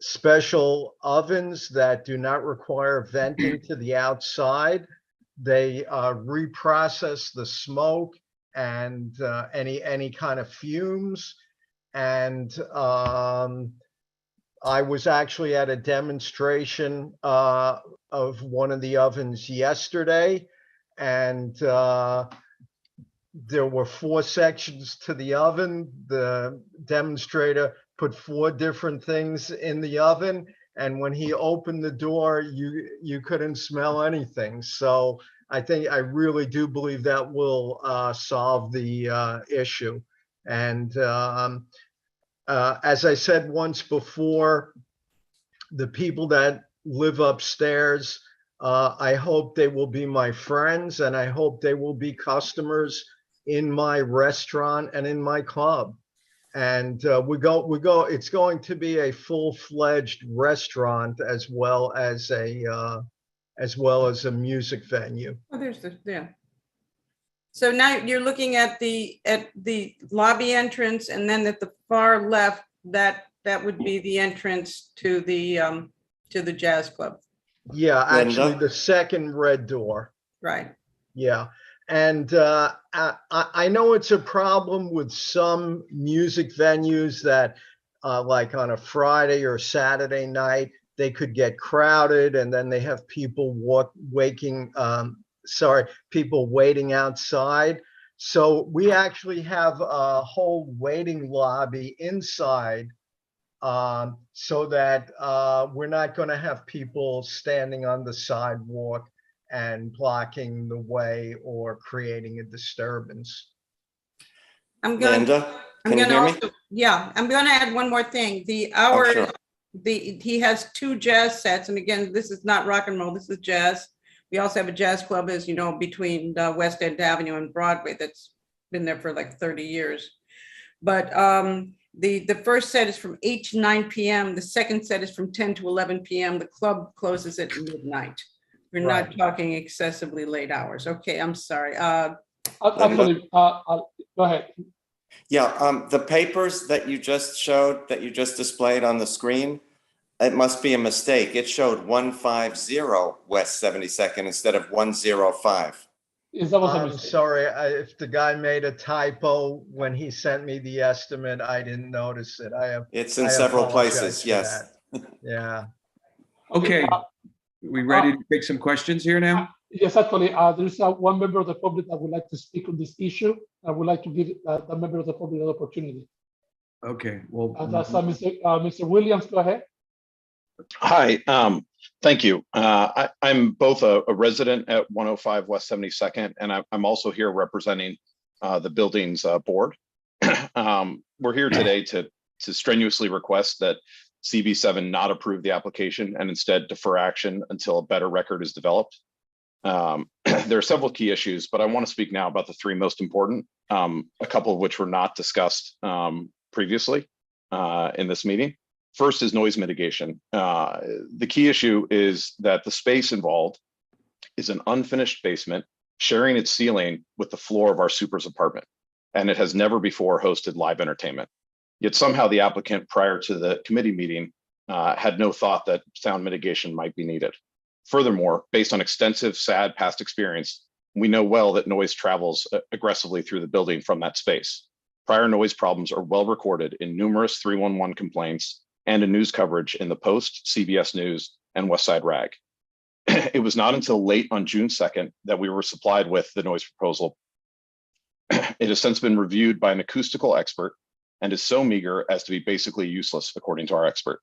special ovens that do not require venting to the outside. They reprocess the smoke and any kind of fumes. And I was actually at a demonstration of one of the ovens yesterday, and there were 4 sections to the oven. The demonstrator put 4 different things in the oven, and when he opened the door, you couldn't smell anything. So I really do believe that will solve the issue. And as I said once before, the people that live upstairs, I hope they will be my friends, and I hope they will be customers in my restaurant and in my club. And it's going to be a full-fledged restaurant as well as a music venue. Oh, yeah. So now you're looking at the lobby entrance, and then at the far left, that would be the entrance to the jazz club. Yeah, actually the second red door. Right. Yeah. And I know it's a problem with some music venues that like on a Friday or Saturday night, they could get crowded, and then they have people waiting outside. So we actually have a whole waiting lobby inside, so that we're not going to have people standing on the sidewalk and blocking the way or creating a disturbance. Linda, can you hear me? Yeah, I'm going to add one more thing. He has 2 jazz sets, and again, this is not rock and roll, this is jazz. We also have a jazz club, as you know, between West End Avenue and Broadway that's been there for like 30 years. But the first set is from 8 to 9 p.m. The second set is from 10 to 11 p.m. The club closes at midnight. We're not talking excessively late hours. Okay, I'm sorry. Actually, go ahead. Yeah, the papers that you just showed, that you just displayed on the screen, it must be a mistake. It showed 150 West 72nd instead of 105. I'm sorry if the guy made a typo when he sent me the estimate. I didn't notice it. It's in several places. Yes. Yeah. Okay. We ready to take some questions here now? Yes, actually, there's one member of the public that would like to speak on this issue. I would like to give the member of the public an opportunity. Okay. Well, that's Mr. Williams. Go ahead. Hi, thank you. I'm both a resident at 105 West 72nd, and I'm also here representing the building's board. We're here today to strenuously request that CB7 not approve the application and instead defer action until a better record is developed. There are several key issues, but I want to speak now about the 3 most important, a couple of which were not discussed previously in this meeting. First is noise mitigation. The key issue is that the space involved is an unfinished basement sharing its ceiling with the floor of our super's apartment, and it has never before hosted live entertainment. Yet somehow the applicant prior to the committee meeting had no thought that sound mitigation might be needed. Furthermore, based on extensive, sad past experience, we know well that noise travels aggressively through the building from that space. Prior noise problems are well recorded in numerous 311 complaints and in news coverage in the Post, CBS News, and West Side Rag. It was not until late on June 2nd that we were supplied with the noise proposal. It has since been reviewed by an acoustical expert and is so meager as to be basically useless, according to our expert.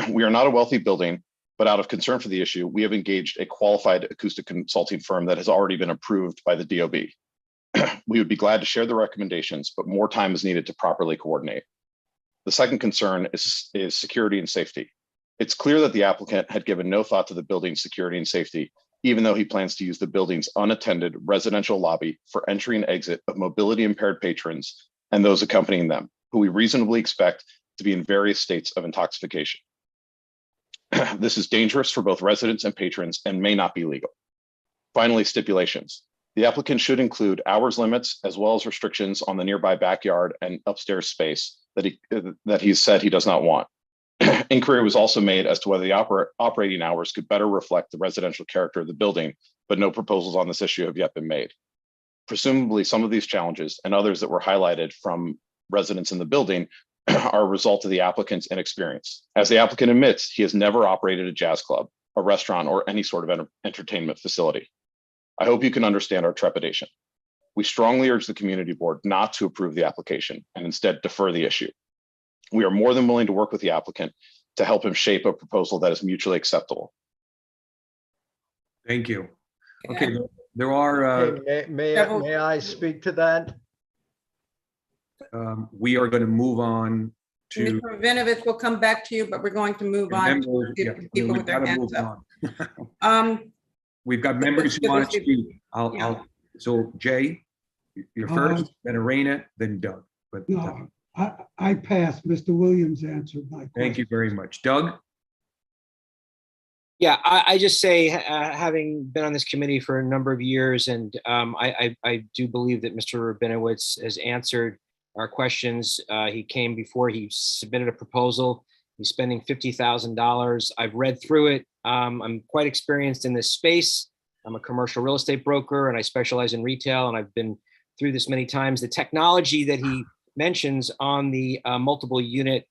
We are not a wealthy building, but out of concern for the issue, we have engaged a qualified acoustic consulting firm that has already been approved by the DOB. We would be glad to share the recommendations, but more time is needed to properly coordinate. The second concern is security and safety. It's clear that the applicant had given no thought to the building's security and safety, even though he plans to use the building's unattended residential lobby for entry and exit of mobility impaired patrons and those accompanying them, who we reasonably expect to be in various states of intoxication. This is dangerous for both residents and patrons and may not be legal. Finally, stipulations. The applicant should include hours limits as well as restrictions on the nearby backyard and upstairs space that he said he does not want. Inquiry was also made as to whether the operating hours could better reflect the residential character of the building, but no proposals on this issue have yet been made. Presumably, some of these challenges and others that were highlighted from residents in the building are a result of the applicant's inexperience. As the applicant admits, he has never operated a jazz club, a restaurant, or any sort of entertainment facility. I hope you can understand our trepidation. We strongly urge the community board not to approve the application and instead defer the issue. We are more than willing to work with the applicant to help him shape a proposal that is mutually acceptable. Thank you. Okay, there are. May I speak to that? We are going to move on to. Mr. Rabinovich will come back to you, but we're going to move on to people with their hands up. We've got members who want to speak. So Jay, you're first, then Arena, then Doug. But no, I passed. Mr. Williams answered my question. Thank you very much. Doug? Yeah, I just say, having been on this committee for a number of years, and I do believe that Mr. Rabinowitz has answered our questions. He came before he submitted a proposal. He's spending $50,000. I've read through it. I'm quite experienced in this space. I'm a commercial real estate broker and I specialize in retail, and I've been through this many times. The technology that he mentions on the multiple unit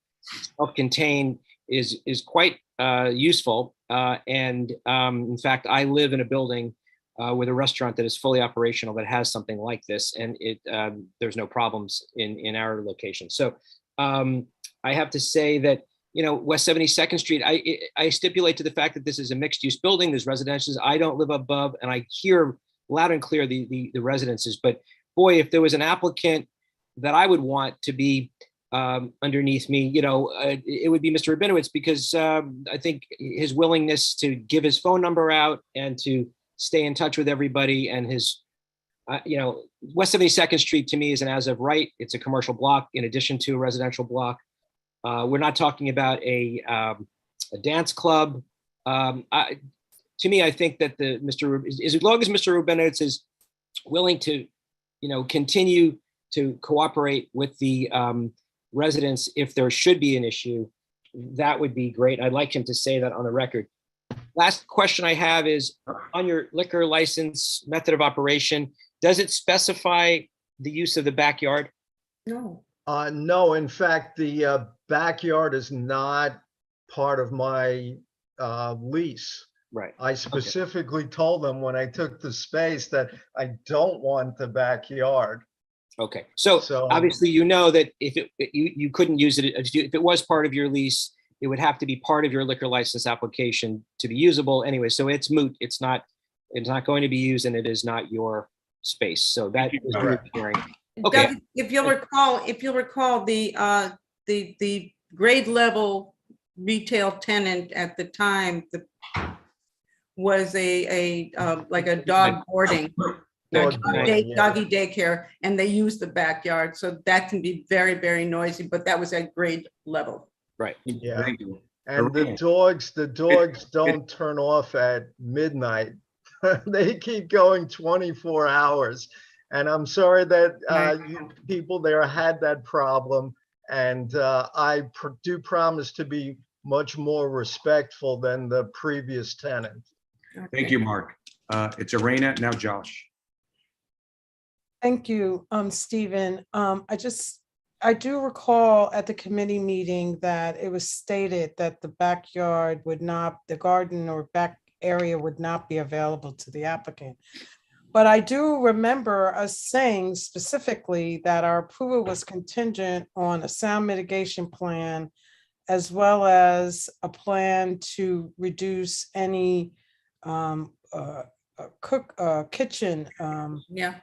self-contained is quite useful. In fact, I live in a building with a restaurant that is fully operational that has something like this, and there's no problems in our location. So I have to say that, you know, West 72nd Street, I stipulate to the fact that this is a mixed use building. There's residences. I don't live above, and I hear loud and clear the residences. But boy, if there was an applicant that I would want to be underneath me, you know, it would be Mr. Rabinowitz, because I think his willingness to give his phone number out and to stay in touch with everybody, and his, you know, West 72nd Street to me is an as of right. It's a commercial block in addition to a residential block. We're not talking about a dance club. To me, I think that as long as Mr. Rabinowitz is willing to, you know, continue to cooperate with the residents if there should be an issue, that would be great. I'd like him to say that on the record. Last question I have is on your liquor license method of operation, does it specify the use of the backyard? No. No, in fact, the backyard is not part of my lease. Right. I specifically told them when I took the space that I don't want the backyard. Okay, so obviously you know that if you couldn't use it, if it was part of your lease, it would have to be part of your liquor license application to be usable anyway. So it's moot. It's not going to be used, and it is not your space. So that is reassuring. Okay. Doug, if you'll recall, the grade level retail tenant at the time was a like a dog boarding. Doggy daycare, and they use the backyard, so that can be very, very noisy, but that was at grade level. Right. Yeah. Thank you. And the Arena. dogs don't turn off at midnight. They keep going 24 hours. And I'm sorry that you people there had that problem. And I do promise to be much more respectful than the previous tenant. Thank you, Mark. It's Arena, now Josh. Thank you, Stephen. I do recall at the committee meeting that it was stated that the backyard would not, the garden or back area would not be available to the applicant. But I do remember us saying specifically that our approval was contingent on a sound mitigation plan, as well as a plan to reduce any kitchen. Yeah.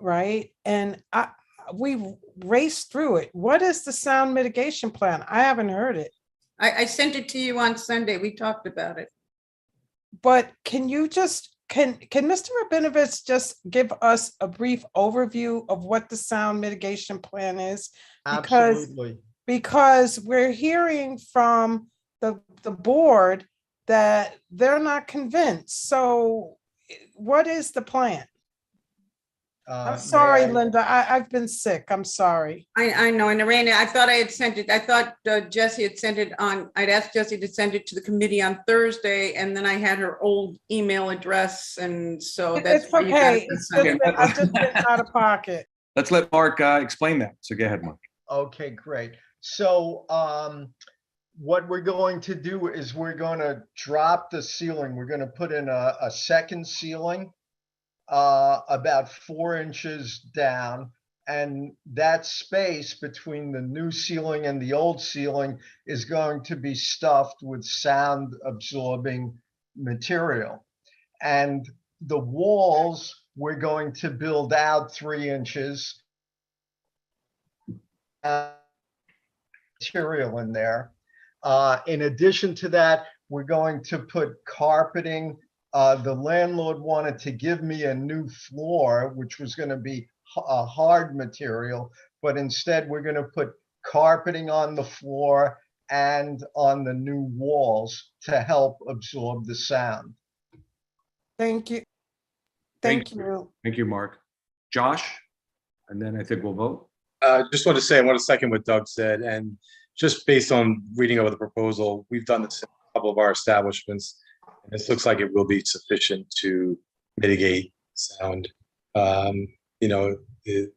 Right? And we raced through it. What is the sound mitigation plan? I haven't heard it. I sent it to you on Sunday. We talked about it. But can you just, can Mr. Rabinovich just give us a brief overview of what the sound mitigation plan is? Absolutely. Because we're hearing from the board that they're not convinced. So what is the plan? I'm sorry, Linda. I've been sick. I'm sorry. I know. And Lorena, I thought I had sent it. I thought Jesse had sent it on. I'd asked Jesse to send it to the committee on Thursday, and then I had her old email address, and so that's it's okay. I've just been out of pocket. Let's let Mark explain that. So go ahead, Mark. Okay, great. So what we're going to do is we're going to drop the ceiling. We're going to put in a second ceiling about 4 inches down, and that space between the new ceiling and the old ceiling is going to be stuffed with sound absorbing material. And the walls, we're going to build out 3 inches material in there. In addition to that, we're going to put carpeting. The landlord wanted to give me a new floor, which was going to be a hard material, but instead we're going to put carpeting on the floor and on the new walls to help absorb the sound. Thank you. Thank you. Thank you, Mark. Josh, and then I think we'll vote. Just want to say, I want to second what Doug said, and just based on reading over the proposal, we've done this in a couple of our establishments. This looks like it will be sufficient to mitigate sound. You know, the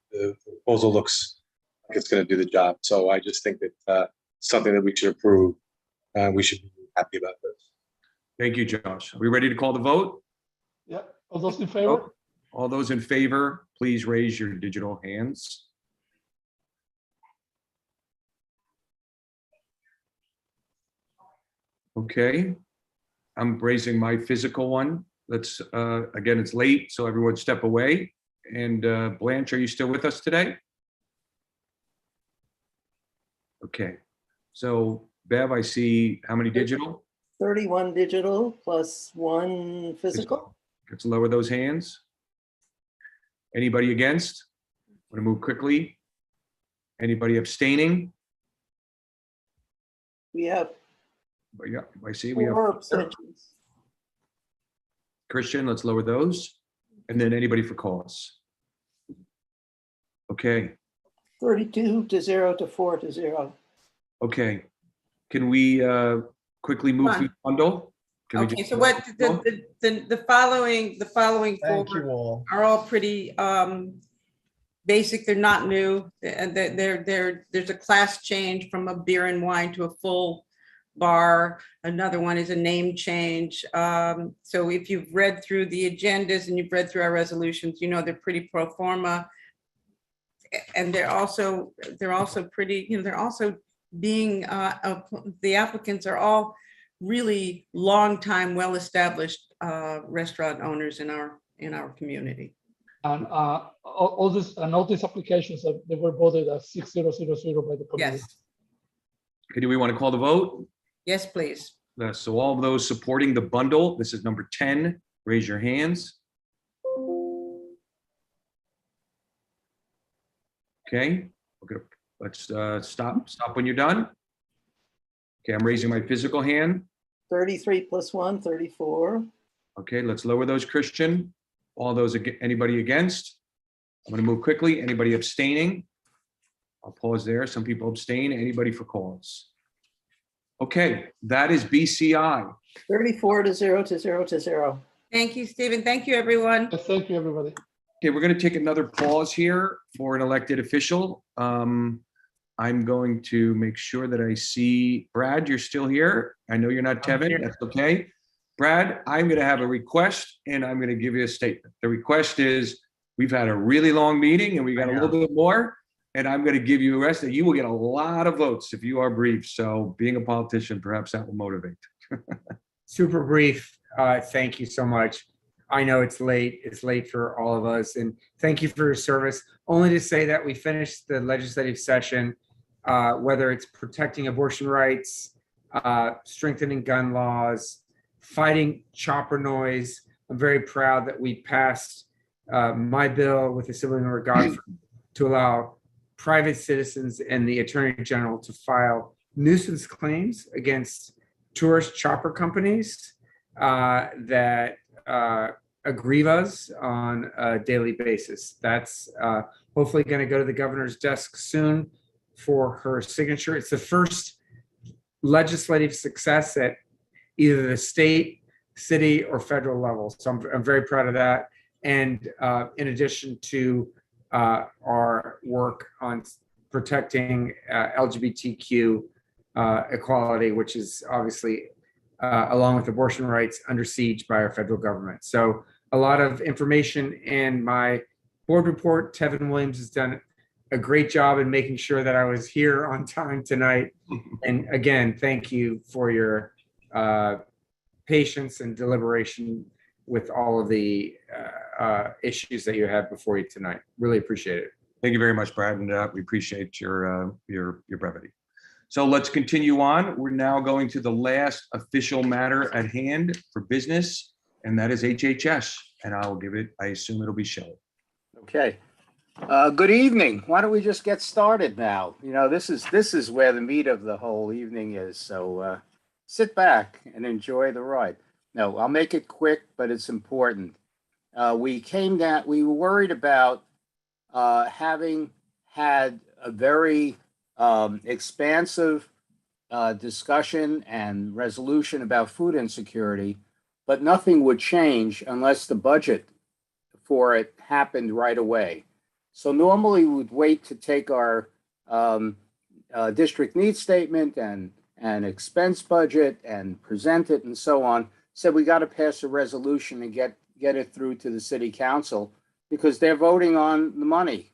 proposal looks like it's going to do the job. So I just think that something that we should approve. We should be happy about this. Thank you, Josh. Are we ready to call the vote? Yeah. All those in favor? All those in favor, please raise your digital hands. Okay. I'm raising my physical one. Let's, again, it's late, so everyone step away. And Blanche, are you still with us today? Okay. So Bev, I see how many digital? 31 digital plus 1 physical. Let's lower those hands. Anybody against? Want to move quickly? Anybody abstaining? We have Yeah, I see we have 4 abstentions. Christian, let's lower those. And then anybody for cause? Okay, 32 to 0 to 4 to 0. okay. Can we quickly move through the bundle? Can we Okay, just- so what the following Thank you four all. are all pretty basic. They're not new. There's a class change from a beer and wine to a full bar. Another one is a name change. So if you've read through the agendas and you've read through our resolutions, you know they're pretty pro forma. And they're also pretty, you know, they're also being the applicants are all really long time, well-established restaurant owners in our community. And all these applications, they were voted as 6000 by the committee. Yes. Okay, do we want to call the vote? Yes, please. So all of those supporting the bundle, this is number 10, raise your hands. Okay, let's stop when you're done. Okay, I'm raising my physical hand. 33 plus 1, 34. Okay, let's lower those, Christian. All those, anybody against? I'm going to move quickly. Anybody abstaining? I'll pause there. Some people abstain. Anybody for cause? Okay, that is BCI. 34 to 0 to 0 to 0. Thank you, Stephen. Thank you, everyone. Thank you, everybody. Okay, we're going to take another pause here for an elected official. I'm going to make sure that I see Brad, you're still here. I know you're not Tevin, that's okay. Brad, I'm going to have a request and I'm going to give you a statement. The request is, we've had a really long meeting and we got a little bit more, and I'm going to give you a rest that you will get a lot of votes if you are brief. So being a politician, perhaps that will motivate. Super brief. Thank you so much. I know it's late. It's late for all of us. And thank you for your service. Only to say that we finished the legislative session, whether it's protecting abortion rights, strengthening gun laws, fighting chopper noise. I'm very proud that we passed my bill with the civil regard to allow private citizens and the Attorney General to file nuisance claims against tourist chopper companies that aggrieve us on a daily basis. That's hopefully going to go to the governor's desk soon for her signature. It's the first legislative success at either the state, city, or federal level. So I'm very proud of that. And in addition to our work on protecting LGBTQ equality, which is obviously, along with abortion rights, under siege by our federal government. So a lot of information in my board report. Tevin Williams has done a great job in making sure that I was here on time tonight. And again, thank you for your patience and deliberation with all of the issues that you had before you tonight. Really appreciate it. Thank you very much, Brad, and we appreciate your brevity. So let's continue on. We're now going to the last official matter at hand for business, and that is HHS. And I'll give it, I assume it'll be Shelley. Okay. Good evening. Why don't we just get started now? You know, this is where the meat of the whole evening is. So sit back and enjoy the ride. No, I'll make it quick, but it's important. We were worried about having had a very expansive discussion and resolution about food insecurity, but nothing would change unless the budget for it happened right away. So normally we would wait to take our district needs statement and expense budget and present it and so on. Said we got to pass a resolution and get it through to the city council because they're voting on the money.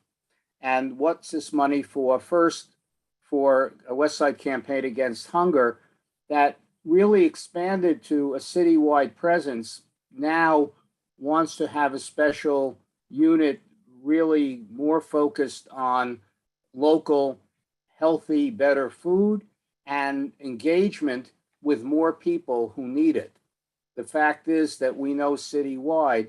And what's this money for? First, for a West Side campaign against hunger that really expanded to a citywide presence, now wants to have a special unit really more focused on local, healthy, better food and engagement with more people who need it. The fact is that we know citywide,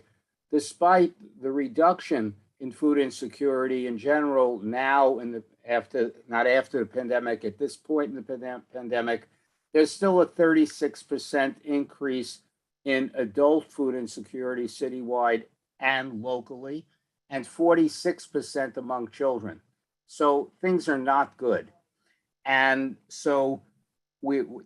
despite the reduction in food insecurity in general now not after the pandemic, at this point in the pandemic, there's still a 36% increase in adult food insecurity citywide and locally, and 46% among children. So things are not good. And so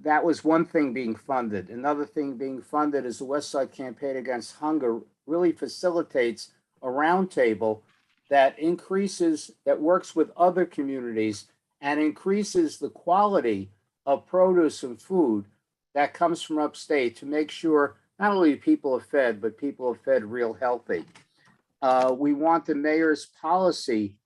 that was one thing being funded. Another thing being funded is the West Side Campaign Against Hunger really facilitates a roundtable that works with other communities and increases the quality of produce and food that comes from upstate to make sure not only people are fed, but people are fed real healthy. We want the mayor's policy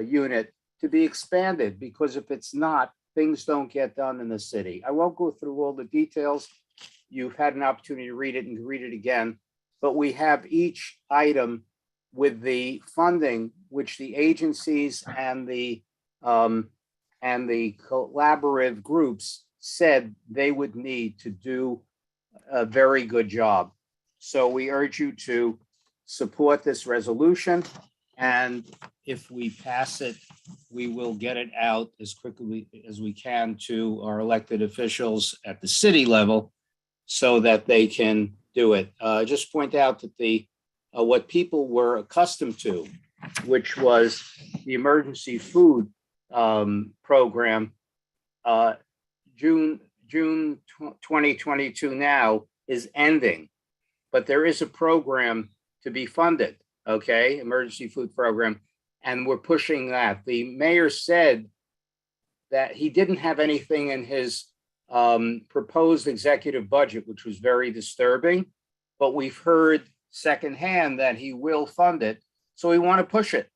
unit to be expanded because if it's not, things don't get done in the city. I won't go through all the details. You've had an opportunity to read it and read it again, but we have each item with the funding which the agencies and the collaborative groups said they would need to do a very good job. So we urge you to support this resolution And if we pass it, we will get it out as quickly as we can to our elected officials at the city level so that they can do it. Just point out that what people were accustomed to, which was the emergency food program, June 2022 now is ending, but there is a program to be funded, okay, emergency food program, and we're pushing that. The mayor said that he didn't have anything in his proposed executive budget, which was very disturbing, but we've heard secondhand that he will fund it, so we want to push it,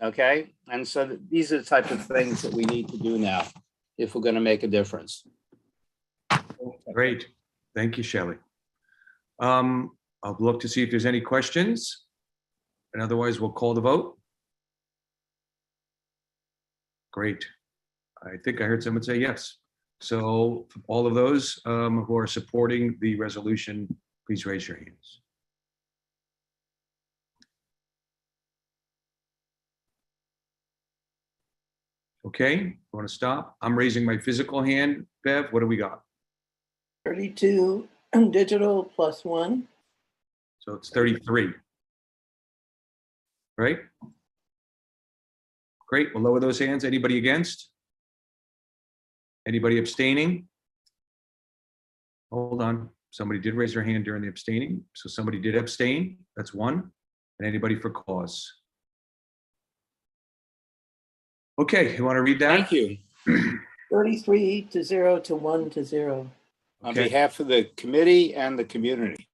okay? And so these are the type of things that we need to do now if we're going to make a difference. Great. Thank you, Shelley. I'll look to see if there's any questions, and otherwise we'll call the vote. Great. I think I heard someone say yes. So all of those who are supporting the resolution, please raise your hands. Okay, you want to stop? I'm raising my physical hand. Bev, what do we got? 32 digital plus 1. So it's 33. Right? Great, we'll lower those hands. Anybody against? Anybody abstaining? Hold on, somebody did raise their hand during the abstaining. So somebody did abstain, that's 1. And anybody for cause? Okay, you want to read that? Thank you. 33 to 0 to 1 to 0. On behalf of the committee and the community.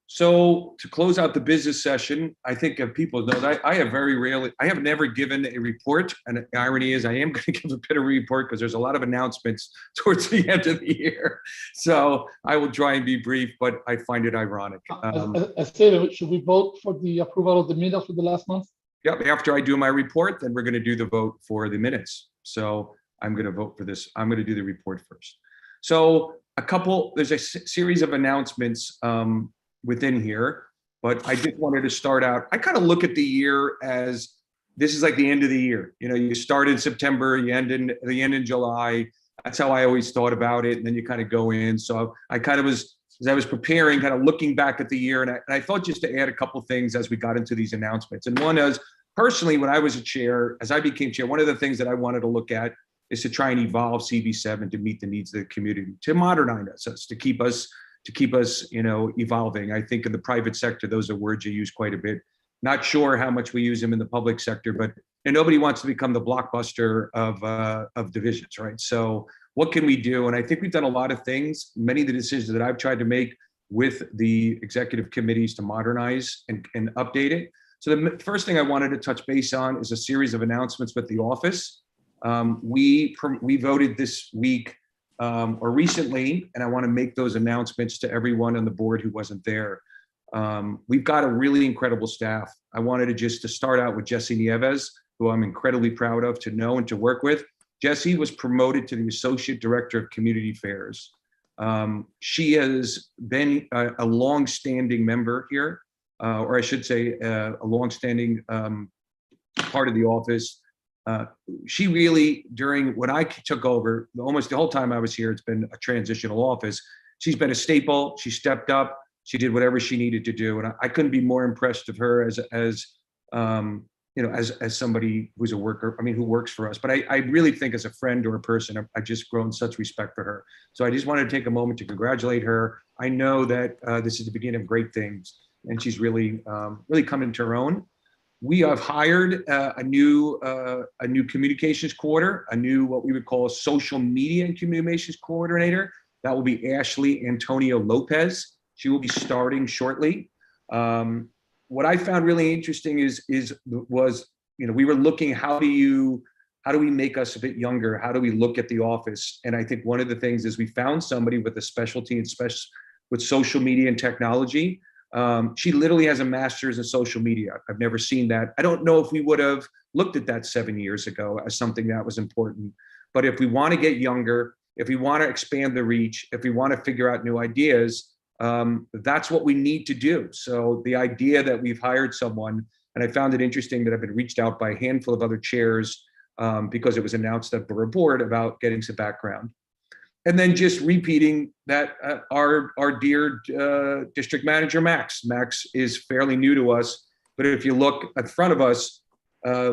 So to close out the business session, I think people know that I have never given a report. And the irony is I am going to give a bit of a report because there's a lot of announcements towards the end of the year. So I will try and be brief, but I find it ironic. Should we vote for the approval of the minutes for the last month? Yep, after I do my report, then we're going to do the vote for the minutes. So I'm going to vote for this. I'm going to do the report first. So there's a series of announcements within here, but I just wanted to start out. I kind of look at the year as this is like the end of the year. You know, you start in September, you end in July. That's how I always thought about it. And then you kind of go in. So I kind of was, as I was preparing, kind of looking back at the year, and I thought just to add a couple things as we got into these announcements. And one is, personally, when I was a chair, as I became chair, one of the things that I wanted to look at is to try and evolve CB7 to meet the needs of the community, to modernize us, to keep us, evolving. I think in the private sector, those are words you use quite a bit. Not sure how much we use them in the public sector, but nobody wants to become the blockbuster of divisions, right? So what can we do? And I think we've done a lot of things. Many of the decisions that I've tried to make with the executive committees to modernize and update it. So the first thing I wanted to touch base on is a series of announcements with the office. We voted this week or recently, and I want to make those announcements to everyone on the board who wasn't there. We've got a really incredible staff. I wanted to start out with Jessie Nieves, who I'm incredibly proud of to know and to work with. Jessie was promoted to the Associate Director of Community Affairs. She has been a long-standing member here, or I should say a long-standing part of the office. She really, during when I took over, almost the whole time I was here, it's been a transitional office. She's been a staple. She stepped up. She did whatever she needed to do, and I couldn't be more impressed of her as somebody who's a worker. I mean, who works for us. But I really think as a friend or a person, I've just grown such respect for her. So I just wanted to take a moment to congratulate her. I know that this is the beginning of great things, and she's really come into her own. We have hired a new communications coordinator, a new what we would call a social media and communications coordinator. That will be Ashley Antonio Lopez. She will be starting shortly. What I found really interesting was we were looking, how do we make us a bit younger? How do we look at the office? And I think one of the things is we found somebody with a specialty with social media and technology. She literally has a master's in social media. I've never seen that. I don't know if we would have looked at that 7 years ago as something that was important. But if we want to get younger, if we want to expand the reach, if we want to figure out new ideas, that's what we need to do. So the idea that we've hired someone And I found it interesting that I've been reached out by a handful of other chairs because it was announced at Borough Board about getting some background. And then just repeating that our dear district manager, Max. Max is fairly new to us, but if you look in front of us,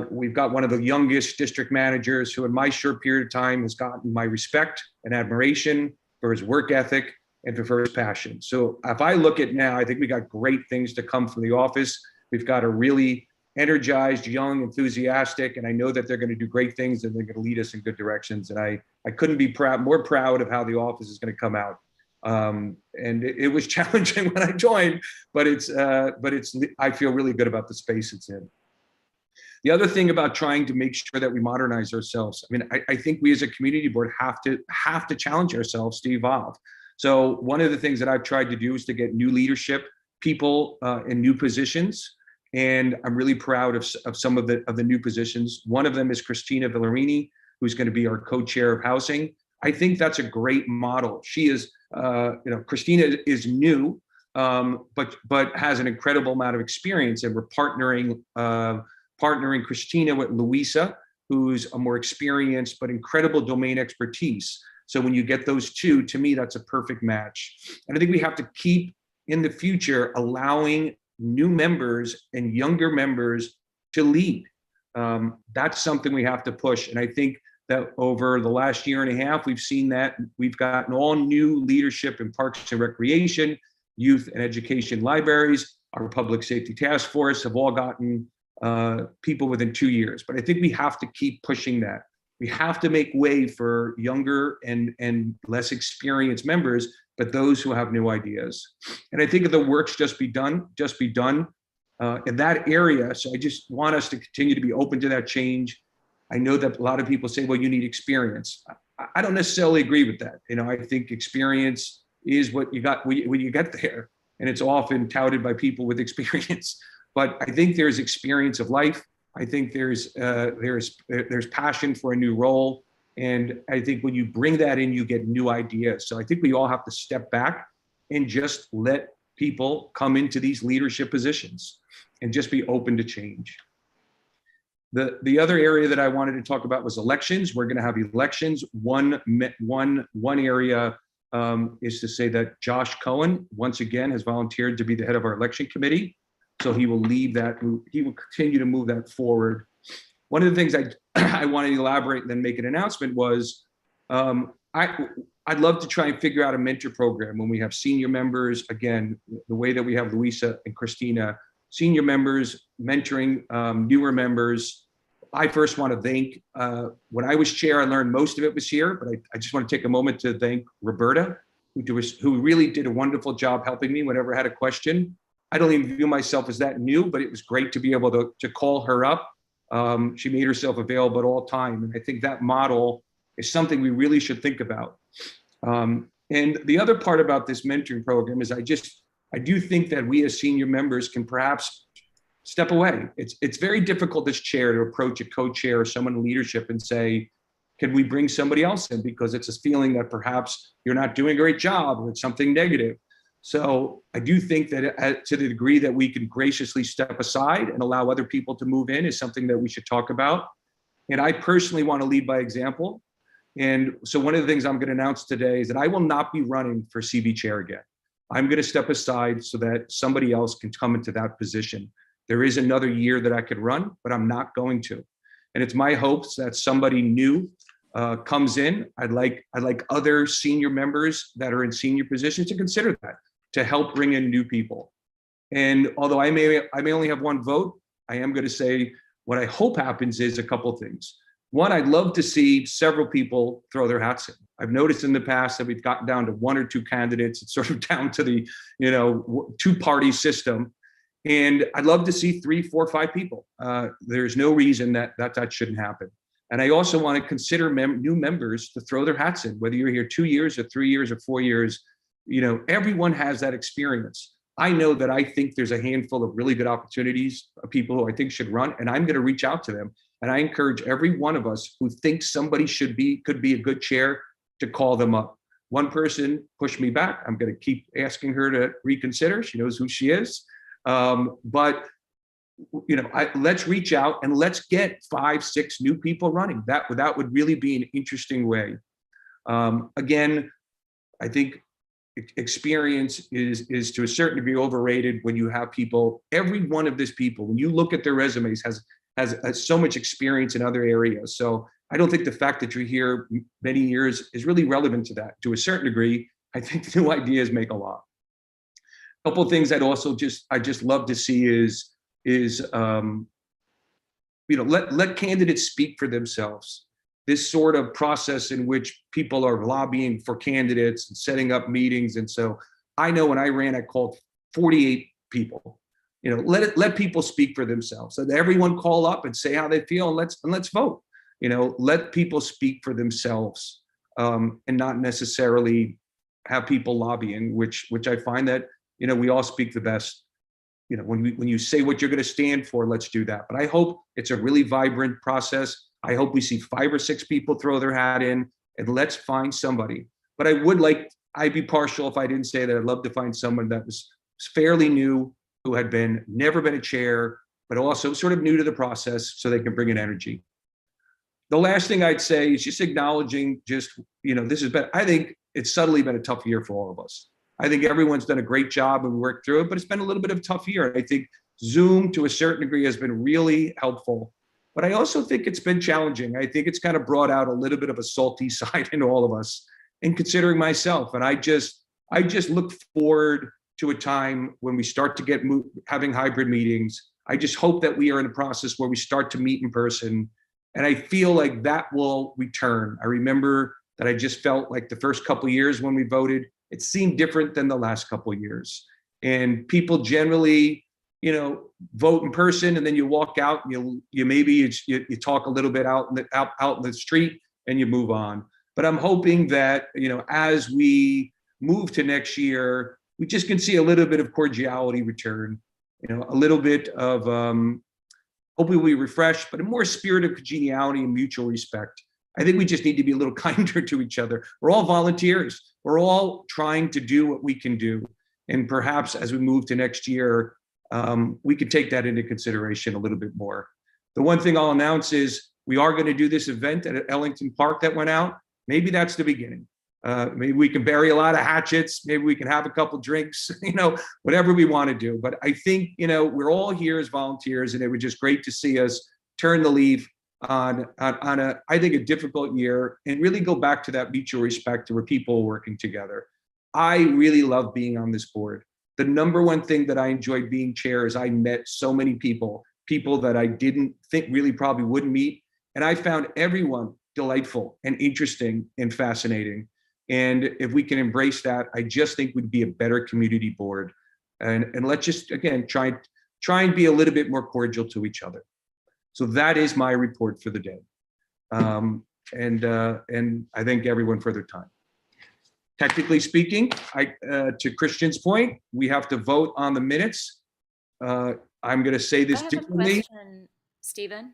we've got one of the youngest district managers who in my short period of time has gotten my respect and admiration for his work ethic and for his passion. So if I look at now, I think we got great things to come from the office. We've got a really energized, young, enthusiastic, and I know that they're going to do great things and they're going to lead us in good directions. And I couldn't be more proud of how the office is going to come out. And it was challenging when I joined, but I feel really good about the space it's in. The other thing about trying to make sure that we modernize ourselves, I mean, I think we as a community board have to challenge ourselves to evolve. So one of the things that I've tried to do is to get new leadership, people in new positions. And I'm really proud of some of the new positions. One of them is Christina Villarini, who's going to be our co-chair of housing. I think that's a great model. She is, Christina is new, but has an incredible amount of experience, and we're partnering Christina with Louisa, who's a more experienced but incredible domain expertise. So when you get those two, to me, that's a perfect match. And I think we have to keep in the future allowing new members and younger members to lead. That's something we have to push. And I think that over the last year and a half, we've seen that we've gotten all new leadership in parks and recreation, youth and education libraries, our public safety task force have all gotten people within 2 years. But I think we have to keep pushing that. We have to make way for younger and less experienced members, but those who have new ideas. And I think if the work's just be done in that area. So I just want us to continue to be open to that change. I know that a lot of people say, well, you need experience. I don't necessarily agree with that. I think experience is what you got when you get there. And it's often touted by people with experience. But I think there's experience of life. I think there's passion for a new role. And I think when you bring that in, you get new ideas. So I think we all have to step back and just let people come into these leadership positions and just be open to change. The other area that I wanted to talk about was elections. We're going to have elections. One area is to say that Josh Cohen, once again, has volunteered to be the head of our election committee. So he will lead that. He will continue to move that forward. One of the things I want to elaborate and then make an announcement was I'd love to try and figure out a mentor program when we have senior members. Again, the way that we have Louisa and Christina, senior members mentoring newer members. I first want to thank, when I was chair, I learned most of it was here, but I just want to take a moment to thank Roberta, who really did a wonderful job helping me whenever I had a question. I don't even view myself as that new, but it was great to be able to call her up. She made herself available at all time. And I think that model is something we really should think about. And the other part about this mentoring program is I do think that we as senior members can perhaps step away. It's very difficult as chair to approach a co-chair or someone in leadership and say, can we bring somebody else in? Because it's a feeling that perhaps you're not doing a great job or it's something negative. So I do think that to the degree that we can graciously step aside and allow other people to move in is something that we should talk about. And I personally want to lead by example. And so one of the things I'm going to announce today is that I will not be running for CB chair again. I'm going to step aside so that somebody else can come into that position. There is another year that I could run, but I'm not going to. And it's my hopes that somebody new comes in. I'd like other senior members that are in senior positions to consider that, to help bring in new people. And although I may only have one vote, I am going to say what I hope happens is a couple of things. One, I'd love to see several people throw their hats in. I've noticed in the past that we've gotten down to one or two candidates. It's sort of down to the two-party system. And I'd love to see 3, 4, 5 people. There's no reason that shouldn't happen. And I also want to consider new members to throw their hats in, whether you're here 2 years or 3 years or 4 years. Everyone has that experience. I know that I think there's a handful of really good opportunities of people who I think should run, and I'm going to reach out to them. And I encourage every one of us who thinks somebody could be a good chair to call them up. One person pushed me back. I'm going to keep asking her to reconsider. She knows who she is. But let's reach out and let's get 5, 6 new people running. That would really be an interesting way. Again, I think experience is to a certain degree overrated when you have people. Every one of these people, when you look at their resumes, has so much experience in other areas. So I don't think the fact that you're here many years is really relevant to that. To a certain degree, I think the new ideas make a lot. A couple of things I just love to see is let candidates speak for themselves. This sort of process in which people are lobbying for candidates and setting up meetings. And so I know when I ran, I called 48 people. Let people speak for themselves. Let everyone call up and say how they feel, and let's vote. Let people speak for themselves, and not necessarily have people lobbying, which I find that we all speak the best. When you say what you're going to stand for, let's do that. But I hope it's a really vibrant process. I hope we see 5 or 6 people throw their hat in, and let's find somebody. But I'd be partial if I didn't say that. I'd love to find someone that was fairly new, who had never been a chair, but also sort of new to the process, so they can bring in energy. The last thing I'd say is just acknowledging this has been, I think it's subtly been a tough year for all of us. I think everyone's done a great job and worked through it, but it's been a little bit of a tough year. I think Zoom, to a certain degree, has been really helpful. But I also think it's been challenging. I think it's kind of brought out a little bit of a salty side in all of us, and considering myself. And I just look forward to a time when we start to get having hybrid meetings. I just hope that we are in a process where we start to meet in person. And I feel like that will return. I remember that I just felt like the first couple of years when we voted, it seemed different than the last couple of years. And people generally, vote in person, and then you walk out and you talk a little bit out in the street, and you move on. But I'm hoping that, as we move to next year, we just can see a little bit of cordiality return, a little bit of, hopefully we refresh, but a more spirit of congeniality and mutual respect. I think we just need to be a little kinder to each other. We're all volunteers. We're all trying to do what we can do. And perhaps as we move to next year, we could take that into consideration a little bit more. The one thing I'll announce is we are going to do this event at Ellington Park that went out. Maybe that's the beginning. Maybe we can bury a lot of hatchets. Maybe we can have a couple drinks, whatever we want to do. But I think, we're all here as volunteers, and it was just great to see us turn the leaf on I think, a difficult year, and really go back to that mutual respect where people are working together. I really love being on this board. The number one thing that I enjoyed being chair is I met so many people that I didn't think really probably wouldn't meet. And I found everyone delightful and interesting and fascinating. And if we can embrace that, I just think we'd be a better community board. And let's just, again, try and be a little bit more cordial to each other. So that is my report for the day. And I thank everyone for their time. Technically speaking, to Christian's point, we have to vote on the minutes. I'm going to say this differently. I have a question, Stephen.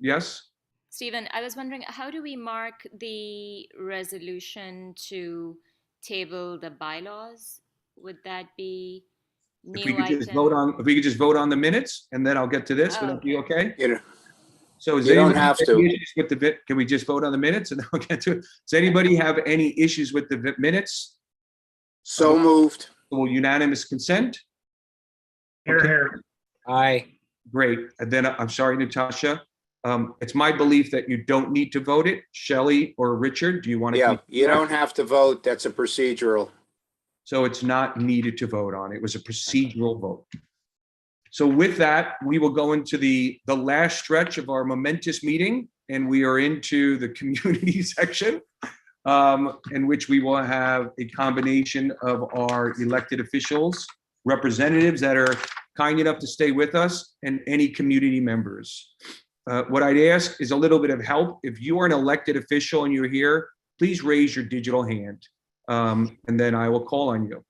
Yes. Stephen, I was wondering, how do we mark the resolution to table the bylaws? Would that be new If we could item? just vote on the minutes, and then I'll get to this. Would that be okay? So You don't have to. Can we just vote on the minutes and then we'll get to it? Does anybody have any issues with the minutes? So moved. Will unanimous consent? Here, here. Aye. Great. And then I'm sorry, Natasha. It's my belief that you don't need to vote it. Shelley or Richard, do you want to? Yeah, you don't have to vote. That's a procedural. So it's not needed to vote on. It was a procedural vote. So with that, we will go into the last stretch of our momentous meeting, and we are into the community section, in which we will have a combination of our elected officials, representatives that are kind enough to stay with us, and any community members. What I'd ask is a little bit of help. If you are an elected official and you're here, please raise your digital hand, and then I will call on you.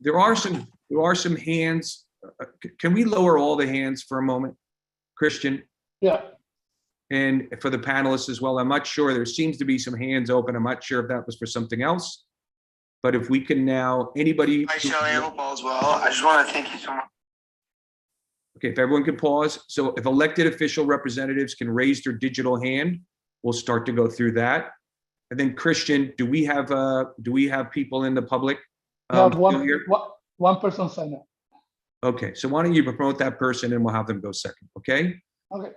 There are some hands. Can we lower all the hands for a moment, Christian? Yeah. And for the panelists as well, I'm not sure. There seems to be some hands open. I'm not sure if that was for something else. But if we can now, anybody. Hi, Shelley. I hope all's well. I just want to thank you so much. Okay, if everyone can pause. So if elected official representatives can raise their digital hand, we'll start to go through that. And then Christian, do we have people in the public? We have still here? one person signed up. Okay, so why don't you promote that person and we'll have them go second, okay? Okay.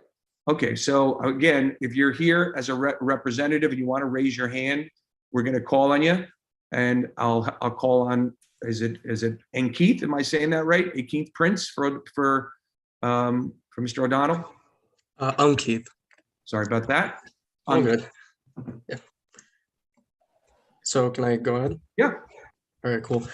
Okay, so again, if you're here as a representative and you want to raise your hand, we're going to call on you, and I'll call on. Is it Keith? Am I saying that right? Keith Prince for Mr. O'Donnell. I'm Keith. Sorry about that. I'm good. Yeah. So can I go ahead? Yeah. All right, cool.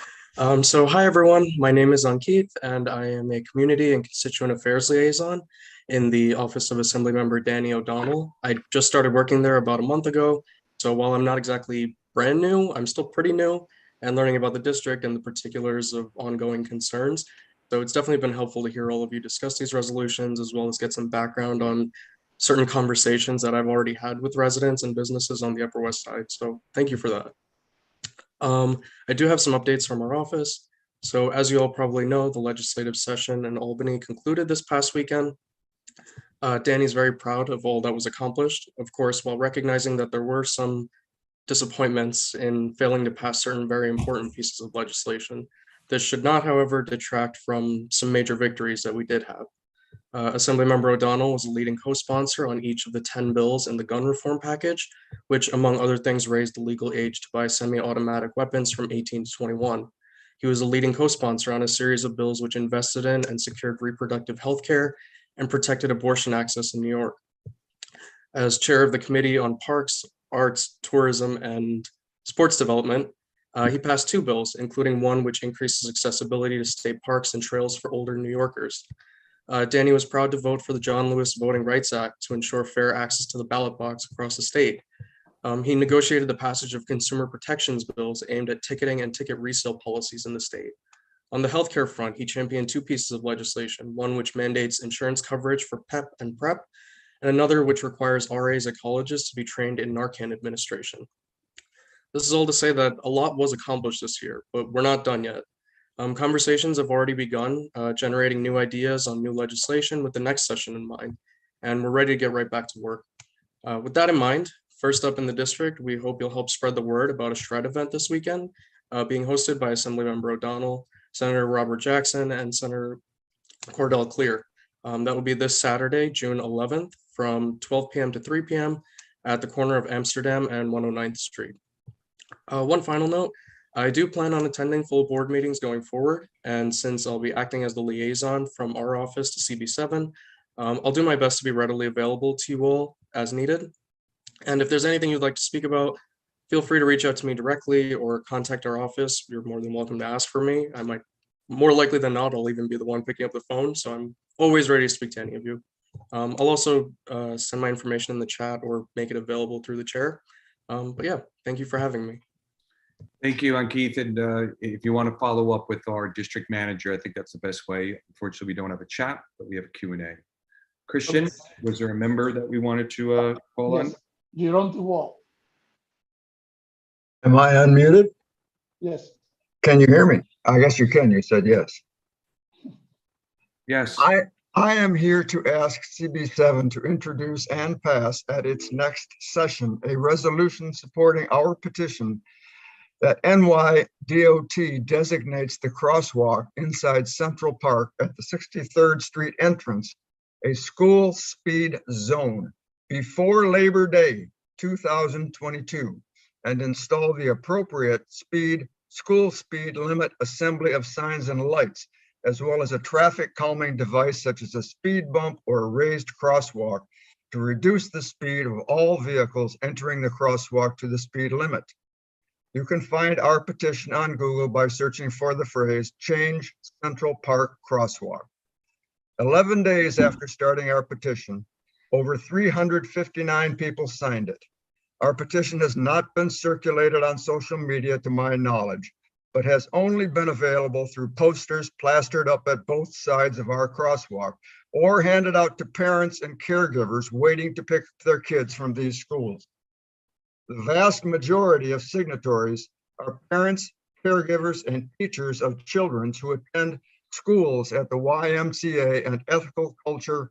So hi, everyone. My name is Keith, and I am a Community and Constituent Affairs Liaison in the Office of Assemblymember Danny O'Donnell. I just started working there about a month ago. So while I'm not exactly brand new, I'm still pretty new and learning about the district and the particulars of ongoing concerns. So it's definitely been helpful to hear all of you discuss these resolutions, as well as get some background on certain conversations that I've already had with residents and businesses on the Upper West Side. So thank you for that. I do have some updates from our office. So as you all probably know, the legislative session in Albany concluded this past weekend. Danny's very proud of all that was accomplished, of course, while recognizing that there were some disappointments in failing to pass certain very important pieces of legislation. This should not, however, detract from some major victories that we did have. Assemblymember O'Donnell was a leading co-sponsor on each of the 10 bills in the gun reform package, which among other things raised the legal age to buy semi-automatic weapons from 18 to 21. He was a leading co-sponsor on a series of bills which invested in and secured reproductive health care and protected abortion access in New York. As chair of the Committee on Parks, Arts, Tourism, and Sports Development, he passed 2 bills, including one which increases accessibility to state parks and trails for older New Yorkers. Danny was proud to vote for the John Lewis Voting Rights Act to ensure fair access to the ballot box across the state. He negotiated the passage of consumer protections bills aimed at ticketing and ticket resale policies in the state. On the healthcare front, he championed 2 pieces of legislation, one which mandates insurance coverage for PEP and PrEP, and another which requires RAs at colleges to be trained in Narcan administration. This is all to say that a lot was accomplished this year, but we're not done yet. Conversations have already begun, generating new ideas on new legislation with the next session in mind, and we're ready to get right back to work. With that in mind, first up in the district, we hope you'll help spread the word about a shred event this weekend, being hosted by Assemblymember O'Donnell, Senator Robert Jackson, and Senator Cordell Clear. That will be this Saturday, June 11th, from 12 p.m. to 3 p.m. at the corner of Amsterdam and 109th Street. One final note, I do plan on attending full board meetings going forward, and since I'll be acting as the liaison from our office to CB7, I'll do my best to be readily available to you all as needed. And if there's anything you'd like to speak about, feel free to reach out to me directly or contact our office. You're more than welcome to ask for me. I might, more likely than not, I'll even be the one picking up the phone, so I'm always ready to speak to any of you. I'll also send my information in the chat or make it available through the chair. But yeah, thank you for having me. Thank you, Keith. And if you want to follow up with our district manager, I think that's the best way. Unfortunately, we don't have a chat, but we have a Q&A. Christian, was there a member that we wanted to call on? You're on the wall. Am I unmuted? Yes. Can you hear me? I guess you can. You said yes. Yes. I am here to ask CB7 to introduce and pass at its next session a resolution supporting our petition that NYDOT designates the crosswalk inside Central Park at the 63rd Street entrance a school speed zone before Labor Day 2022 and install the appropriate school speed limit assembly of signs and lights, as well as a traffic calming device such as a speed bump or a raised crosswalk to reduce the speed of all vehicles entering the crosswalk to the speed limit. You can find our petition on Google by searching for the phrase "Change Central Park Crosswalk." 11 days after starting our petition, over 359 people signed it. Our petition has not been circulated on social media to my knowledge, but has only been available through posters plastered up at both sides of our crosswalk or handed out to parents and caregivers waiting to pick their kids from these schools. The vast majority of signatories are parents, caregivers, and teachers of children who attend schools at the YMCA and Ethical Culture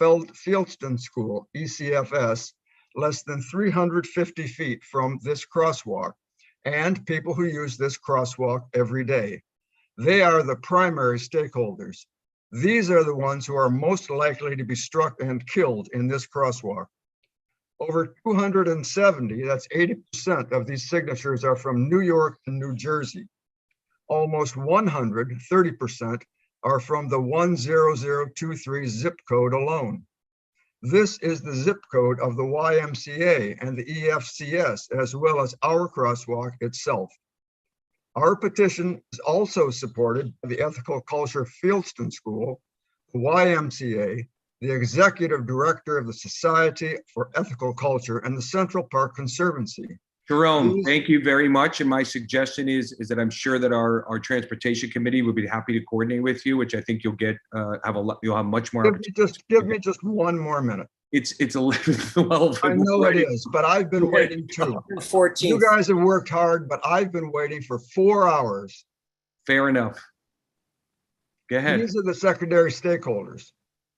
Fieldston School, ECFS, less than 350 feet from this crosswalk, and people who use this crosswalk every day. They are the primary stakeholders. These are the ones who are most likely to be struck and killed in this crosswalk. Over 270, that's 80% of these signatures are from New York and New Jersey. Almost 130% are from the 10023 zip code alone. This is the zip code of the YMCA and the EFCS, as well as our crosswalk itself. Our petition is also supported by the Ethical Culture Fieldston School, the YMCA, the Executive Director of the Society for Ethical Culture, and the Central Park Conservancy. Jerome, thank you very much. And my suggestion is that I'm sure that our transportation committee would be happy to coordinate with you, which I think you'll get, you'll have much more. Give me just one more minute. It's 11:12. I know it is, but I've been waiting too. 14th. You guys have worked hard, but I've been waiting for 4 hours. Fair enough. Go ahead. These are the secondary stakeholders.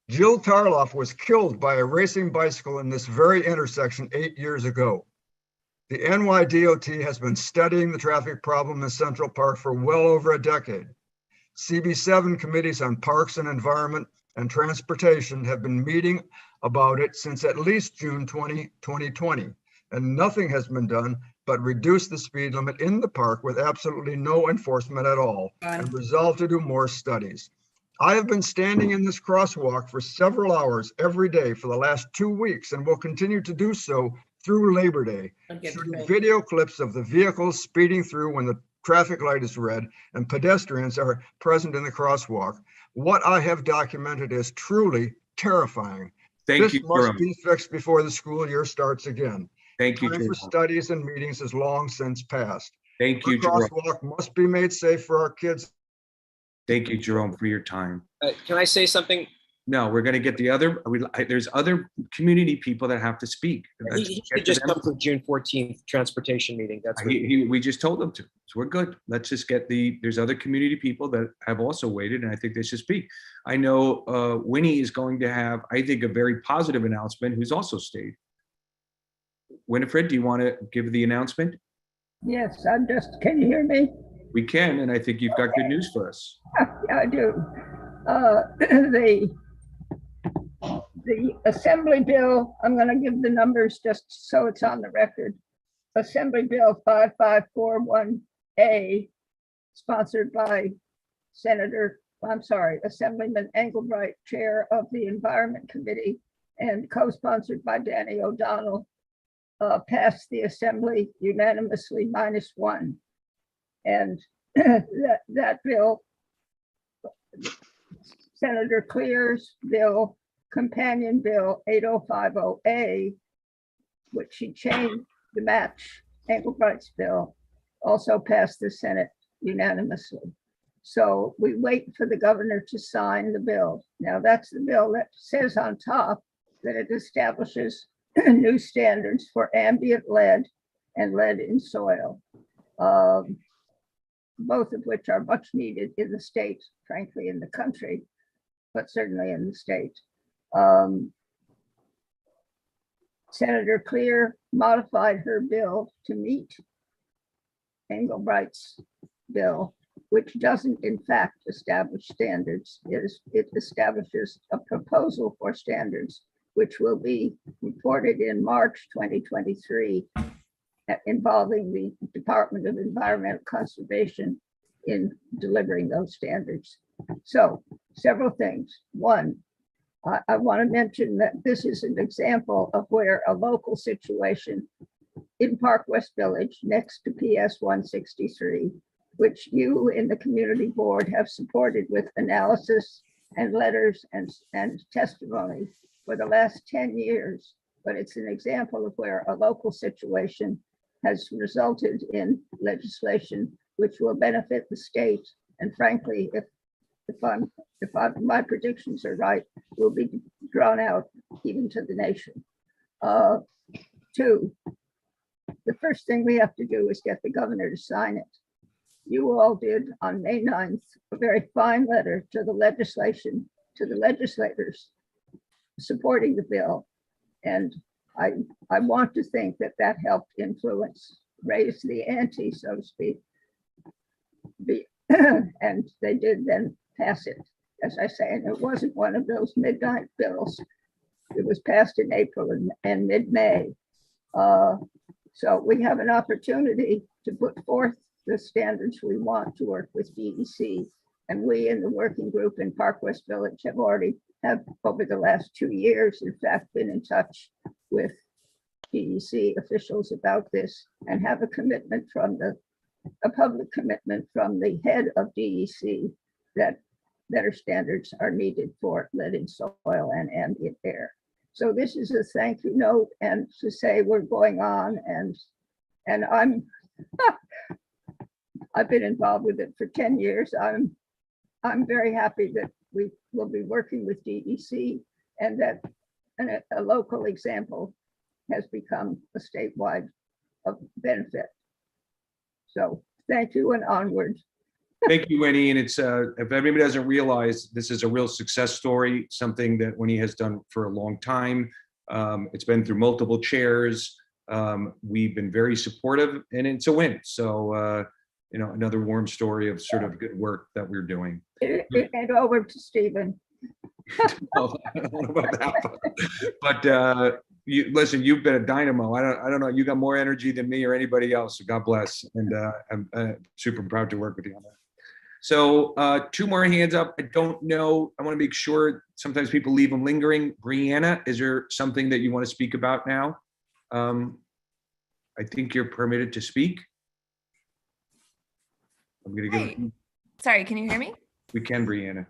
Jill Tarloff was killed by a racing bicycle in this very intersection 8 years ago. The NYDOT has been studying the traffic problem in Central Park for well over a decade. CB7 committees on parks and environment and transportation have been meeting about it since at least June 2020, and nothing has been done but reduce the speed limit in the park with absolutely no enforcement at all, and resolve to do more studies. I have been standing in this crosswalk for several hours every day for the last 2 weeks and will continue to do so through Labor Day, shooting video clips of the vehicles speeding through when the traffic light is red and pedestrians are present in the crosswalk. What I have documented is truly terrifying. Thank you, This must Jerome. be fixed before the school year starts again. Thank you, Time for Jerome. studies and meetings has long since passed. Thank Our you, Jerome. crosswalk must be made safe for our kids. Thank you, Jerome, for your time. Can I say something? No, we're going to get the other, there's other community people that have to speak. Let's He get should to just them. come for June 14th transportation meeting. That's what We just told them to, so we're good. Let's just get there's other community people that have also waited, and I think they should speak. I know Winnie is going to have, I think, a very positive announcement, who's also stayed. Winifred, do you want to give the announcement? Yes, can you hear me? We can, and I think you've got good news for us. I do. The Assembly Bill, I'm going to give the numbers just so it's on the record. Assembly Bill 5541A, sponsored by Assemblyman Engelbright, Chair of the Environment Committee, and co-sponsored by Danny O'Donnell, passed the Assembly unanimously -1. And that bill, Senator Clear's bill, companion bill 8050A, which she changed to match Engelbright's bill, also passed the Senate unanimously. So we wait for the governor to sign the bill. Now that's the bill that says on top that it establishes new standards for ambient lead and lead in soil, both of which are much needed in the state, frankly, in the country, but certainly in the state. Senator Clear modified her bill to meet Engelbright's bill, which doesn't in fact establish standards. It establishes a proposal for standards, which will be reported in March 2023, involving the Department of Environmental Conservation in delivering those standards. So several things. One, I want to mention that this is an example of where a local situation in Park West Village next to PS 163, which you in the community board have supported with analysis and letters and testimony for the last 10 years. But it's an example of where a local situation has resulted in legislation which will benefit the state. And frankly, if my predictions are right, will be drawn out even to the nation. Two, the first thing we have to do is get the governor to sign it. you all did on May 9th, a very fine letter to the legislators supporting the bill. And I want to think that that helped raise the ante, so to speak. And they did then pass it, as I say, and it wasn't one of those midnight bills. It was passed in April and mid-May. So we have an opportunity to put forth the standards we want to work with DEC. And we in the working group in Park West Village have over the last 2 years, in fact, been in touch with DEC officials about this and have a commitment a public commitment from the head of DEC that better standards are needed for lead in soil and ambient air. So this is a thank you note and to say we're going on, and I've been involved with it for 10 years. I'm very happy that we will be working with DEC and that a local example has become a statewide benefit. So thank you and onward. Thank you, Winnie. And it's if anybody doesn't realize, this is a real success story, something that Winnie has done for a long time. It's been through multiple chairs. We've been very supportive, and it's a win. So another warm story of sort of good work that we're doing. And over to Stephen. Well, I don't know about that, but listen, you've been a dynamo. I don't know. You got more energy than me or anybody else. So God bless. And I'm super proud to work with you on that. So 2 more hands up. I don't know. I want to make sure sometimes people leave them lingering. Brianna, is there something that you want to speak about now? I think you're permitted to speak. I'm going to give it. Sorry, can you hear me? We can, Brianna.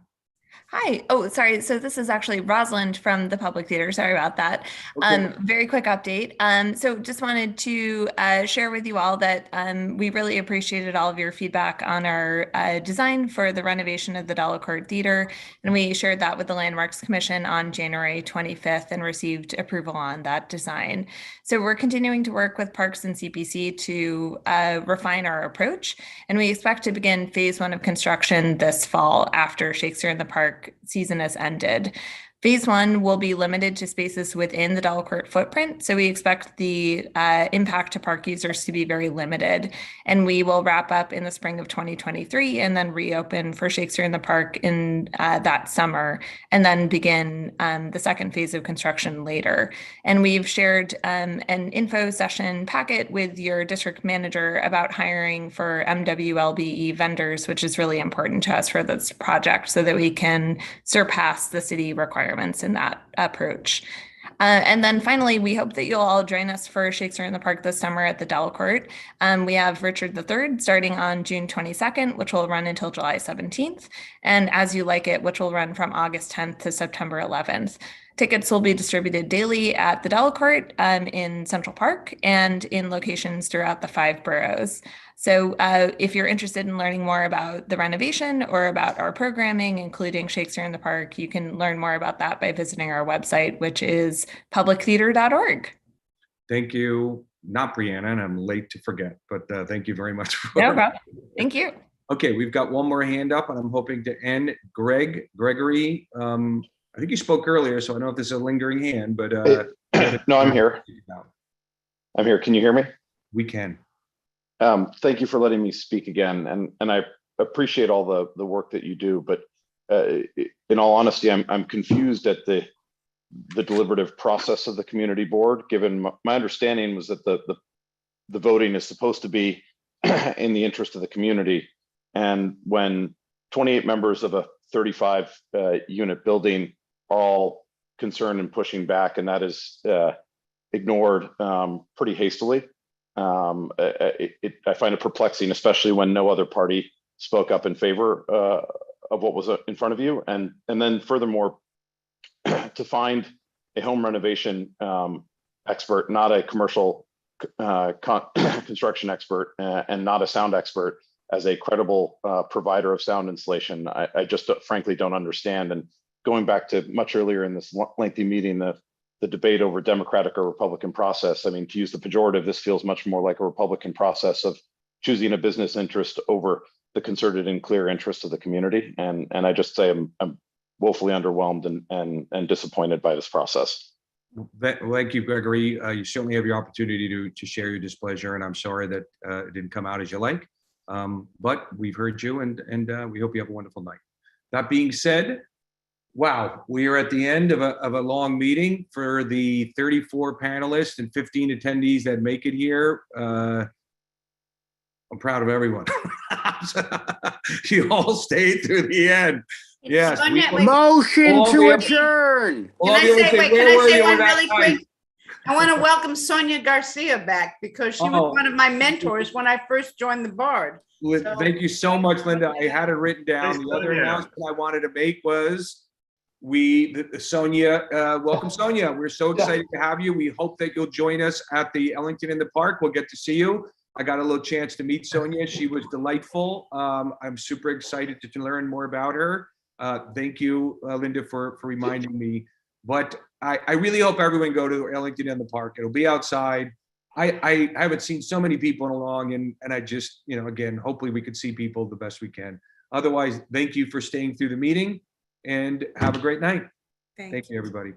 Hi. Oh, sorry. So this is actually Rosalind from the Public Theater. Sorry about that. Okay. Very quick update. So just wanted to share with you all that we really appreciated all of your feedback on our design for the renovation of the Delacorte Theater. And we shared that with the Landmarks Commission on January 25th and received approval on that design. So we're continuing to work with Parks and CPC to refine our approach. And we expect to begin phase 1 of construction this fall after Shakespeare in the Park season has ended. Phase 1 will be limited to spaces within the Delacorte footprint, so we expect the impact to park users to be very limited. And we will wrap up in the spring of 2023 and then reopen for Shakespeare in the Park in that summer, and then begin the second phase of construction later. And we've shared an info session packet with your district manager about hiring for MWLBE vendors, which is really important to us for this project so that we can surpass the city requirements in that approach. And then finally, we hope that you'll all join us for Shakespeare in the Park this summer at the Delacorte. We have Richard III starting on June 22nd, which will run until July 17th, and As You Like It, which will run from August 10th to September 11th. Tickets will be distributed daily at the Delacorte in Central Park and in locations throughout the 5 boroughs. So if you're interested in learning more about the renovation or about our programming, including Shakespeare in the Park, you can learn more about that by visiting our website, which is publictheater.org. Thank you. Not Brianna, and I'm late to forget, but thank you very much. No problem. Thank you. Okay, we've got one more hand up, and I'm hoping to end. Gregory, I think you spoke earlier, so I don't know if this is a lingering hand, but no, I'm here. I'm here. Can you hear me? We can. Thank you for letting me speak again, and I appreciate all the work that you do. But in all honesty, I'm confused at the deliberative process of the community board. Given my understanding was that the voting is supposed to be in the interest of the community, and when 28 members of a 35 unit building are all concerned and pushing back, and that is ignored pretty hastily. I find it perplexing, especially when no other party spoke up in favor of what was in front of you. And then furthermore, to find a home renovation expert, not a commercial construction expert, and not a sound expert, as a credible provider of sound insulation, I just frankly don't understand. And going back to much earlier in this lengthy meeting, the debate over Democratic or Republican process, I mean, to use the pejorative, this feels much more like a Republican process of choosing a business interest over the concerted and clear interest of the community. And I just say I'm woefully underwhelmed and disappointed by this process. Thank you, Gregory. You certainly have your opportunity to share your displeasure, and I'm sorry that it didn't come out as you like. But we've heard you, and we hope you have a wonderful night. That being said, wow, we are at the end of a long meeting. For the 34 panelists and 15 attendees that make it here, I'm proud of everyone. You all stayed through the end. Yes. Motion to adjourn. Can I say one really quick? I want to welcome Sonia Garcia back because she was one of my mentors when I first joined the board. Thank you so much, Linda. I had it written down. The other announcement I wanted to make was Sonia, welcome Sonia. We're so excited to have you. We hope that you'll join us at the Ellington in the Park. We'll get to see you. I got a little chance to meet Sonia. She was delightful. I'm super excited to learn more about her. Thank you, Linda, for reminding me. But I really hope everyone go to Ellington in the Park. It'll be outside. I haven't seen so many people in a long, and I just, again, hopefully we could see people the best we can. Otherwise, thank you for staying through the meeting, and have a great night. Thank you, everybody.